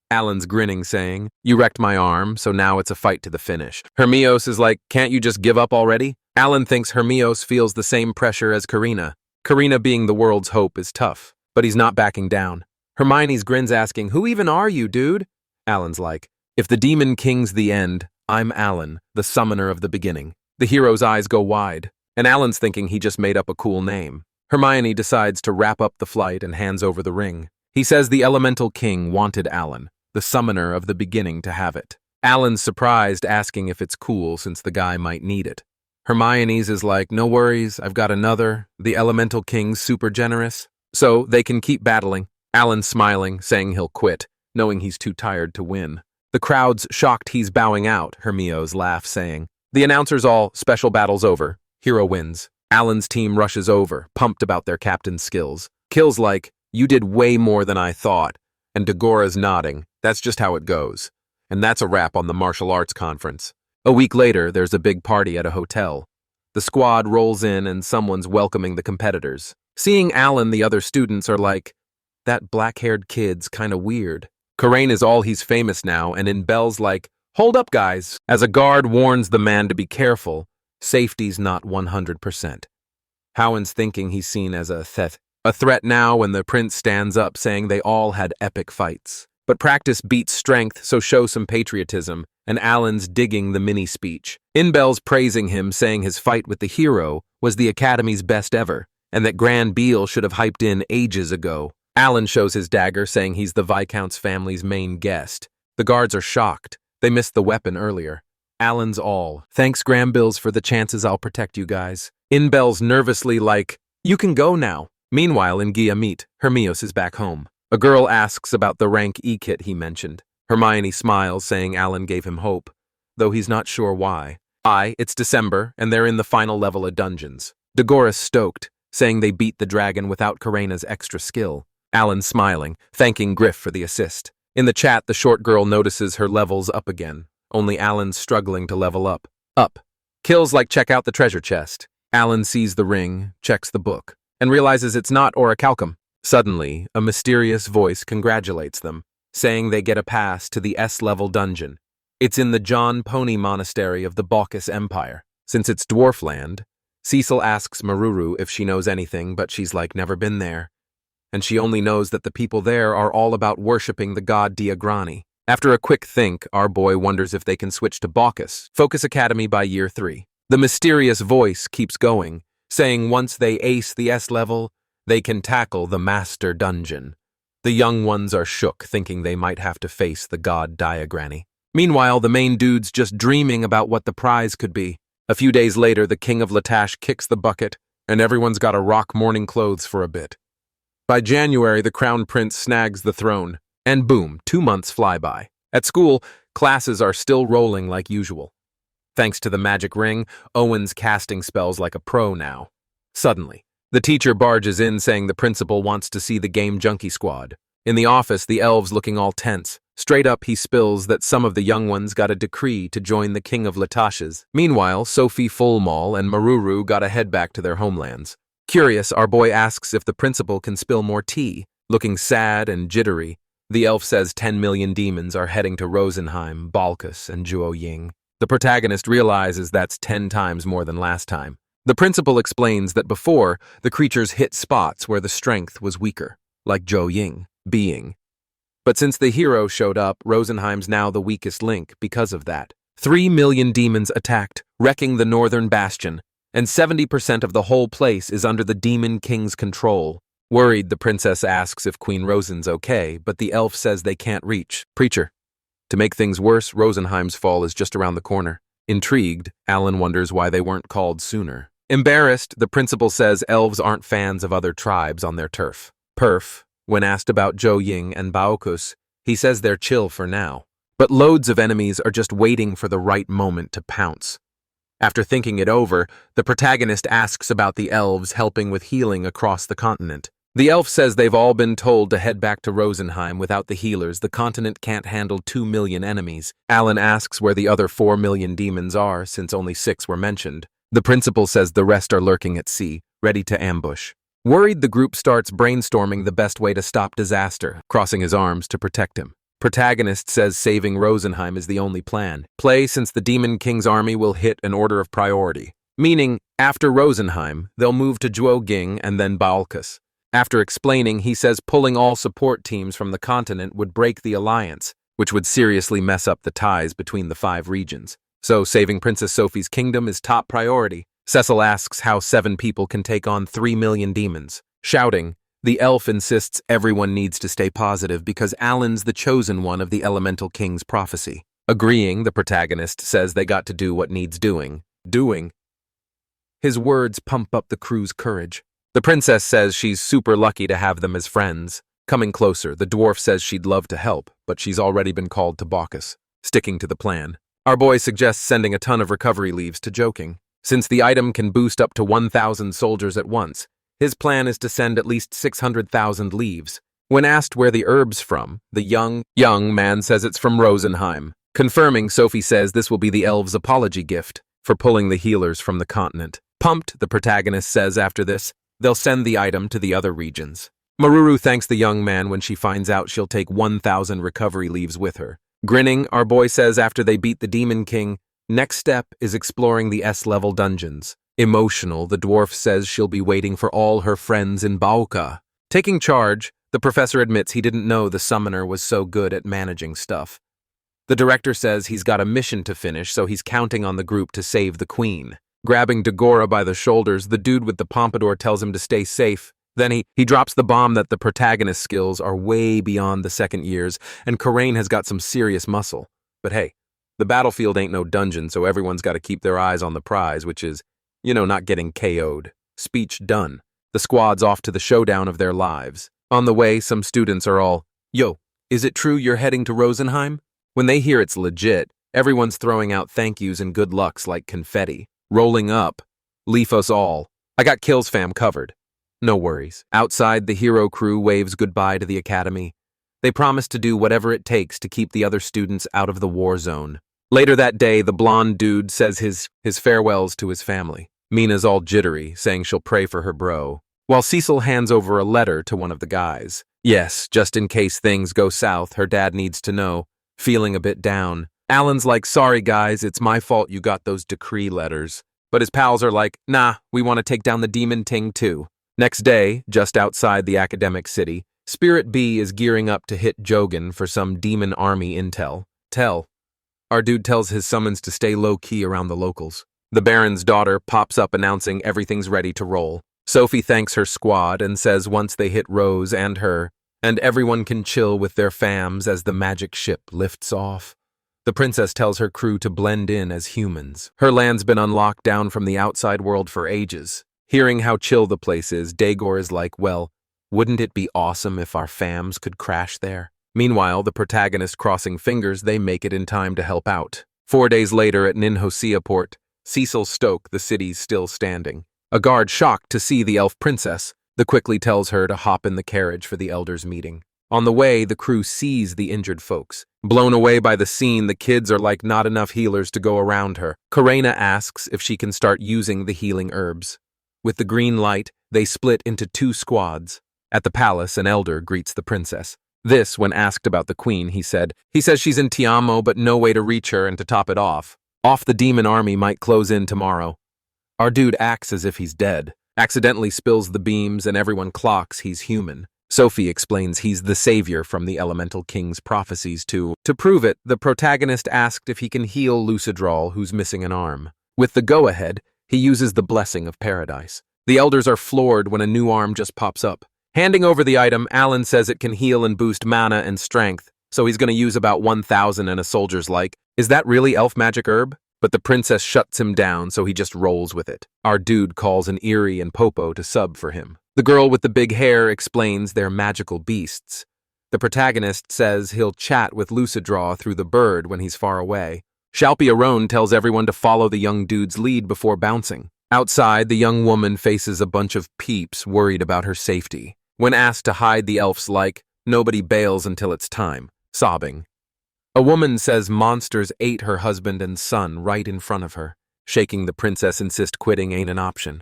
Alan's grinning, saying, "You wrecked my arm, so now it's a fight to the finish." Hermios is like, "Can't you just give up already?" Alan thinks Hermios feels the same pressure as Karina. Karina being the world's hope is tough, but he's not backing down. Hermione's grins, asking, "Who even are you, dude?" Alan's like, "If the Demon King's the end, I'm Alan, the summoner of the beginning." The hero's eyes go wide, and Alan's thinking he just made up a cool name. Hermione decides to wrap up the flight and hands over the ring. He says the Elemental King wanted Alan, the summoner of the beginning, to have it. Alan's surprised, asking if it's cool since the guy might need it. Hermione's is like, "No worries, I've got another. The Elemental King's super generous, so they can keep battling." Alan's smiling, saying he'll quit, knowing he's too tired to win. The crowd's shocked he's bowing out, Hermios laughs, saying. The announcer's all, "Special battle's over. Hero wins." Alan's team rushes over, pumped about their captain's skills. Kill's like, "You did way more than I thought." And Degora's nodding. That's just how it goes. And that's a wrap on the martial arts conference. A week later, there's a big party at a hotel. The squad rolls in and someone's welcoming the competitors. Seeing Alan, the other students are like, "That black-haired kid's kinda weird." Karain is all he's famous now, and in Belle's like, "Hold up, guys." As a guard warns the man to be careful, safety's not 100%. Howen's thinking he's seen as a threat now when the prince stands up, saying they all had epic fights. But practice beats strength, so show some patriotism, and Alan's digging the mini-speech. Inbel's praising him, saying his fight with the hero was the Academy's best ever, and that Gran Beale should have hyped in ages ago. Alan shows his dagger, saying he's the Viscount's family's main guest. The guards are shocked. They missed the weapon earlier. Alan's all, "Thanks, Grambills, for the chances. I'll protect you guys." Inbel's nervously like, "You can go now." Meanwhile, in Guillemette, Hermios is back home. A girl asks about the rank E kit he mentioned. Hermione smiles, saying Alan gave him hope, though he's not sure why. It's December, and they're in the final level of dungeons. Degora's stoked, saying they beat the dragon without Karena's extra skill. Alan smiling, thanking Griff for the assist. In the chat, the short girl notices her levels up again. Only Alan's struggling to level up. Kills like, "Check out the treasure chest." Alan sees the ring, checks the book, and realizes it's not orichalcum. Suddenly, a mysterious voice congratulates them, saying they get a pass to the S-level dungeon. It's in the John Pony Monastery of the Baucis Empire. Since it's dwarf land, Cecil asks Maruru if she knows anything, but she's like, "Never been there." And she only knows that the people there are all about worshipping the god Diagrani. After a quick think, our boy wonders if they can switch to Baucis, Focus Academy by year 3. The mysterious voice keeps going, saying once they ace the S-level, they can tackle the Master Dungeon. The young ones are shook, thinking they might have to face the god Diagrani. Meanwhile, the main dude's just dreaming about what the prize could be. A few days later, the King of Latash kicks the bucket, and everyone's got to rock morning clothes for a bit. By January, the Crown Prince snags the throne, and boom, 2 months fly by. At school, classes are still rolling like usual. Thanks to the magic ring, Owen's casting spells like a pro now. Suddenly, the teacher barges in, saying the principal wants to see the Game Junkie squad. In the office, the elves looking all tense. Straight up, he spills that some of the young ones got a decree to join the King of Latash's. Meanwhile, Sophie Fullmall and Maruru got to head back to their homelands. Curious, our boy asks if the principal can spill more tea. Looking sad and jittery, the elf says 10 million demons are heading to Rosenheim, Balkus, and Juo-Ying. The protagonist realizes that's 10 times more than last time. The principal explains that before, the creatures hit spots where the strength was weaker, like Juo-Ying, being. But since the hero showed up, Rosenheim's now the weakest link because of that. 3 million demons attacked, wrecking the northern bastion, and 70% of the whole place is under the Demon King's control. Worried, the princess asks if Queen Rosen's okay, but the elf says they can't reach. Preacher. To make things worse, Rosenheim's fall is just around the corner. Intrigued, Alan wonders why they weren't called sooner. Embarrassed, the principal says elves aren't fans of other tribes on their turf. Perf, when asked about Juo-Ying and Baokus, He says they're chill for now, but loads of enemies are just waiting for the right moment to pounce. After thinking it over, the protagonist asks about the elves helping with healing across the continent. The elf says they've all been told to head back to Rosenheim. Without the healers, the continent can't handle 2 million enemies. Alan asks where the other 4 million demons are, since only 6 were mentioned. The principal says the rest are lurking at sea, ready to ambush. Worried, the group starts brainstorming the best way to stop disaster, crossing his arms to protect him. Protagonist says saving Rosenheim is the only plan. Play since the Demon King's army will hit an order of priority, meaning after Rosenheim, they'll move to Juoging and then Balkas. After explaining, he says pulling all support teams from the continent would break the alliance, which would seriously mess up the ties between the 5 regions. So saving Princess Sophie's kingdom is top priority. Cecil asks how 7 people can take on 3 million demons. Shouting, the elf insists everyone needs to stay positive because Alan's the chosen one of the Elemental King's prophecy. Agreeing, the protagonist says they got to do what needs doing. His words pump up the crew's courage. The princess says she's super lucky to have them as friends. Coming closer, the dwarf says she'd love to help, but she's already been called to Bacchus. Sticking to the plan, our boy suggests sending a ton of recovery leaves to Joking. Since the item can boost up to 1,000 soldiers at once, his plan is to send at least 600,000 leaves. When asked where the herb's from, the young man says it's from Rosenheim. Confirming, Sophie says this will be the elves' apology gift for pulling the healers from the continent. Pumped, the protagonist says after this, they'll send the item to the other regions. Maruru thanks the young man when she finds out she'll take 1,000 recovery leaves with her. Grinning, our boy says after they beat the Demon King, next step is exploring the S-level dungeons. Emotional, the dwarf says she'll be waiting for all her friends in Bauka. Taking charge, the professor admits he didn't know the summoner was so good at managing stuff. The director says he's got a mission to finish, so he's counting on the group to save the queen. Grabbing Dagora by the shoulders, the dude with the pompadour tells him to stay safe. Then he drops the bomb that the protagonist's skills are way beyond the second years, and Karain has got some serious muscle. But hey, the battlefield ain't no dungeon, so everyone's got to keep their eyes on the prize, which is, not getting KO'd. Speech done. The squad's off to the showdown of their lives. On the way, some students are all, "Yo, is it true you're heading to Rosenheim?" When they hear it's legit, everyone's throwing out thank yous and good lucks like confetti. Rolling up. Leave us all. I got Kills fam covered. No worries. Outside, the hero crew waves goodbye to the academy. They promise to do whatever it takes to keep the other students out of the war zone. Later that day, the blonde dude says his farewells to his family. Mina's all jittery, saying she'll pray for her bro, while Cecil hands over a letter to one of the guys. Yes, just in case things go south, her dad needs to know. Feeling a bit down, Alan's like, "Sorry guys, it's my fault you got those decree letters." But his pals are like, "Nah, we want to take down the Demon Ting too." Next day, just outside the academic city, Spirit B is gearing up to hit Jogan for some demon army intel. Our dude tells his summons to stay low-key around the locals. The Baron's daughter pops up announcing everything's ready to roll. Sophie thanks her squad and says once they hit Rose and her, and everyone can chill with their fams as the magic ship lifts off. The princess tells her crew to blend in as humans. Her land's been unlocked down from the outside world for ages. Hearing how chill the place is, Dagor is like, well, wouldn't it be awesome if our fams could crash there? Meanwhile, the protagonist crossing fingers they make it in time to help out. 4 days later at Ninhosia port, Cecil Stoke, the city's still standing. A guard shocked to see the elf princess, the quickly tells her to hop in the carriage for the elders' meeting. On the way, the crew sees the injured folks. Blown away by the scene, the kids are like not enough healers to go around her. Karena asks if she can start using the healing herbs. With the green light, they split into 2 squads. At the palace, an elder greets the princess. This, when asked about the queen, he says she's in Tiamo but no way to reach her, and to top it off the demon army might close in tomorrow. Our dude acts as if he's dead, accidentally spills the beams, and everyone clocks he's human. Sophie explains he's the savior from the Elemental King's prophecies too. To prove it, the protagonist asked if he can heal Lucidral, who's missing an arm. With the go-ahead, he uses the Blessing of Paradise. The elders are floored when a new arm just pops up. Handing over the item, Alan says it can heal and boost mana and strength, so he's going to use about 1,000, and a soldier's like, "Is that really elf magic herb?" But the princess shuts him down, so he just rolls with it. Our dude calls an Eerie and Popo to sub for him. The girl with the big hair explains they're magical beasts. The protagonist says he'll chat with Lucidraw through the bird when he's far away. Shalpy Arone tells everyone to follow the young dude's lead before bouncing. Outside, the young woman faces a bunch of peeps worried about her safety. When asked to hide, the elf's like, "Nobody bails until it's time," sobbing. A woman says monsters ate her husband and son right in front of her. Shaking, the princess insists quitting ain't an option.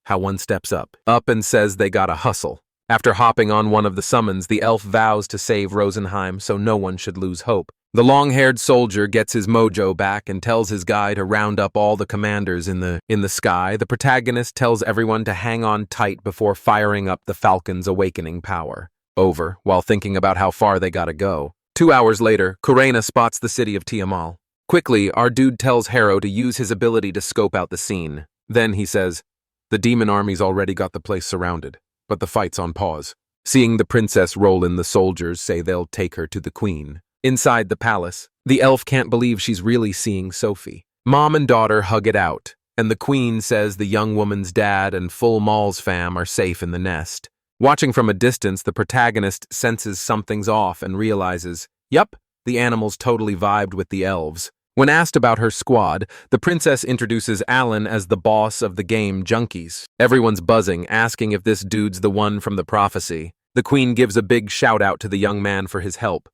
How one steps up and says they gotta hustle. After hopping on one of the summons, the elf vows to save Rosenheim so no one should lose hope. The long-haired soldier gets his mojo back and tells his guy to round up all the commanders in the sky. The protagonist tells everyone to hang on tight before firing up the Falcon's awakening power. Over, while thinking about how far they gotta go. 2 hours later, Kurena spots the city of Tiamal. Quickly, our dude tells Harrow to use his ability to scope out the scene. Then he says, "The demon army's already got the place surrounded, but the fight's on pause." Seeing the princess roll in, the soldiers say they'll take her to the queen. Inside the palace, the elf can't believe she's really seeing Sophie. Mom and daughter hug it out, and the queen says the young woman's dad and full Mall's fam are safe in the nest. Watching from a distance, the protagonist senses something's off and realizes, yup, the animals totally vibed with the elves. When asked about her squad, the princess introduces Alan as the boss of the game Junkies. Everyone's buzzing, asking if this dude's the one from the prophecy. The queen gives a big shout-out to the young man for his help.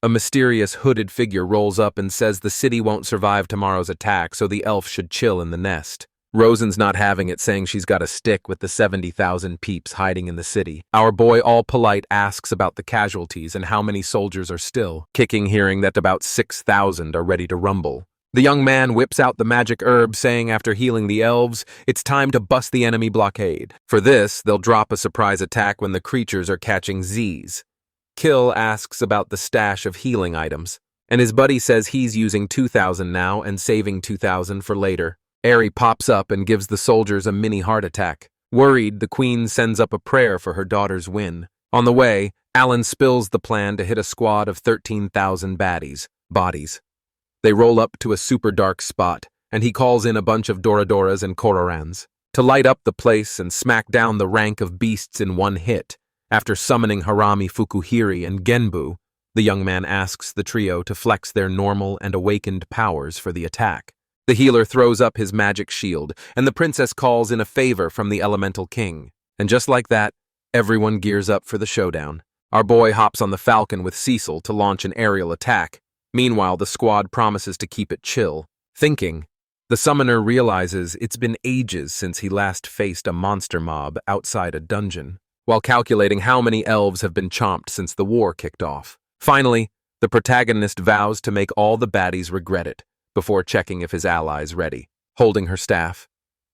A mysterious hooded figure rolls up and says the city won't survive tomorrow's attack, so the elf should chill in the nest. Rosen's not having it, saying she's got to stick with the 70,000 peeps hiding in the city. Our boy, all polite, asks about the casualties and how many soldiers are still kicking, hearing that about 6,000 are ready to rumble. The young man whips out the magic herb, saying after healing the elves, it's time to bust the enemy blockade. For this, they'll drop a surprise attack when the creatures are catching Z's. Kill asks about the stash of healing items, and his buddy says he's using 2,000 now and saving 2,000 for later. Aerie pops up and gives the soldiers a mini heart attack. Worried, the queen sends up a prayer for her daughter's win. On the way, Alan spills the plan to hit a squad of 13,000 bodies. They roll up to a super dark spot, and he calls in a bunch of Doradoras and Kororans to light up the place and smack down the rank of beasts in one hit. After summoning Harami, Fukuhiri, and Genbu, the young man asks the trio to flex their normal and awakened powers for the attack. The healer throws up his magic shield, and the princess calls in a favor from the elemental king. And just like that, everyone gears up for the showdown. Our boy hops on the Falcon with Cecil to launch an aerial attack. Meanwhile, the squad promises to keep it chill. Thinking, the summoner realizes it's been ages since he last faced a monster mob outside a dungeon, while calculating how many elves have been chomped since the war kicked off. Finally, the protagonist vows to make all the baddies regret it, before checking if his ally's ready. Holding her staff,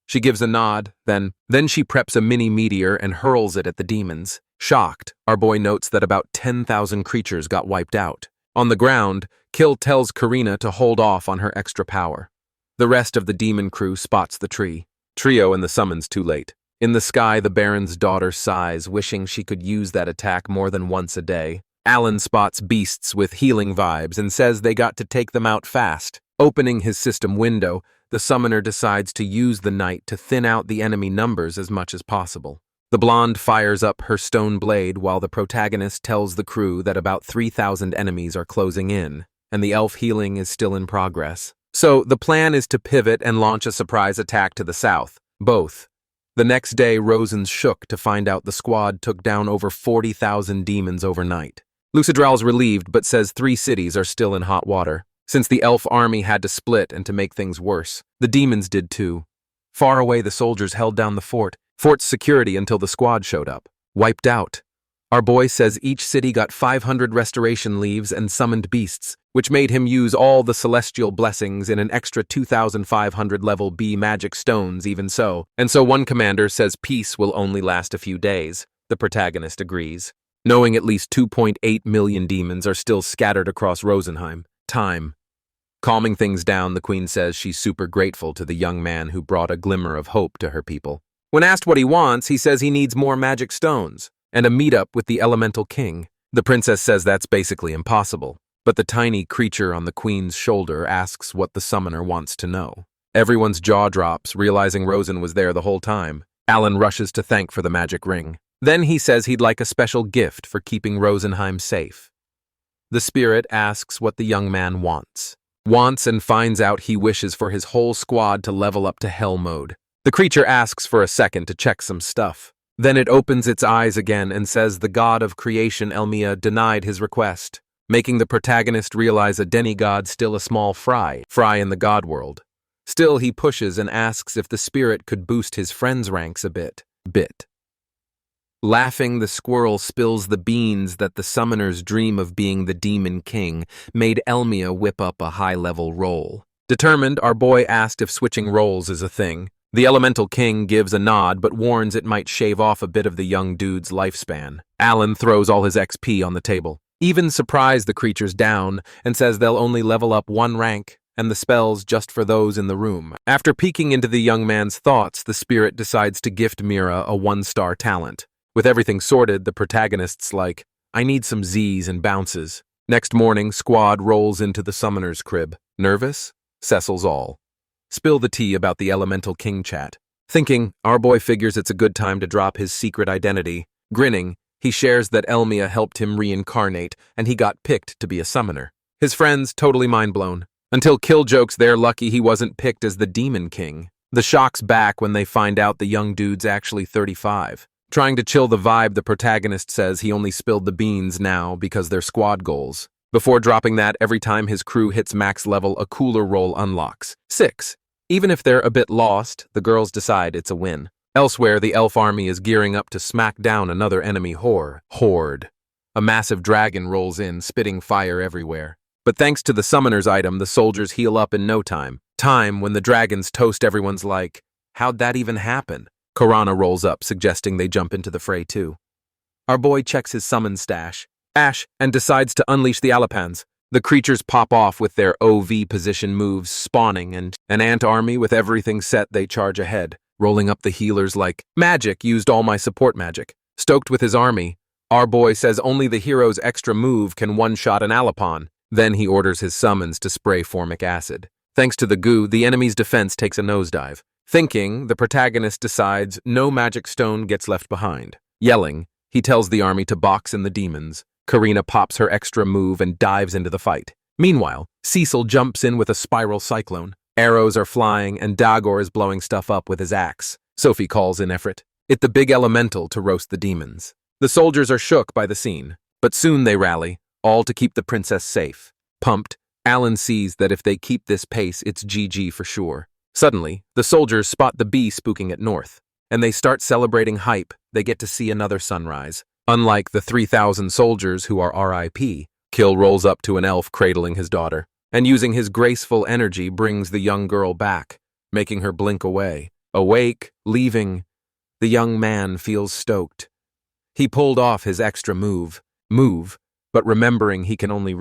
she gives a nod, then she preps a mini meteor and hurls it at the demons. Shocked, our boy notes that about 10,000 creatures got wiped out. On the ground, Kill tells Karina to hold off on her extra power. The rest of the demon crew spots the trio and the summons too late. In the sky, the Baron's daughter sighs, wishing she could use that attack more than once a day. Alan spots beasts with healing vibes and says they got to take them out fast. Opening his system window, the summoner decides to use the night to thin out the enemy numbers as much as possible. The blonde fires up her stone blade while the protagonist tells the crew that about 3,000 enemies are closing in, and the elf healing is still in progress. So the plan is to pivot and launch a surprise attack to the south. Both. The next day, Rosen's shook to find out the squad took down over 40,000 demons overnight. Lucidral's relieved but says 3 cities are still in hot water. Since the elf army had to split, and to make things worse, the demons did too. Far away, the soldiers held down the fort's security until the squad showed up. Wiped out. Our boy says each city got 500 restoration leaves and summoned beasts, which made him use all the celestial blessings in an extra 2,500 level B magic stones even so. And so one commander says peace will only last a few days. The protagonist agrees. Knowing at least 2.8 million demons are still scattered across Rosenheim. Time. Calming things down, the queen says she's super grateful to the young man who brought a glimmer of hope to her people. When asked what he wants, he says he needs more magic stones and a meetup with the elemental king. The princess says that's basically impossible, but the tiny creature on the queen's shoulder asks what the summoner wants to know. Everyone's jaw drops, realizing Rosen was there the whole time. Alan rushes to thank for the magic ring. Then he says he'd like a special gift for keeping Rosenheim safe. The spirit asks what the young man wants. Wants and finds out he wishes for his whole squad to level up to hell mode. The creature asks for a second to check some stuff. Then it opens its eyes again and says the god of creation Elmia denied his request, making the protagonist realize a demigod's still a small fry in the god world. Still, he pushes and asks if the spirit could boost his friend's ranks a bit. Laughing, the squirrel spills the beans that the summoner's dream of being the demon king made Elmia whip up a high-level roll. Determined, our boy asked if switching roles is a thing. The elemental king gives a nod but warns it might shave off a bit of the young dude's lifespan. Alan throws all his XP on the table, even surprise the creatures down, and says they'll only level up 1 rank, and the spell's just for those in the room. After peeking into the young man's thoughts, the spirit decides to gift Mira a 1-star talent. With everything sorted, the protagonist's like, I need some Z's and bounces. Next morning, squad rolls into the summoner's crib. Nervous? Cecil's all. Spill the tea about the elemental king chat. Thinking, our boy figures it's a good time to drop his secret identity. Grinning, he shares that Elmia helped him reincarnate, and he got picked to be a summoner. His friends totally mind-blown. Until Killjoke's they're lucky he wasn't picked as the demon king. The shock's back when they find out the young dude's actually 35. Trying to chill the vibe, the protagonist says he only spilled the beans now because they're squad goals. Before dropping that, every time his crew hits max level, a cooler roll unlocks. 6. Even if they're a bit lost, the girls decide it's a win. Elsewhere, the elf army is gearing up to smack down another enemy horde. A massive dragon rolls in, spitting fire everywhere. But thanks to the summoner's item, the soldiers heal up in no time. Time when the dragons toast everyone's like, how'd that even happen? Korana rolls up, suggesting they jump into the fray too. Our boy checks his summon stash, and decides to unleash the Alapans. The creatures pop off with their OV position moves spawning, and an ant army with everything set, they charge ahead, rolling up the healers like, magic used all my support magic. Stoked with his army, our boy says only the hero's extra move can one-shot an Alapan. Then he orders his summons to spray formic acid. Thanks to the goo, the enemy's defense takes a nosedive. Thinking, the protagonist decides no magic stone gets left behind. Yelling, he tells the army to box in the demons. Karina pops her extra move and dives into the fight. Meanwhile, Cecil jumps in with a spiral cyclone. Arrows are flying and Dagor is blowing stuff up with his axe. Sophie calls in Efrit, the big elemental, to roast the demons. The soldiers are shook by the scene, but soon they rally, all to keep the princess safe. Pumped, Alan sees that if they keep this pace, it's GG for sure. Suddenly, the soldiers spot the bee spooking at north, and they start celebrating hype. They get to see another sunrise. Unlike the 3,000 soldiers who are RIP, Kill rolls up to an elf cradling his daughter, and using his graceful energy brings the young girl back, making her blink away. Awake, leaving, the young man feels stoked. He pulled off his extra move, but remembering he can only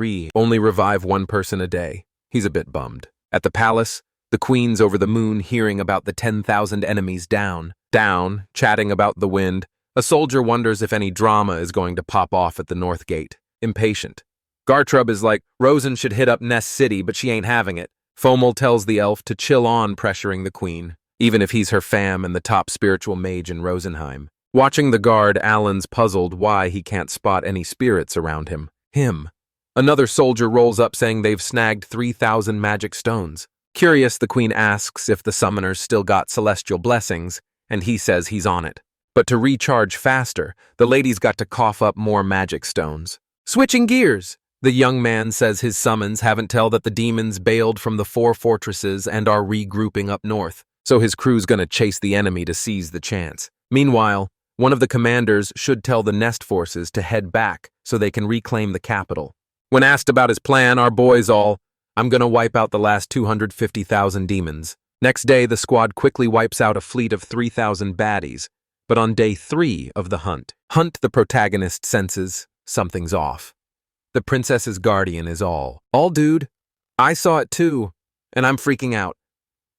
revive 1 person a day, he's a bit bummed. At the palace, the queen's over the moon hearing about the 10,000 enemies down, chatting about the wind. A soldier wonders if any drama is going to pop off at the North Gate. Impatient. Gartrub is like, Rosen should hit up Nest City, but she ain't having it. Fomel tells the elf to chill on pressuring the queen, even if he's her fam and the top spiritual mage in Rosenheim. Watching the guard, Alan's puzzled why he can't spot any spirits around him. Another soldier rolls up saying they've snagged 3,000 magic stones. Curious, the queen asks if the summoners still got celestial blessings, and he says he's on it. But to recharge faster, the lady's got to cough up more magic stones. Switching gears, the young man says his summons haven't tell that the demons bailed from the 4 fortresses and are regrouping up north, so his crew's gonna chase the enemy to seize the chance. Meanwhile, one of the commanders should tell the Nest forces to head back so they can reclaim the capital. When asked about his plan, our boy's all, I'm gonna wipe out the last 250,000 demons. Next day, the squad quickly wipes out a fleet of 3,000 baddies. But on day 3 of the hunt, the protagonist senses something's off. The princess's guardian is all, dude, I saw it too, and I'm freaking out.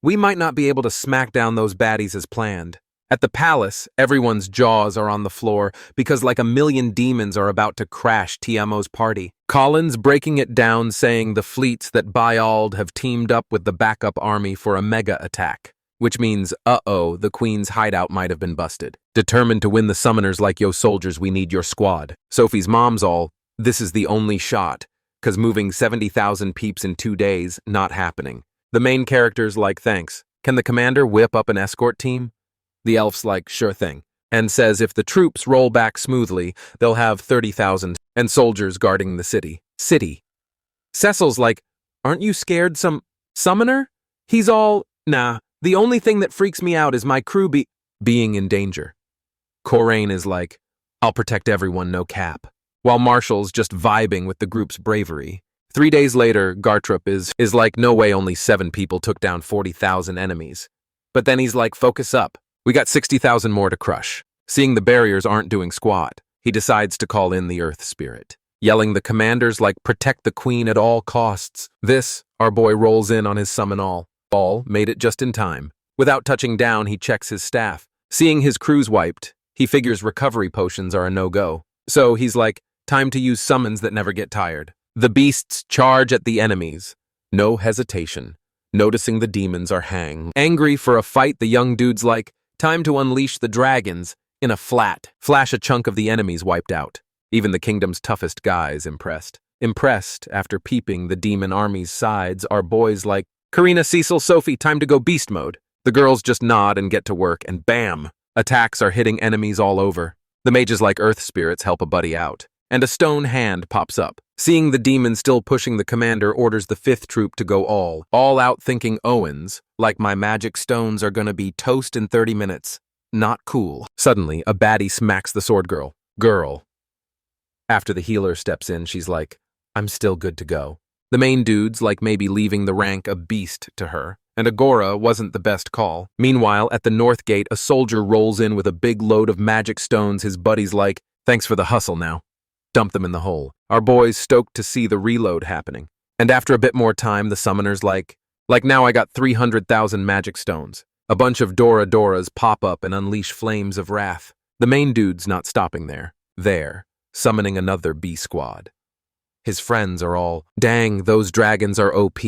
We might not be able to smack down those baddies as planned. At the palace, everyone's jaws are on the floor because like a million demons are about to crash Tiamo's party. Collins breaking it down saying the fleets that Bayald have teamed up with the backup army for a mega attack. which means, uh-oh, the queen's hideout might have been busted. Determined to win the summoners like yo soldiers, we need your squad. Sophie's mom's all, this is the only shot, 'cause moving 70,000 peeps in 2 days, not happening. The main character's like, thanks. Can the commander whip up an escort team? The elf's like, sure thing, and says if the troops roll back smoothly, they'll have 30,000 and soldiers guarding the city. Cecil's like, aren't you scared some summoner? He's all, nah, the only thing that freaks me out is my crew being in danger. Coraine is like, I'll protect everyone, no cap. While Marshall's just vibing with the group's bravery. 3 days later, Gartrup is like, no way only 7 people took down 40,000 enemies. But then he's like, focus up. We got 60,000 more to crush. Seeing the barriers aren't doing squat, he decides to call in the Earth Spirit. Yelling the commanders like, protect the queen at all costs. This, our boy rolls in on his summon all. All made it just in time. Without touching down, he checks his staff. Seeing his crew's wiped, he figures recovery potions are a no-go. So he's like, time to use summons that never get tired. The beasts charge at the enemies. No hesitation. Noticing the demons are hang. Angry for a fight, the young dude's like, time to unleash the dragons. In a flash a chunk of the enemies wiped out. Even the kingdom's toughest guys impressed. Impressed, after peeping the demon army's sides, our boys like, Karina, Cecil, Sophie, time to go beast mode. The girls just nod and get to work, and bam! Attacks are hitting enemies all over. The mages like earth spirits help a buddy out. And a stone hand pops up. Seeing the demon still pushing, the commander orders the 5th troop to go all out, thinking Owens, like my magic stones are gonna be toast in 30 minutes. Not cool. Suddenly, a baddie smacks the sword girl. After the healer steps in, she's like, I'm still good to go. The main dude's like maybe leaving the rank a beast to her, and Agora wasn't the best call. Meanwhile, at the north gate, a soldier rolls in with a big load of magic stones. His buddy's like, thanks for the hustle now. Dump them in the hole. Our boys stoked to see the reload happening. And after a bit more time, the summoner's like now I got 300,000 magic stones. A bunch of Doras pop up and unleash flames of wrath. The main dude's not stopping there. Summoning another B squad. His friends are all, dang, those dragons are OP.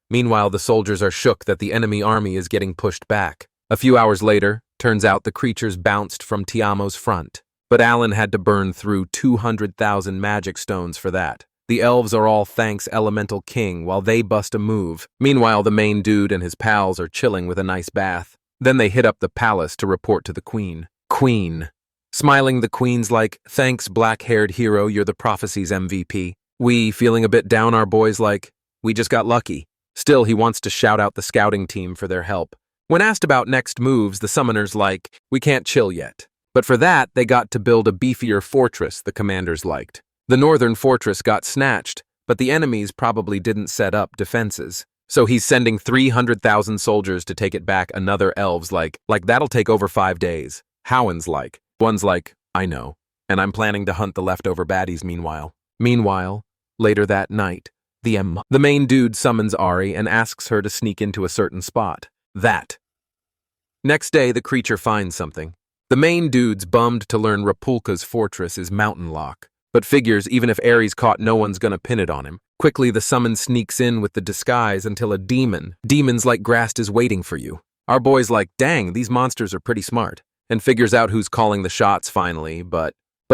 Meanwhile, the soldiers are shook that the enemy army is getting pushed back. A few hours later, turns out the creatures bounced from Tiamo's front. But Alan had to burn through 200,000 magic stones for that. The elves are all thanks Elemental King while they bust a move. Meanwhile, the main dude and his pals are chilling with a nice bath. Then they hit up the palace to report to the queen. Smiling, the queen's like, thanks, black-haired hero, you're the prophecy's MVP. We, feeling a bit down, our boys like, we just got lucky. Still, he wants to shout out the scouting team for their help. When asked about next moves, the summoner's like, we can't chill yet. But for that, they got to build a beefier fortress the commanders liked. The northern fortress got snatched, but the enemies probably didn't set up defenses. So he's sending 300,000 soldiers to take it back. Another elf's like that'll take over 5 days. Howen's like, one's like, I know, and I'm planning to hunt the leftover baddies meanwhile. Later that night, the main dude summons Ari and asks her to sneak into a certain spot. Next day, the creature finds something. The main dude's bummed to learn Rapulka's fortress is mountain lock, but figures even if Ares caught, no one's gonna pin it on him. Quickly, the summon sneaks in with the disguise until a demon's like Grast is waiting for you. Our boy's like, dang, these monsters are pretty smart, and figures out who's calling the shots finally, but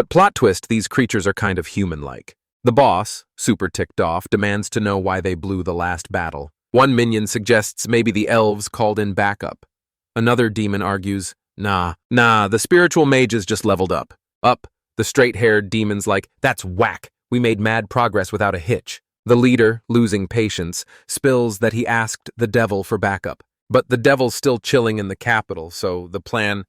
plot twist, these creatures are kind of human-like. The boss, super ticked off, demands to know why they blew the last battle. One minion suggests maybe the elves called in backup. Another demon argues, nah, the spiritual mages just leveled up. The straight-haired demon's like, that's whack. We made mad progress without a hitch. The leader, losing patience, spills that he asked the devil for backup. But the devil's still chilling in the capital, so the plan,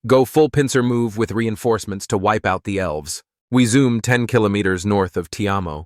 go full pincer move with reinforcements to wipe out the elves. We zoom 10 kilometers north of Tiamo.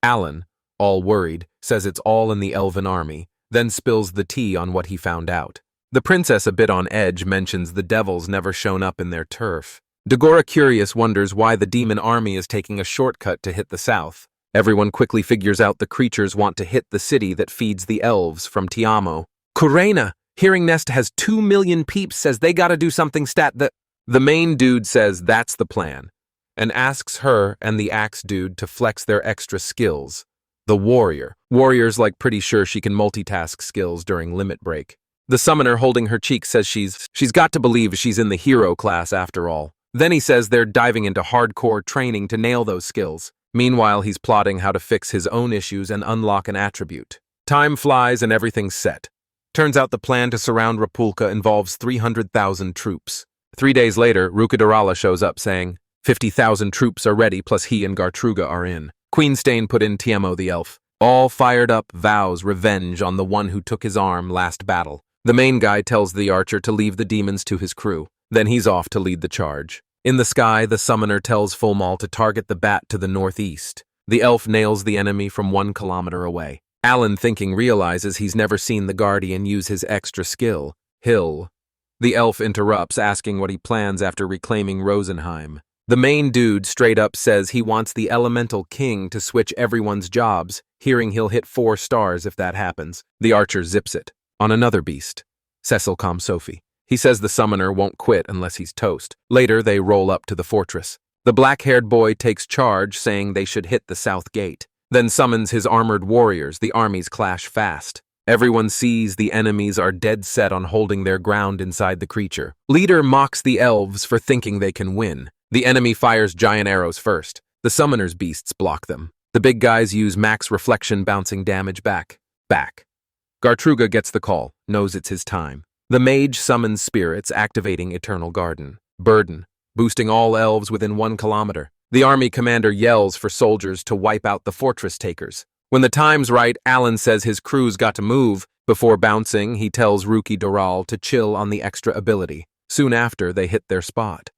Alan, all worried, says it's all in the elven army, then spills the tea on what he found out. The princess, a bit on edge, mentions the devils never shown up in their turf. Dagora, curious, wonders why the demon army is taking a shortcut to hit the south. Everyone quickly figures out the creatures want to hit the city that feeds the elves from Tiamo. Kurena, hearing Nest has 2 million peeps, says they gotta do something The main dude says that's the plan, and asks her and the axe dude to flex their extra skills. The warrior's like pretty sure she can multitask skills during limit break. The summoner holding her cheek says she's got to believe she's in the hero class after all. Then he says they're diving into hardcore training to nail those skills. Meanwhile, he's plotting how to fix his own issues and unlock an attribute. Time flies and everything's set. Turns out the plan to surround Rapulka involves 300,000 troops. 3 days later, Rukidorala shows up saying, 50,000 troops are ready, plus he and Gartruga are in. Queenstain put in Tiamo the elf. All fired up, vows revenge on the one who took his arm last battle. The main guy tells the archer to leave the demons to his crew. Then he's off to lead the charge. In the sky, the summoner tells Fulmal to target the bat to the northeast. The elf nails the enemy from 1 kilometer away. Alan, thinking, realizes he's never seen the Guardian use his extra skill, Hill. The elf interrupts, asking what he plans after reclaiming Rosenheim. The main dude straight up says he wants the Elemental King to switch everyone's jobs, hearing he'll hit 4 stars if that happens. The archer zips it. On another beast. Cecil calms Sophie. He says the summoner won't quit unless he's toast. Later, they roll up to the fortress. The black-haired boy takes charge, saying they should hit the south gate. Then summons his armored warriors. The armies clash fast. Everyone sees the enemies are dead set on holding their ground inside the creature. Leader mocks the elves for thinking they can win. The enemy fires giant arrows first. The summoner's beasts block them. The big guys use max reflection, bouncing damage back. Gartruga gets the call, knows it's his time. The mage summons spirits, activating Eternal Garden. Burden, boosting all elves within 1 kilometer. The army commander yells for soldiers to wipe out the fortress takers. When the time's right, Alan says his crew's got to move. Before bouncing, he tells Ruki Doral to chill on the extra ability. Soon after, they hit their spot.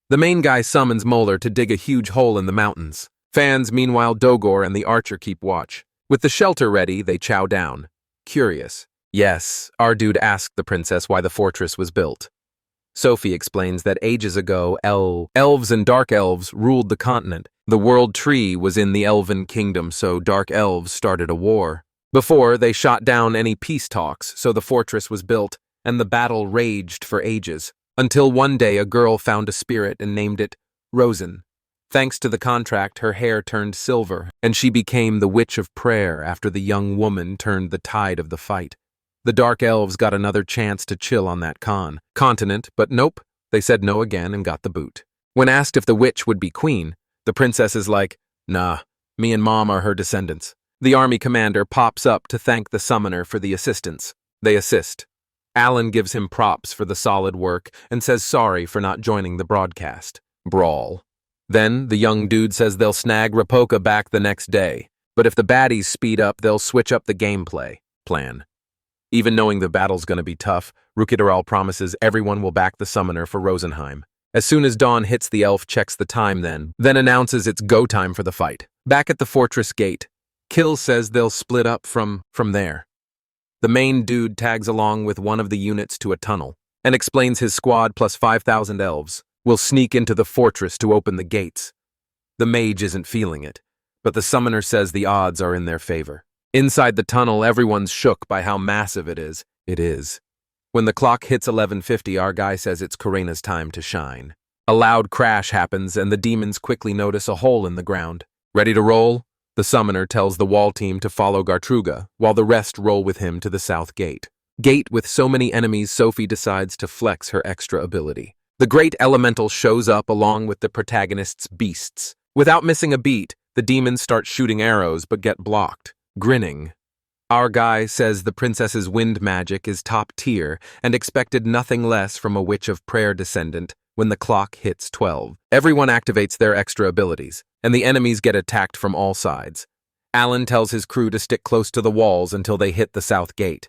The main guy summons Moeller to dig a huge hole in the mountains. Fans, meanwhile, Dogor and the archer keep watch. With the shelter ready, they chow down. Curious. Yes, our dude asked the princess why the fortress was built. Sophie explains that ages ago, elves and dark elves ruled the continent. The world tree was in the elven kingdom, so dark elves started a war. Before, they shot down any peace talks, so the fortress was built, and the battle raged for ages. Until one day a girl found a spirit and named it Rosen. Thanks to the contract, her hair turned silver, and she became the Witch of Prayer after the young woman turned the tide of the fight. The Dark Elves got another chance to chill on that continent, but nope, they said no again and got the boot. When asked if the witch would be queen, the princess is like, nah, me and mom are her descendants. The army commander pops up to thank the summoner for the assistance. They assist. Alan gives him props for the solid work and says sorry for not joining the broadcast. Brawl. Then, the young dude says they'll snag Rapoka back the next day, but if the baddies speed up, they'll switch up the gameplay plan. Even knowing the battle's gonna be tough, Rukidoral promises everyone will back the summoner for Rosenheim. As soon as dawn hits, the elf checks the time then announces it's go time for the fight. Back at the fortress gate, Kill says they'll split up from there. The main dude tags along with one of the units to a tunnel and explains his squad plus 5,000 elves will sneak into the fortress to open the gates. The mage isn't feeling it, but the summoner says the odds are in their favor. Inside the tunnel, everyone's shook by how massive it is. It is. When the clock hits 11:50, our guy says it's Karena's time to shine. A loud crash happens, and the demons quickly notice a hole in the ground. Ready to roll? The summoner tells the wall team to follow Gartruga, while the rest roll with him to the south gate. Gate with so many enemies, Sophie decides to flex her extra ability. The great elemental shows up along with the protagonist's beasts. Without missing a beat, the demons start shooting arrows but get blocked. Grinning. Our guy says the princess's wind magic is top tier and expected nothing less from a Witch of Prayer descendant when the clock hits 12. Everyone activates their extra abilities, and the enemies get attacked from all sides. Alan tells his crew to stick close to the walls until they hit the south gate.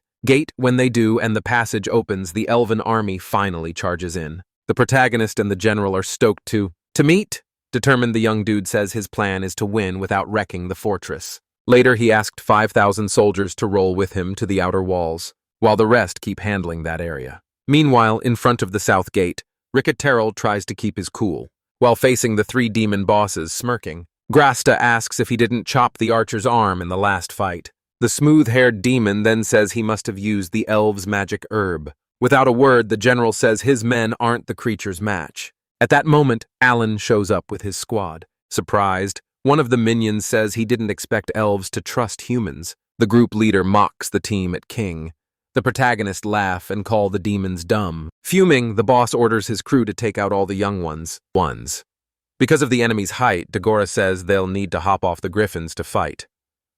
When they do and the passage opens, the elven army finally charges in. The protagonist and the general are stoked to meet. Determined, the young dude says his plan is to win without wrecking the fortress. Later, he asked 5,000 soldiers to roll with him to the outer walls, while the rest keep handling that area. Meanwhile, in front of the south gate, Ricketerol tries to keep his cool. While facing the 3 demon bosses, smirking, Grasta asks if he didn't chop the archer's arm in the last fight. The smooth-haired demon then says he must have used the elves' magic herb. Without a word, the general says his men aren't the creature's match. At that moment, Alan shows up with his squad. Surprised, one of the minions says he didn't expect elves to trust humans. The group leader mocks the team at King. The protagonists laugh and call the demons dumb. Fuming, the boss orders his crew to take out all the young ones. Because of the enemy's height, Dagora says they'll need to hop off the griffins to fight.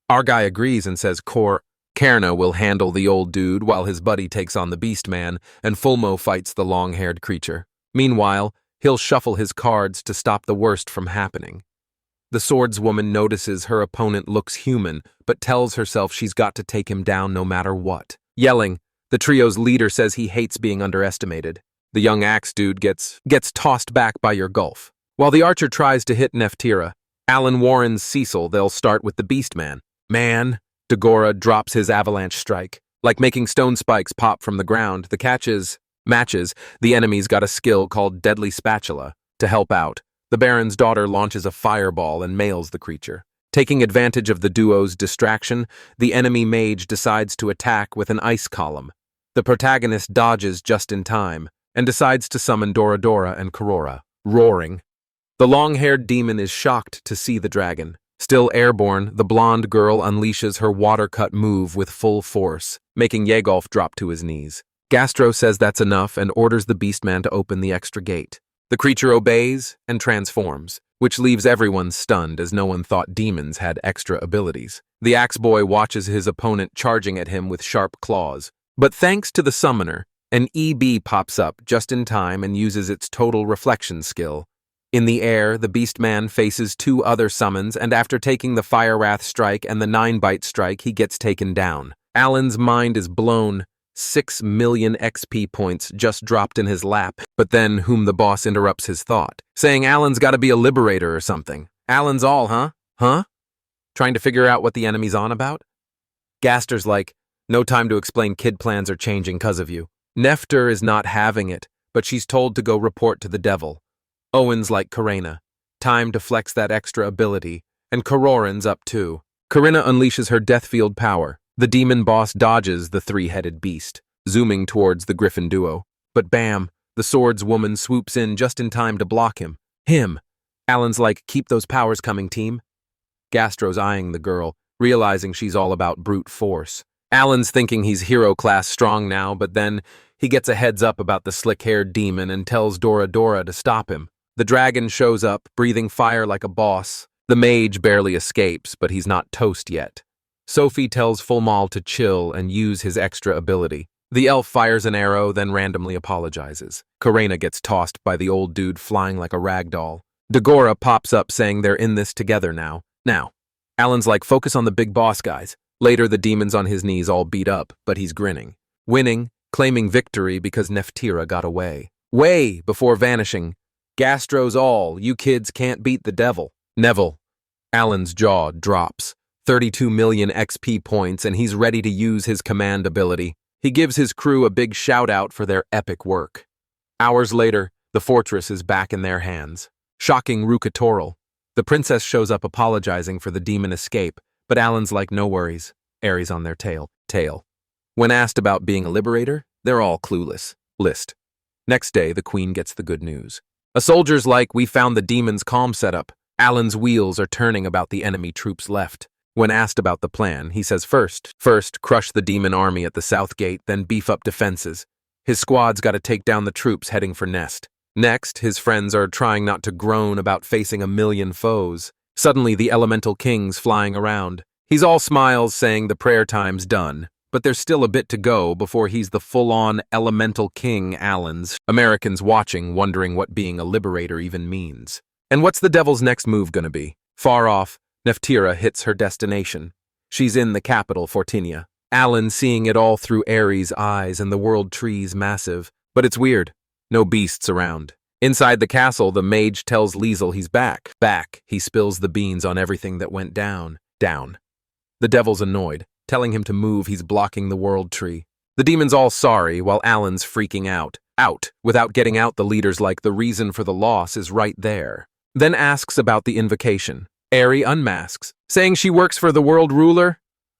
Our guy agrees and says Karna will handle the old dude while his buddy takes on the beast man, and Fulmo fights the long-haired creature. Meanwhile, he'll shuffle his cards to stop the worst from happening. The swordswoman notices her opponent looks human, but tells herself she's got to take him down no matter what. Yelling, the trio's leader says he hates being underestimated. The young axe dude gets tossed back by your gulf. While the archer tries to hit Neftira, Alan warns Cecil they'll start with the beast man. Dagora drops his avalanche strike. Like making stone spikes pop from the ground, the matches, the enemy's got a skill called Deadly Spatula. To help out, the Baron's daughter launches a fireball and mails the creature. Taking advantage of the duo's distraction, the enemy mage decides to attack with an ice column. The protagonist dodges just in time and decides to summon Dora and Korora. Roaring. The long-haired demon is shocked to see the dragon. Still airborne, the blonde girl unleashes her water-cut move with full force, making Yegolf drop to his knees. Gastro says that's enough and orders the beastman to open the extra gate. The creature obeys and transforms, which leaves everyone stunned as no one thought demons had extra abilities. The axe boy watches his opponent charging at him with sharp claws. But thanks to the summoner, an EB pops up just in time and uses its total reflection skill. In the air, the beastman faces two other summons, and after taking the Fire Wrath strike and the 9-bite strike, he gets taken down. Alan's mind is blown. 6 million XP points just dropped in his lap, but then whom the boss interrupts his thought, saying Alan's gotta be a liberator or something. Alan's all, huh? Trying to figure out what the enemy's on about? Gaster's like, no time to explain, kid plans are changing 'cause of you. Nefter is not having it, but she's told to go report to the devil. Owen's like Karina. Time to flex that extra ability, and Kororan's up too. Karina unleashes her Deathfield power. The demon boss dodges the 3-headed beast, zooming towards the griffin duo. But bam, the swordswoman swoops in just in time to block him. Alan's like, keep those powers coming, team. Gastro's eyeing the girl, realizing she's all about brute force. Alan's thinking he's hero-class strong now, but then he gets a heads up about the slick-haired demon and tells Dora to stop him. The dragon shows up, breathing fire like a boss. The mage barely escapes, but he's not toast yet. Sophie tells Fulmal to chill and use his extra ability. The elf fires an arrow, then randomly apologizes. Karina gets tossed by the old dude flying like a rag doll. Dagora pops up saying they're in this together now. Alan's like, focus on the big boss, guys. Later, the demon's on his knees all beat up, but he's grinning. Winning, claiming victory because Neftira got away. Way before vanishing. Gastro's all, you kids can't beat the devil. Neville. Alan's jaw drops. 32 million XP points, and he's ready to use his command ability. He gives his crew a big shout-out for their epic work. Hours later, the fortress is back in their hands. Shocking Rukatoril. The princess shows up apologizing for the demon escape, but Alan's like, no worries. Aries on their tail. When asked about being a liberator, they're all clueless. List. Next day, the queen gets the good news. A soldier's like, we found the demon's comm setup. Alan's wheels are turning about the enemy troops left. When asked about the plan, he says first, crush the demon army at the south gate, then beef up defenses. His squad's got to take down the troops heading for Nest. Next, his friends are trying not to groan about facing 1 million foes. Suddenly, the elemental king's flying around. He's all smiles, saying the prayer time's done. But there's still a bit to go before he's the full-on elemental king Alan's. Americans watching, wondering what being a liberator even means. And what's the devil's next move gonna be? Far off, Neftira hits her destination. She's in the capital, Fortinia. Alan seeing it all through Ares' eyes and the world tree's massive. But it's weird. No beasts around. Inside the castle, the mage tells Liesel he's back. He spills the beans on everything that went down. The devil's annoyed, telling him to move, he's blocking the world tree. The demon's all sorry, while Alan's freaking out. Without getting out, the leader's like, the reason for the loss is right there. Then asks about the invocation. Aerie unmasks, saying she works for the world ruler.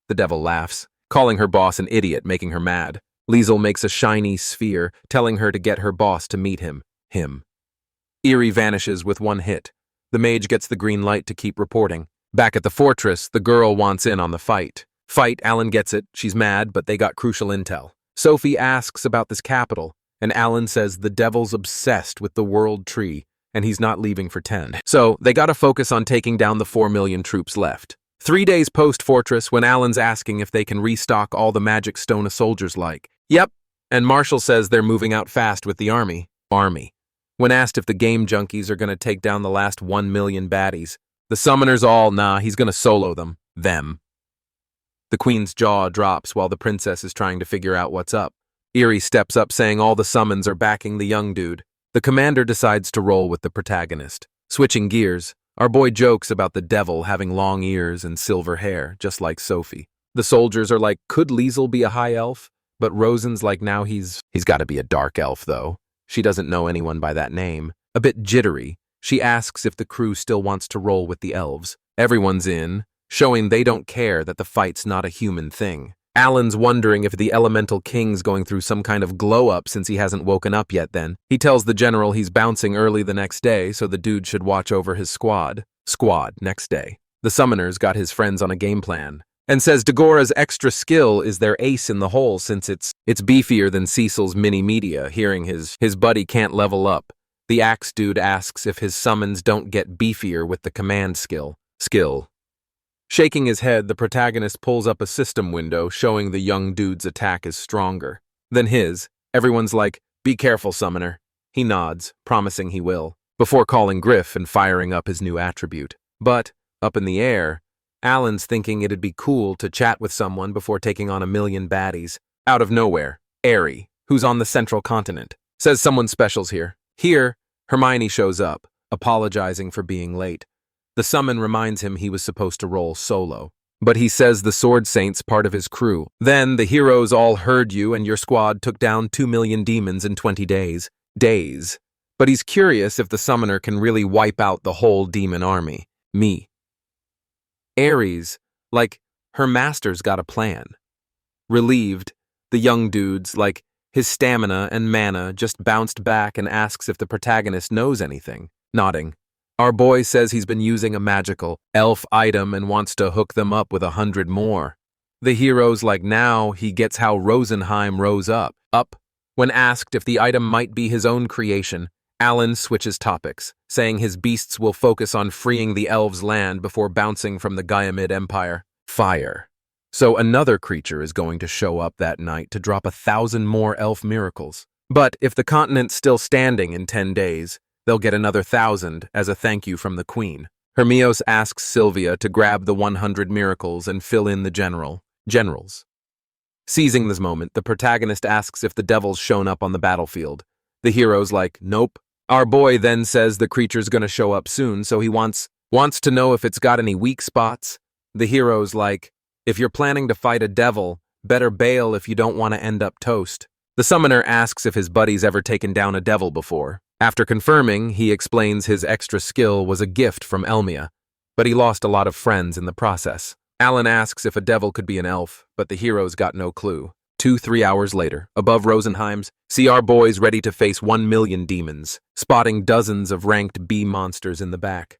The devil laughs, calling her boss an idiot, making her mad. Liesel makes a shiny sphere, telling her to get her boss to meet him. Eerie vanishes with one hit. The mage gets the green light to keep reporting. Back at the fortress, the girl wants in on the fight. Alan gets it, she's mad, but they got crucial intel. Sophie asks about this capital, and Alan says the devil's obsessed with the world tree, and he's not leaving for 10. So, they gotta focus on taking down the 4 million troops left. 3 days post-Fortress, when Alan's asking if they can restock all the magic stone a soldier's like. Yep, and Marshall says they're moving out fast with the army. When asked if the game junkies are gonna take down the last 1 million baddies, the summoners all, nah, he's gonna solo them. The queen's jaw drops while the princess is trying to figure out what's up. Eerie steps up saying all the summons are backing the young dude. The commander decides to roll with the protagonist. Switching gears, our boy jokes about the devil having long ears and silver hair, just like Sophie. The soldiers are like, could Liesel be a high elf? But Rosen's like, now he's gotta be a dark elf, though. She doesn't know anyone by that name. A bit jittery, she asks if the crew still wants to roll with the elves. Everyone's in, showing they don't care that the fight's not a human thing. Alan's wondering if the elemental king's going through some kind of glow-up since he hasn't woken up yet then. He tells the general he's bouncing early the next day, so the dude should watch over his squad. Next day. The summoner's got his friends on a game plan, and says Degora's extra skill is their ace in the hole since it's beefier than Cecil's mini-media, hearing his buddy can't level up. The axe dude asks if his summons don't get beefier with the command skill. Shaking his head, the protagonist pulls up a system window showing the young dude's attack is stronger than his. Everyone's like, be careful, summoner. He nods, promising he will, before calling Griff and firing up his new attribute. But, up in the air, Alan's thinking it'd be cool to chat with someone before taking on 1 million baddies. Out of nowhere, Aerie, who's on the central continent, says someone special's here. Here, Hermione shows up, apologizing for being late. The summon reminds him he was supposed to roll solo, but he says the Sword Saint's part of his crew. Then the heroes all heard you and your squad took down 2 million demons in 20 days. But he's curious if the summoner can really wipe out the whole demon army. Ares, like, her master's got a plan. Relieved, the young dude's like, his stamina and mana just bounced back and asks if the protagonist knows anything. Nodding. Our boy says he's been using a magical elf item and wants to hook them up with 100 more. The hero's like, now he gets how Rosenheim rose up. When asked if the item might be his own creation, Alan switches topics, saying his beasts will focus on freeing the elves' land before bouncing from the Gaiamid Empire. Fire. So another creature is going to show up that night to drop 1,000 more elf miracles. But if the continent's still standing in 10 days, they'll get another 1,000 as a thank you from the queen. Hermione asks Sylvia to grab the 100 miracles and fill in the generals. Seizing this moment, the protagonist asks if the devil's shown up on the battlefield. The hero's like, nope. Our boy then says the creature's gonna show up soon, so he wants to know if it's got any weak spots. The hero's like, if you're planning to fight a devil, better bail if you don't want to end up toast. The summoner asks if his buddy's ever taken down a devil before. After confirming, he explains his extra skill was a gift from Elmia, but he lost a lot of friends in the process. Alan asks if a devil could be an elf, but the hero's got no clue. 2-3 hours later, above Rosenheim's, see our boys ready to face 1 million demons, spotting dozens of ranked B monsters in the back.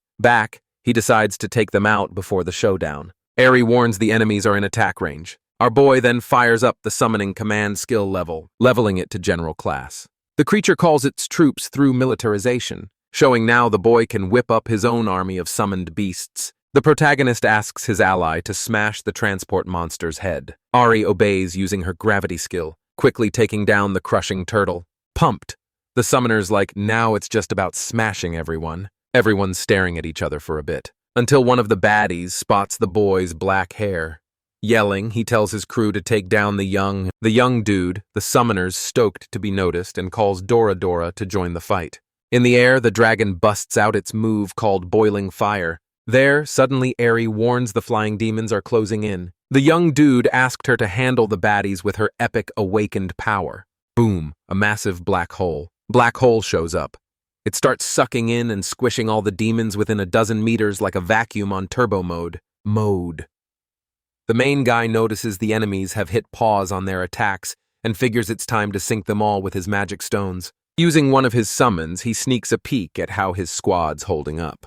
He decides to take them out before the showdown. Aerie warns the enemies are in attack range. Our boy then fires up the summoning command skill level, leveling it to general class. The creature calls its troops through militarization, showing now the boy can whip up his own army of summoned beasts. The protagonist asks his ally to smash the transport monster's head. Ari obeys using her gravity skill, quickly taking down the crushing turtle. Pumped. The summoner's like, now it's just about smashing everyone. Everyone's staring at each other for a bit, until one of the baddies spots the boy's black hair. Yelling, he tells his crew to take down the young dude. The summoner's stoked to be noticed and calls Dora to join the fight. In the air, the dragon busts out its move called Boiling Fire. There, suddenly Aerie warns the flying demons are closing in. The young dude asked her to handle the baddies with her epic awakened power. Boom, a massive black hole. Black hole shows up. It starts sucking in and squishing all the demons within a dozen meters like a vacuum on turbo mode. The main guy notices the enemies have hit pause on their attacks and figures it's time to sink them all with his magic stones. Using one of his summons, he sneaks a peek at how his squad's holding up,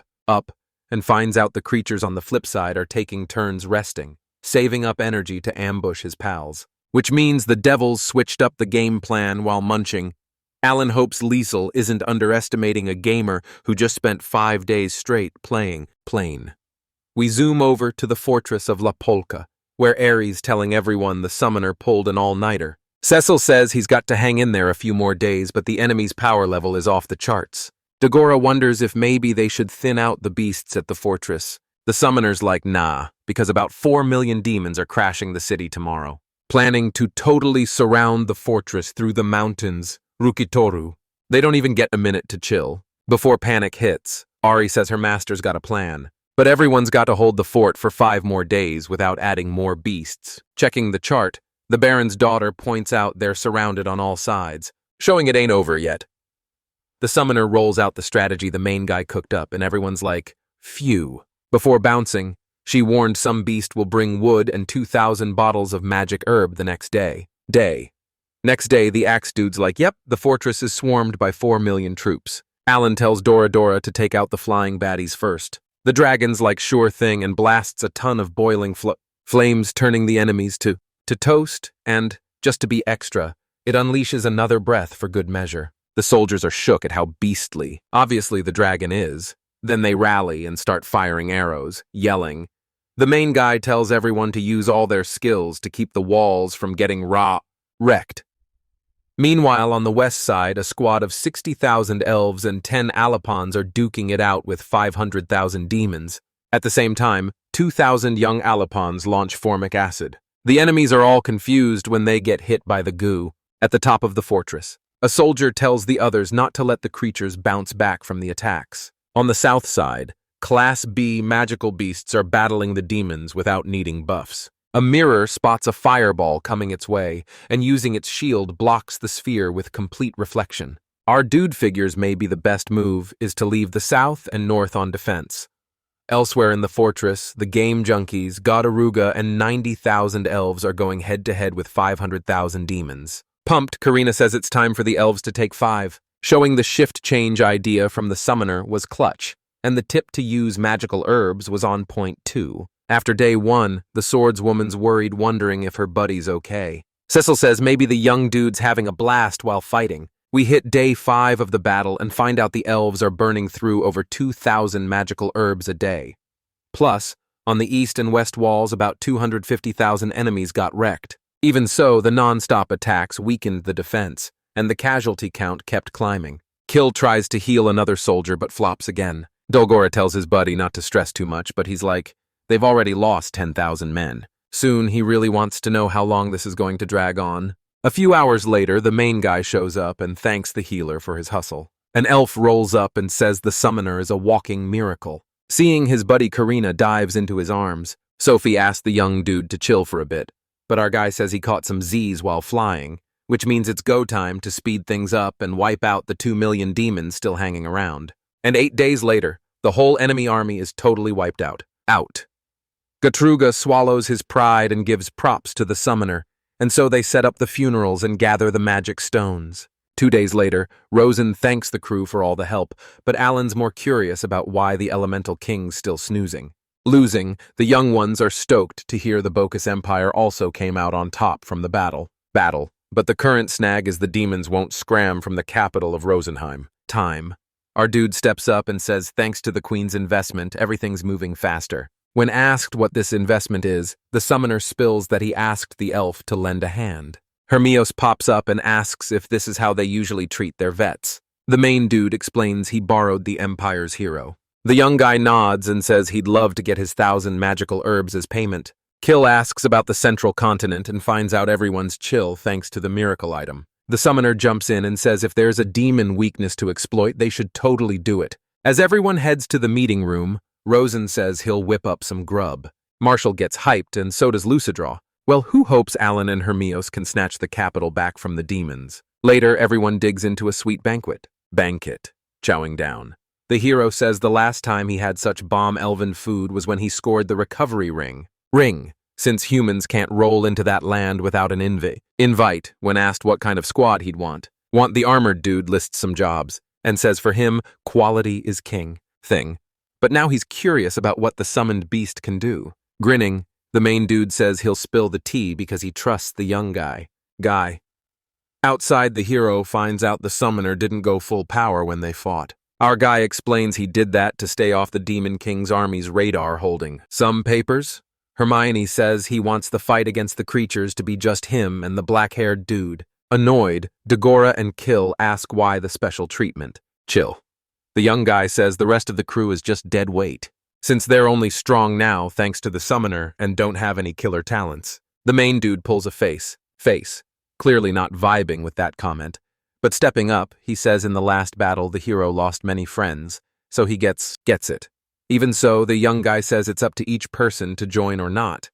and finds out the creatures on the flip side are taking turns resting, saving up energy to ambush his pals. which means the devils switched up the game plan while munching. Alan hopes Liesel isn't underestimating a gamer who just spent 5 days straight playing plain. We zoom over to the fortress of La Polka, where Ares telling everyone the summoner pulled an all-nighter. Cecil says he's got to hang in there a few more days, but the enemy's power level is off the charts. Dagora wonders if maybe they should thin out the beasts at the fortress. The summoner's like, nah, because about 4 million demons are crashing the city tomorrow, planning to totally surround the fortress through the mountains, Rukitoru. They don't even get a minute to chill. Before panic hits, Ari says her master's got a plan, but everyone's got to hold the fort for 5 more days without adding more beasts. Checking the chart, the Baron's daughter points out they're surrounded on all sides, showing it ain't over yet. The summoner rolls out the strategy the main guy cooked up, and everyone's like, phew. Before bouncing, she warned some beast will bring wood and 2,000 bottles of magic herb the next day. Next day, the axe dude's like, yep, the fortress is swarmed by 4 million troops. Alan tells Dora to take out the flying baddies first. The dragon's like, sure thing, and blasts a ton of boiling flames, turning the enemies to toast, and, just to be extra, it unleashes another breath for good measure. The soldiers are shook at how beastly, obviously, the dragon is. Then they rally and start firing arrows, yelling. The main guy tells everyone to use all their skills to keep the walls from getting wrecked. Meanwhile, on the west side, a squad of 60,000 elves and 10 alipons are duking it out with 500,000 demons. At the same time, 2,000 young alipons launch formic acid. The enemies are all confused when they get hit by the goo. At the top of the fortress, a soldier tells the others not to let the creatures bounce back from the attacks. On the south side, Class B magical beasts are battling the demons without needing buffs. A mirror spots a fireball coming its way, and using its shield blocks the sphere with complete reflection. Our dude figures maybe the best move is to leave the south and north on defense. Elsewhere in the fortress, the game junkies, Godaruga, and 90,000 elves are going head-to-head with 500,000 demons. Pumped, Karina says it's time for the elves to take 5. Showing the shift change idea from the summoner was clutch, and the tip to use magical herbs was on point too. After day 1, the swordswoman's worried, wondering if her buddy's okay. Cecil says maybe the young dude's having a blast while fighting. We hit day 5 of the battle and find out the elves are burning through over 2,000 magical herbs a day. Plus, on the east and west walls, about 250,000 enemies got wrecked. Even so, the non-stop attacks weakened the defense, and the casualty count kept climbing. Kill tries to heal another soldier but flops again. Dolgora tells his buddy not to stress too much, but he's like, they've already lost 10,000 men. Soon he really wants to know how long this is going to drag on. A few hours later, the main guy shows up and thanks the healer for his hustle. An elf rolls up and says the summoner is a walking miracle. Seeing his buddy Karina dives into his arms, Sophie asks the young dude to chill for a bit, but our guy says he caught some Z's while flying, which means it's go time to speed things up and wipe out the 2 million demons still hanging around. And 8 days later, the whole enemy army is totally wiped out. Gatruga swallows his pride and gives props to the summoner, and so they set up the funerals and gather the magic stones. 2 days later, Rosen thanks the crew for all the help, but Alan's more curious about why the Elemental King's still snoozing. Losing, the young ones are stoked to hear the Bocus Empire also came out on top from the battle. But the current snag is the demons won't scram from the capital of Rosenheim. Time. Our dude steps up and says thanks to the Queen's investment, everything's moving faster. When asked what this investment is, the summoner spills that he asked the elf to lend a hand. Hermios pops up and asks if this is how they usually treat their vets. The main dude explains he borrowed the Empire's hero. The young guy nods and says he'd love to get his 1,000 magical herbs as payment. Kill asks about the central continent and finds out everyone's chill thanks to the miracle item. The summoner jumps in and says if there's a demon weakness to exploit, they should totally do it. As everyone heads to the meeting room, Rosen says he'll whip up some grub. Marshall gets hyped, and so does Lucidraw. Well, who hopes Alan and Hermios can snatch the capital back from the demons? Later, everyone digs into a sweet banquet. Chowing down. The hero says the last time he had such bomb elven food was when he scored the recovery ring, since humans can't roll into that land without an invite. When asked what kind of squad he'd want the armored dude lists some jobs, and says for him, quality is king. But now he's curious about what the summoned beast can do. Grinning, The main dude says he'll spill the tea because he trusts the young guy. Outside, the hero finds out the summoner didn't go full power when they fought. Our guy explains he did that to stay off the Demon King's army's radar, holding some papers. Hermione says he wants the fight against the creatures to be just him and the black-haired dude. Annoyed, Dagora and Kill ask why the special treatment. Chill. The young guy says the rest of the crew is just dead weight, since they're only strong now thanks to the summoner and don't have any killer talents. The main dude pulls a face, clearly not vibing with that comment. But stepping up, he says in the last battle the hero lost many friends, so he gets it. Even so, the young guy says it's up to each person to join or not.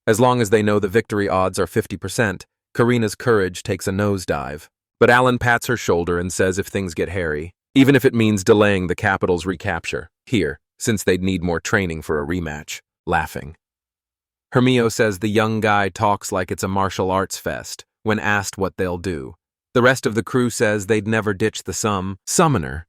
As long as they know the victory odds are 50%, Karina's courage takes a nosedive. But Alan pats her shoulder and says if things get hairy, even if it means delaying the capital's recapture, since they'd need more training for a rematch, laughing. Hermio says the young guy talks like it's a martial arts fest when asked what they'll do. The rest of the crew says they'd never ditch the summoner.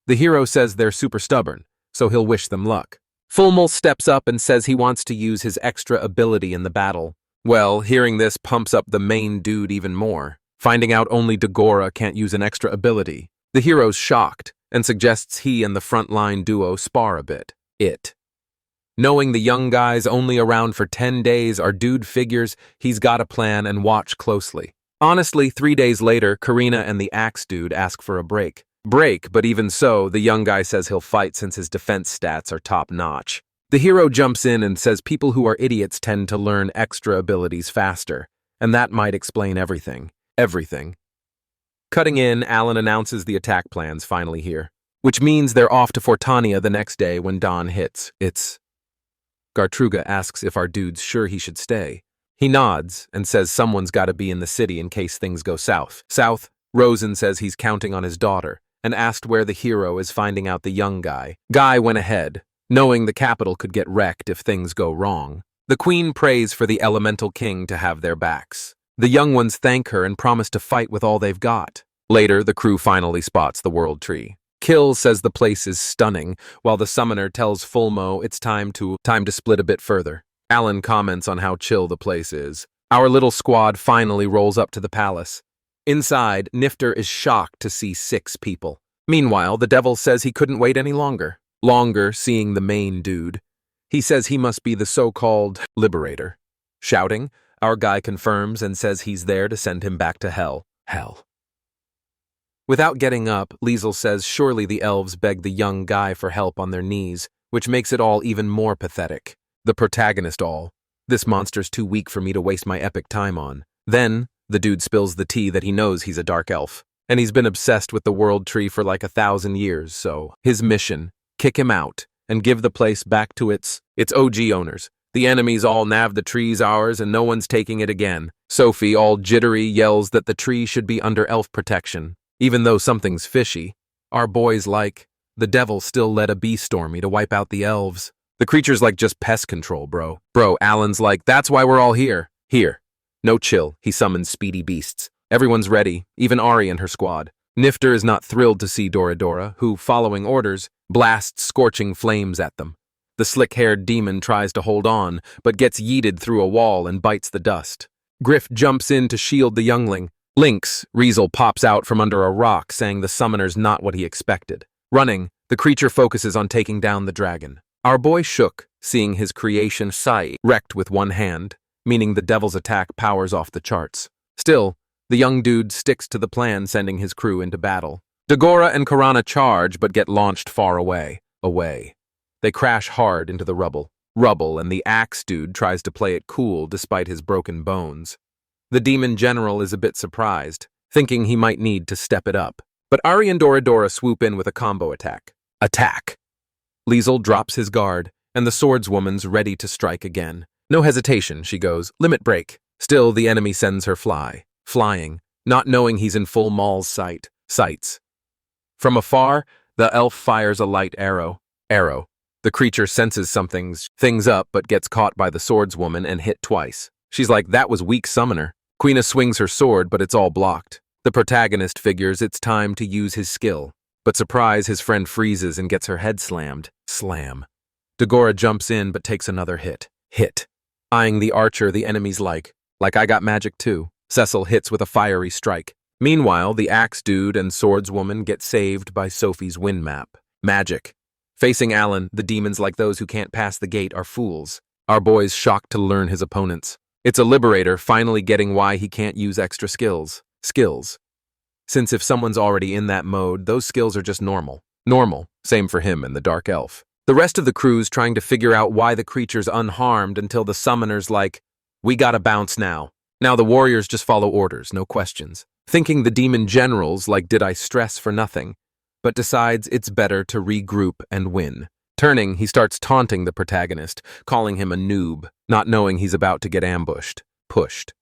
The hero says they're super stubborn, so he'll wish them luck. Fulmel steps up and says he wants to use his extra ability in the battle. Well, hearing this pumps up the main dude even more. Finding out only Dagora can't use an extra ability, the hero's shocked and suggests he and the frontline duo spar a bit. Knowing the young guy's only around for 10 days, our dude figures he's got a plan and watch closely. Honestly, 3 days later, Karina and the axe dude ask for a break, but even so, the young guy says he'll fight since his defense stats are top-notch. The hero jumps in and says people who are idiots tend to learn extra abilities faster, and that might explain everything. Cutting in, Alan announces the attack plan's finally here, which means they're off to Fortania the next day when dawn hits. Gartruga asks if our dude's sure he should stay. He nods and says someone's got to be in the city in case things go south. Rosen says he's counting on his daughter and asked where the hero is finding out the young guy. Guy went ahead, knowing the capital could get wrecked if things go wrong. The queen prays for the elemental king to have their backs. The young ones thank her and promise to fight with all they've got. Later, the crew finally spots the world tree. Kill says the place is stunning, while the summoner tells Fulmo it's time to split a bit further. Alan comments on how chill the place is. Our little squad finally rolls up to the palace. Inside, Nifter is shocked to see 6 people. Meanwhile, the devil says he couldn't wait any longer, seeing the main dude. He says he must be the so-called liberator. Shouting, our guy confirms and says he's there to send him back to hell. Without getting up, Liesel says surely the elves beg the young guy for help on their knees, which makes it all even more pathetic. The protagonist this monster's too weak for me to waste my epic time on. Then, the dude spills the tea that he knows he's a dark elf, and he's been obsessed with the world tree for like 1,000 years, so his mission, kick him out and give the place back to its OG owners. The enemies all nav the tree's ours and no one's taking it again. Sophie, all jittery, yells that the tree should be under elf protection. Even though something's fishy, our boys the devil still led a bee stormy to wipe out the elves. The creature's just pest control, bro. Alan's that's why we're all here. No chill, he summons speedy beasts. Everyone's ready, even Ari and her squad. Nifter is not thrilled to see Doradora, who, following orders, blasts scorching flames at them. The slick-haired demon tries to hold on, but gets yeeted through a wall and bites the dust. Griff jumps in to shield the youngling. Lynx, Riesel pops out from under a rock, saying the summoner's not what he expected. Running, the creature focuses on taking down the dragon. Our boy shook, seeing his creation Sai wrecked with one hand, meaning the devil's attack powers off the charts. Still, the young dude sticks to the plan, sending his crew into battle. Dagora and Karana charge, but get launched far away. They crash hard into the rubble, and the axe dude tries to play it cool despite his broken bones. The demon general is a bit surprised, thinking he might need to step it up. But Ari and Doradora swoop in with a combo attack. Liesel drops his guard, and the swordswoman's ready to strike again. No hesitation, she goes, limit break. Still, the enemy sends her flying, not knowing he's in full Maul's sights. From afar, the elf fires a light arrow. The creature senses things up, but gets caught by the swordswoman and hit twice. She's like, that was weak, summoner. Quina swings her sword, but it's all blocked. The protagonist figures it's time to use his skill. But surprise, his friend freezes and gets her head slammed. Slam. Dagora jumps in but takes another hit. Hit. Eyeing the archer, the enemy's like I got magic too. Cecil hits with a fiery strike. Meanwhile, the axe dude and swordswoman get saved by Sophie's wind map. Magic. Facing Alan, the demons like those who can't pass the gate are fools. Our boy's shocked to learn his opponents. It's a liberator finally getting why he can't use extra skills. Since if someone's already in that mode, those skills are just normal. Same for him and the dark elf. The rest of the crew's trying to figure out why the creature's unharmed until the summoner's like, we gotta bounce now. Now the warriors just follow orders, no questions. Thinking the demon generals like, did I stress for nothing? But decides it's better to regroup and win. Turning, he starts taunting the protagonist, calling him a noob, not knowing he's about to get ambushed, pushed.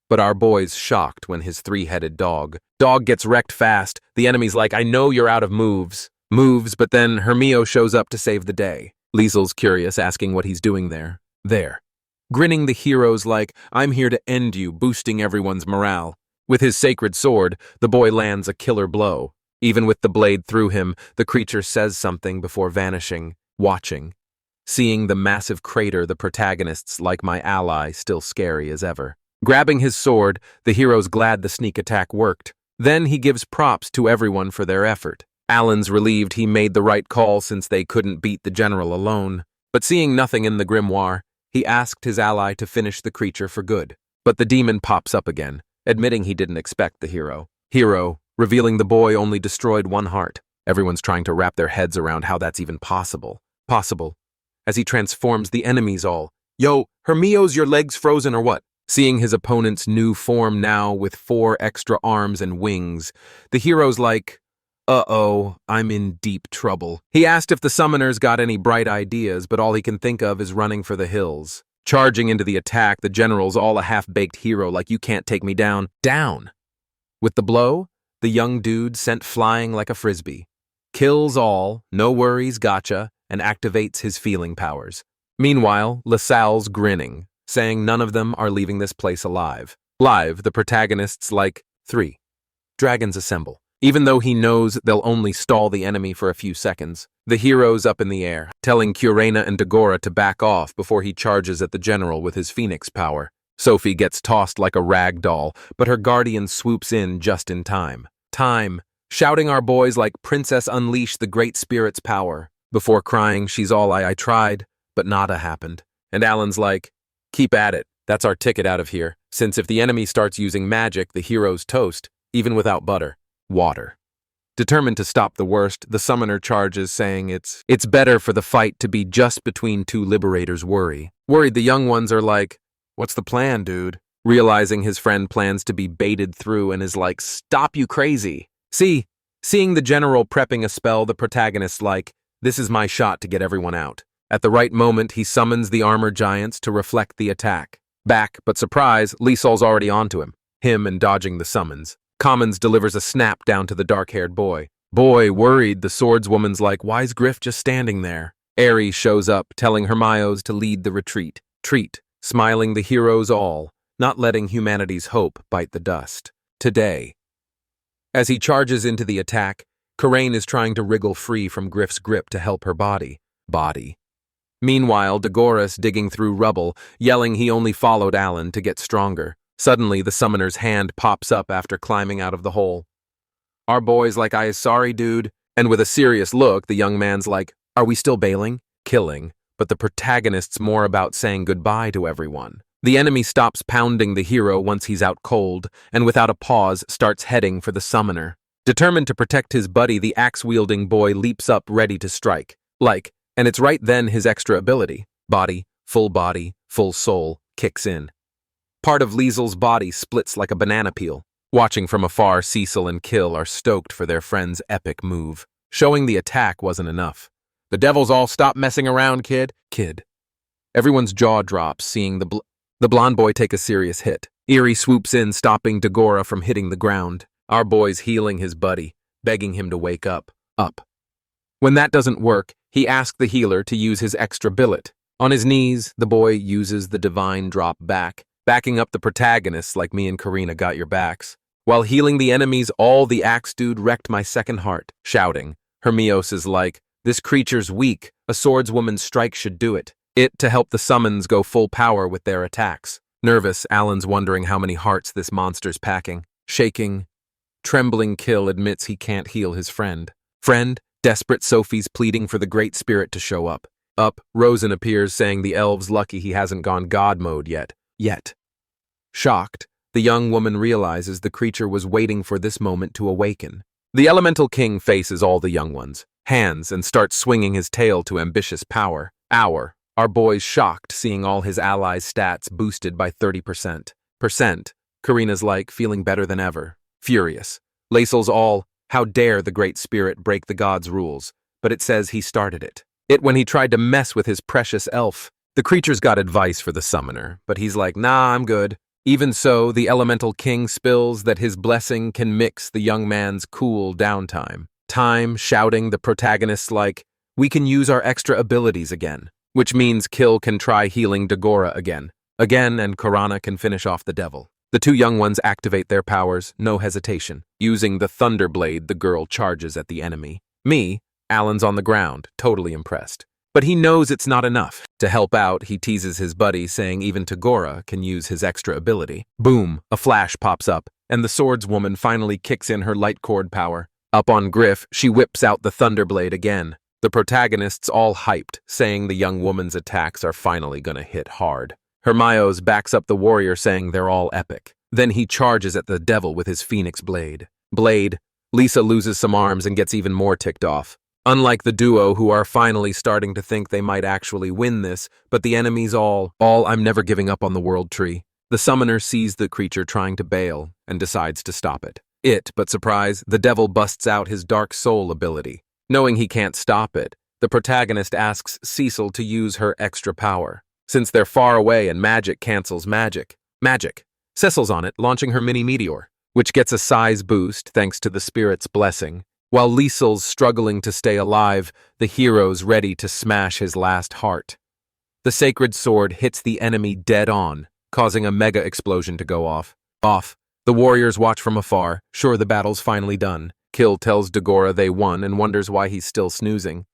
But our boy's shocked when his three-headed dog gets wrecked fast. The enemy's like, I know you're out of moves, but then Hermio shows up to save the day. Liesel's curious, asking what he's doing there. Grinning, the hero's like, I'm here to end you, boosting everyone's morale. With his sacred sword, the boy lands a killer blow. Even with the blade through him, the creature says something before vanishing, watching. Seeing the massive crater, the protagonist's like my ally, still scary as ever. Grabbing his sword, the hero's glad the sneak attack worked. Then he gives props to everyone for their effort. Alan's relieved he made the right call since they couldn't beat the general alone. But seeing nothing in the grimoire, he asked his ally to finish the creature for good. But the demon pops up again, admitting he didn't expect the hero. Revealing the boy only destroyed one heart. Everyone's trying to wrap their heads around how that's even possible. As he transforms the enemies all. Yo, Hermio's your legs frozen or what? Seeing his opponent's new form now with 4 extra arms and wings, the hero's like, uh-oh, I'm in deep trouble. He asked if the summoners got any bright ideas, but all he can think of is running for the hills. Charging into the attack, the general's all a half-baked hero like you can't take me down. With the blow, the young dude sent flying like a frisbee. Kills all, no worries, gotcha, and activates his feeling powers. Meanwhile, LaSalle's grinning, saying none of them are leaving this place alive. The protagonist's like, 3. Dragons assemble. Even though he knows they'll only stall the enemy for a few seconds, the hero's up in the air, telling Kurena and Dagora to back off before he charges at the general with his phoenix power. Sophie gets tossed like a rag doll, but her guardian swoops in just in time. Shouting our boys like Princess unleash the great spirit's power. Before crying, she's all I tried, but nada happened. And Alan's like, keep at it, that's our ticket out of here, since if the enemy starts using magic, the hero's toast, even without butter. Water. Determined to stop the worst, the summoner charges, saying it's better for the fight to be just between 2 liberators. Worried, the young ones are like, what's the plan, dude? Realizing his friend plans to be baited through and is like, stop, you crazy. Seeing the general prepping a spell, the protagonist's like, this is my shot to get everyone out. At the right moment, he summons the armor giants to reflect the attack. Back, but surprise, Liesel's already onto him and dodging the summons. Commons delivers a snap down to the dark-haired boy. Worried, the swordswoman's like, why's Griff just standing there? Aerie shows up, telling Hermione to lead the retreat. Smiling the heroes all, not letting humanity's hope bite the dust. Today. As he charges into the attack, Karain is trying to wriggle free from Griff's grip to help her body. Meanwhile, Dagoras digging through rubble, yelling he only followed Alan to get stronger. Suddenly, the summoner's hand pops up after climbing out of the hole. Our boy's like, I is sorry, dude. And with a serious look, the young man's like, are we still bailing? Killing. But the protagonist's more about saying goodbye to everyone. The enemy stops pounding the hero once he's out cold, and without a pause starts heading for the summoner. Determined to protect his buddy, the axe-wielding boy leaps up ready to strike. And it's right then his extra ability, body, full soul, kicks in. Part of Liesel's body splits like a banana peel. Watching from afar, Cecil and Kill are stoked for their friend's epic move. Showing the attack wasn't enough. The devils all stop messing around, kid. Everyone's jaw drops, seeing the blonde boy take a serious hit. Eerie swoops in, stopping Dagora from hitting the ground. Our boy's healing his buddy, begging him to wake up. When that doesn't work, he asks the healer to use his extra billet. On his knees, the boy uses the divine drop back, backing up the protagonists like me and Karina got your backs. While healing the enemies, all the axe dude wrecked my second heart, shouting. Hermios is like, this creature's weak, a swordswoman's strike should do it. It to help the summons go full power with their attacks. Nervous, Alan's wondering how many hearts this monster's packing. Shaking, trembling Kill admits he can't heal his friend. Desperate Sophie's pleading for the Great Spirit to show up. Rosen appears saying the elf's lucky he hasn't gone God mode yet. Shocked, the young woman realizes the creature was waiting for this moment to awaken. The Elemental King faces all the young ones, hands, and starts swinging his tail to ambitious power. Our boy's shocked seeing all his allies' stats boosted by 30%. Karina's like, feeling better than ever. Furious. Laisel's all, how dare the Great Spirit break the gods' rules, but it says he started it. When he tried to mess with his precious elf. The creature's got advice for the summoner, but he's like, nah, I'm good. Even so, the Elemental King spills that his blessing can mix the young man's cool downtime. Shouting the protagonists like, we can use our extra abilities again, which means Kill can try healing Dagora again, and Karana can finish off the devil. The two young ones activate their powers, no hesitation. Using the Thunder Blade, the girl charges at the enemy. Alan's on the ground, totally impressed. But he knows it's not enough. To help out, he teases his buddy, saying even Tagora can use his extra ability. Boom, a flash pops up, and the swordswoman finally kicks in her light cord power. Up on Griff, she whips out the Thunderblade again. The protagonists all hyped, saying the young woman's attacks are finally gonna hit hard. Hermione backs up the warrior, saying they're all epic. Then he charges at the devil with his Phoenix Blade. Lisa loses some arms and gets even more ticked off. Unlike the duo who are finally starting to think they might actually win this, but the enemy's all I'm never giving up on the world tree. The summoner sees the creature trying to bail and decides to stop it. But surprise, the devil busts out his Dark Soul ability. Knowing he can't stop it, the protagonist asks Cecil to use her extra power. Since they're far away and magic cancels magic. Cecil's on it, launching her mini meteor, which gets a size boost thanks to the spirit's blessing. While Liesel's struggling to stay alive, the hero's ready to smash his last heart. The sacred sword hits the enemy dead on, causing a mega explosion to go off. The warriors watch from afar, sure the battle's finally done. Kill tells Dagora they won and wonders why he's still snoozing.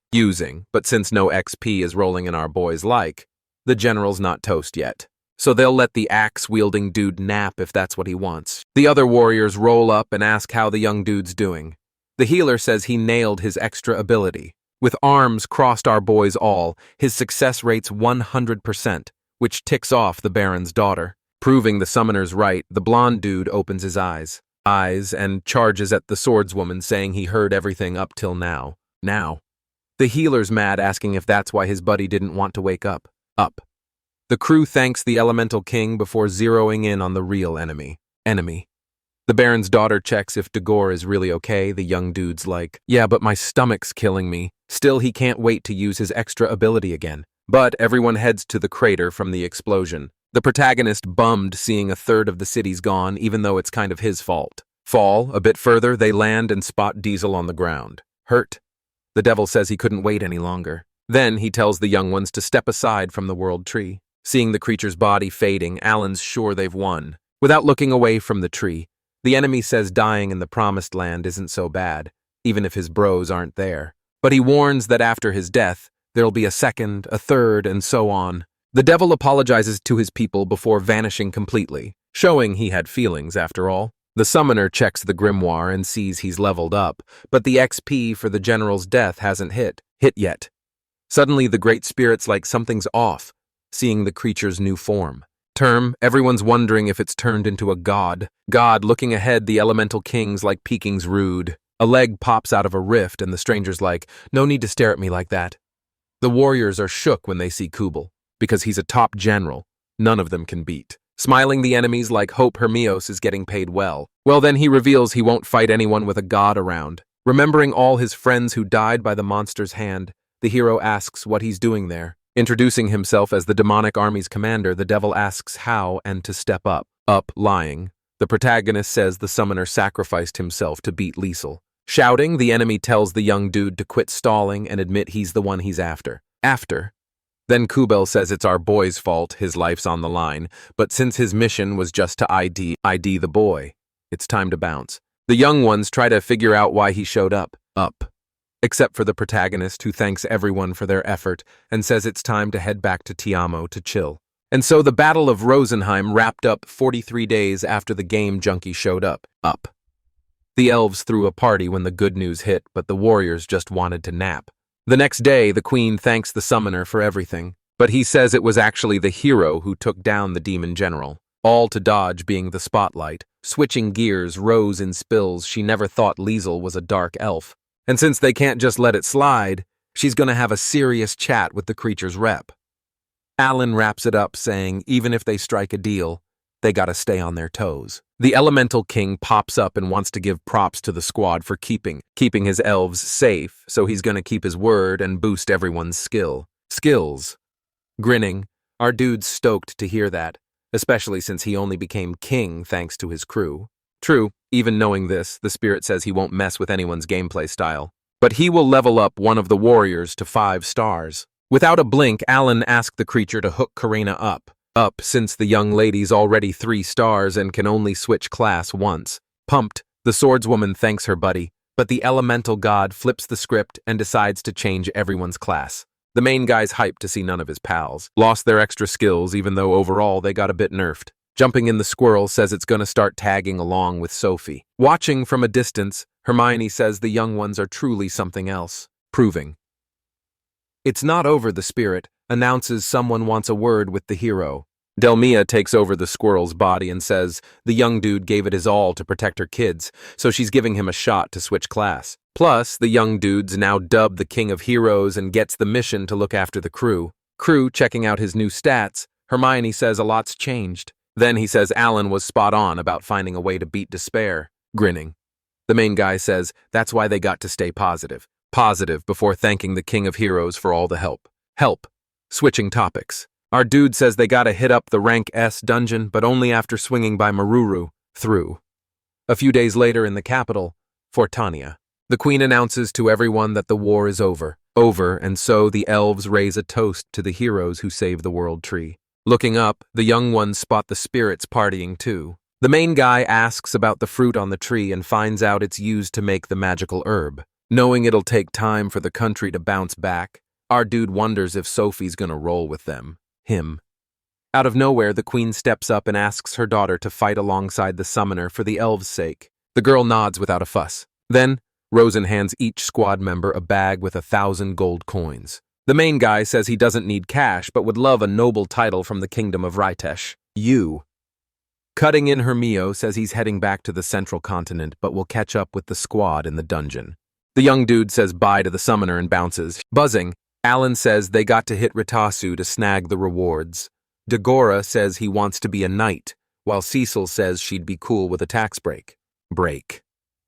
But since no XP is rolling in our boys like, the general's not toast yet. So they'll let the axe-wielding dude nap if that's what he wants. The other warriors roll up and ask how the young dude's doing. The healer says he nailed his extra ability. With arms crossed our boys all, his success rate's 100%, which ticks off the Baron's daughter. Proving the summoner's right, the blonde dude opens his eyes and charges at the swordswoman, saying he heard everything up till now. The healer's mad, asking if that's why his buddy didn't want to wake up. The crew thanks the Elemental King before zeroing in on the real enemy. The Baron's daughter checks if Dagor is really okay. The young dude's like, yeah, but my stomach's killing me. Still, he can't wait to use his extra ability again. But everyone heads to the crater from the explosion. The protagonist bummed seeing a third of the city's gone, even though it's kind of his fault. A bit further, they land and spot Diesel on the ground. Hurt. The devil says he couldn't wait any longer. Then he tells the young ones to step aside from the world tree. Seeing the creature's body fading, Alan's sure they've won. Without looking away from the tree, the enemy says dying in the promised land isn't so bad, even if his bros aren't there. But he warns that after his death, there'll be a second, a third, and so on. The devil apologizes to his people before vanishing completely, showing he had feelings after all. The summoner checks the grimoire and sees he's leveled up, but the XP for the general's death hasn't hit yet. Suddenly the Great Spirit's like something's off, seeing the creature's new form. Everyone's wondering if it's turned into a god. Looking ahead, the Elemental King's like peeking's rude. A leg pops out of a rift and the stranger's like, no need to stare at me like that. The warriors are shook when they see Kubel, because he's a top general. None of them can beat. Smiling, the enemies like hope Hermios is getting paid well. Well, then he reveals he won't fight anyone with a god around. Remembering all his friends who died by the monster's hand, the hero asks what he's doing there. Introducing himself as the demonic army's commander, the devil asks how and to step up. Lying. The protagonist says the summoner sacrificed himself to beat Liesel. Shouting, the enemy tells the young dude to quit stalling and admit he's the one he's after. Then Kubel says it's our boy's fault, his life's on the line, but since his mission was just to ID the boy, it's time to bounce. The young ones try to figure out why he showed up. except for the protagonist who thanks everyone for their effort and says it's time to head back to Tiamo to chill. And so the Battle of Rosenheim wrapped up 43 days after the game junkie showed up. The elves threw a party when the good news hit, but the warriors just wanted to nap. The next day, the queen thanks the summoner for everything, but he says it was actually the hero who took down the demon general, all to dodge being the spotlight. Switching gears, Rose in spills she never thought Liesel was a dark elf. And since they can't just let it slide, she's gonna have a serious chat with the creature's rep. Alan wraps it up saying even if they strike a deal, they gotta stay on their toes. The Elemental King pops up and wants to give props to the squad for keeping his elves safe, so he's gonna keep his word and boost everyone's skills. Grinning, our dude's stoked to hear that, especially since he only became king thanks to his crew. True, even knowing this, the spirit says he won't mess with anyone's gameplay style. But he will level up one of the warriors to 5 stars. Without a blink, Alan asked the creature to hook Karina up, since the young lady's already 3 stars and can only switch class once. Pumped, the swordswoman thanks her buddy, but the elemental god flips the script and decides to change everyone's class. The main guy's hyped to see none of his pals lost their extra skills, even though overall they got a bit nerfed. Jumping in the squirrel says it's gonna start tagging along with Sophie. Watching from a distance, Hermione says the young ones are truly something else, proving. It's not over, the spirit announces someone wants a word with the hero. Delmia takes over the squirrel's body and says the young dude gave it his all to protect her kids, so she's giving him a shot to switch class. Plus, the young dude's now dubbed the King of Heroes and gets the mission to look after the crew. Checking out his new stats, Hermione says a lot's changed. Then he says Alan was spot on about finding a way to beat despair. Grinning. The main guy says that's why they got to stay positive before thanking the King of Heroes for all the help. Switching topics. Our dude says they gotta hit up the rank S dungeon, but only after swinging by Maruru through. A few days later in the capital, Fortania. The queen announces to everyone that the war is over, and so the elves raise a toast to the heroes who saved the world tree. Looking up, the young ones spot the spirits partying too. The main guy asks about the fruit on the tree and finds out it's used to make the magical herb. Knowing it'll take time for the country to bounce back, our dude wonders if Sophie's gonna roll with him. Out of nowhere, the queen steps up and asks her daughter to fight alongside the summoner for the elves' sake. The girl nods without a fuss. Then, Rosen hands each squad member a bag with 1,000 gold coins. The main guy says he doesn't need cash, but would love a noble title from the kingdom of Ritesh. Cutting in, Hermio says he's heading back to the central continent, but will catch up with the squad in the dungeon. The young dude says bye to the summoner and bounces. Buzzing, Alan says they got to hit Ritasu to snag the rewards. Dagora says he wants to be a knight, while Cecil says she'd be cool with a tax break.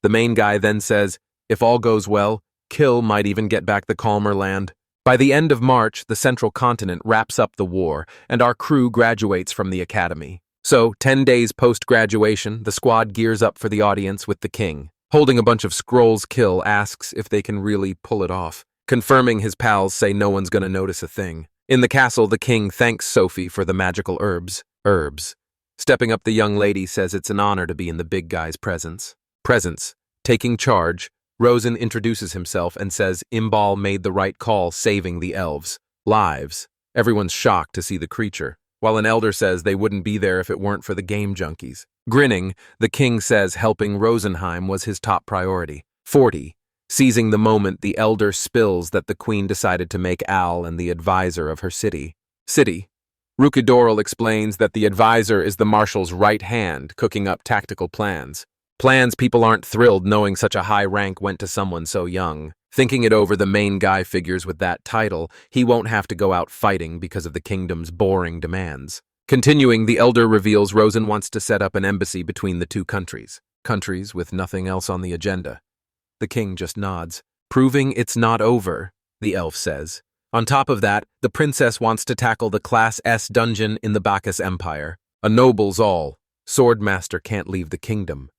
The main guy then says, if all goes well, Kill might even get back the calmer land. By the end of March, the central continent wraps up the war, and our crew graduates from the academy. So, 10 days post-graduation, the squad gears up for the audience with the king. Holding a bunch of scrolls, Kill asks if they can really pull it off. Confirming, his pals say no one's gonna notice a thing. In the castle, the king thanks Sophie for the magical herbs. Stepping up, the young lady says it's an honor to be in the big guy's presence. Taking charge, Rosen introduces himself and says Imbal made the right call saving the elves' lives. Everyone's shocked to see the creature, while an elder says they wouldn't be there if it weren't for the game junkies. Grinning, the king says helping Rosenheim was his top priority. 40. Seizing the moment, the elder spills that the queen decided to make Al and the advisor of her city. Rukidoral explains that the advisor is the marshal's right hand, cooking up tactical plans. Plans people aren't thrilled knowing such a high rank went to someone so young. Thinking it over, the main guy figures with that title, he won't have to go out fighting because of the kingdom's boring demands. Continuing, the elder reveals Rosen wants to set up an embassy between the two countries with nothing else on the agenda. The king just nods. Proving it's not over, the elf says. On top of that, the princess wants to tackle the Class S dungeon in the Bacchus Empire. A noble's all. Swordmaster can't leave the kingdom.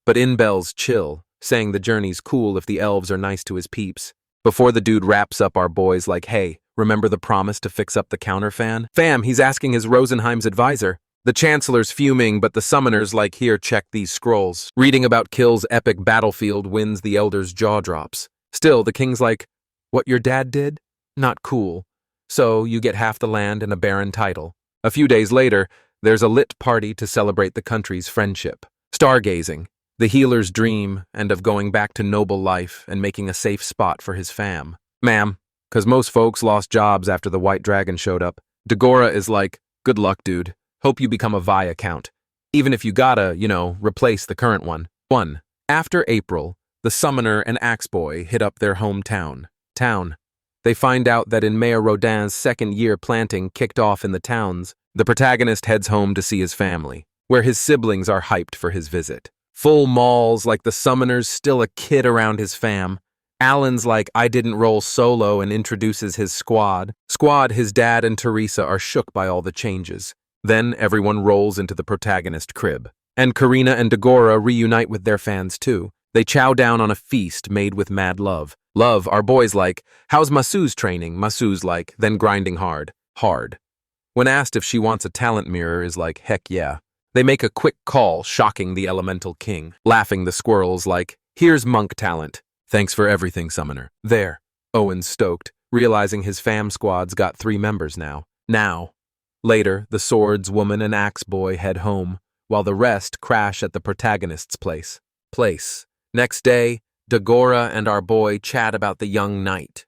But Inbel's chill, saying the journey's cool if the elves are nice to his peeps. Before the dude wraps up, our boys like, hey, remember the promise to fix up the counter fan? Fam, he's asking his Rosenheim's advisor. The chancellor's fuming, but the summoner's like, here, check these scrolls. Reading about Kill's epic battlefield wins the elder's jaw drops. Still, the king's like, what your dad did? Not cool. So you get half the land and a barren title. A few days later, there's a lit party to celebrate the country's friendship. Stargazing, the healer's dream, and of going back to noble life and making a safe spot for his fam. Ma'am, 'cause most folks lost jobs after the White Dragon showed up. Dagora is like, good luck, dude. Hope you become a Vi account. Even if you gotta, replace the current one. 1. After April, the Summoner and Axe Boy hit up their hometown. They find out that in Mayor Rodin's second year planting kicked off in the towns. The protagonist heads home to see his family, where his siblings are hyped for his visit. Full malls like the Summoner's still a kid around his fam. Alan's like, I didn't roll solo, and introduces his squad. His dad and Teresa are shook by all the changes. Then everyone rolls into the protagonist crib. And Karina and Dagora reunite with their fans too. They chow down on a feast made with mad love. Our boy's like, how's Masu's training? Masu's like, then grinding hard. When asked if she wants a talent mirror, is like, heck yeah. They make a quick call, shocking the elemental king. Laughing, the squirrels like, here's monk talent. Thanks for everything, Summoner. There. Owen's stoked, realizing his fam squad's got 3 members now. Later, the swords woman and axe boy head home, while the rest crash at the protagonist's place. Next day, Dagora and our boy chat about the young knight.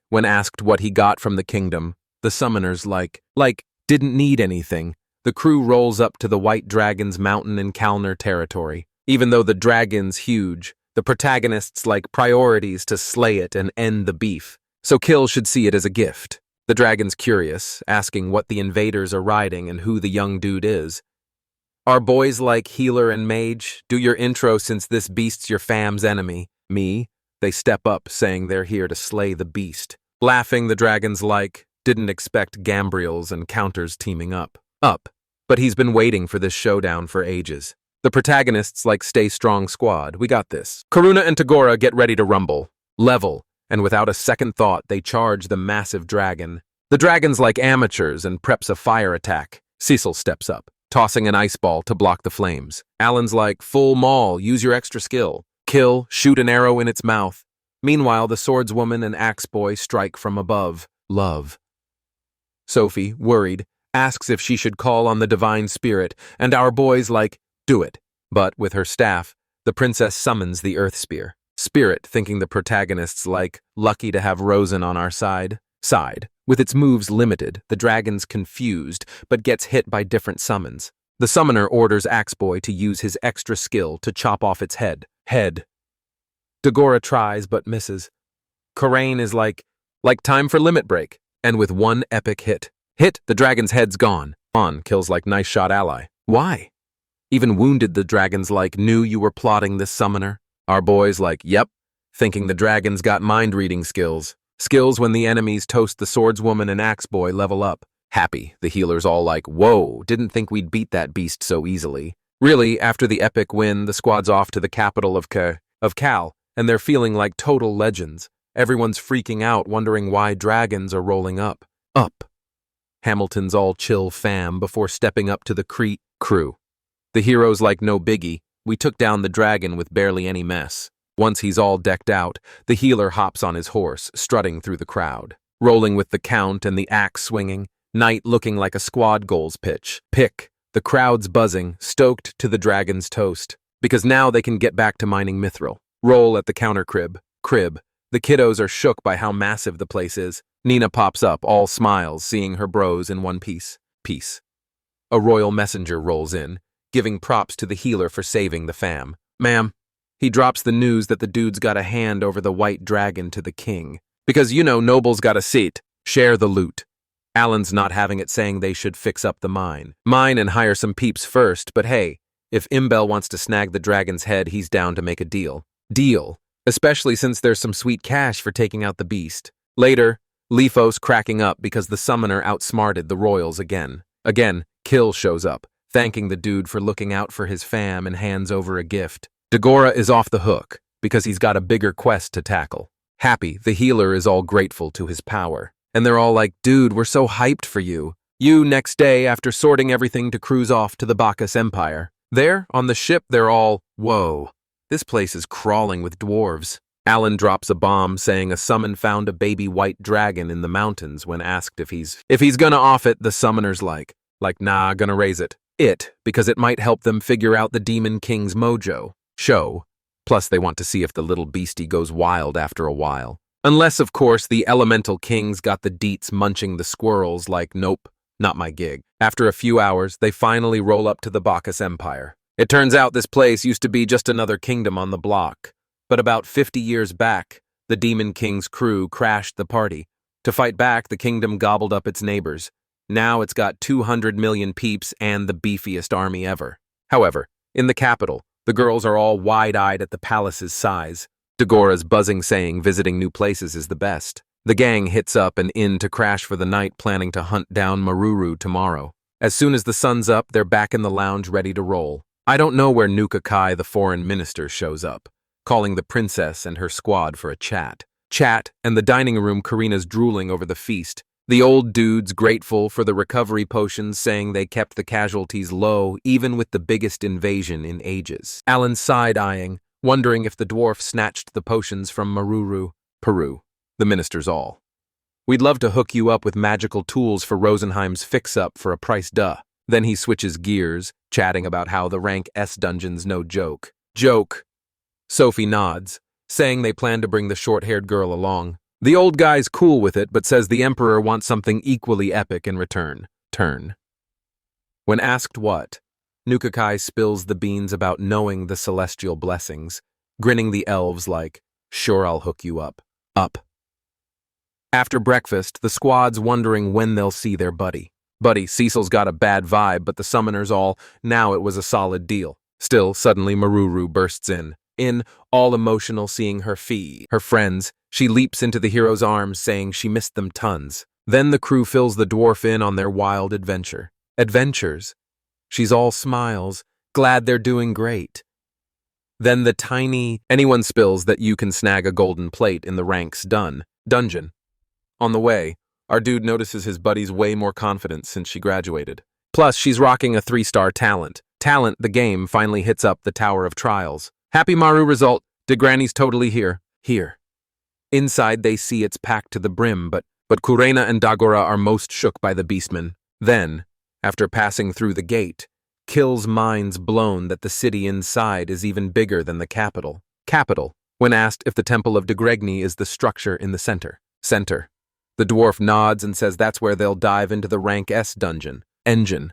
When asked what he got from the kingdom, the Summoner's like, didn't need anything. The crew rolls up to the White Dragon's mountain in Kalner territory. Even though the dragon's huge, the protagonist's like priorities to slay it and end the beef. So Kill should see it as a gift. The dragon's curious, asking what the invaders are riding and who the young dude is. Our boys like healer and mage, do your intro since this beast's your fam's enemy. Me? They step up, saying they're here to slay the beast. Laughing, the dragon's like, didn't expect Gambriels and counters teaming up. But he's been waiting for this showdown for ages. The protagonists like, stay strong squad, we got this. Karuna and Tagora get ready to rumble. Level, and without a second thought, they charge the massive dragon. The dragon's like amateurs and preps a fire attack. Cecil steps up, tossing an ice ball to block the flames. Alan's like, full maul, use your extra skill. Kill, shoot an arrow in its mouth. Meanwhile, the swordswoman and axe boy strike from above. Love. Sophie, worried, asks if she should call on the divine spirit, and our boy's like, do it. But with her staff, the princess summons the earth spear. Spirit, thinking the protagonist's like, lucky to have Rosen on our side. With its moves limited, the dragon's confused, but gets hit by different summons. The summoner orders Axeboy to use his extra skill to chop off its head. Dagora tries, but misses. Karain is like time for limit break. And with one epic hit, the dragon's head's gone. Kills like nice shot ally. Why? Even wounded, the dragon's like, knew you were plotting this, summoner. Our boy's like, yep, thinking the dragon's got mind-reading skills. Skills when the enemies toast the swordswoman and axeboy level up. Happy, the healer's all like, whoa, didn't think we'd beat that beast so easily. Really, after the epic win, the squad's off to the capital of Cal, and they're feeling like total legends. Everyone's freaking out, wondering why dragons are rolling up. Hamilton's all chill fam before stepping up to the crew. The hero's like, no biggie, we took down the dragon with barely any mess. Once he's all decked out, the healer hops on his horse, strutting through the crowd. Rolling with the count and the axe swinging, Knight looking like a squad goals pitch. The crowd's buzzing, stoked to the dragon's toast. Because now they can get back to mining mithril. Roll at the counter crib. The kiddos are shook by how massive the place is. Nina pops up, all smiles, seeing her bros in one piece. A royal messenger rolls in, giving props to the healer for saving the fam. Ma'am. He drops the news that the dude's got a hand over the white dragon to the king. Because, nobles got a seat. Share the loot. Alan's not having it, saying they should fix up the mine and hire some peeps first, but hey, if Imbel wants to snag the dragon's head, he's down to make a deal. Especially since there's some sweet cash for taking out the beast. Later, Lefos cracking up because the summoner outsmarted the royals again. Kill shows up, thanking the dude for looking out for his fam and hands over a gift. Dagora is off the hook because he's got a bigger quest to tackle. Happy, the healer is all grateful to his power. And they're all like, dude, we're so hyped for you. Next day, after sorting everything to cruise off to the Bacchus Empire. There, on the ship, they're all, whoa. This place is crawling with dwarves. Alan drops a bomb saying a summon found a baby white dragon in the mountains when asked if he's gonna off it. The summoner's nah, gonna raise it. Because it might help them figure out the Demon King's mojo. Show. Plus they want to see if the little beastie goes wild after a while. Unless, of course, the elemental kings got the deets munching the squirrels nope, not my gig. After a few hours, they finally roll up to the Bacchus Empire. It turns out this place used to be just another kingdom on the block. But about 50 years back, the Demon King's crew crashed the party. To fight back, the kingdom gobbled up its neighbors. Now it's got 200 million peeps and the beefiest army ever. However, in the capital, the girls are all wide-eyed at the palace's size. Degora's buzzing saying visiting new places is the best. The gang hits up and in to crash for the night, planning to hunt down Maruru tomorrow. As soon as the sun's up, they're back in the lounge ready to roll. I don't know where Isekai'D, the foreign minister, shows up, calling the princess and her squad for a chat. And the dining room, Karina's drooling over the feast. The old dude's grateful for the recovery potions, saying they kept the casualties low even with the biggest invasion in ages. Alan side-eyeing, wondering if the dwarf snatched the potions from Maruru. Peru, the minister's all. We'd love to hook you up with magical tools for Rosenheim's fix-up for a price, duh. Then he switches gears, chatting about how the rank S dungeon's no joke. Joke. Sophie nods, saying they plan to bring the short-haired girl along. The old guy's cool with it, but says the emperor wants something equally epic in return. When asked what, Isekai'D spills the beans about knowing the celestial blessings, grinning the elves sure, I'll hook you up. After breakfast, the squad's wondering when they'll see their buddy. Cecil's got a bad vibe, but the summoners now it was a solid deal. Still, suddenly Maruru bursts in, all emotional seeing her friends. She leaps into the hero's arms, saying she missed them tons. Then the crew fills the dwarf in on their wild adventures. She's all smiles, glad they're doing great. Then the tiny anyone spills that you can snag a golden plate in the ranks dungeon. On the way, our dude notices his buddy's way more confident since she graduated. Plus, she's rocking a 3-star talent. The game finally hits up the Tower of Trials. Happy Maru result, DeGranny's totally here. Inside, they see it's packed to the brim, but Kurena and Dagora are most shook by the beastmen. Then, after passing through the gate, Kill's mind's blown that the city inside is even bigger than the capital. When asked if the Temple of Degregni is the structure in the center. The dwarf nods and says that's where they'll dive into the rank S dungeon. Engine.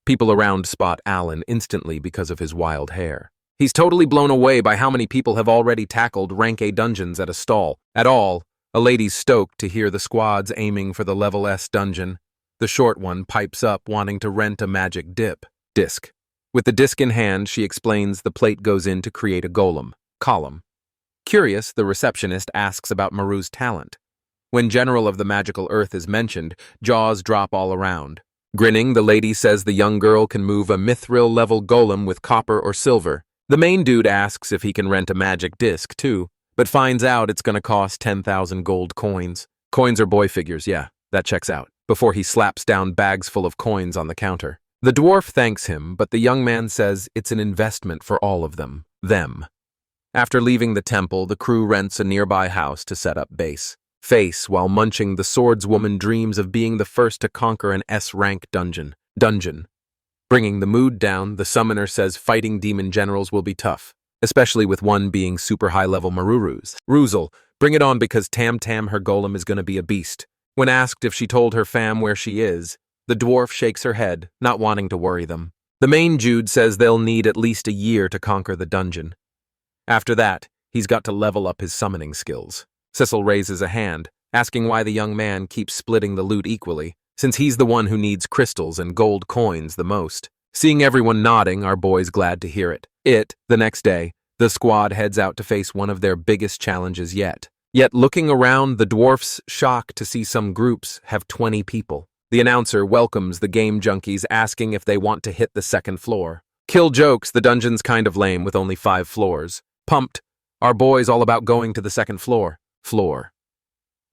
People around spot Alan instantly because of his wild hair. He's totally blown away by how many people have already tackled rank A dungeons at a stall. A lady's stoked to hear the squad's aiming for the level S dungeon. The short one pipes up wanting to rent a magic disc. With the disc in hand, she explains the plate goes in to create a column. Curious, the receptionist asks about Maru's talent. When General of the Magical Earth is mentioned, jaws drop all around. Grinning, the lady says the young girl can move a mithril-level golem with copper or silver. The main dude asks if he can rent a magic disc, too, but finds out it's gonna cost 10,000 gold coins. Coins are boy figures, yeah, that checks out, before he slaps down bags full of coins on the counter. The dwarf thanks him, but the young man says it's an investment for all of them. After leaving the temple, the crew rents a nearby house to set up base. While munching, the swordswoman dreams of being the first to conquer an S-rank dungeon. Bringing the mood down, the summoner says fighting demon generals will be tough, especially with one being super high-level Marurus. Ruzel, bring it on because Tam her golem is gonna be a beast. When asked if she told her fam where she is, the dwarf shakes her head, not wanting to worry them. The main Jude says they'll need at least a year to conquer the dungeon. After that, he's got to level up his summoning skills. Cecil raises a hand, asking why the young man keeps splitting the loot equally, since he's the one who needs crystals and gold coins the most. Seeing everyone nodding, our boy's glad to hear it. The next day, the squad heads out to face one of their biggest challenges yet. Yet looking around, the dwarf's shocked to see some groups have 20 people. The announcer welcomes the game junkies, asking if they want to hit the second floor. Kill jokes, the dungeon's kind of lame with only 5 floors. Pumped, our boy's all about going to the second floor.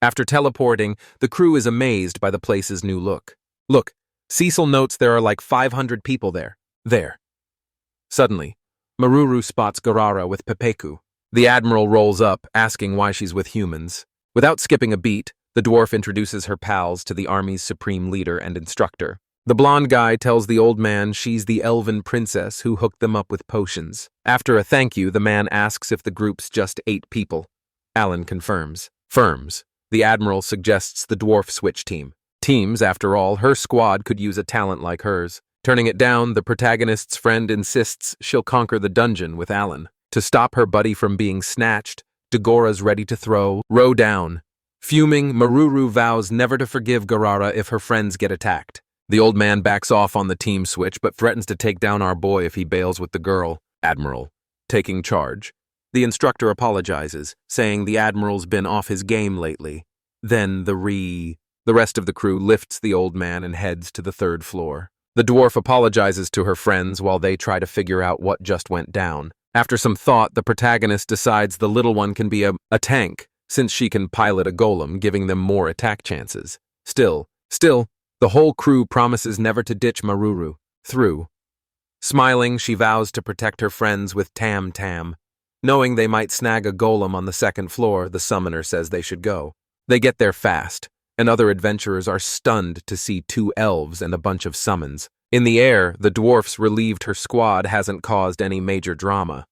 After teleporting, the crew is amazed by the place's new look. Look, Cecil notes there are like 500 people there. Suddenly, Maruru spots Garara with Pepeku. The admiral rolls up, asking why she's with humans. Without skipping a beat, the dwarf introduces her pals to the army's supreme leader and instructor. The blonde guy tells the old man she's the elven princess who hooked them up with potions. After a thank you, the man asks if the group's just 8 people. Alan confirms. The admiral suggests the dwarf switch team. Teams, after all, her squad could use a talent like hers. Turning it down, the protagonist's friend insists she'll conquer the dungeon with Alan. To stop her buddy from being snatched, Dagora's ready to row down. Fuming, Maruru vows never to forgive Garara if her friends get attacked. The old man backs off on the team switch but threatens to take down our boy if he bails with the girl. Admiral. Taking charge. The instructor apologizes, saying the admiral's been off his game lately. Then the rest of the crew lifts the old man and heads to the 3rd floor. The dwarf apologizes to her friends while they try to figure out what just went down. After some thought, the protagonist decides the little one can be a tank, since she can pilot a golem, giving them more attack chances. Still, the whole crew promises never to ditch Maruru. Smiling, she vows to protect her friends with Tam Tam. Knowing they might snag a golem on the 2nd floor, the summoner says they should go. They get there fast, and other adventurers are stunned to see 2 elves and a bunch of summons. In the air, the dwarf's relieved her squad hasn't caused any major drama,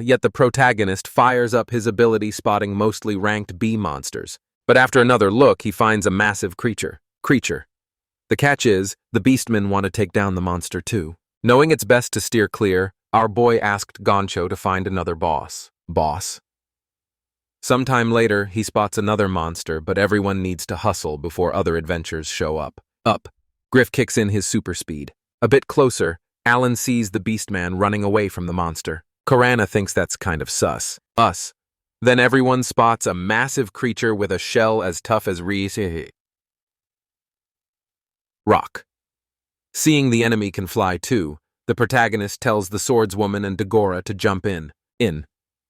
yet the protagonist fires up his ability spotting mostly ranked B monsters. But after another look, he finds a massive creature. The catch is, the beastmen want to take down the monster too. Knowing it's best to steer clear, our boy asked Goncho to find another boss. Sometime later, he spots another monster, but everyone needs to hustle before other adventures show up. Griff kicks in his super speed. A bit closer, Alan sees the beastman running away from the monster. Korana thinks that's kind of sus. Then everyone spots a massive creature with a shell as tough as rock. Seeing the enemy can fly too, the protagonist tells the swordswoman and Dagora to jump in.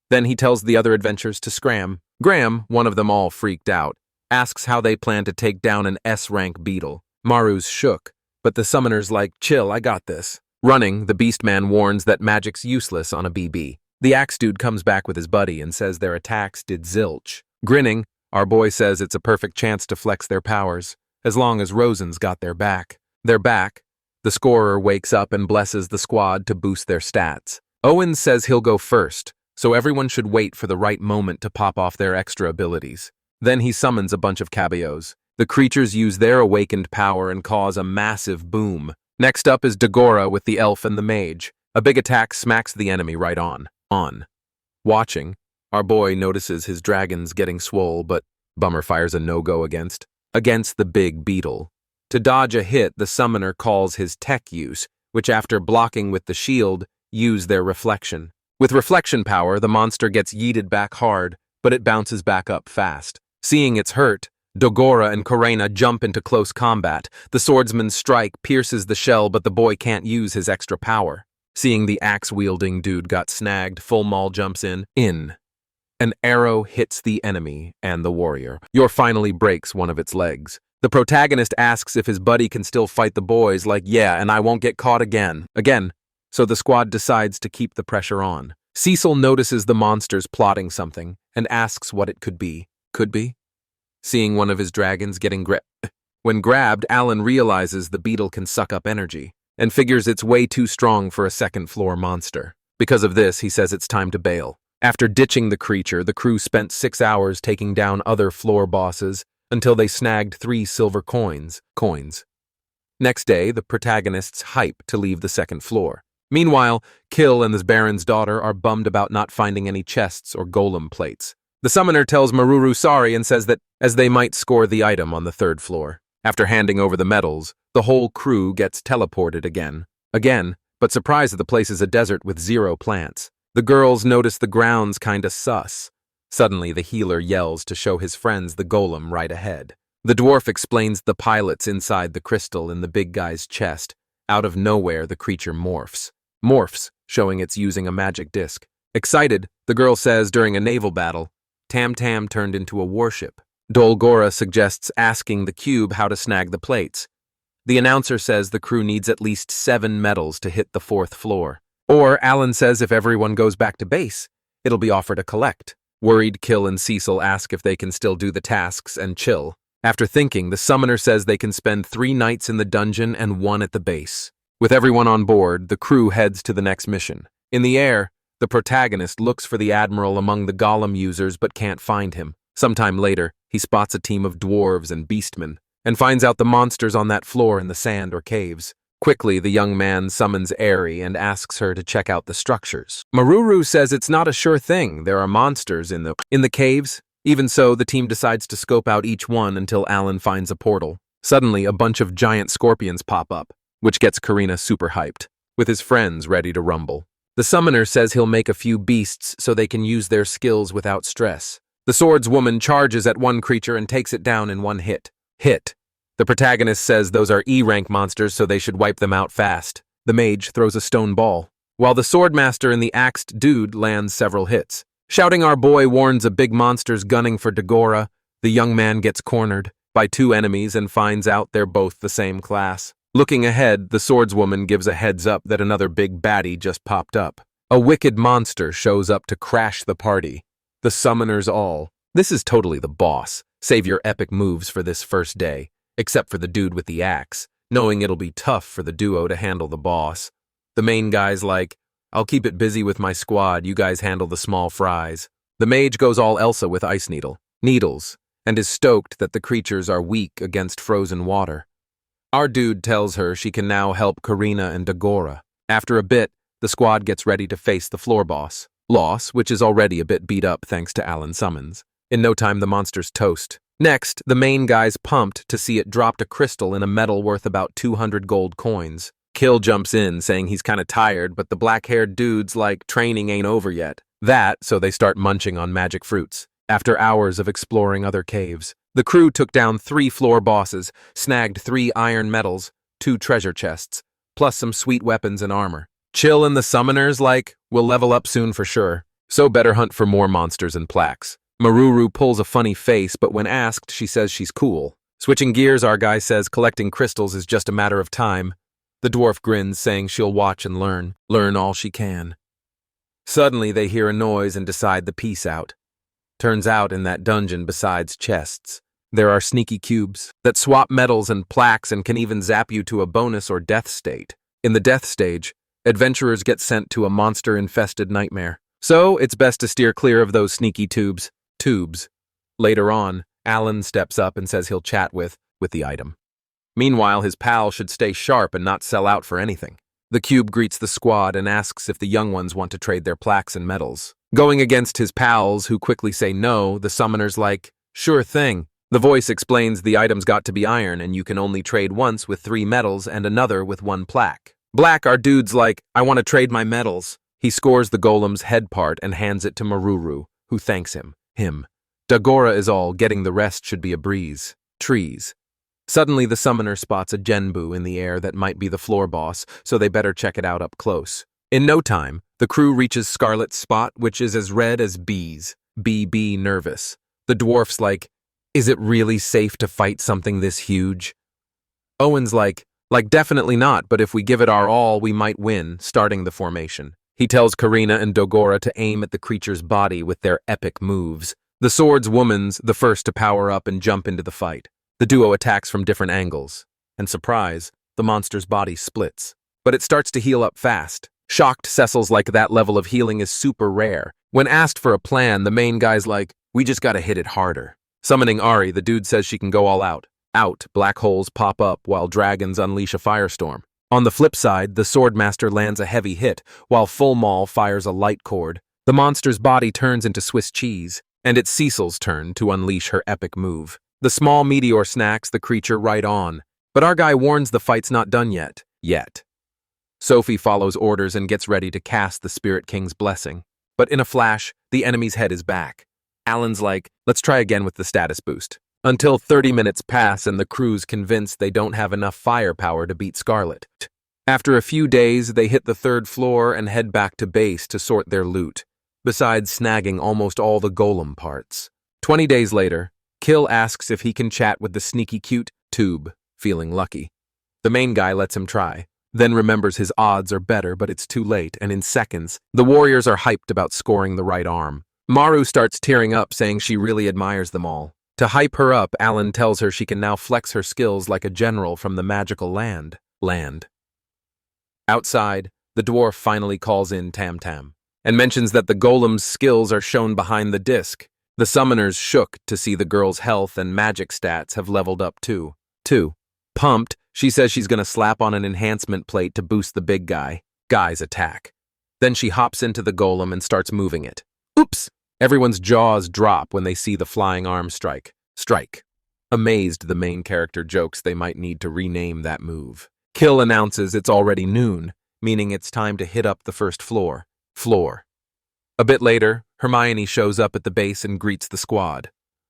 Then he tells the other adventurers to scram. Graham, one of them all freaked out, asks how they plan to take down an S-rank beetle. Maru's shook, but the summoner's like, chill, I got this. Running, the beastman warns that magic's useless on a BB. The axe dude comes back with his buddy and says their attacks did zilch. Grinning, our boy says it's a perfect chance to flex their powers, as long as Rosen's got their back. They're back. The scorer wakes up and blesses the squad to boost their stats. Owen says he'll go first, so everyone should wait for the right moment to pop off their extra abilities. Then he summons a bunch of cabios. The creatures use their awakened power and cause a massive boom. Next up is Dagora with the elf and the mage. A big attack smacks the enemy right on. Watching, our boy notices his dragons getting swole, but Bummer fires a no-go against the big beetle. To dodge a hit, the summoner calls his tech use, which after blocking with the shield, use their reflection. With reflection power, the monster gets yeeted back hard, but it bounces back up fast. Seeing it's hurt, Dagora and Korena jump into close combat. The swordsman's strike pierces the shell, but the boy can't use his extra power. Seeing the axe-wielding dude got snagged, Full Maul jumps in. An arrow hits the enemy and the warrior. Yor finally breaks one of its legs. The protagonist asks if his buddy can still fight the boys, like, yeah, and I won't get caught again. So the squad decides to keep the pressure on. Cecil notices the monsters plotting something and asks what it could be. Seeing one of his dragons getting When grabbed, Alan realizes the beetle can suck up energy and figures it's way too strong for a 2nd floor monster. Because of this, he says it's time to bail. After ditching the creature, the crew spent 6 hours taking down other floor bosses until they snagged 3 silver coins. Next day, the protagonists hype to leave the 2nd floor. Meanwhile, Kill and the Baron's daughter are bummed about not finding any chests or golem plates. The summoner tells Maruru sorry and says that as they might score the item on the 3rd floor. After handing over the medals, the whole crew gets teleported again, but surprised that the place is a desert with 0 plants. The girls notice the ground's kinda sus. Suddenly, the healer yells to show his friends the golem right ahead. The dwarf explains the pilots inside the crystal in the big guy's chest. Out of nowhere, the creature morphs, showing it's using a magic disc. Excited, the girl says during a naval battle, Tam Tam turned into a warship. Dolgora suggests asking the cube how to snag the plates. The announcer says the crew needs at least 7 medals to hit the 4th floor. Or Alan says if everyone goes back to base, it'll be offered to collect. Worried, Kill and Cecil ask if they can still do the tasks and chill. After thinking, the summoner says they can spend 3 nights in the dungeon and 1 at the base. With everyone on board, the crew heads to the next mission. In the air, the protagonist looks for the Admiral among the golem users but can't find him. Sometime later, he spots a team of dwarves and beastmen, and finds out the monsters on that floor in the sand or caves. Quickly, the young man summons Eri and asks her to check out the structures. Maruru says it's not a sure thing, there are monsters in the caves. Even so, the team decides to scope out each one until Alan finds a portal. Suddenly, a bunch of giant scorpions pop up, which gets Karina super hyped, with his friends ready to rumble. The summoner says he'll make a few beasts so they can use their skills without stress. The swordswoman charges at one creature and takes it down in 1 hit. The protagonist says those are E-rank monsters, so they should wipe them out fast. The mage throws a stone ball, while the swordmaster and the axed dude lands several hits. Shouting our boy warns a big monster's gunning for Dagora. The young man gets cornered by 2 enemies and finds out they're both the same class. Looking ahead, the swordswoman gives a heads up that another big baddie just popped up. A wicked monster shows up to crash the party. The summoners all. This is totally the boss. Save your epic moves for this first day, except for the dude with the axe, knowing it'll be tough for the duo to handle the boss. The main guy's like, I'll keep it busy with my squad, you guys handle the small fries. The mage goes all Elsa with ice needles, and is stoked that the creatures are weak against frozen water. Our dude tells her she can now help Karina and Dagora. After a bit, the squad gets ready to face the floor boss, Loss, which is already a bit beat up thanks to Alan's summons. In no time, the monster's toast. Next, the main guy's pumped to see it dropped a crystal in a metal worth about 200 gold coins. Kill jumps in, saying he's kinda tired, but the black-haired dude's like, training ain't over yet. So they start munching on magic fruits. After hours of exploring other caves, the crew took down 3 floor bosses, snagged 3 iron medals, 2 treasure chests, plus some sweet weapons and armor. Chill and the summoners like, we'll level up soon for sure, so better hunt for more monsters and plaques. Maruru pulls a funny face, but when asked, she says she's cool. Switching gears, our guy says collecting crystals is just a matter of time. The dwarf grins, saying she'll watch and learn all she can. Suddenly, they hear a noise and decide to peace out. Turns out in that dungeon, besides chests, there are sneaky cubes that swap medals and plaques and can even zap you to a bonus or death state. In the death stage, adventurers get sent to a monster-infested nightmare. So, it's best to steer clear of those sneaky tubes. Later on, Alan steps up and says he'll chat with the item. Meanwhile, his pal should stay sharp and not sell out for anything. The cube greets the squad and asks if the young ones want to trade their plaques and medals. Going against his pals, who quickly say no, the summoner's like, sure thing. The voice explains the item's got to be iron and you can only trade once with 3 medals and another with 1 plaque. Black, our dude's like, I want to trade my medals. He scores the golem's head part and hands it to Maruru, who thanks him. Dagora is all, getting the rest should be a breeze. Trees. Suddenly, the summoner spots a genbu in the air that might be the floor boss, so they better check it out up close. In no time, the crew reaches Scarlet's spot, which is as red as bees. BB nervous. The dwarf's like, is it really safe to fight something this huge? Owen's like definitely not, but if we give it our all, we might win, starting the formation. He tells Karina and Dagora to aim at the creature's body with their epic moves. The swordswoman's the first to power up and jump into the fight. The duo attacks from different angles. And surprise, the monster's body splits. But it starts to heal up fast. Shocked, Cecil's like, that level of healing is super rare. When asked for a plan, the main guy's like, we just gotta hit it harder. Summoning Ari, the dude says she can go all out. Black holes pop up while dragons unleash a firestorm. On the flip side, the swordmaster lands a heavy hit, while Full Maul fires a light cord. The monster's body turns into Swiss cheese, and it's Cecil's turn to unleash her epic move. The small meteor snacks the creature right on, but our guy warns the fight's not done yet. Sophie follows orders and gets ready to cast the Spirit King's blessing. But in a flash, the enemy's head is back. Alan's like, let's try again with the status boost. Until 30 minutes pass and the crew's convinced they don't have enough firepower to beat Scarlet. After a few days, they hit the 3rd floor and head back to base to sort their loot, besides snagging almost all the golem parts. 20 days later, Kill asks if he can chat with the sneaky cute tube, feeling lucky. The main guy lets him try. then remembers his odds are better, but it's too late, and in seconds, the warriors are hyped about scoring the right arm. Maru starts tearing up, saying she really admires them all. To hype her up, Alan tells her she can now flex her skills like a general from the magical land. Outside, the dwarf finally calls in Tam Tam, and mentions that the golem's skills are shown behind the disc. The summoners shook to see the girl's health and magic stats have leveled up too. Pumped, she says she's gonna slap on an enhancement plate to boost the big guy. Guys attack. Then she hops into the golem and starts moving it. Oops! Everyone's jaws drop when they see the flying arm strike. Amazed, the main character jokes they might need to rename that move. Kill announces it's already noon, meaning it's time to hit up the first floor. A bit later, Hermione shows up at the base and greets the squad.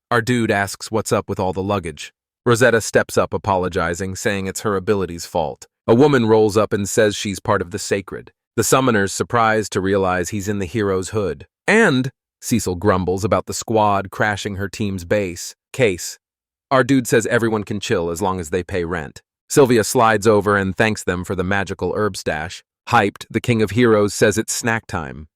Our dude asks what's up with all the luggage. Rosetta steps up apologizing, saying it's her ability's fault. A woman rolls up and says she's part of the sacred. The summoner's surprised to realize he's in the hero's hood. And Cecil grumbles about the squad crashing her team's case. Our dude says everyone can chill as long as they pay rent. Sylvia slides over and thanks them for the magical herb stash. Hyped, the King of Heroes says it's snack time.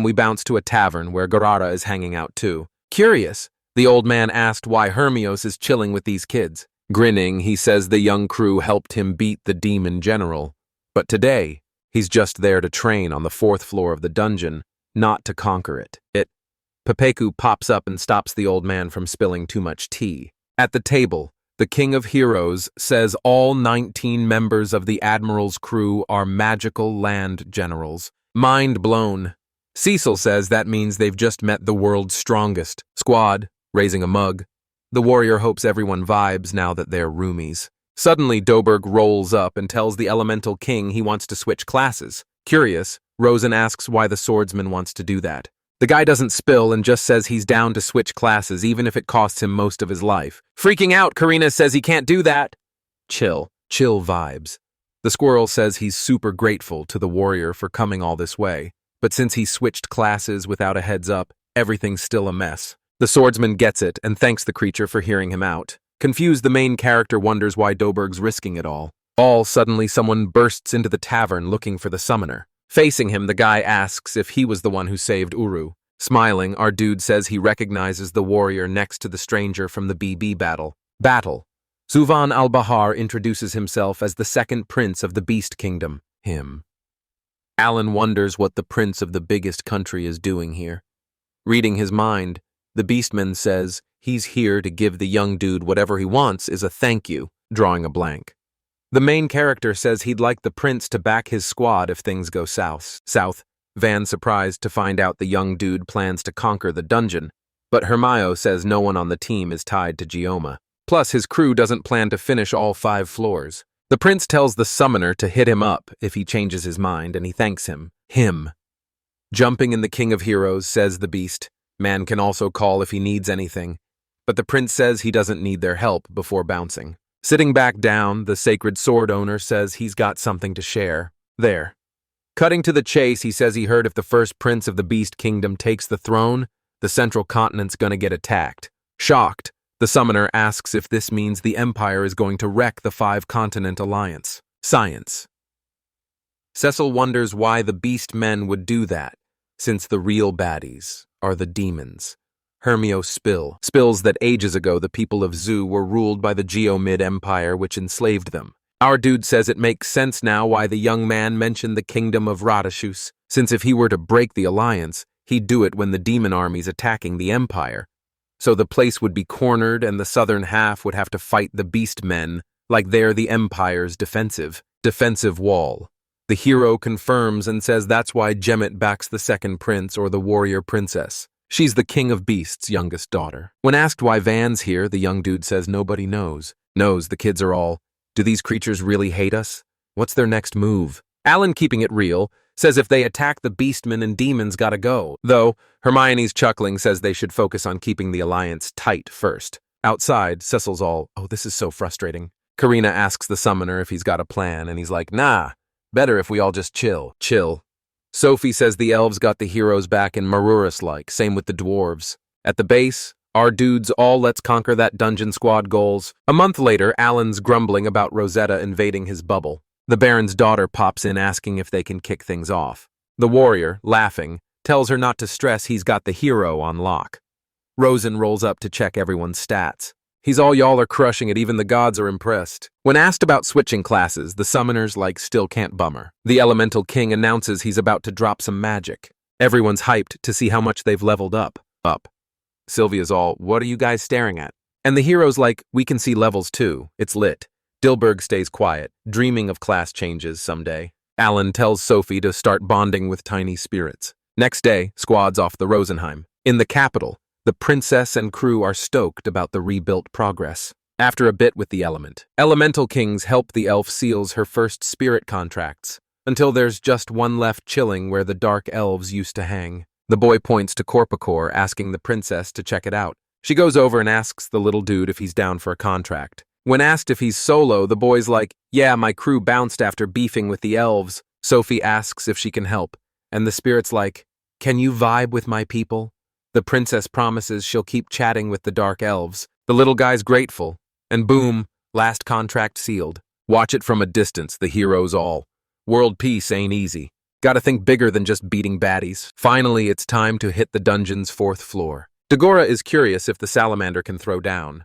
We bounce to a tavern where Garara is hanging out too. Curious, the old man asked why Hermios is chilling with these kids. Grinning, he says the young crew helped him beat the demon general. But today, he's just there to train on the 4th floor of the dungeon, not to conquer it. Pepeku pops up and stops the old man from spilling too much tea. At the table, the King of Heroes says all 19 members of the Admiral's crew are magical land generals. Mind blown. Cecil says that means they've just met the world's strongest squad, raising a mug. The warrior hopes everyone vibes now that they're roomies. Suddenly, Doberg rolls up and tells the Elemental King he wants to switch classes. Curious, Rosen asks why the swordsman wants to do that. The guy doesn't spill and just says he's down to switch classes even if it costs him most of his life. Freaking out, Karina says he can't do that. Chill vibes. The squirrel says he's super grateful to the warrior for coming all this way, but since he switched classes without a heads up, everything's still a mess. The swordsman gets it and thanks the creature for hearing him out. Confused, the main character wonders why Doberg's risking it all. Suddenly someone bursts into the tavern looking for the summoner. Facing him, the guy asks if he was the one who saved Uru. Smiling, our dude says he recognizes the warrior next to the stranger from the BB battle. Zuvan al-Bahar introduces himself as the 2nd prince of the Beast Kingdom. Alan wonders what the prince of the biggest country is doing here. Reading his mind, the Beastman says he's here to give the young dude whatever he wants is a thank you, drawing a blank. The main character says he'd like the prince to back his squad if things go south. Van surprised to find out the young dude plans to conquer the dungeon, but Hermio says no one on the team is tied to Gioma. Plus, his crew doesn't plan to finish all 5 floors. The prince tells the summoner to hit him up if he changes his mind, and he thanks him. Jumping in the King of Heroes, says the beast. Man can also call if he needs anything, but the prince says he doesn't need their help before bouncing. Sitting back down, the sacred sword owner says he's got something to share. Cutting to the chase, he says he heard if the first prince of the Beast Kingdom takes the throne, the central continent's gonna get attacked. Shocked, the summoner asks if this means the Empire is going to wreck the 5-continent alliance. Science. Cecil wonders why the Beast Men would do that, since the real baddies are the demons. Hermio spills that ages ago the people of Zu were ruled by the Geomid Empire which enslaved them. Our dude says it makes sense now why the young man mentioned the kingdom of Radishus, since if he were to break the alliance, he'd do it when the demon army's attacking the empire. So the place would be cornered and the southern half would have to fight the beast men, like they're the empire's defensive wall. The hero confirms and says that's why Gemmet backs the 2nd prince or the warrior princess. She's the king of beasts' youngest daughter. When asked why Van's here, the young dude says nobody knows. The kids are all, do these creatures really hate us? What's their next move? Alan, keeping it real, says if they attack the beastmen and demons gotta go. Though, Hermione's chuckling says they should focus on keeping the alliance tight first. Outside, Cecil's all, oh, this is so frustrating. Karina asks the summoner if he's got a plan, and he's like, nah, better if we all just chill. Sophie says the elves got the heroes back in Marurus-like, same with the dwarves. At the base, our dudes all let's conquer that dungeon squad goals. A month later, Alan's grumbling about Rosetta invading his bubble. The Baron's daughter pops in asking if they can kick things off. The warrior, laughing, tells her not to stress, he's got the hero on lock. Rosen rolls up to check everyone's stats. He's all y'all are crushing it, even the gods are impressed. When asked about switching classes, the summoners still can't bummer. The elemental king announces he's about to drop some magic. Everyone's hyped to see how much they've leveled up. Sylvia's all, what are you guys staring at? And the hero's like, we can see levels too, it's lit. Dilberg stays quiet, dreaming of class changes someday. Alan tells Sophie to start bonding with tiny spirits. Next day, squad's off the Rosenheim. In the capital, the princess and crew are stoked about the rebuilt progress. After a bit with the elemental kings help the elf seals her first spirit contracts, until there's just one left chilling where the dark elves used to hang. The boy points to Corpicor, asking the princess to check it out. She goes over and asks the little dude if he's down for a contract. When asked if he's solo, the boy's like, yeah, my crew bounced after beefing with the elves. Sophie asks if she can help, and the spirit's like, can you vibe with my people? The princess promises she'll keep chatting with the dark elves. The little guy's grateful, and boom, last contract sealed. Watch it from a distance, the heroes all. World peace ain't easy. Gotta think bigger than just beating baddies. Finally, it's time to hit the dungeon's 4th floor. Dagora is curious if the salamander can throw down,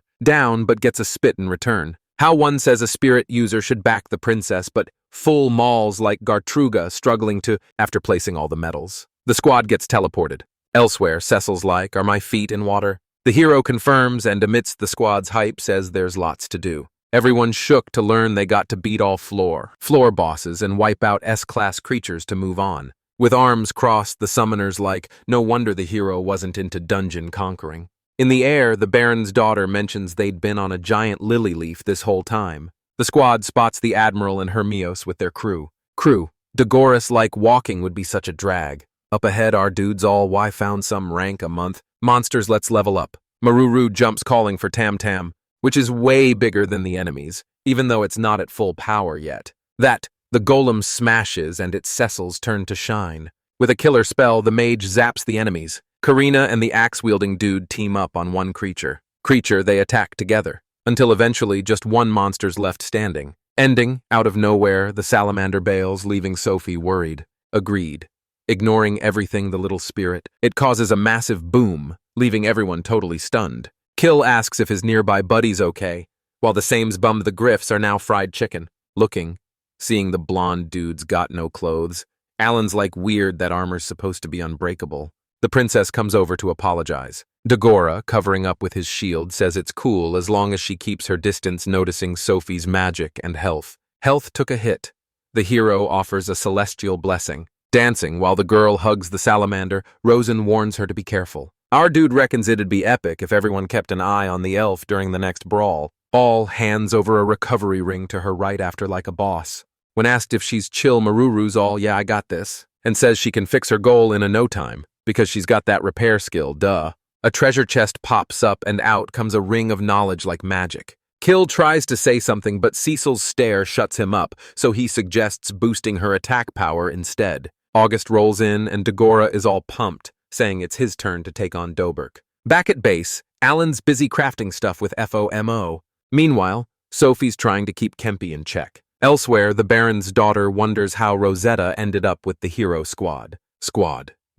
but gets a spit in return. How one says a spirit user should back the princess, but full mauls like Gartruga struggling to, after placing all the medals. The squad gets teleported. Elsewhere, Cecil's like, are my feet in water? The hero confirms and amidst the squad's hype says there's lots to do. Everyone shook to learn they got to beat all floor bosses and wipe out S-class creatures to move on. With arms crossed, the summoners like, no wonder the hero wasn't into dungeon conquering. In the air, the Baron's daughter mentions they'd been on a giant lily leaf this whole time. The squad spots the Admiral and Hermios with their crew. Dagoras like walking would be such a drag. Up ahead, our dudes all, why found some rank a month? Monsters, let's level up. Maruru jumps calling for Tam Tam, which is way bigger than the enemies, even though it's not at full power yet. The golem smashes and it's Cecil's turn to shine. With a killer spell, the mage zaps the enemies. Karina and the axe-wielding dude team up on one creature. They attack together, until eventually just one monster's left standing. Ending, out of nowhere, the salamander bails, leaving Sophie worried. Agreed. Ignoring everything the little spirit, it causes a massive boom, leaving everyone totally stunned. Kill asks if his nearby buddy's okay, while the sames bum the Griffs are now fried chicken. Looking, seeing the blonde dude's got no clothes. Alan's like, weird, that armor's supposed to be unbreakable. The princess comes over to apologize. Dagora, covering up with his shield, says it's cool as long as she keeps her distance, noticing Sophie's magic and health. Health took a hit. The hero offers a celestial blessing. Dancing while the girl hugs the salamander, Rosen warns her to be careful. Our dude reckons it'd be epic if everyone kept an eye on the elf during the next brawl. All hands over a recovery ring to her right after like a boss. When asked if she's chill, Maruru's all, yeah, I got this, and says she can fix her goal in a no time, because she's got that repair skill, duh. A treasure chest pops up and out comes a ring of knowledge like magic. Kill tries to say something, but Cecil's stare shuts him up, so he suggests boosting her attack power instead. August rolls in and Dagora is all pumped, saying it's his turn to take on Doberk. Back at base, Alan's busy crafting stuff with FOMO. Meanwhile, Sophie's trying to keep Kempi in check. Elsewhere, the Baron's daughter wonders how Rosetta ended up with the hero squad.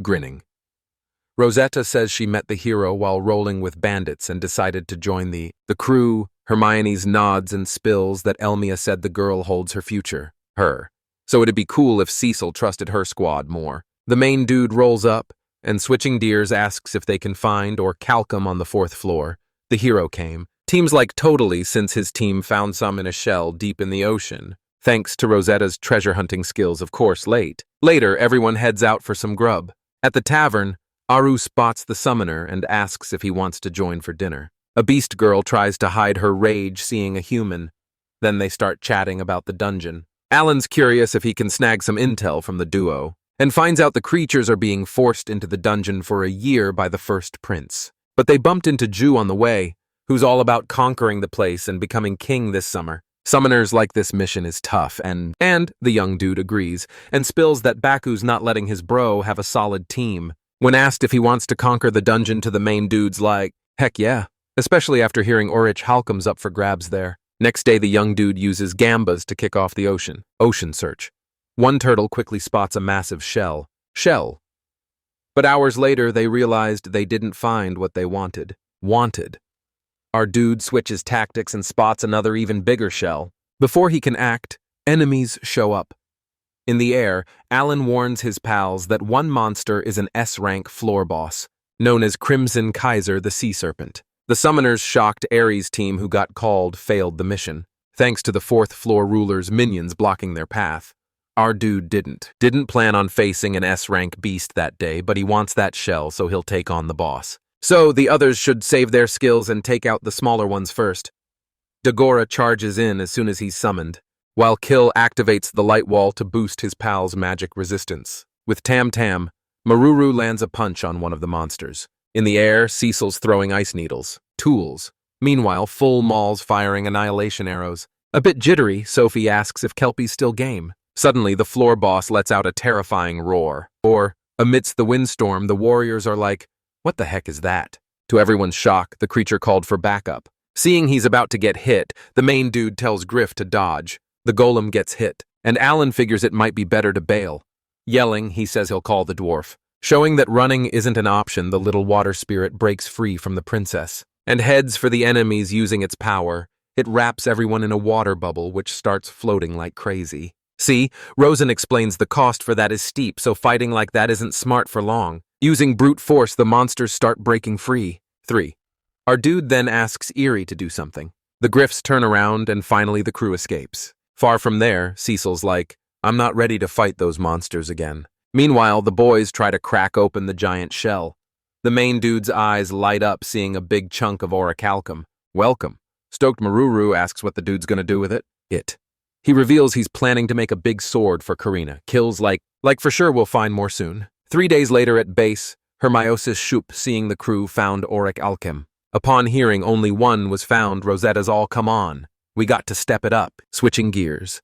Grinning. Rosetta says she met the hero while rolling with bandits and decided to join the crew. Hermione's nods and spills that Elmia said the girl holds her future. So it'd be cool if Cecil trusted her squad more. The main dude rolls up, and switching gears asks if they can find or calcum on the 4th floor. The hero came. Teams like totally, since his team found some in a shell deep in the ocean. Thanks to Rosetta's treasure hunting skills, of course, Later, everyone heads out for some grub. At the tavern, Aru spots the summoner and asks if he wants to join for dinner. A beast girl tries to hide her rage seeing a human. Then they start chatting about the dungeon. Alan's curious if he can snag some intel from the duo, and finds out the creatures are being forced into the dungeon for a year by the first prince. But they bumped into Ju on the way, who's all about conquering the place and becoming king this summer. Summoners like this mission is tough, and the young dude agrees, and spills that Baku's not letting his bro have a solid team. When asked if he wants to conquer the dungeon to the main dude's like, heck yeah, especially after hearing Orich Halcom's up for grabs there. Next day, the young dude uses gambas to kick off the ocean search. One turtle quickly spots a massive shell. But hours later, they realized they didn't find what they wanted. Our dude switches tactics and spots another even bigger shell. Before he can act, enemies show up. In the air, Alan warns his pals that one monster is an S-rank floor boss, known as Crimson Kaiser the Sea Serpent. The summoner's shocked Ares team who got called failed the mission, thanks to the fourth floor ruler's minions blocking their path. Our dude didn't plan on facing an S-rank beast that day, but he wants that shell, so he'll take on the boss. So the others should save their skills and take out the smaller ones first. Dagora charges in as soon as he's summoned, while Kill activates the light wall to boost his pal's magic resistance. With Tam Tam, Maruru lands a punch on one of the monsters. In the air, Cecil's throwing ice needles, tools. Meanwhile, Full Maul's firing annihilation arrows. A bit jittery, Sophie asks if Kelpie's still game. Suddenly, the floor boss lets out a terrifying roar. Amidst the windstorm, the warriors are like, "What the heck is that?" To everyone's shock, the creature called for backup. Seeing he's about to get hit, the main dude tells Griff to dodge. The golem gets hit, and Alan figures it might be better to bail. Yelling, he says he'll call the dwarf. Showing that running isn't an option, the little water spirit breaks free from the princess and heads for the enemies using its power. It wraps everyone in a water bubble, which starts floating like crazy. See, Rosen explains the cost for that is steep, so fighting like that isn't smart for long. Using brute force, the monsters start breaking free. 3. Our dude then asks Eerie to do something. The Griffs turn around, and finally the crew escapes. Far from there, Cecil's like, "I'm not ready to fight those monsters again." Meanwhile, the boys try to crack open the giant shell. The main dude's eyes light up seeing a big chunk of orichalcum. "Welcome." Stoked Maruru asks what the dude's gonna do with it. He reveals he's planning to make a big sword for Karina. Kills like for sure we'll find more soon. 3 days later at base, Hermiosis Shup, seeing the crew, found orichalcum. Upon hearing only one was found, Rosetta's all "come on. We got to step it up." Switching gears.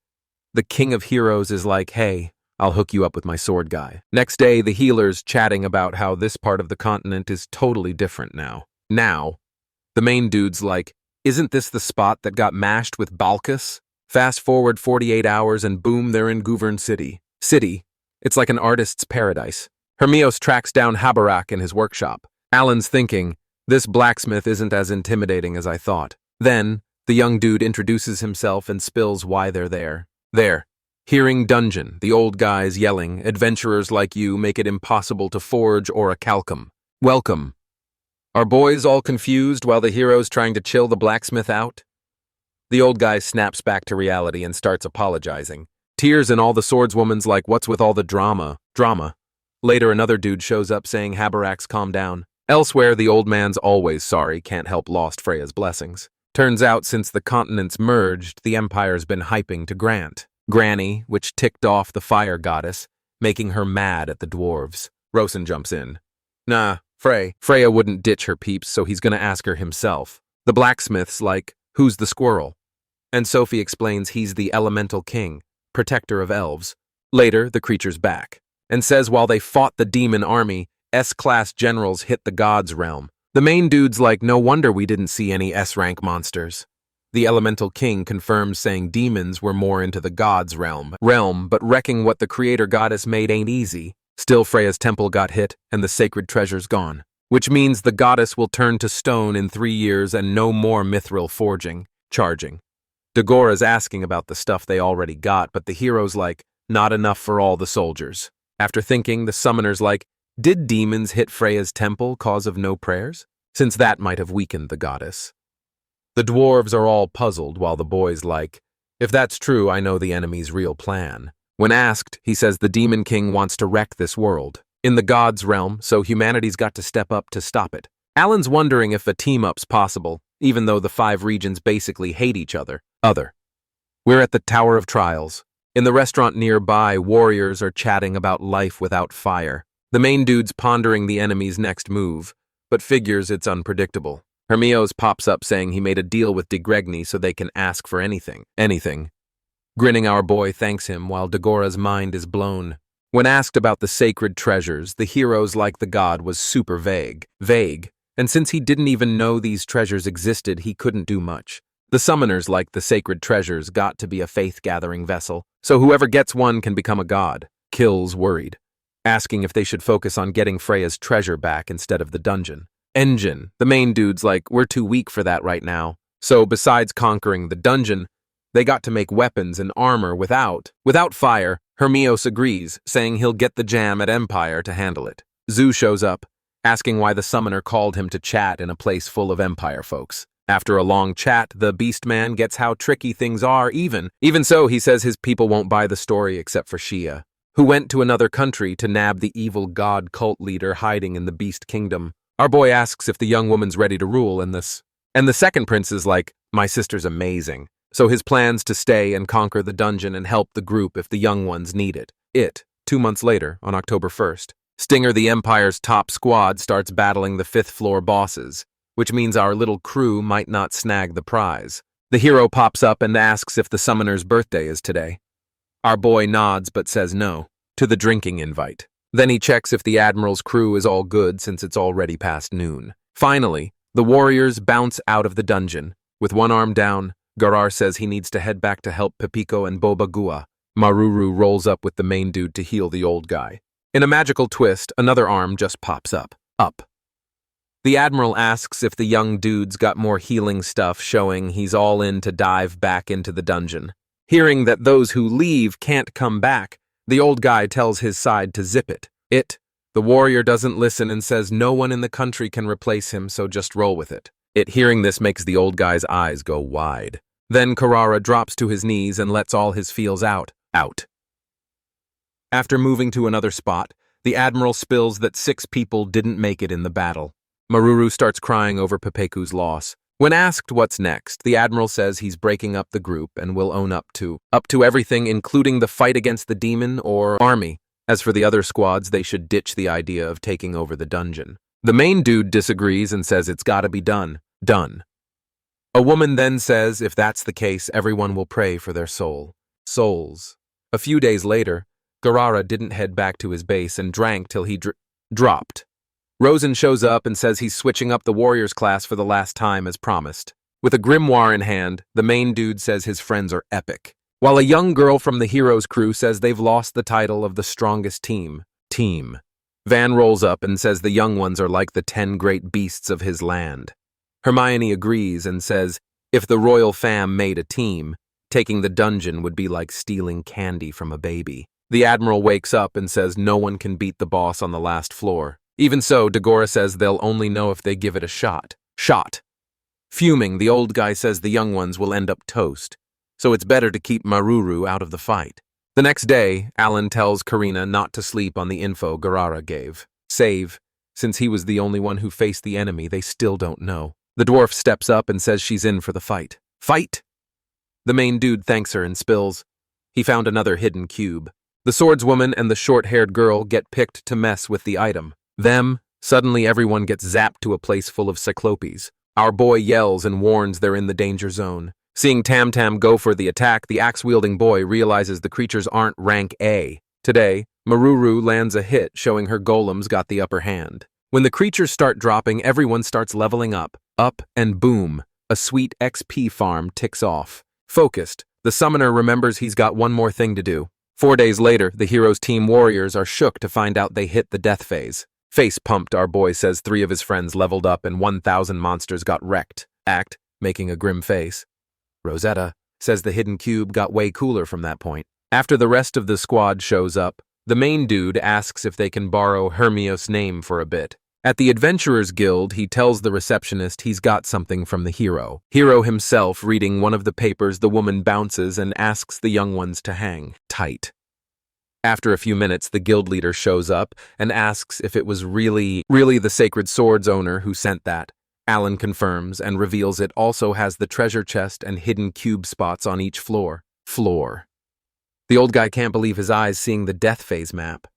The King of Heroes is like, "Hey, I'll hook you up with my sword guy." Next day, the healers chatting about how this part of the continent is totally different now. The main dude's like, "Isn't this the spot that got mashed with Balkus?" Fast forward 48 hours and boom, they're in Gouvern City. It's like an artist's paradise. Hermios tracks down Habarak in his workshop. Alan's thinking, this blacksmith isn't as intimidating as I thought. Then, the young dude introduces himself and spills why they're there. Hearing dungeon, the old guys yelling, "Adventurers like you make it impossible to forge orichalcum. Welcome." Are boys all confused while the hero's trying to chill the blacksmith out? The old guy snaps back to reality and starts apologizing. Tears and all the swordswoman's like, "What's with all the drama?" Later, another dude shows up saying Habarak's calm down. Elsewhere, the old man's always sorry, can't help lost Freya's blessings. Turns out, since the continents merged, the Empire's been hyping to Grant. Granny, which ticked off the fire goddess, making her mad at the dwarves. Rosen jumps in. "Nah, Freya wouldn't ditch her peeps, so he's gonna ask her himself." The blacksmith's like, "Who's the squirrel?" And Sophie explains he's the elemental king, protector of elves. Later, the creature's back, and says while they fought the demon army, S-class generals hit the gods' realm. The main dude's like, "No wonder we didn't see any S-rank monsters." The elemental king confirms saying demons were more into the gods' realm, but wrecking what the creator goddess made ain't easy. Still, Freya's temple got hit, and the sacred treasure's gone, which means the goddess will turn to stone in 3 years and no more mithril forging. Charging. Dagora's asking about the stuff they already got, but the hero's like, "Not enough for all the soldiers." After thinking, the summoner's like, "Did demons hit Freya's temple cause of no prayers? Since that might have weakened the goddess." The dwarves are all puzzled while the boy's like, "If that's true, I know the enemy's real plan." When asked, he says the demon king wants to wreck this world in the gods' realm, so humanity's got to step up to stop it. Alan's wondering if a team-up's possible, even though the 5 regions basically hate each other. We're at the Tower of Trials. In the restaurant nearby, warriors are chatting about life without fire. The main dude's pondering the enemy's next move, but figures it's unpredictable. Hermios pops up saying he made a deal with de Gregny so they can ask for anything. Grinning, our boy thanks him while Dagora's mind is blown. When asked about the sacred treasures, the hero's like the god was super vague, and since he didn't even know these treasures existed, he couldn't do much. The summoners, like the sacred treasures, got to be a faith-gathering vessel, so whoever gets one can become a god. Kills worried, asking if they should focus on getting Freya's treasure back instead of the dungeon. Engine, the main dude's like, we're too weak for that right now. So besides conquering the dungeon, they got to make weapons and armor without fire. Hermios agrees, saying he'll get the jam at Empire to handle it. Zu shows up, asking why the summoner called him to chat in a place full of Empire folks. After a long chat, the beast man gets how tricky things are even so, he says his people won't buy the story except for Shia, who went to another country to nab the evil god cult leader hiding in the beast kingdom. Our boy asks if the young woman's ready to rule in this. And the second prince is like, my sister's amazing. So his plans to stay and conquer the dungeon and help the group if the young ones need it. 2 months later, on October 1st, Stinger, the Empire's top squad, starts battling the 5th floor bosses, which means our little crew might not snag the prize. The hero pops up and asks if the summoner's birthday is today. Our boy nods but says no to the drinking invite. Then he checks if the Admiral's crew is all good since it's already past noon. Finally, the warriors bounce out of the dungeon. With one arm down, Garar says he needs to head back to help Pepiko and Bobagua. Maruru rolls up with the main dude to heal the old guy. In a magical twist, another arm just pops up. The Admiral asks if the young dude's got more healing stuff, showing he's all in to dive back into the dungeon. Hearing that those who leave can't come back, the old guy tells his side to zip it. The warrior doesn't listen and says no one in the country can replace him, so just roll with it. Hearing this makes the old guy's eyes go wide. Then Karara drops to his knees and lets all his feels out. After moving to another spot, the Admiral spills that 6 people didn't make it in the battle. Maruru starts crying over Pepeku's loss. When asked what's next, the Admiral says he's breaking up the group and will own up to everything, including the fight against the demon or army. As for the other squads, they should ditch the idea of taking over the dungeon. The main dude disagrees and says it's gotta be done. A woman then says if that's the case, everyone will pray for their souls. A few days later, Garara didn't head back to his base and drank till he dropped. Rosen shows up and says he's switching up the warriors class for the last time as promised. With a grimoire in hand, the main dude says his friends are epic, while a young girl from the hero's crew says they've lost the title of the strongest team. Van rolls up and says the young ones are like the 10 great beasts of his land. Hermione agrees and says if the royal fam made a team, taking the dungeon would be like stealing candy from a baby. The Admiral wakes up and says no one can beat the boss on the last floor. Even so, Dagora says they'll only know if they give it a shot. Fuming, the old guy says the young ones will end up toast, so it's better to keep Maruru out of the fight. The next day, Alan tells Karina not to sleep on the info Garara gave. Since he was the only one who faced the enemy, they still don't know. The dwarf steps up and says she's in for the fight. The main dude thanks her and spills. He found another hidden cube. The swordswoman and the short-haired girl get picked to mess with the item. Suddenly everyone gets zapped to a place full of cyclopes. Our boy yells and warns they're in the danger zone. Seeing Tam Tam go for the attack, the axe-wielding boy realizes the creatures aren't rank A. Today, Maruru lands a hit showing her golems got the upper hand. When the creatures start dropping, everyone starts leveling up, and boom, a sweet XP farm ticks off. Focused, the summoner remembers he's got one more thing to do. 4 days later, the hero's team warriors are shook to find out they hit the death phase. Face pumped, our boy says 3 of his friends leveled up and 1,000 monsters got wrecked. Making a grim face. Rosetta says the hidden cube got way cooler from that point. After the rest of the squad shows up, the main dude asks if they can borrow Hermios' name for a bit. At the Adventurers Guild, he tells the receptionist he's got something from the hero. Hero himself reading one of the papers, the woman bounces and asks the young ones to hang tight. After a few minutes, the guild leader shows up and asks if it was really the Sacred Sword's owner who sent that. Alan confirms and reveals it also has the treasure chest and hidden cube spots on each floor. The old guy can't believe his eyes seeing the death phase map.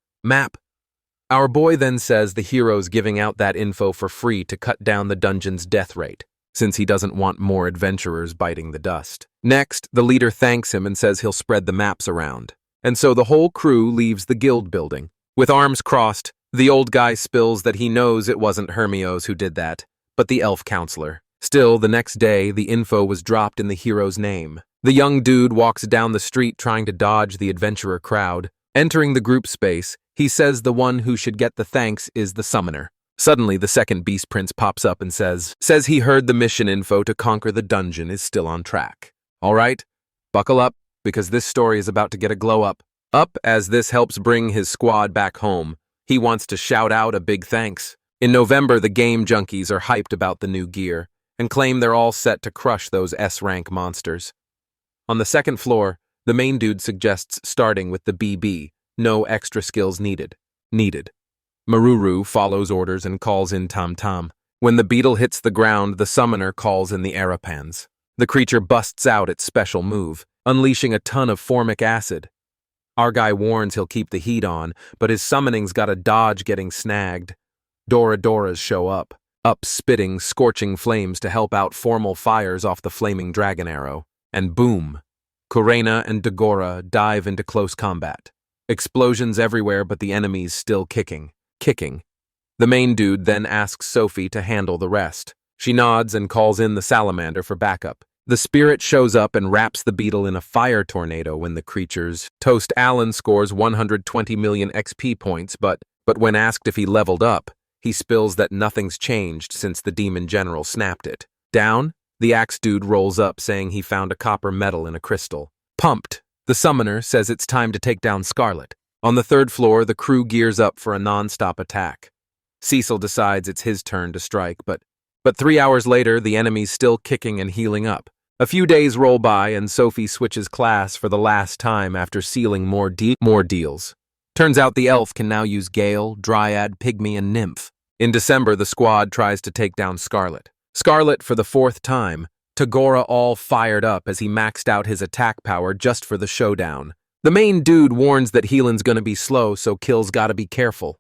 Our boy then says the hero's giving out that info for free to cut down the dungeon's death rate, since he doesn't want more adventurers biting the dust. Next, the leader thanks him and says he'll spread the maps around. And so the whole crew leaves the guild building. With arms crossed, the old guy spills that he knows it wasn't Hermios who did that, but the elf counselor. Still, the next day, the info was dropped in the hero's name. The young dude walks down the street trying to dodge the adventurer crowd. Entering the group space, he says the one who should get the thanks is the summoner. Suddenly, the second Beast Prince pops up and says he heard the mission info to conquer the dungeon is still on track. All right, buckle up, because this story is about to get a glow up. As this helps bring his squad back home. He wants to shout out a big thanks. In November, the game junkies are hyped about the new gear and claim they're all set to crush those S-rank monsters. On the second floor, the main dude suggests starting with the BB, no extra skills needed. Maruru follows orders and calls in Tam Tam. When the beetle hits the ground, the summoner calls in the Arapans. The creature busts out its special move, unleashing a ton of formic acid. Our guy warns he'll keep the heat on, but his summoning's gotta dodge getting snagged. Doras show up, spitting scorching flames to help out formal fires off the flaming dragon arrow. And boom! Kurena and Dagora dive into close combat. Explosions everywhere, but the enemies still kicking. The main dude then asks Sophie to handle the rest. She nods and calls in the salamander for backup. The spirit shows up and wraps the beetle in a fire tornado when the creatures toast. Alan scores 120 million XP points, but when asked if he leveled up, he spills that nothing's changed since the demon general snapped it. Down, the axe dude rolls up saying he found a copper medal in a crystal. Pumped, the summoner says it's time to take down Scarlet. On the third floor, the crew gears up for a non-stop attack. Cecil decides it's his turn to strike, but 3 hours later, the enemy's still kicking and healing up. A few days roll by and Sophie switches class for the last time after sealing more deals. Turns out the elf can now use Gale, Dryad, Pygmy, and Nymph. In December, the squad tries to take down Scarlet. Scarlet for the fourth time, Tagora all fired up as he maxed out his attack power just for the showdown. The main dude warns that healing's gonna be slow, so kills gotta be careful.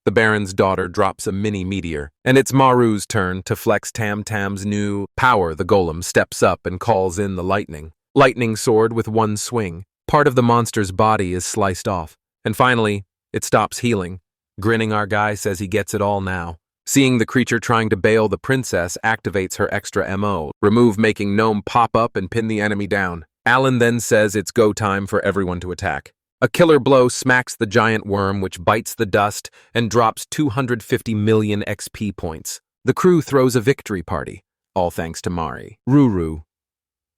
The Baron's daughter drops a mini meteor, and it's Maru's turn to flex Tam Tam's new power. The golem steps up and calls in the lightning sword with one swing. Part of the monster's body is sliced off, and finally, it stops healing. Grinning, our guy says he gets it all now. Seeing the creature trying to bail the princess activates her extra MO, remove making gnome pop up and pin the enemy down. Alan then says it's go time for everyone to attack. A killer blow smacks the giant worm, which bites the dust and drops 250 million XP points. The crew throws a victory party, all thanks to Mari. Ruru.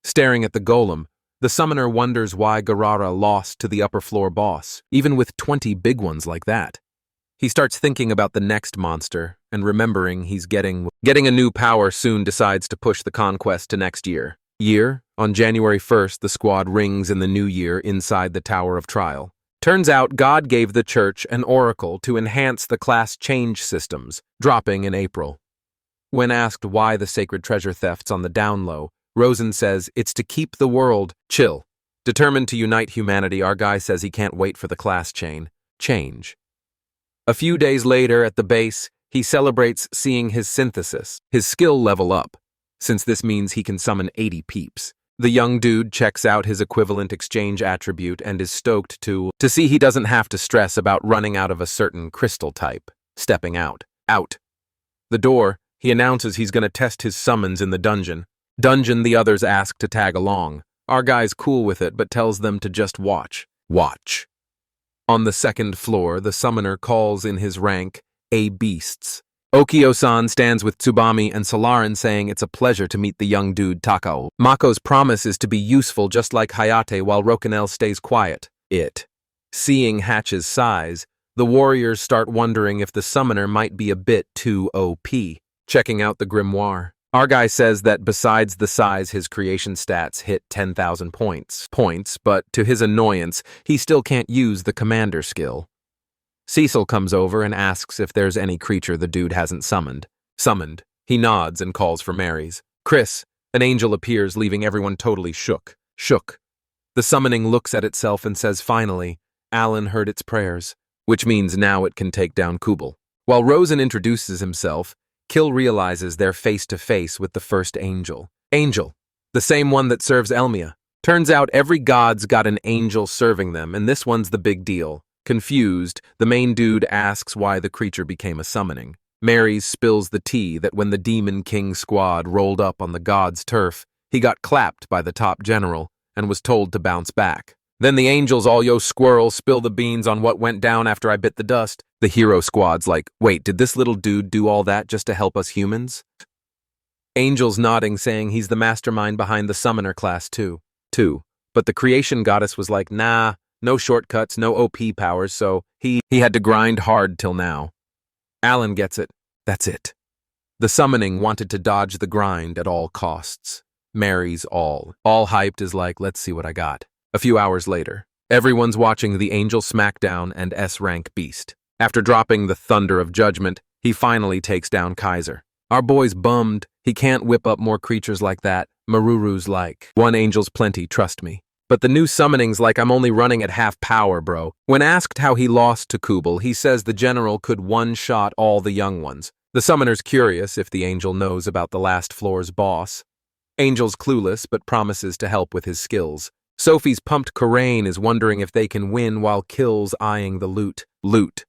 Staring at the golem, the summoner wonders why Garara lost to the upper floor boss, even with 20 big ones like that. He starts thinking about the next monster, and remembering he's getting a new power soon decides to push the conquest to next year. On January 1st, the squad rings in the new year inside the Tower of Trial. Turns out God gave the church an oracle to enhance the class change systems, dropping in April. When asked why the sacred treasure thefts on the down low, Rosen says it's to keep the world chill. Determined to unite humanity, our guy says he can't wait for the class change. A few days later at the base, he celebrates seeing his synthesis, his skill level up, since this means he can summon 80 peeps. The young dude checks out his equivalent exchange attribute and is stoked to see he doesn't have to stress about running out of a certain crystal type. Stepping out. The door, he announces he's going to test his summons in the dungeon. The others ask to tag along. Our guy's cool with it but tells them to just watch. On the second floor, the summoner calls in his rank, A Beasts. Okio-san stands with Tsubami and Solarin saying it's a pleasure to meet the young dude Takao. Mako's promise is to be useful just like Hayate while Rokanel stays quiet. Seeing Hatch's size, the warriors start wondering if the summoner might be a bit too OP. Checking out the grimoire. Our guy says that besides the size, his creation stats hit 10,000 points, but to his annoyance, he still can't use the commander skill. Cecil comes over and asks if there's any creature the dude hasn't summoned. He nods and calls for Mary's. Chris, an angel appears, leaving everyone totally shook. The summoning looks at itself and says finally, Alan heard its prayers, which means now it can take down Kubel. While Rosen introduces himself, Kill realizes they're face-to-face with the first angel. The same one that serves Elmia. Turns out every god's got an angel serving them, and this one's the big deal. Confused, the main dude asks why the creature became a summoning. Mary's spills the tea that when the Demon King squad rolled up on the god's turf, he got clapped by the top general and was told to bounce back. Then the angels all yo squirrel spill the beans on what went down after I bit the dust. The hero squad's like, wait, did this little dude do all that just to help us humans? Angels nodding, saying he's the mastermind behind the summoner class too. But the creation goddess was like, nah, no shortcuts, no OP powers, so he had to grind hard till now. Alan gets it. That's it. The summoning wanted to dodge the grind at all costs. Mary's all hyped is like, let's see what I got. A few hours later, everyone's watching the Angel Smackdown and S-Rank Beast. After dropping the Thunder of Judgment, he finally takes down Kaiser. Our boy's bummed. He can't whip up more creatures like that. Maruru's like, one angel's plenty, trust me. But the new summoning's like, I'm only running at half power, bro. When asked how he lost to Kubel, he says the general could one-shot all the young ones. The summoner's curious if the angel knows about the last floor's boss. Angel's clueless, but promises to help with his skills. Sophie's pumped Coraine is wondering if they can win while Kill's eyeing the loot.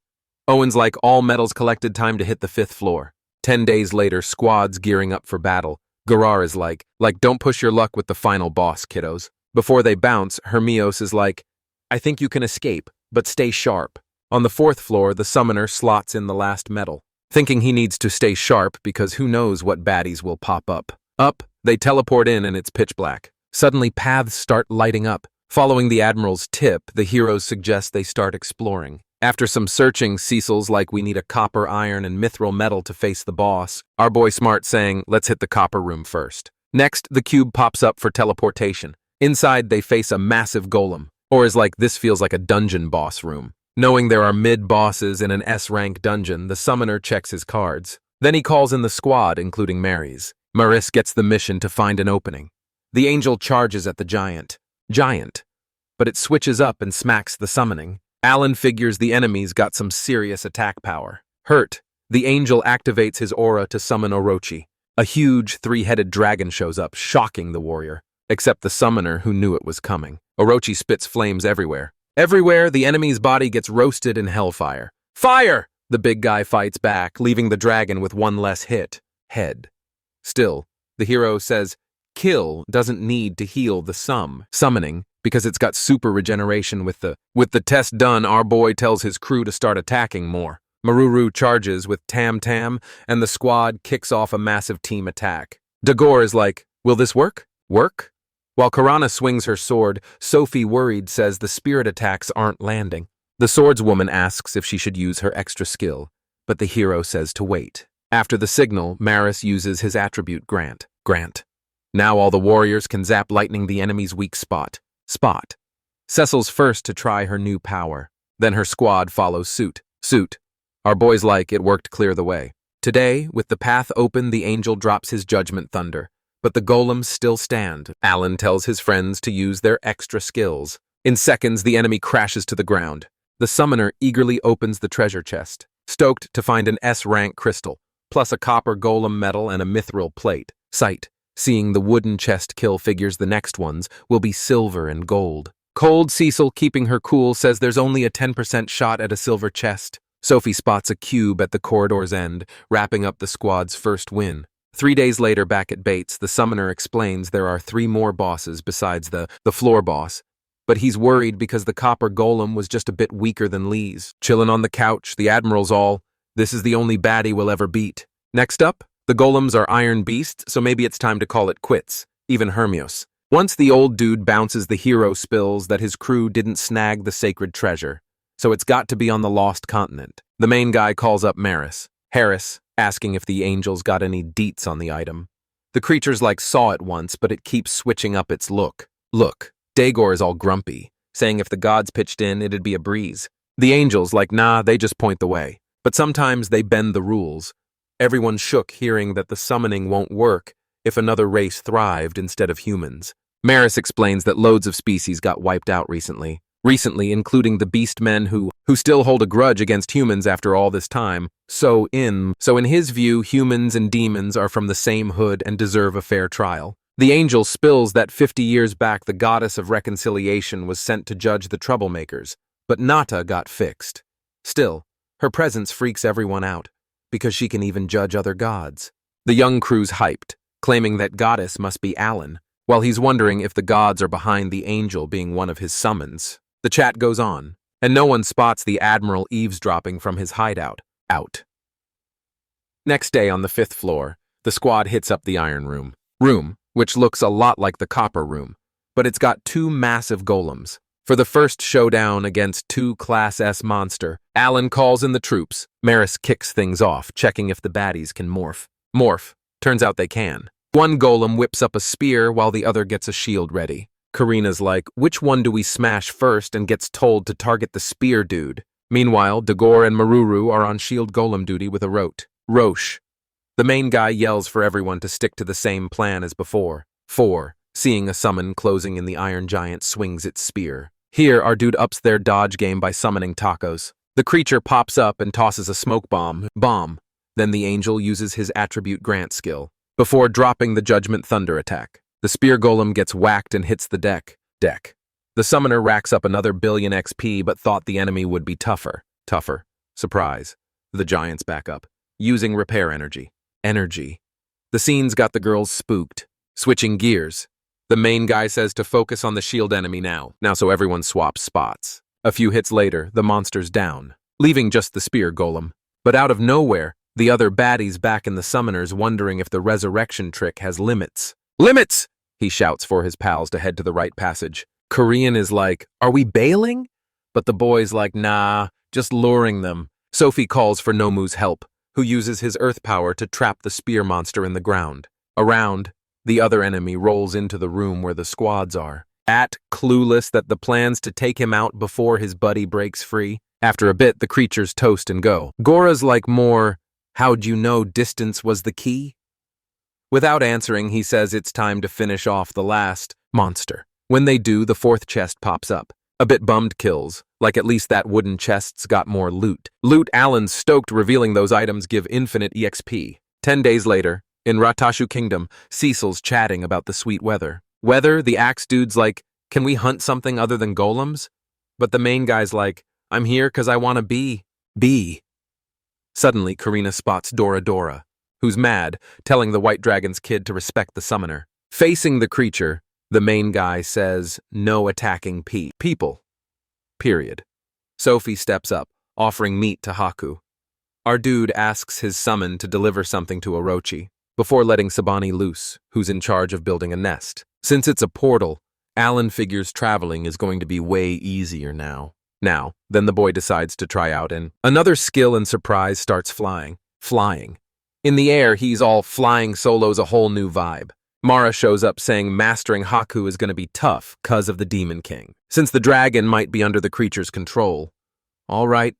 Owen's like, all medals collected, time to hit the 5th floor. 10 days later, squad's gearing up for battle. Garar is like, don't push your luck with the final boss, kiddos. Before they bounce, Hermios is like, I think you can escape, but stay sharp. On the 4th floor, the summoner slots in the last medal, thinking he needs to stay sharp because who knows what baddies will pop up. They teleport in and it's pitch black. Suddenly, paths start lighting up. Following the Admiral's tip, the heroes suggest they start exploring. After some searching, Cecil's like, we need a copper, iron, and mithril metal to face the boss. Our boy Smart saying, let's hit the copper room first. Next, the cube pops up for teleportation. Inside, they face a massive golem. Or is like, this feels like a dungeon boss room. Knowing there are mid-bosses in an S-rank dungeon, the summoner checks his cards. Then he calls in the squad, including Mary's. Maris gets the mission to find an opening. The angel charges at the giant, but it switches up and smacks the summoning. Alan figures the enemy's got some serious attack power. Hurt, the angel activates his aura to summon Orochi. A huge 3-headed dragon shows up, shocking the warrior, except the summoner who knew it was coming. Orochi spits flames everywhere. Everywhere, the enemy's body gets roasted in hellfire. Fire! The big guy fights back, leaving the dragon with one less hit. Head. Still, the hero says, Kill doesn't need to heal the summoning because it's got super regeneration with the test done. Our boy tells his crew to start attacking more. Maruru charges with Tam Tam and the squad kicks off a massive team attack. Dagor is like, will this work? While Karana swings her sword, Sophie worried says the spirit attacks aren't landing. The swordswoman asks if she should use her extra skill, but the hero says to wait. After the signal, Maris uses his attribute Grant. Now all the warriors can zap lightning the enemy's weak spot. Cecil's first to try her new power. Then her squad follows suit. Our boys like, it worked, clear the way. Today, with the path open, the angel drops his judgment thunder. But the golems still stand. Alan tells his friends to use their extra skills. In seconds, the enemy crashes to the ground. The summoner eagerly opens the treasure chest, stoked to find an S-rank crystal, plus a copper golem medal and a mithril plate. Seeing the wooden chest kill figures the next ones will be silver and gold. Cold Cecil, keeping her cool, says there's only a 10% shot at a silver chest. Sophie spots a cube at the corridor's end, wrapping up the squad's first win. 3 days later, back at Bates, the summoner explains there are 3 more bosses besides the floor boss. But he's worried because the copper golem was just a bit weaker than Lee's. Chillin' on the couch, the Admiral's all, this is the only baddie we'll ever beat. Next up, the golems are iron beasts, so maybe it's time to call it quits. Even Hermios. Once the old dude bounces, the hero spills that his crew didn't snag the sacred treasure, so it's got to be on the lost continent. The main guy calls up Harris, asking if the angels got any deets on the item. The creature's like saw it once, but it keeps switching up its look. Dagor is all grumpy, saying if the gods pitched in, it'd be a breeze. The angels like, nah, they just point the way. But sometimes they bend the rules. Everyone shook hearing that the summoning won't work if another race thrived instead of humans. Maris explains that loads of species got wiped out recently, including the beastmen who still hold a grudge against humans after all this time. So in his view, humans and demons are from the same hood and deserve a fair trial. The angel spills that 50 years back the goddess of reconciliation was sent to judge the troublemakers, but Nata got fixed. Still, her presence freaks everyone out. because she can even judge other gods. The young crew's hyped, claiming that goddess must be Alan, while he's wondering if the gods are behind the angel being one of his summons. The chat goes on, and no one spots the admiral eavesdropping from his hideout. Out. Next day on the 5th floor, the squad hits up the iron room, which looks a lot like the copper room, but it's got 2 massive golems. For the first showdown against 2 Class S monster, Alan calls in the troops. Maris kicks things off, checking if the baddies can morph. Turns out they can. One golem whips up a spear while the other gets a shield ready. Karina's like, which one do we smash first, and gets told to target the spear dude. Meanwhile, Dagor and Maruru are on shield golem duty with a Roche. The main guy yells for everyone to stick to the same plan as before. 4. Seeing a summon closing in, the iron giant swings its spear. Here, our dude ups their dodge game by summoning tacos. The creature pops up and tosses a smoke bomb. Then the angel uses his attribute grant skill, before dropping the Judgment Thunder attack. The spear golem gets whacked and hits the deck. The summoner racks up another billion XP but thought the enemy would be tougher. Surprise. The giants back up, using repair energy. The scene's got the girls spooked. Switching gears. The main guy says to focus on the shield enemy now so everyone swaps spots. A few hits later, the monster's down, leaving just the spear golem. But out of nowhere, the other baddies back in the summoners wondering if the resurrection trick has limits. Limits! He shouts for his pals to head to the right passage. Korean is like, are we bailing? But the boy's like, nah, just luring them. Sophie calls for Nomu's help, who uses his earth power to trap the spear monster in the ground. Around, the other enemy rolls into the room where the squads are. Clueless that the plan's to take him out before his buddy breaks free. After a bit, the creatures toast and go. Gora's like more, how'd you know distance was the key? Without answering, he says it's time to finish off the last monster. When they do, the 4th chest pops up. A bit bummed kills, like at least that wooden chest's got more loot. Alan's stoked, revealing those items give infinite EXP. 10 days later, in Ratashu Kingdom, Cecil's chatting about the sweet weather. The axe dude's like, can we hunt something other than golems? But the main guy's like, I'm here because I want to be. Suddenly, Karina spots Dora, who's mad, telling the White Dragon's kid to respect the summoner. Facing the creature, the main guy says, no attacking people. Period. Sophie steps up, offering meat to Haku. Our dude asks his summon to deliver something to Orochi, before letting Sabani loose, who's in charge of building a nest. Since it's a portal, Alan figures traveling is going to be way easier now. Then the boy decides to try out, and another skill and surprise starts flying. In the air, he's all flying solos, a whole new vibe. Mara shows up saying mastering Haku is going to be tough cause of the Demon King, since the dragon might be under the creature's control. All right,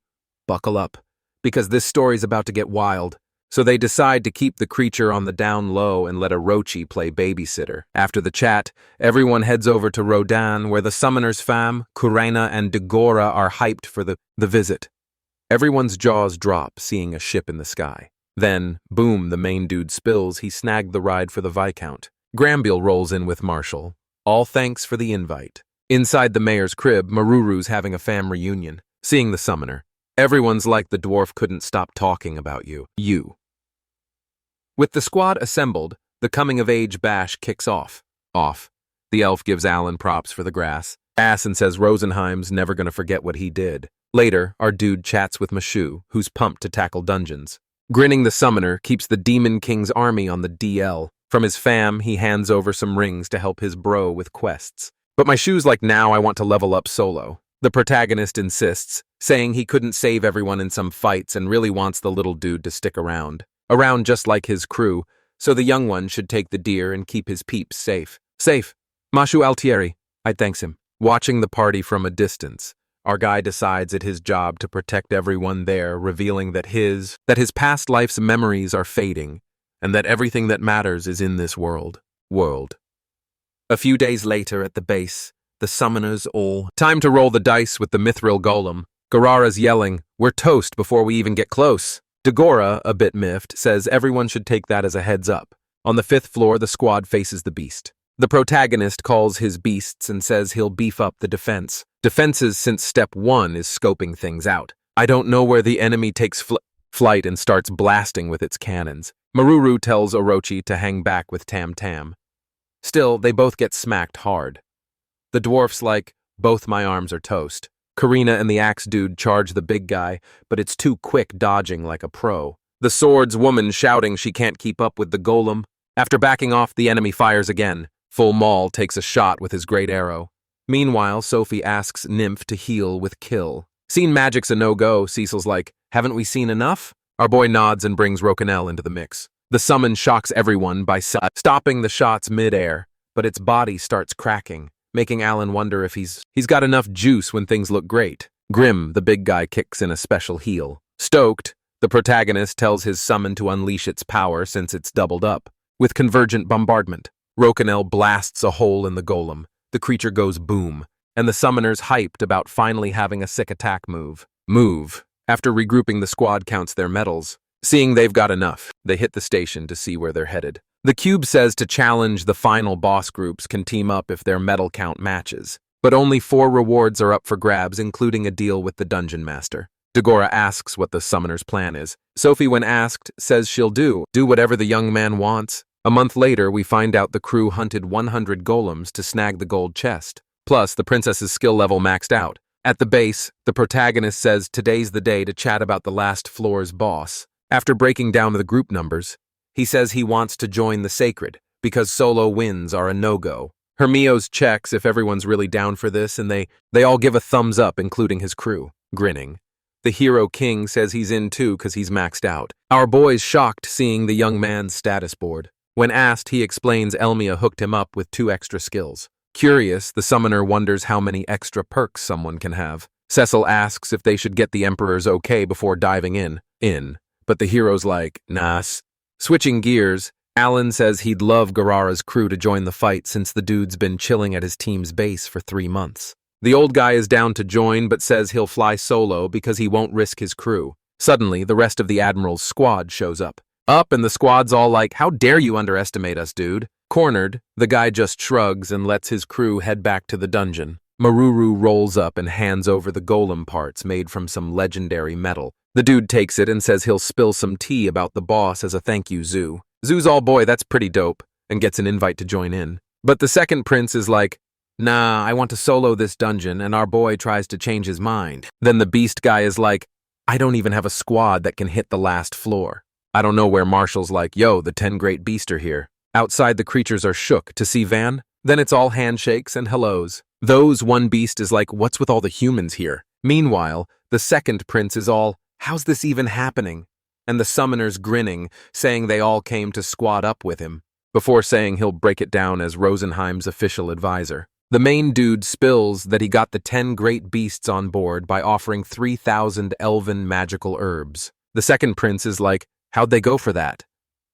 buckle up, because this story's about to get wild. So they decide to keep the creature on the down low and let Orochi play babysitter. After the chat, everyone heads over to Rodan, where the summoners fam, Kurena and Dagora are hyped for the visit. Everyone's jaws drop seeing a ship in the sky. Then, boom, the main dude spills. He snagged the ride for the Viscount. Grambiel rolls in with Marshall. All thanks for the invite. Inside the mayor's crib, Maruru's having a fam reunion. Seeing the summoner, everyone's like, the dwarf couldn't stop talking about you. With the squad assembled, the coming-of-age bash kicks off. The elf gives Alan props for the grass, and says Rosenheim's never gonna forget what he did. Later, our dude chats with Mashu, who's pumped to tackle dungeons. Grinning, the summoner keeps the Demon King's army on the DL. From his fam, he hands over some rings to help his bro with quests. But Mashu's like, now I want to level up solo. The protagonist insists, saying he couldn't save everyone in some fights and really wants the little dude to stick around just like his crew, so the young one should take the deer and keep his peeps safe. Mashu Altieri, I thanks him. Watching the party from a distance, our guy decides it his job to protect everyone there, revealing that his past life's memories are fading, and that everything that matters is in this world. A few days later at the base, the summoners all time to roll the dice with the mithril golem. Garara's yelling, we're toast before we even get close. Dagora, a bit miffed, says everyone should take that as a heads up. On the 5th floor, the squad faces the beast. The protagonist calls his beasts and says he'll beef up the defenses since step 1 is scoping things out. I don't know where the enemy takes flight and starts blasting with its cannons. Maruru tells Orochi to hang back with Tam Tam. Still, they both get smacked hard. The dwarf's like, both my arms are toast. Karina and the axe dude charge the big guy, but it's too quick dodging like a pro. The sword's woman shouting she can't keep up with the golem. After backing off, the enemy fires again. Full Maul takes a shot with his great arrow. Meanwhile, Sophie asks Nymph to heal with kill. Scene magic's a no-go. Cecil's like, haven't we seen enough? Our boy nods and brings Rocanel into the mix. The summon shocks everyone by stopping the shots mid-air, but its body starts cracking, making Alan wonder if he's got enough juice when things look great. Grim, the big guy, kicks in a special heal. Stoked, the protagonist tells his summon to unleash its power since it's doubled up. With convergent bombardment, Rocanel blasts a hole in the golem. The creature goes boom, and the summoner's hyped about finally having a sick attack move. After regrouping, the squad counts their medals. Seeing they've got enough, they hit the station to see where they're headed. The cube says to challenge the final boss groups can team up if their medal count matches. But only 4 rewards are up for grabs, including a deal with the dungeon master. Dagora asks what the summoner's plan is. Sophie, when asked, says she'll do whatever the young man wants. A month later, we find out the crew hunted 100 golems to snag the gold chest. Plus, the princess's skill level maxed out. At the base, the protagonist says today's the day to chat about the last floor's boss. After breaking down the group numbers, he says he wants to join the Sacred, because solo wins are a no-go. Hermios checks if everyone's really down for this, and they all give a thumbs up, including his crew, grinning. The hero king says he's in too because he's maxed out. Our boy's shocked seeing the young man's status board. When asked, he explains Elmia hooked him up with 2 extra skills. Curious, the summoner wonders how many extra perks someone can have. Cecil asks if they should get the Emperor's okay before diving in. But the hero's like, nah. Switching gears, Alan says he'd love Garara's crew to join the fight since the dude's been chilling at his team's base for 3 months. The old guy is down to join but says he'll fly solo because he won't risk his crew. Suddenly, the rest of the Admiral's squad shows up. And the squad's all like, how dare you underestimate us, dude? Cornered, the guy just shrugs and lets his crew head back to the dungeon. Maruru rolls up and hands over the golem parts made from some legendary metal. The dude takes it and says he'll spill some tea about the boss as a thank you, Zoo. Zoo's all boy, that's pretty dope, and gets an invite to join in. But the second prince is like, nah, I want to solo this dungeon, and our boy tries to change his mind. Then the beast guy is like, I don't even have a squad that can hit the last floor. I don't know where Marshall's like, yo, the 10 great beast are here. Outside, the creatures are shook to see Van. Then it's all handshakes and hellos. One beast is like, what's with all the humans here? Meanwhile, the second prince is all, how's this even happening? And the summoner's grinning, saying they all came to squad up with him, before saying he'll break it down as Rosenheim's official advisor. The main dude spills that he got the 10 great beasts on board by offering 3,000 elven magical herbs. The second prince is like, how'd they go for that?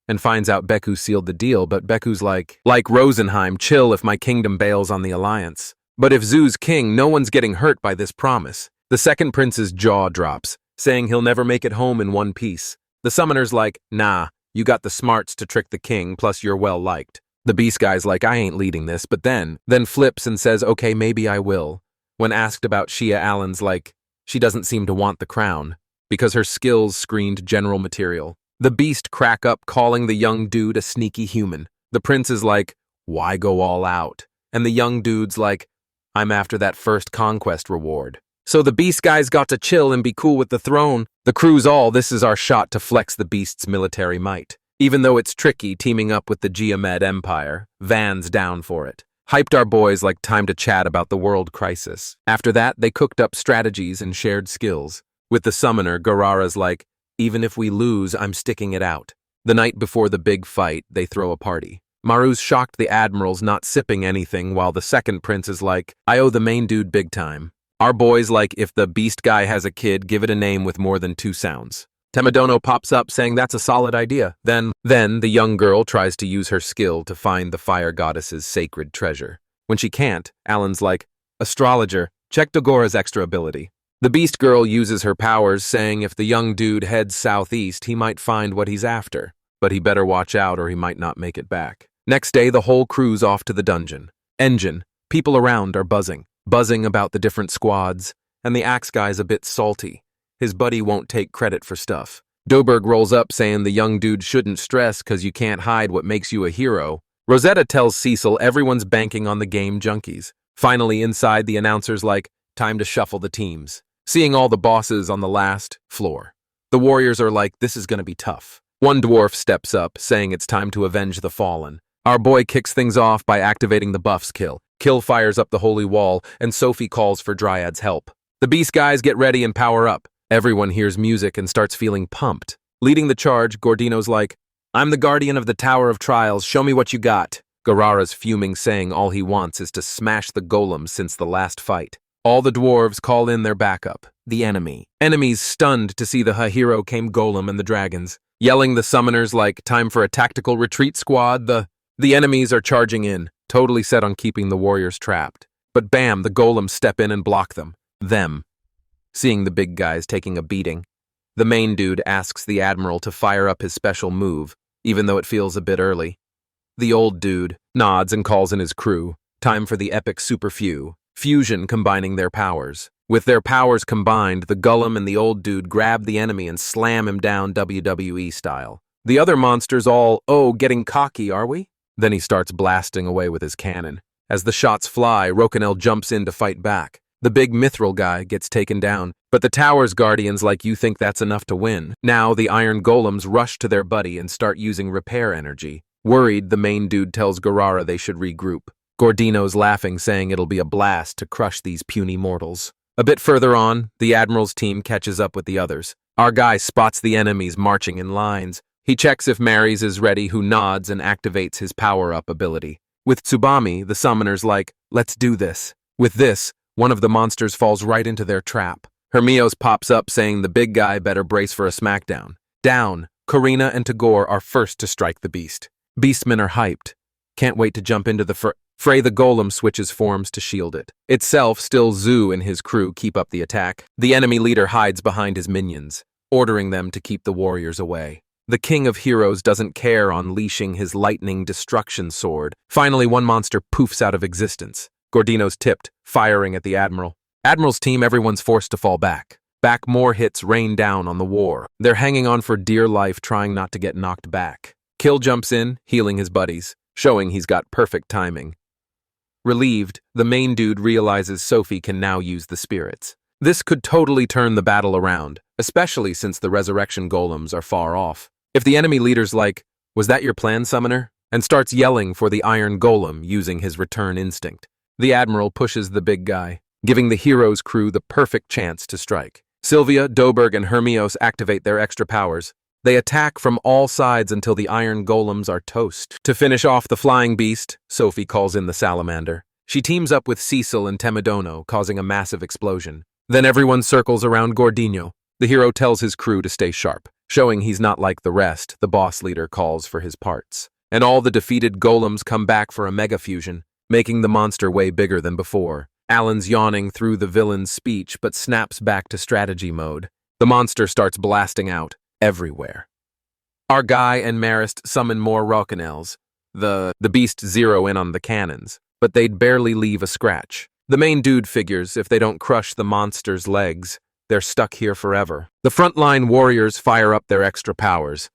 And finds out Beku sealed the deal, but Beku's like Rosenheim, chill if my kingdom bails on the alliance. But if Zoo's king, no one's getting hurt by this promise. The second prince's jaw drops, saying he'll never make it home in one piece. The summoner's like, nah, you got the smarts to trick the king, plus you're well liked. The beast guy's like, I ain't leading this, but then flips and says, okay, maybe I will. When asked about Shia, Allen's like, she doesn't seem to want the crown, because her skills screened general material. The beast crack up, calling the young dude a sneaky human. The prince is like, why go all out? And the young dude's like, I'm after that first conquest reward. So the beast guy's got to chill and be cool with the throne. The crew's all, this is our shot to flex the beast's military might. Even though it's tricky teaming up with the Geomed Empire, Van's down for it. Hyped our boys like time to chat about the world crisis. After that, they cooked up strategies and shared skills. With the summoner, Garara's like, even if we lose, I'm sticking it out. The night before the big fight, they throw a party. Maru's shocked the admiral's not sipping anything, while the second prince is like, I owe the main dude big time. Our boy's like, if the beast guy has a kid, give it a name with more than 2 sounds. Temedono pops up saying that's a solid idea. Then the young girl tries to use her skill to find the fire goddess's sacred treasure. When she can't, Alan's like, astrologer, check Dagora's extra ability. The beast girl uses her powers, saying if the young dude heads southeast, he might find what he's after. But he better watch out or he might not make it back. Next day, the whole crew's off to the dungeon. People around are buzzing about the different squads, and the axe guy's a bit salty. His buddy won't take credit for stuff. Doberg rolls up saying the young dude shouldn't stress cause you can't hide what makes you a hero. Rosetta tells Cecil everyone's banking on the game junkies. Finally inside, the announcer's like, time to shuffle the teams. Seeing all the bosses on the last floor. The warriors are like, this is gonna be tough. One dwarf steps up, saying it's time to avenge the fallen. Our boy kicks things off by activating the buff's kill. Kill fires up the holy wall, and Sophie calls for Dryad's help. The beast guys get ready and power up. Everyone hears music and starts feeling pumped. Leading the charge, Gordino's like, I'm the guardian of the Tower of Trials, show me what you got. Garara's fuming, saying all he wants is to smash the golems since the last fight. All the dwarves call in their backup, the enemy. Enemies stunned to see the hero came golem and the dragons. Yelling the summoners like, time for a tactical retreat squad, the enemies are charging in, totally set on keeping the warriors trapped. But bam, the golems step in and block them. Seeing the big guys taking a beating, the main dude asks the admiral to fire up his special move, even though it feels a bit early. The old dude nods and calls in his crew. Time for the epic fusion combining their powers. With their powers combined, the golem and the old dude grab the enemy and slam him down WWE style. The other monsters all, oh, getting cocky, are we? Then he starts blasting away with his cannon. As the shots fly, Rokanel jumps in to fight back. The big mithril guy gets taken down, but the tower's guardians like you think that's enough to win. Now the iron golems rush to their buddy and start using repair energy. Worried, the main dude tells Garara they should regroup. Gordino's laughing, saying it'll be a blast to crush these puny mortals. A bit further on, the admiral's team catches up with the others. Our guy spots the enemies marching in lines. He checks if Mary's is ready, who nods and activates his power-up ability. With Tsubami, the summoner's like, let's do this. With this, one of the monsters falls right into their trap. Hermios pops up saying the big guy better brace for a smackdown. Down, Karina and Tagore are first to strike the beast. Beastmen are hyped. Can't wait to jump into the fray. The golem switches forms to shield it. Itself, still Zoo and his crew keep up the attack. The enemy leader hides behind his minions, ordering them to keep the warriors away. The king of heroes doesn't care, unleashing his lightning destruction sword. Finally, one monster poofs out of existence. Gordino's tipped, firing at the admiral. Admiral's team, everyone's forced to fall back. More hits rain down on the war. They're hanging on for dear life, trying not to get knocked back. Kill jumps in, healing his buddies, showing he's got perfect timing. Relieved, the main dude realizes Sophie can now use the spirits. This could totally turn the battle around, especially since the resurrection golems are far off. If the enemy leader's like, was that your plan, summoner? And starts yelling for the iron golem using his return instinct. The admiral pushes the big guy, giving the hero's crew the perfect chance to strike. Sylvia, Doberg, and Hermios activate their extra powers. They attack from all sides until the iron golems are toast. To finish off the flying beast, Sophie calls in the salamander. She teams up with Cecil and Temedono, causing a massive explosion. Then everyone circles around Gordino. The hero tells his crew to stay sharp, showing he's not like the rest. The boss leader calls for his parts. And all the defeated golems come back for a mega fusion, making the monster way bigger than before. Alan's yawning through the villain's speech, but snaps back to strategy mode. The monster starts blasting out everywhere. Our guy and Marist summon more Rokanels. The beasts zero in on the cannons, but they'd barely leave a scratch. The main dude figures if they don't crush the monster's legs, they're stuck here forever. The frontline warriors fire up their extra powers.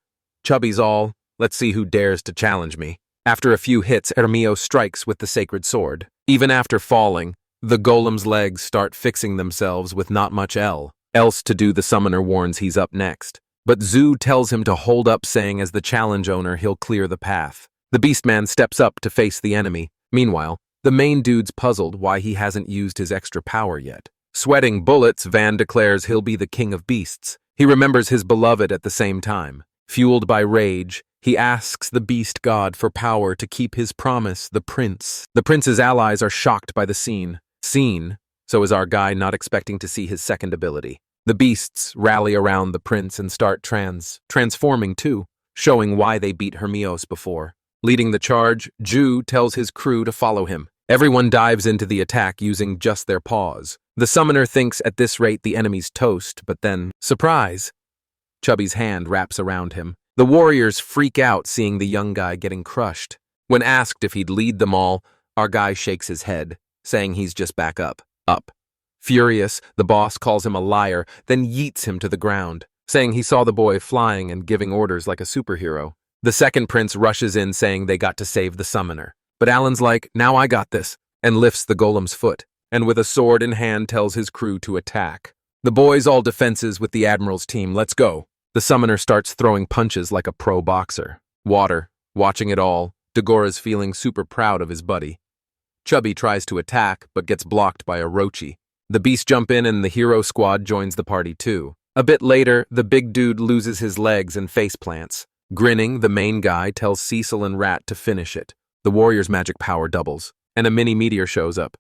Chubby's all, let's see who dares to challenge me. After a few hits, Hermio strikes with the sacred sword. Even after falling, the golem's legs start fixing themselves with not much else to do. The summoner warns he's up next. But Zoo tells him to hold up, saying as the challenge owner, he'll clear the path. The Beastman steps up to face the enemy. Meanwhile, the main dude's puzzled why he hasn't used his extra power yet. Sweating bullets, Van declares he'll be the king of beasts. He remembers his beloved at the same time. Fueled by rage, he asks the beast god for power to keep his promise, the prince. The prince's allies are shocked by the scene. So is our guy, not expecting to see his second ability. The beasts rally around the prince and start transforming too, showing why they beat Hermios before. Leading the charge, Ju tells his crew to follow him. Everyone dives into the attack using just their paws. The summoner thinks at this rate the enemy's toast, but then, surprise! Chubby's hand wraps around him. The warriors freak out seeing the young guy getting crushed. When asked if he'd lead them all, our guy shakes his head, saying he's just back up. Furious, the boss calls him a liar, then yeets him to the ground. saying he saw the boy flying and giving orders like a superhero. The second prince rushes in saying they got to save the summoner. But Alan's like, now I got this, and lifts the golem's foot, and with a sword in hand tells his crew to attack. The boys all defenses with the admiral's team, let's go. The summoner starts throwing punches like a pro boxer. Water, watching it all, Dagora's feeling super proud of his buddy. Chubby tries to attack, but gets blocked by Orochi. The beasts jump in and the hero squad joins the party too. A bit later, the big dude loses his legs and face plants. Grinning, the main guy tells Cecil and Rat to finish it. The warrior's magic power doubles, and a mini meteor shows up.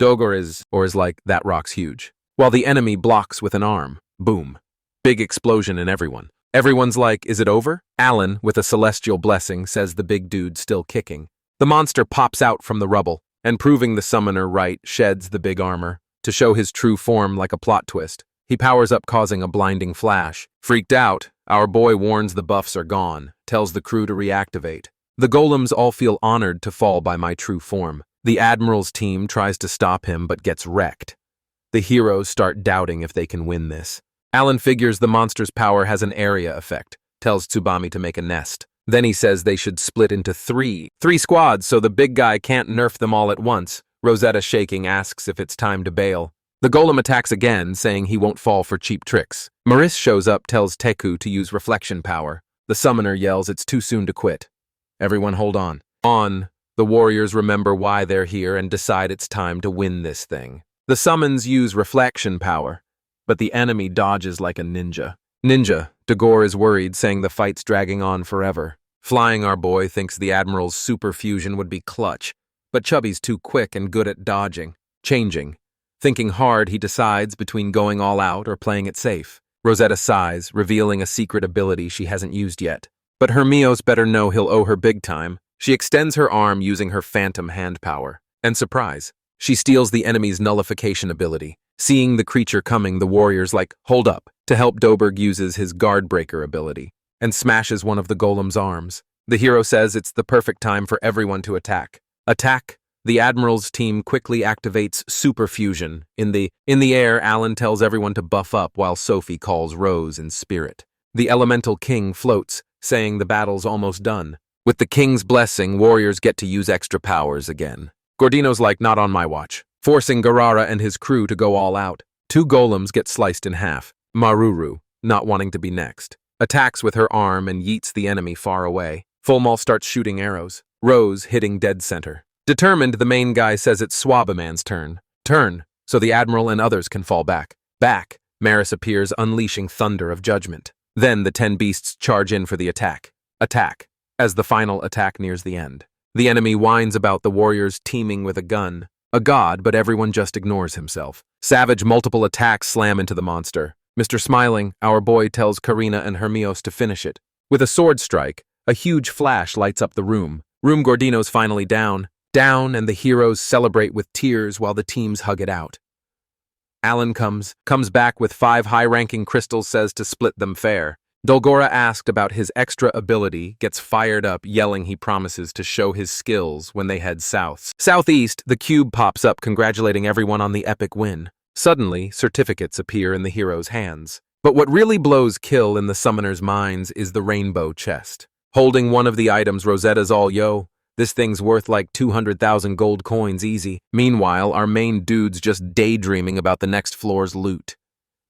Dogor is like, that rock's huge. While the enemy blocks with an arm. Boom. Big explosion in everyone. Everyone's like, is it over? Alan, with a celestial blessing, says the big dude still kicking. The monster pops out from the rubble, and proving the summoner right, sheds the big armor. To show his true form like a plot twist, he powers up causing a blinding flash. Freaked out, our boy warns the buffs are gone, tells the crew to reactivate. The golems all feel honored to fall by my true form. The admiral's team tries to stop him but gets wrecked. The heroes start doubting if they can win this. Alan figures the monster's power has an area effect, tells Tsubami to make a nest. Then he says they should split into three squads so the big guy can't nerf them all at once. Rosetta, shaking, asks if it's time to bail. The golem attacks again, saying he won't fall for cheap tricks. Maris shows up, tells Teku to use reflection power. The summoner yells it's too soon to quit. Everyone hold on. The warriors remember why they're here and decide it's time to win this thing. The summons use reflection power, but the enemy dodges like a ninja. Dagor is worried, saying the fight's dragging on forever. Flying our boy thinks the admiral's super fusion would be clutch, but Chubby's too quick and good at dodging. Changing. Thinking hard, he decides between going all out or playing it safe. Rosetta sighs, revealing a secret ability she hasn't used yet. But Hermios better know he'll owe her big time. She extends her arm using her phantom hand power. And surprise, she steals the enemy's nullification ability. Seeing the creature coming, the warrior's like, hold up. To help, Doberg uses his guard breaker ability and smashes one of the golem's arms. The hero says it's the perfect time for everyone to attack. Attack! The admiral's team quickly activates super fusion. In the air, Alan tells everyone to buff up while Sophie calls Rose in spirit. The elemental king floats, saying the battle's almost done. With the king's blessing, warriors get to use extra powers again. Gordino's like, not on my watch, forcing Garara and his crew to go all out. 2 golems get sliced in half. Maruru, not wanting to be next, attacks with her arm and yeets the enemy far away. Fulmal starts shooting arrows. Rose hitting dead center. Determined, the main guy says it's Swabaman's turn. So the admiral and others can fall back. Maris appears, unleashing thunder of judgment. Then the 10 beasts charge in for the attack. As the final attack nears the end. The enemy whines about the warriors teaming with a gun. A god, but everyone just ignores himself. Savage multiple attacks slam into the monster. Mr. Smiling, our boy, tells Karina and Hermios to finish it. With a sword strike, a huge flash lights up the room. Gordino's finally down, and the heroes celebrate with tears while the teams hug it out. Alan comes back with 5 high-ranking crystals, says to split them fair. Dolgora, asked about his extra ability, gets fired up, yelling he promises to show his skills when they head southeast. The cube pops up, congratulating everyone on the epic win. Suddenly, certificates appear in the hero's hands. But what really blows kill in the summoner's minds is the rainbow chest. Holding one of the items, Rosetta's all, yo, this thing's worth like 200,000 gold coins easy. Meanwhile, our main dude's just daydreaming about the next floor's loot.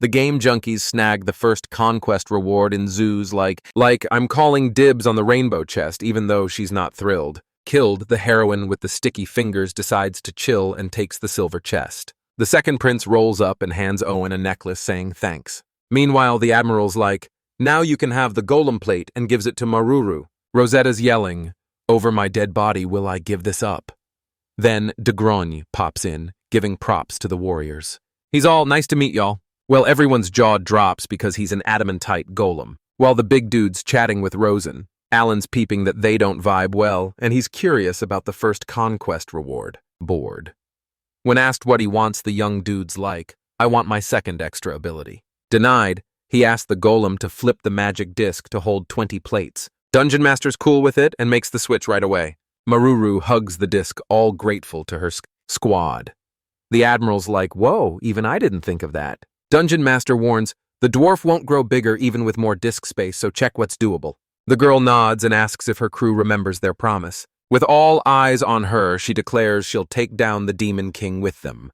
The game junkies snag the first conquest reward in zoos like I'm calling dibs on the rainbow chest, even though she's not thrilled. Killed, the heroine with the sticky fingers decides to chill and takes the silver chest. The second prince rolls up and hands Owen a necklace, saying thanks. Meanwhile, the admiral's like, now you can have the golem plate, and gives it to Maruru. Rosetta's yelling, over my dead body will I give this up. Then De Grogne pops in, giving props to the warriors. He's all, nice to meet y'all. Well, everyone's jaw drops because he's an adamantite golem. While the big dude's chatting with Rosen, Alan's peeping that they don't vibe well, and he's curious about the first conquest reward, bored. When asked what he wants, the young dude's like, I want my second extra ability. Denied, he asked the golem to flip the magic disc to hold 20 plates. Dungeon Master's cool with it and makes the switch right away. Maruru hugs the disc, all grateful to her squad. The admiral's like, whoa, even I didn't think of that. Dungeon Master warns, The dwarf won't grow bigger even with more disk space, so check what's doable. The girl nods and asks if her crew remembers their promise. With all eyes on her, she declares she'll take down the Demon King with them.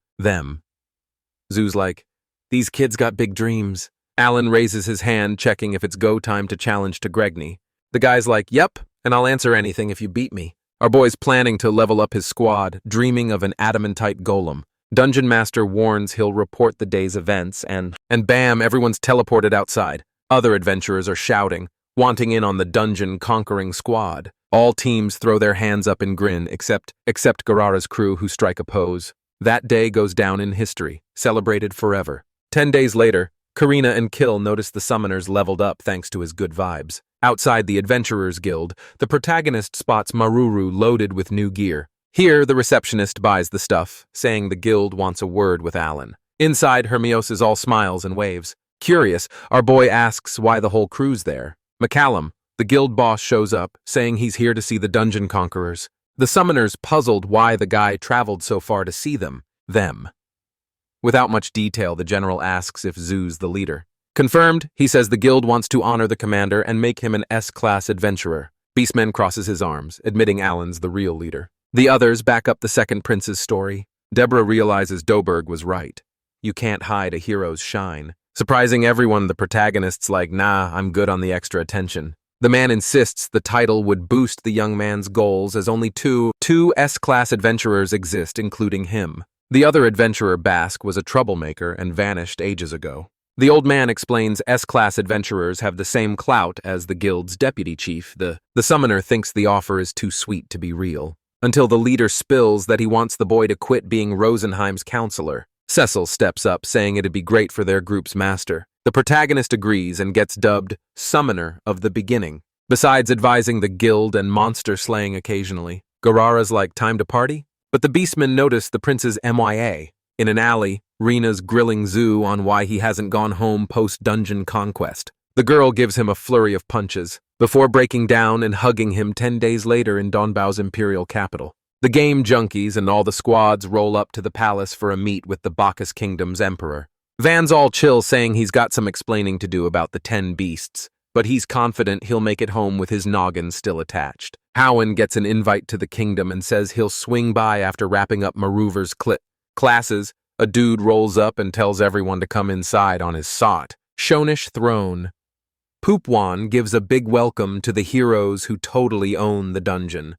Zoo's like, these kids got big dreams. Alan raises his hand, checking if it's go time to challenge to Gregny. The guy's like, yep, and I'll answer anything if you beat me. Our boy's planning to level up his squad, dreaming of an adamantite golem. Dungeon Master warns he'll report the day's events, and bam, everyone's teleported outside. Other adventurers are shouting, wanting in on the dungeon-conquering squad. All teams throw their hands up and grin, except Garara's crew, who strike a pose. That day goes down in history, celebrated forever. 10 days later, Karina and Kill notice the summoners leveled up thanks to his good vibes. Outside the Adventurers Guild, the protagonist spots Maruru loaded with new gear. Here, the receptionist buys the stuff, saying the guild wants a word with Alan. Inside, Hermios is all smiles and waves. Curious, our boy asks why the whole crew's there. McCallum, the guild boss, shows up, saying he's here to see the dungeon conquerors. The summoners puzzled why the guy traveled so far to see them. Without much detail, the general asks if Zoo's the leader. Confirmed, he says the guild wants to honor the commander and make him an S-class adventurer. Beastman crosses his arms, admitting Alan's the real leader. The others back up the second prince's story. Deborah realizes Doberg was right. You can't hide a hero's shine. Surprising everyone, the protagonist's like, nah, I'm good on the extra attention. The man insists the title would boost the young man's goals, as only two S-class adventurers exist, including him. The other adventurer, Bask, was a troublemaker and vanished ages ago. The old man explains S-class adventurers have the same clout as the guild's deputy chief. The summoner thinks the offer is too sweet to be real, until the leader spills that he wants the boy to quit being Rosenheim's counselor. Cecil steps up, saying it'd be great for their group's master. The protagonist agrees and gets dubbed Summoner of the Beginning. Besides advising the guild and monster slaying occasionally, Garara's like, time to party? But the beastmen notice the prince's MIA. In an alley, Rena's grilling Zoo on why he hasn't gone home post-dungeon conquest. The girl gives him a flurry of punches, before breaking down and hugging him 10 days later in Donbao's imperial capital. The game junkies and all the squads roll up to the palace for a meet with the Bacchus Kingdom's emperor. Van's all chill, saying he's got some explaining to do about the 10 beasts, but he's confident he'll make it home with his noggin still attached. Howen gets an invite to the kingdom and says he'll swing by after wrapping up Maruver's classes. A dude rolls up and tells everyone to come inside on his sot, Shonish throne. Poopwan gives a big welcome to the heroes who totally own the dungeon.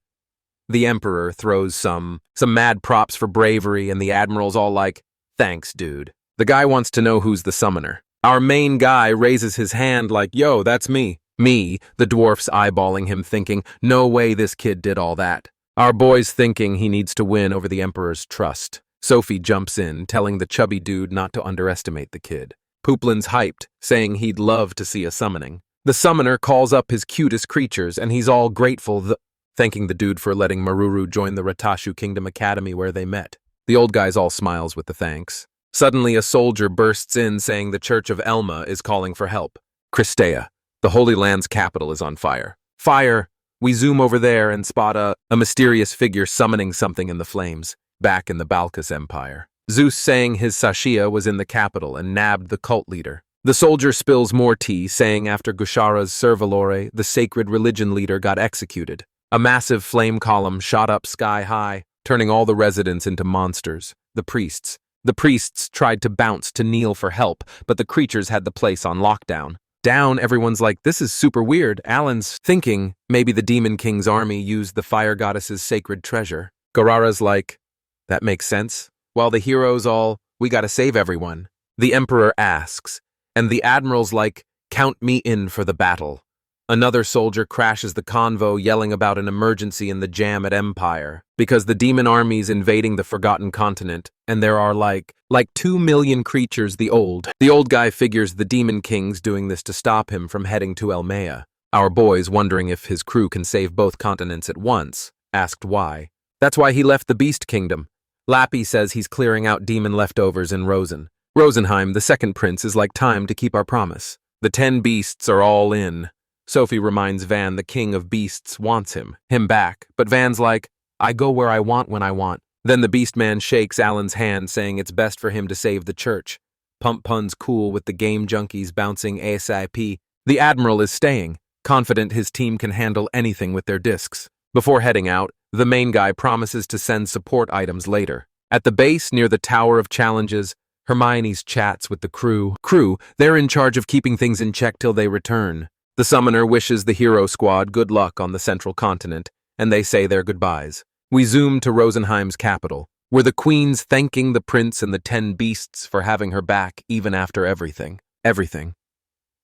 The emperor throws some mad props for bravery, and the admiral's all like, thanks, dude. The guy wants to know who's the summoner. Our main guy raises his hand like, yo, that's me. Me, the dwarf's eyeballing him, thinking, no way this kid did all that. Our boy's thinking he needs to win over the emperor's trust. Sophie jumps in, telling the chubby dude not to underestimate the kid. Pooplin's hyped, saying he'd love to see a summoning. The summoner calls up his cutest creatures, and he's all grateful, thanking the dude for letting Maruru join the Ratashu Kingdom Academy where they met. The old guy's all smiles with the thanks. Suddenly, a soldier bursts in, saying the Church of Elma is calling for help. Christea, the Holy Land's capital, is on fire. Fire! We zoom over there and spot a mysterious figure summoning something in the flames, back in the Balkis Empire. Zeus saying his Sashia was in the capital and nabbed the cult leader. The soldier spills more tea, saying after Gushara's Servalore, the sacred religion leader got executed. A massive flame column shot up sky high, turning all the residents into monsters. The priests tried to bounce to kneel for help, but the creatures had the place on lockdown. Down, everyone's like, this is super weird. Alan's thinking maybe the Demon King's army used the fire goddess's sacred treasure. Garara's like, that makes sense. While the heroes all, we gotta save everyone. The emperor asks, and the admiral's like, count me in for the battle. Another soldier crashes the convo, yelling about an emergency in the jam at Empire, because the demon army's invading the Forgotten Continent, and there are like 2 million creatures. The old guy figures the Demon King's doing this to stop him from heading to Elmea. Our boy's wondering if his crew can save both continents at once, asked why. That's why he left the Beast Kingdom. Lappy says he's clearing out demon leftovers in Rosenheim, the second prince, is like, time to keep our promise. The 10 beasts are all in. Sophie reminds Van the king of beasts wants him back, but Van's like, I go where I want when I want. Then the beast man shakes Alan's hand, saying it's best for him to save the church. pump puns cool with the game junkies bouncing ASAP. The Admiral is staying, confident his team can handle anything with their discs. Before heading out, the main guy promises to send support items later. At the base near the Tower of Challenges, Hermione's chats with the crew. They're in charge of keeping things in check till they return. The summoner wishes the hero squad good luck on the central continent, and they say their goodbyes. We zoom to Rosenheim's capital, where the queen's thanking the prince and the 10 beasts for having her back even after everything.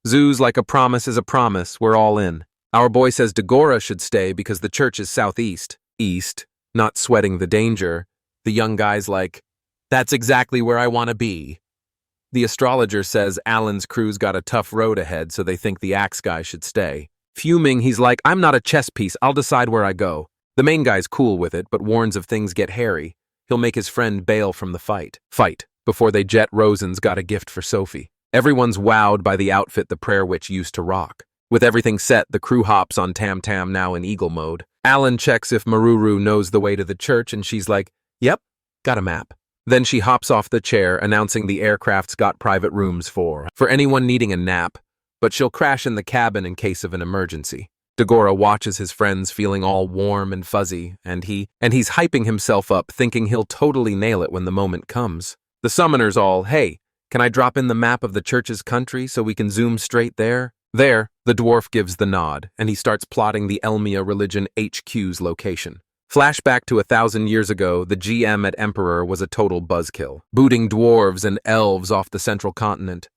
Zoo's like a promise is a promise, we're all in. Our boy says Dagora should stay because the church is southeast. East, not sweating the danger. The young guy's like, that's exactly where I want to be. The astrologer says Alan's crew's got a tough road ahead, so they think the axe guy should stay. Fuming, he's like, I'm not a chess piece, I'll decide where I go. The main guy's cool with it, but warns if things get hairy, he'll make his friend bail from the fight. Before they jet, Rosen's got a gift for Sophie. Everyone's wowed by the outfit the prayer witch used to rock. With everything set, the crew hops on Tam Tam, now in eagle mode. Alan checks if Maruru knows the way to the church, and she's like, yep, got a map. Then she hops off the chair, announcing the aircraft's got private rooms for anyone needing a nap, but she'll crash in the cabin in case of an emergency. Dagora watches his friends feeling all warm and fuzzy, and he's hyping himself up, thinking he'll totally nail it when the moment comes. The summoner's all, hey, can I drop in the map of the church's country so we can zoom straight there? There, the dwarf gives the nod, and he starts plotting the Elmia religion HQ's location. Flashback to 1,000 years ago, the GM at Emperor was a total buzzkill, booting dwarves and elves off the central continent.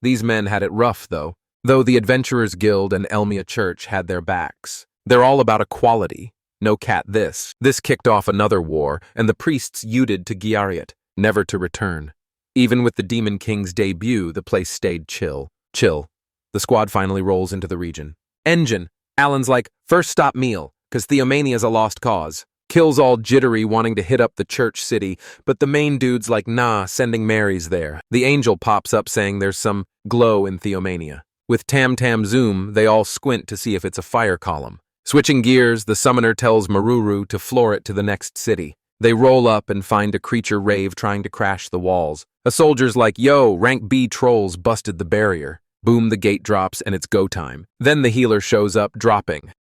These men had it rough, though the Adventurers Guild and Elmia Church had their backs. They're all about equality. No cat this. This kicked off another war, and the priests yuded to Giariot, never to return. Even with the Demon King's debut, the place stayed chill. The squad finally rolls into the region. Engine. Alan's like, first stop meal, 'cause Theomania's a lost cause. Kills all jittery wanting to hit up the church city, but the main dude's like, nah, sending Mary's there. The angel pops up saying there's some glow in Theomania. With Tam Tam zoom, they all squint to see if it's a fire column. Switching gears, the summoner tells Maruru to floor it to the next city. They roll up and find a creature rave trying to crash the walls. A soldier's like, yo, rank B trolls busted the barrier. Boom, the gate drops and it's go time. Then the healer shows up, dropping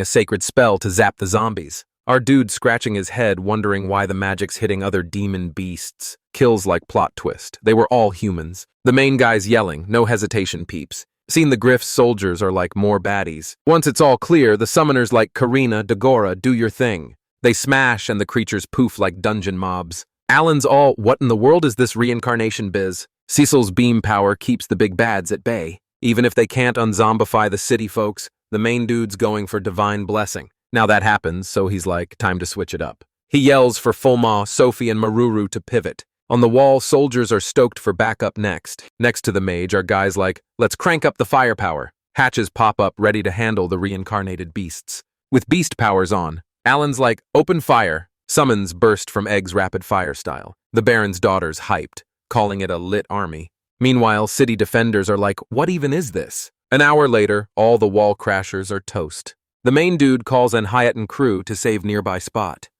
a sacred spell to zap the zombies. Our dude scratching his head, wondering why the magic's hitting other demon beasts. Kills like plot twist. They were all humans. The main guy's yelling, no hesitation peeps. Seen the Griff's soldiers are like more baddies. Once it's all clear, the summoners like Karina, Dagora, do your thing. They smash and the creatures poof like dungeon mobs. Alan's all, what in the world is this reincarnation biz? Cecil's beam power keeps the big bads at bay. Even if they can't unzombify the city folks, the main dude's going for divine blessing. Now that happens, so he's like, time to switch it up. He yells for Fulma, Sophie, and Maruru to pivot. On the wall, soldiers are stoked for backup next. Next to the mage are guys like, let's crank up the firepower. Hatches pop up ready to handle the reincarnated beasts. With beast powers on, Alan's like, open fire. Summons burst from Egg's rapid fire style. The Baron's daughter's hyped, calling it a lit army. Meanwhile, city defenders are like, what even is this? An hour later, all the wall crashers are toast. The main dude calls on Hyatt and crew to save nearby spots.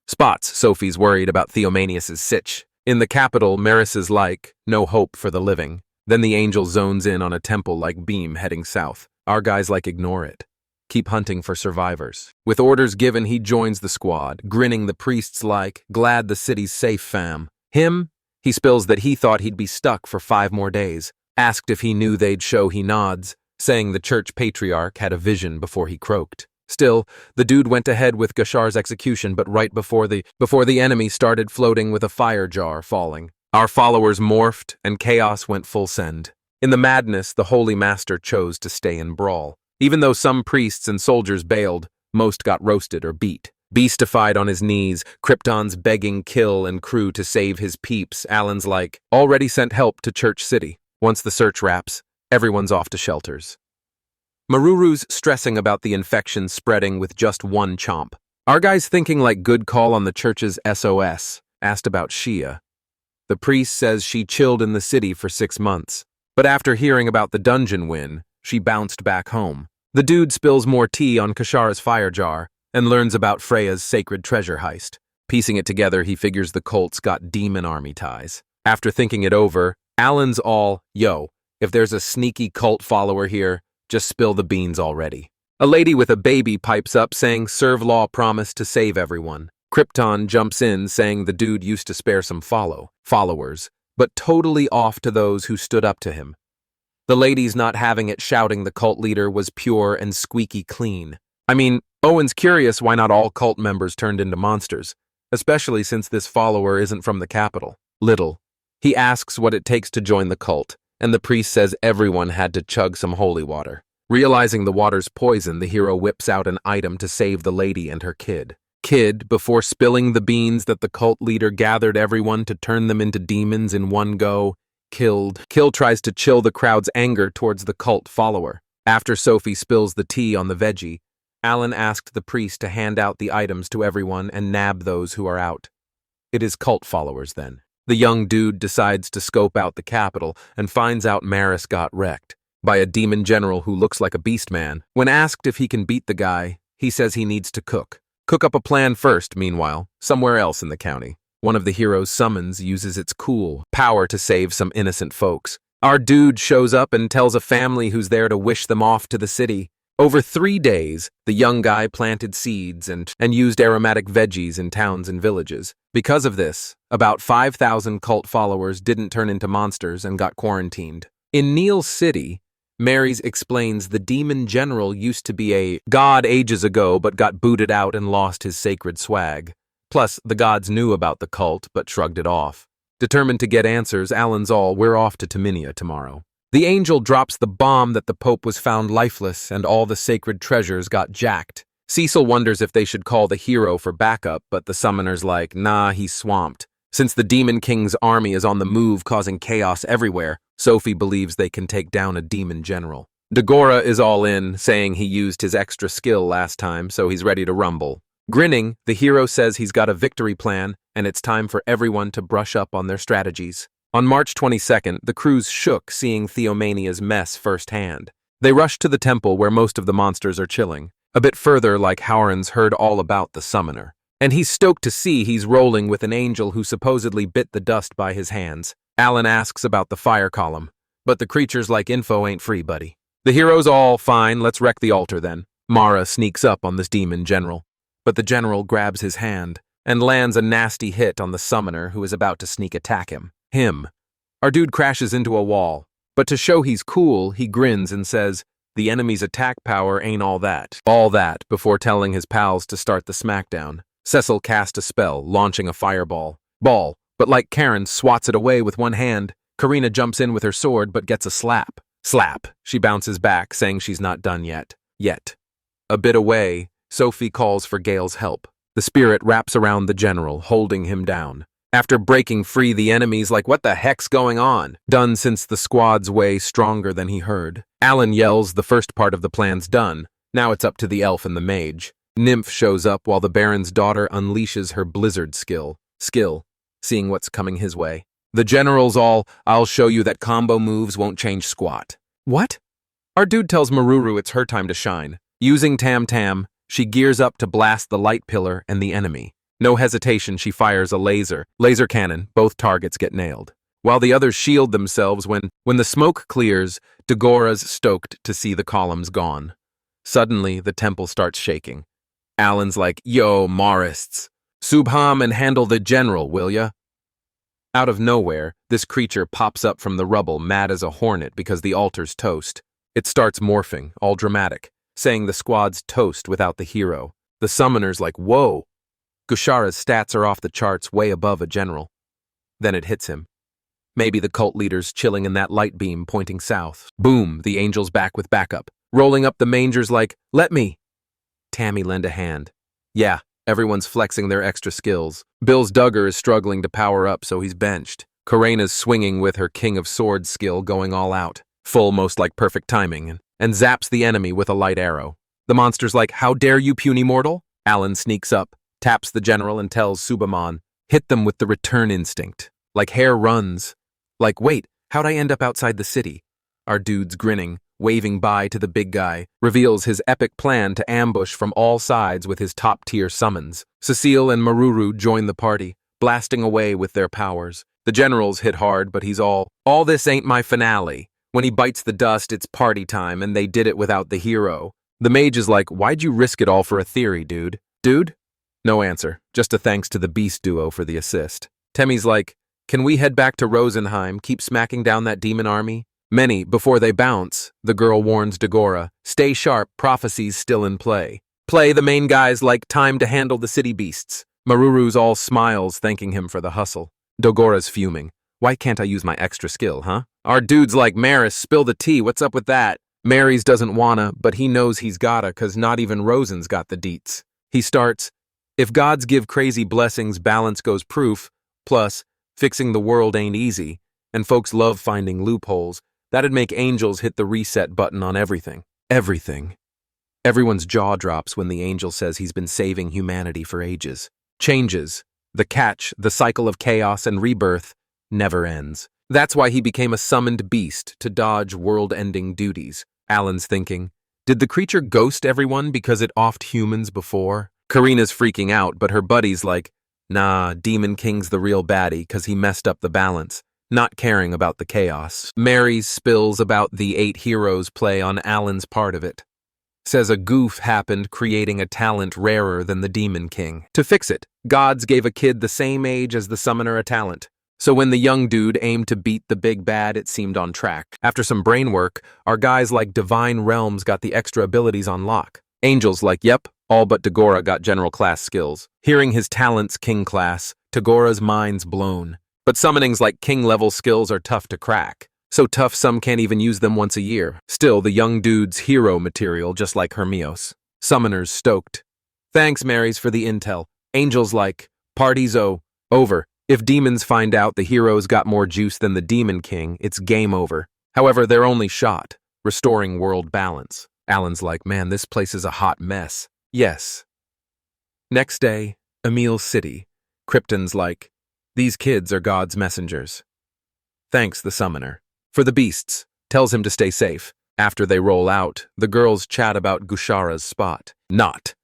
Sophie's worried about Theomanius' sitch. In the capital, Maris is like, no hope for the living. Then the angel zones in on a temple like beam heading south. Our guys like, ignore it. Keep hunting for survivors. With orders given, he joins the squad, grinning the priests like, glad the city's safe, fam. He spills that he thought he'd be stuck for 5 more days. Asked if he knew they'd show, he nods, saying the church patriarch had a vision before he croaked. Still, the dude went ahead with Gashar's execution, but right before the enemy started floating with a fire jar falling. Our followers morphed, and chaos went full send. In the madness, the Holy Master chose to stay in brawl. Even though some priests and soldiers bailed, most got roasted or beat. Beastified on his knees, Krypton's begging Kill and crew to save his peeps. Alan's like, already sent help to Church City. Once the search wraps, everyone's off to shelters. Maruru's stressing about the infection spreading with just one chomp. Our guy's thinking like good call on the church's SOS, asked about Shia. The priest says she chilled in the city for 6 months, but after hearing about the dungeon win, she bounced back home. The dude spills more tea on Kashara's fire jar and learns about Freya's sacred treasure heist. Piecing it together, he figures the cult's got demon army ties. After thinking it over, Alan's all, yo, if there's a sneaky cult follower here, just spill the beans already. A lady with a baby pipes up saying Serve Law promised to save everyone. Krypton jumps in saying the dude used to spare some followers, but totally off to those who stood up to him. The lady's not having it, shouting the cult leader was pure and squeaky clean. I mean, Owen's curious why not all cult members turned into monsters, especially since this follower isn't from the capital. Little. He asks what it takes to join the cult, and the priest says everyone had to chug some holy water. Realizing the water's poison, the hero whips out an item to save the lady and her kid. Before spilling the beans that the cult leader gathered everyone to turn them into demons in one go, Kill tries to chill the crowd's anger towards the cult follower. After Sophie spills the tea on the veggie, Alan asked the priest to hand out the items to everyone and nab those who are out. It is cult followers then. The young dude decides to scope out the capital and finds out Maris got wrecked by a demon general who looks like a beast man. When asked if he can beat the guy, he says he needs to cook up a plan first. Meanwhile, somewhere else in the county, one of the hero's summons uses its cool power to save some innocent folks. Our dude shows up and tells a family who's there to wish them off to the city. Over 3 days, the young guy planted seeds and used aromatic veggies in towns and villages. Because of this, about 5,000 cult followers didn't turn into monsters and got quarantined. In Neil City, Marys explains the demon general used to be a god ages ago but got booted out and lost his sacred swag. Plus, the gods knew about the cult but shrugged it off. Determined to get answers, Alan's all, we're off to Taminia tomorrow. The angel drops the bomb that the Pope was found lifeless and all the sacred treasures got jacked. Cecil wonders if they should call the hero for backup, but the summoner's like, nah, he's swamped. Since the Demon King's army is on the move causing chaos everywhere, Sophie believes they can take down a demon general. Dagora is all in, saying he used his extra skill last time, so he's ready to rumble. Grinning, the hero says he's got a victory plan, and it's time for everyone to brush up on their strategies. On March 22nd, the crews shook seeing Theomania's mess firsthand. They rushed to the temple where most of the monsters are chilling. A bit further, like Howran's heard all about the summoner. And he's stoked to see he's rolling with an angel who supposedly bit the dust by his hands. Alan asks about the fire column, but the creatures like info ain't free, buddy. The hero's all, fine, let's wreck the altar then. Mara sneaks up on this demon general, but the general grabs his hand and lands a nasty hit on the summoner who is about to sneak attack him. Our dude crashes into a wall, but to show he's cool, he grins and says, the enemy's attack power ain't all that. Before telling his pals to start the smackdown. Cecil cast a spell, launching a fireball. But like Karen swats it away with one hand. Karina jumps in with her sword but gets a slap. She bounces back, saying she's not done yet. A bit away, Sophie calls for Gale's help. The spirit wraps around the general, holding him down. After breaking free, the enemy's like, what the heck's going on? Done since the squad's way stronger than he heard. Alan yells the first part of the plan's done. Now it's up to the elf and the mage. Nymph shows up while the Baron's daughter unleashes her blizzard skill, seeing what's coming his way. The general's all, I'll show you that combo moves won't change squat. What? Our dude tells Maruru it's her time to shine. Using Tam Tam, she gears up to blast the light pillar and the enemy. No hesitation, she fires a laser cannon. Both targets get nailed. While the others shield themselves, when the smoke clears, Dagora's stoked to see the columns gone. Suddenly, the temple starts shaking. Alan's like, yo, Marists, Subham and handle the general, will ya? Out of nowhere, this creature pops up from the rubble, mad as a hornet because the altar's toast. It starts morphing, all dramatic, saying the squad's toast without the hero. The summoner's like, whoa. Gushara's stats are off the charts, way above a general. Then it hits him. Maybe the cult leader's chilling in that light beam pointing south. Boom, the angel's back with backup. Rolling up the manger's like, let me. Tammy lend a hand. Yeah, everyone's flexing their extra skills. Bill's Duggar is struggling to power up, so he's benched. Karena's swinging with her King of Swords skill, going all out. Full, most like perfect timing, and zaps the enemy with a light arrow. The monster's like, how dare you, puny mortal? Alan sneaks up, taps the general and tells Subaman, hit them with the return instinct. Like hair runs. Like, wait, how'd I end up outside the city? Our dude's grinning, waving bye to the big guy, reveals his epic plan to ambush from all sides with his top-tier summons. Cecile and Maruru join the party, blasting away with their powers. The generals hit hard, but he's all this ain't my finale. When he bites the dust, it's party time, and they did it without the hero. The mage is like, why'd you risk it all for a theory, dude? Dude? No answer, just a thanks to the beast duo for the assist. Temmie's like, can we head back to Rosenheim, keep smacking down that demon army? Many, before they bounce, the girl warns Dagora, stay sharp, prophecies still in play. Play, the main guy's like, time to handle the city beasts. Maruru's all smiles, thanking him for the hustle. Dogora's fuming. Why can't I use my extra skill, huh? Our dude's like, Maris, spill the tea, what's up with that? Mary's doesn't wanna, but he knows he's gotta, cause not even Rosen's got the deets. He starts, if gods give crazy blessings, balance goes proof, plus, fixing the world ain't easy, and folks love finding loopholes, that'd make angels hit the reset button on everything. Everything. Everyone's jaw drops when the angel says he's been saving humanity for ages. Changes. The catch, the cycle of chaos and rebirth, never ends. That's why he became a summoned beast to dodge world-ending duties. Alan's thinking, did the creature ghost everyone because it offed humans before? Karina's freaking out, but her buddy's like, nah, Demon King's the real baddie cause he messed up the balance, not caring about the chaos. Mary's spills about the 8 heroes play on Alan's part of it. Says a goof happened creating a talent rarer than the Demon King. To fix it, gods gave a kid the same age as the summoner a talent. So when the young dude aimed to beat the big bad, it seemed on track. After some brain work, our guys like Divine Realms got the extra abilities on lock. Angels like, yep, all but Dagora got general class skills. Hearing his talents king class, Dagora's mind's blown. But summonings like king level skills are tough to crack. So tough some can't even use them once a year. Still, the young dude's hero material just like Hermios. Summoners stoked. Thanks, Marys, for the intel. Angels like, party's over. If demons find out the heroes got more juice than the Demon King, it's game over. However, they're only shot, restoring world balance. Alan's like, man, this place is a hot mess. Yes. Next day, Emil City. Krypton's like, these kids are God's messengers. Thanks, the summoner. For the beasts, tells him to stay safe. After they roll out, the girls chat about Gushara's spot. Not.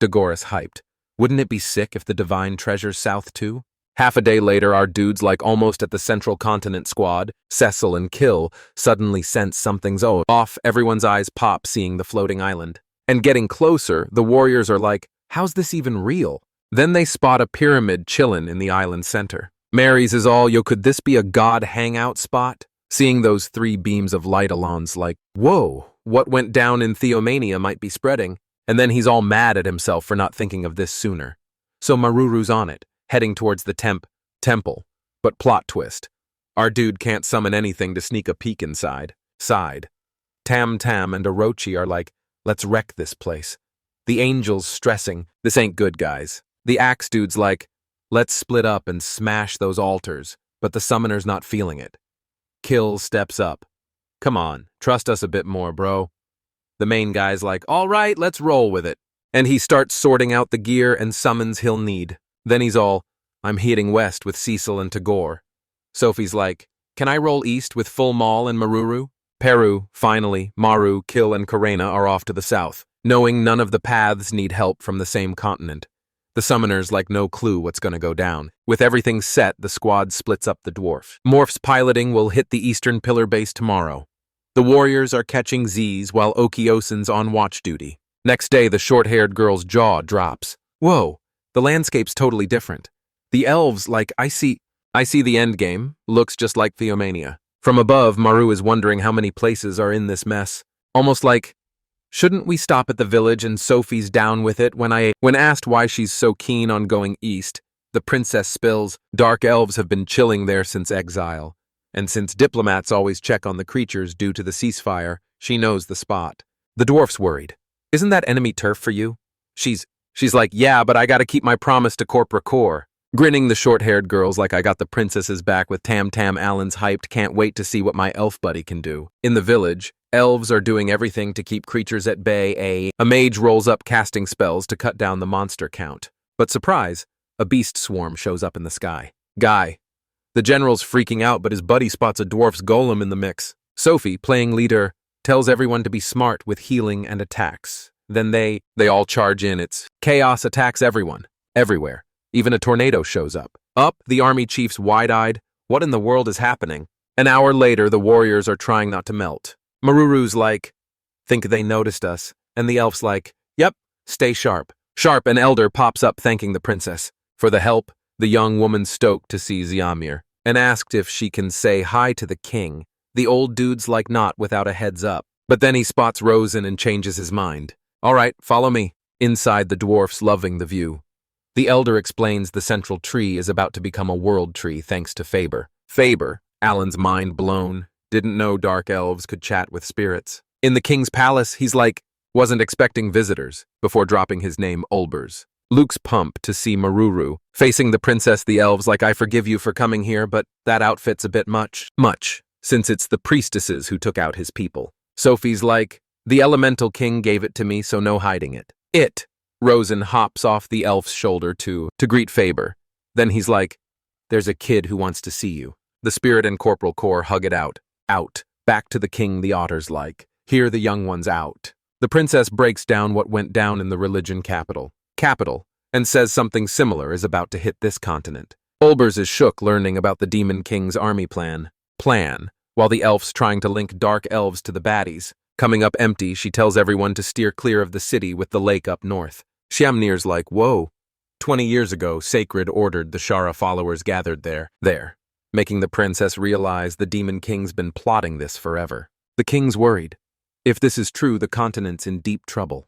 Dagora's hyped. Wouldn't it be sick if the divine treasures south too? Half a day later, our dudes like almost at the Central Continent squad, Cecil and Kill, suddenly sense something's off. Everyone's eyes pop seeing the floating island. And getting closer, the warriors are like, how's this even real? Then they spot a pyramid chillin' in the island center. Mary's is all, yo, could this be a god hangout spot? Seeing those 3 beams of light, Alon's like, whoa, what went down in Theomania might be spreading. And then he's all mad at himself for not thinking of this sooner. So Maruru's on it, heading towards the temple. But plot twist. Our dude can't summon anything to sneak a peek inside. Tam Tam and Orochi are like, let's wreck this place. The angel's stressing, this ain't good, guys. The axe dude's like, let's split up and smash those altars, but the summoner's not feeling it. Kill steps up. Come on, trust us a bit more, bro. The main guy's like, all right, let's roll with it. And he starts sorting out the gear and summons he'll need. Then he's all, I'm heading west with Cecil and Tagore. Sophie's like, can I roll east with Full Maul and Maruru? Peru, finally, Maru, Kill, and Karena are off to the south, knowing none of the paths need help from the same continent. The summoners like no clue what's gonna go down. With everything set, the squad splits up the dwarf. Morph's piloting will hit the eastern pillar base tomorrow. The warriors are catching Z's while Okiosen's on watch duty. Next day, the short-haired girl's jaw drops. Whoa, the landscape's totally different. The elves, like, I see the end game, looks just like Theomania. From above, Maru is wondering how many places are in this mess. Almost like, shouldn't we stop at the village and Sophie's down with it? When asked why she's so keen on going east, the princess spills, dark elves have been chilling there since exile. And since diplomats always check on the creatures due to the ceasefire, she knows the spot. The dwarf's worried. Isn't that enemy turf for you? She's like, yeah, but I gotta keep my promise to Corpora Core. Grinning, the short-haired girl's like, I got the princesses back with Tam Tam. Allen's hyped, can't wait to see what my elf buddy can do. In the village, elves are doing everything to keep creatures at bay. A mage rolls up casting spells to cut down the monster count. But surprise, a beast swarm shows up in the sky. Guy. The general's freaking out, but his buddy spots a dwarf's golem in the mix. Sophie, playing leader, tells everyone to be smart with healing and attacks. Then they all charge in. It's chaos attacks everyone, everywhere. Even a tornado shows up. Up, the army chief's wide-eyed. What in the world is happening? An hour later, the warriors are trying not to melt. Maruru's like, think they noticed us. And the elf's like, yep, stay sharp. Sharp, an elder pops up thanking the princess. For the help, the young woman's stoked to see Xiamir, and asked if she can say hi to the king. The old dude's like not without a heads up. But then he spots Rosen and changes his mind. All right, follow me. Inside, the dwarfs loving the view. The elder explains the central tree is about to become a world tree thanks to Faber. Faber, Alan's mind blown, didn't know dark elves could chat with spirits. In the king's palace, he's like, wasn't expecting visitors, before dropping his name Ulbers. Luke's pumped to see Maruru, facing the princess. The elves like, I forgive you for coming here, but that outfit's a bit much, since it's the priestesses who took out his people. Sophie's like, the elemental king gave it to me, so no hiding it. Rosen hops off the elf's shoulder to greet Faber. Then he's like, there's a kid who wants to see you. The spirit and corporal core hug it out. Back to the king, the otter's like, here the young one's out. The princess breaks down what went down in the religion capital, and says something similar is about to hit this continent. Ulbers is shook learning about the demon king's army plan, while the elf's trying to link dark elves to the baddies. Coming up empty, she tells everyone to steer clear of the city with the lake up north. Shamnir's like, whoa. 20 years ago, Sacred ordered the Shara followers gathered there, making the princess realize the demon king's been plotting this forever. The king's worried. If this is true, the continent's in deep trouble.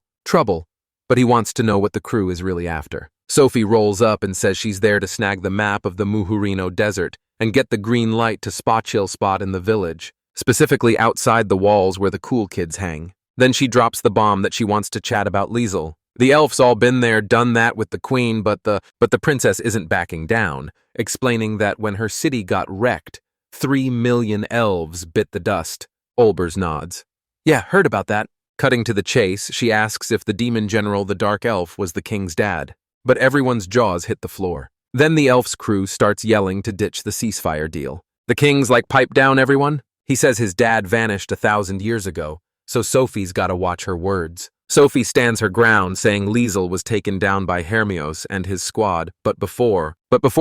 But he wants to know what the crew is really after. Sophie rolls up and says she's there to snag the map of the Muhurino Desert and get the green light to chill spot in the village, specifically outside the walls where the cool kids hang. Then she drops the bomb that she wants to chat about Liesel. The elf's all been there, done that with the queen, but the princess isn't backing down, explaining that when her city got wrecked, 3 million elves bit the dust. Ulbers nods. Yeah, heard about that. Cutting to the chase, she asks if the demon general, the dark elf, was the king's dad. But everyone's jaws hit the floor. Then the elf's crew starts yelling to ditch the ceasefire deal. The king's like, pipe down, everyone. He says his dad vanished 1,000 years ago, so Sophie's gotta watch her words. Sophie stands her ground, saying Liesel was taken down by Hermios and his squad, but before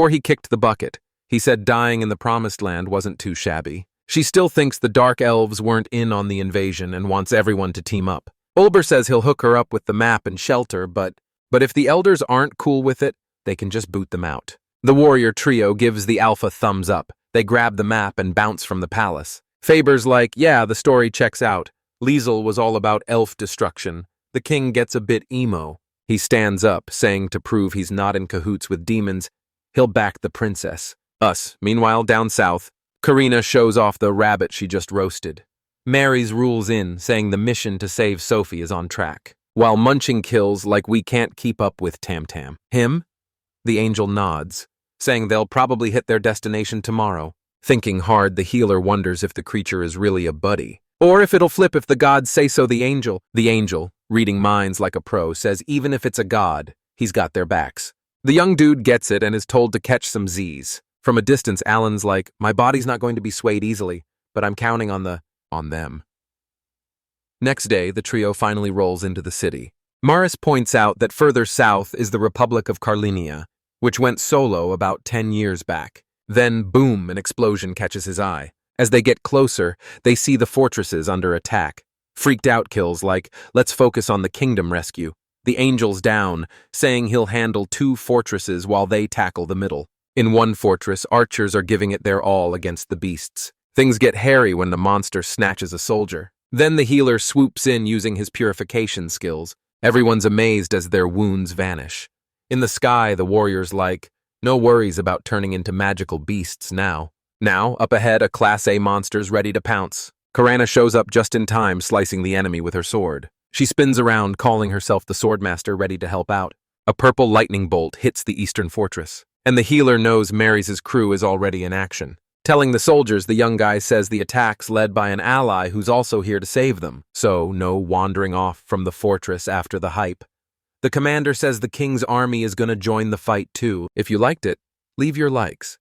he kicked the bucket, he said dying in the Promised Land wasn't too shabby. She still thinks the Dark Elves weren't in on the invasion and wants everyone to team up. Ulber says he'll hook her up with the map and shelter, but if the Elders aren't cool with it, they can just boot them out. The warrior trio gives the Alpha thumbs up. They grab the map and bounce from the palace. Faber's like, yeah, the story checks out. Liesel was all about elf destruction. The king gets a bit emo. He stands up, saying to prove he's not in cahoots with demons, he'll back the princess. Us, meanwhile, down south, Karina shows off the rabbit she just roasted. Mary's rules in, saying the mission to save Sophie is on track, while Munching kills like we can't keep up with Tam Tam. Him? The angel nods, saying they'll probably hit their destination tomorrow. Thinking hard, the healer wonders if the creature is really a buddy, or if it'll flip if the gods say so. The angel, reading minds like a pro, says even if it's a god, he's got their backs. The young dude gets it and is told to catch some Z's. From a distance, Alan's like, my body's not going to be swayed easily, but I'm counting on them. Next day, the trio finally rolls into the city. Maris points out that further south is the Republic of Carlinia, which went solo about 10 years back. Then, boom, an explosion catches his eye. As they get closer, they see the fortresses under attack. Freaked out kills like, let's focus on the kingdom rescue. The angel's down, saying he'll handle 2 fortresses while they tackle the middle. In one fortress, archers are giving it their all against the beasts. Things get hairy when the monster snatches a soldier. Then the healer swoops in using his purification skills. Everyone's amazed as their wounds vanish. In the sky, the warrior's like, no worries about turning into magical beasts now. Now, up ahead, a Class A monster's ready to pounce. Karana shows up just in time, slicing the enemy with her sword. She spins around, calling herself the Swordmaster, ready to help out. A purple lightning bolt hits the eastern fortress, and the healer knows Mary's crew is already in action. Telling the soldiers, the young guy says the attack's led by an ally who's also here to save them, so no wandering off from the fortress after the hype. The commander says the king's army is gonna join the fight too. If you liked it, leave your likes.